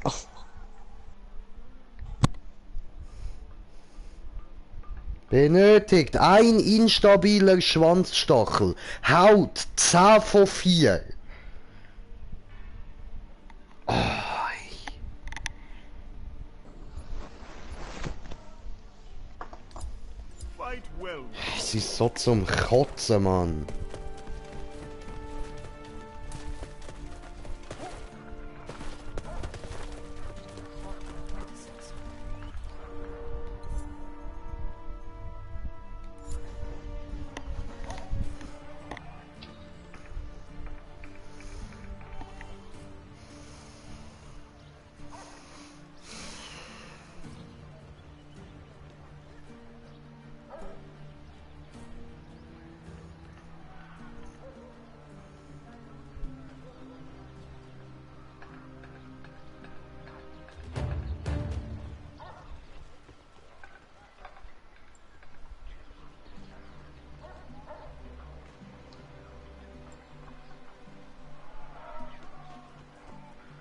Benötigt ein instabiler Schwanzstachel. Haut 10 von 4. Fight well. Es ist so zum Kotzen, Mann.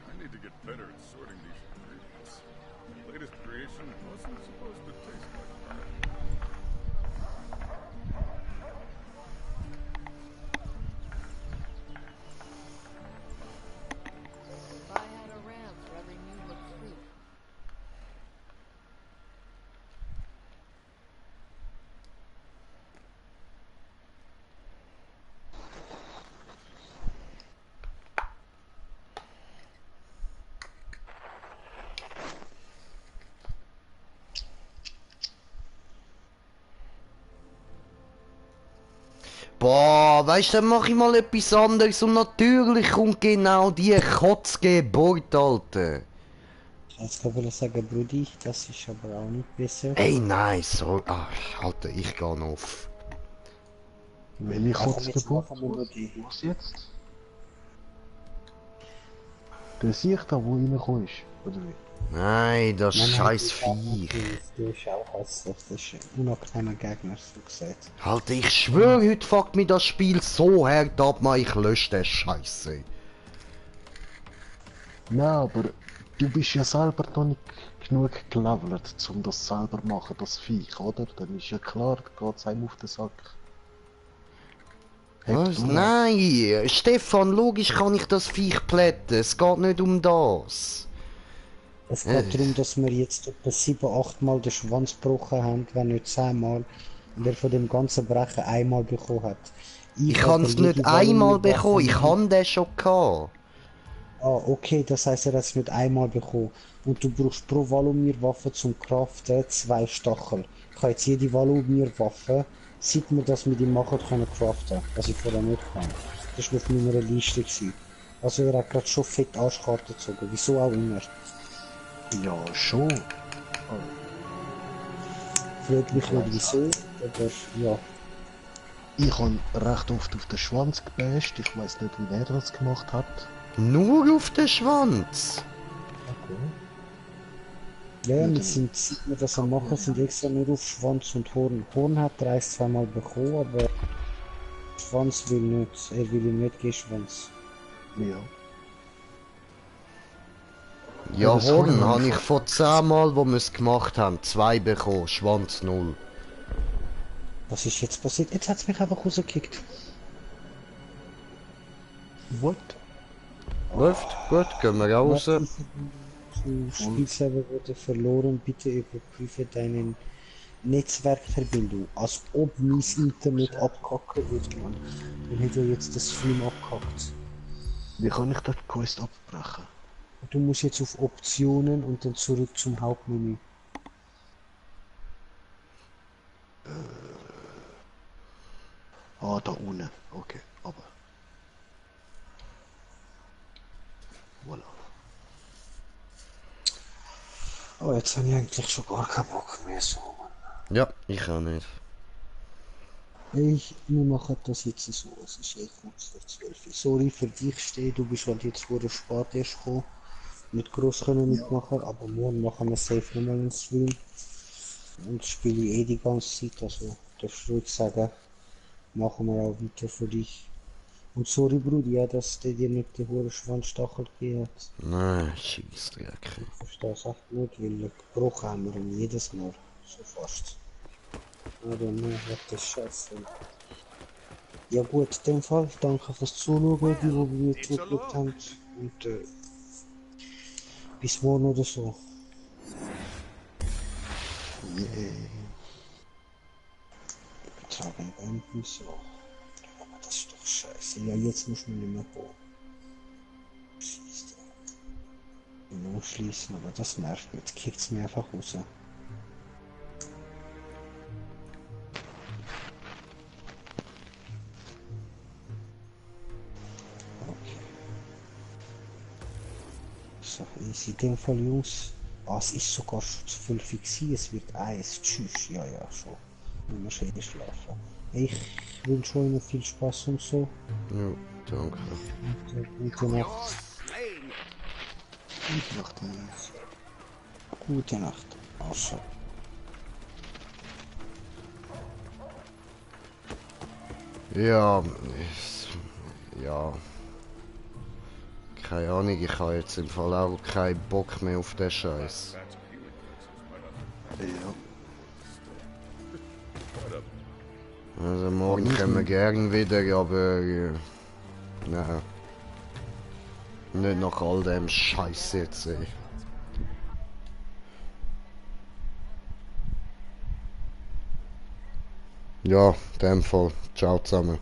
I need to get better at sorting these ingredients. The latest creation wasn't supposed to taste like that. If I had a ramp for every new recruit. Boah, weißt du, dann mach ich mal etwas anderes und natürlich kommt genau die Kotzgeburt, Alter. Jetzt kann ich sagen, Brudi, das ist aber auch nicht besser. Ey, nein, so. Ach, Alter, ich geh noch auf. Welche Also jetzt Kotzgeburt? machen wir nur die. Was jetzt? Der Sieg da, wo reingekommen ist, oder wie? Nein, das Nein, scheiß nein, Viech. Der ist auch hässlich, das ist ein unangenehmer Gegner, so gesagt. Alter, ich schwöre, heute fuckt mir das Spiel so hart ab, man, ich lösche den Scheiße. Nein, aber du bist ja selber noch nicht genug gelevelt, um das selber zu machen, das Viech, oder? Dann ist ja klar, da geht's einem auf den Sack. Was? Nein, Stefan, logisch kann ich das Viech plätten, es geht nicht um das. Es geht darum, dass wir jetzt etwa 7, 8 Mal den Schwanz gebrochen haben, wenn nicht 10 Mal. Und er von dem ganzen Brechen einmal bekommen hat. Ich habe es nicht einmal bekommen, ich habe den schon gehabt. Ah, okay, das heisst, er hat es nicht einmal bekommen. Und du brauchst pro Valomir-Waffe zum Craften 2 Stachel. Ich kann jetzt jede Valomir-Waffe, seit wir das mit ihm machen, können craften. Was ich vorher nicht kann. Das war auf meiner Liste gewesen. Also er hat gerade schon fett Arschkarte gezogen, wieso auch immer. Ja, schon. Frag mich nicht wieso, aber ja. Ich habe recht oft auf den Schwanz gebasht, ich weiß nicht, wie er das gemacht hat. Nur auf den Schwanz? Ja, wir sind, seit wir das am machen, sind extra nur auf Schwanz und Horn. Horn hat er 1-2 Mal bekommen, aber Schwanz will nicht, er will ihm nicht geben, Schwanz. Ja. Ja, das Horn Horn habe ich einfach- vor 10 Mal, wo wir es gemacht haben, 2 bekommen, Schwanz 0. Was ist jetzt passiert? Jetzt hat's mich einfach rausgekickt. What? Läuft, gut, gehen wir raus. Spielserver wurde verloren, bitte überprüfe deinen Netzwerkverbindung. Als ob mein Internet abkacken würde, man. Dann hätte er jetzt das Stream abgekackt. Wie kann ich das Quest abbrechen? Du musst jetzt auf Optionen und dann zurück zum Hauptmenü. Ah, da unten. Okay, aber. Voilà. Oh, jetzt habe ich eigentlich schon gar keinen Bock mehr so, Mann. Ja, ich auch nicht. Wir machen das jetzt so, es ist kurz vor 12. Sorry für dich, Steh, du bist halt jetzt vor der spät erst gekommen. Nicht groß können mitmachen, aber morgen machen wir safe nochmal einen Stream. Und spiele ich die ganze Zeit, also darfst du ruhig sagen, machen wir auch weiter für dich. Und sorry Bruder, ja, dass der dir nicht die hohe Schwanzstachel gegeben hat. Nein, Scheissdreck. Ich verstehe es echt nicht, weil gebrochen haben wir ihn jedes Mal, so fast. Aber ne, was das Scheiße. Ja gut, in dem Fall, danke fürs Zuschauen, die mir zugeschaut haben. Und bis morgen oder so. Tragen Wänden, so. Aber das ist doch scheiße. Ja, jetzt muss man nicht mehr kommen. Scheiße. Nur schließen, aber das nervt mich. Jetzt kickt es mir einfach raus. So, in dem Fall, Jungs. Ah, es ist sogar schon zu viel fixiert. Es wird Eis. Tschüss. Ja, ja, schon. Wenn wir schön schlafen. Ich wünsche euch noch viel Spaß und so. Ja, danke. Und gute Nacht. Gute Nacht. Gute Nacht. Also. Ja, ja. Keine Ahnung, ich habe jetzt im Fall auch keinen Bock mehr auf den Scheiß. Ja. Also morgen können wir gern wieder, aber nein. Nicht nach all dem Scheiß jetzt, ey. Ja, in dem Fall. Ciao zusammen.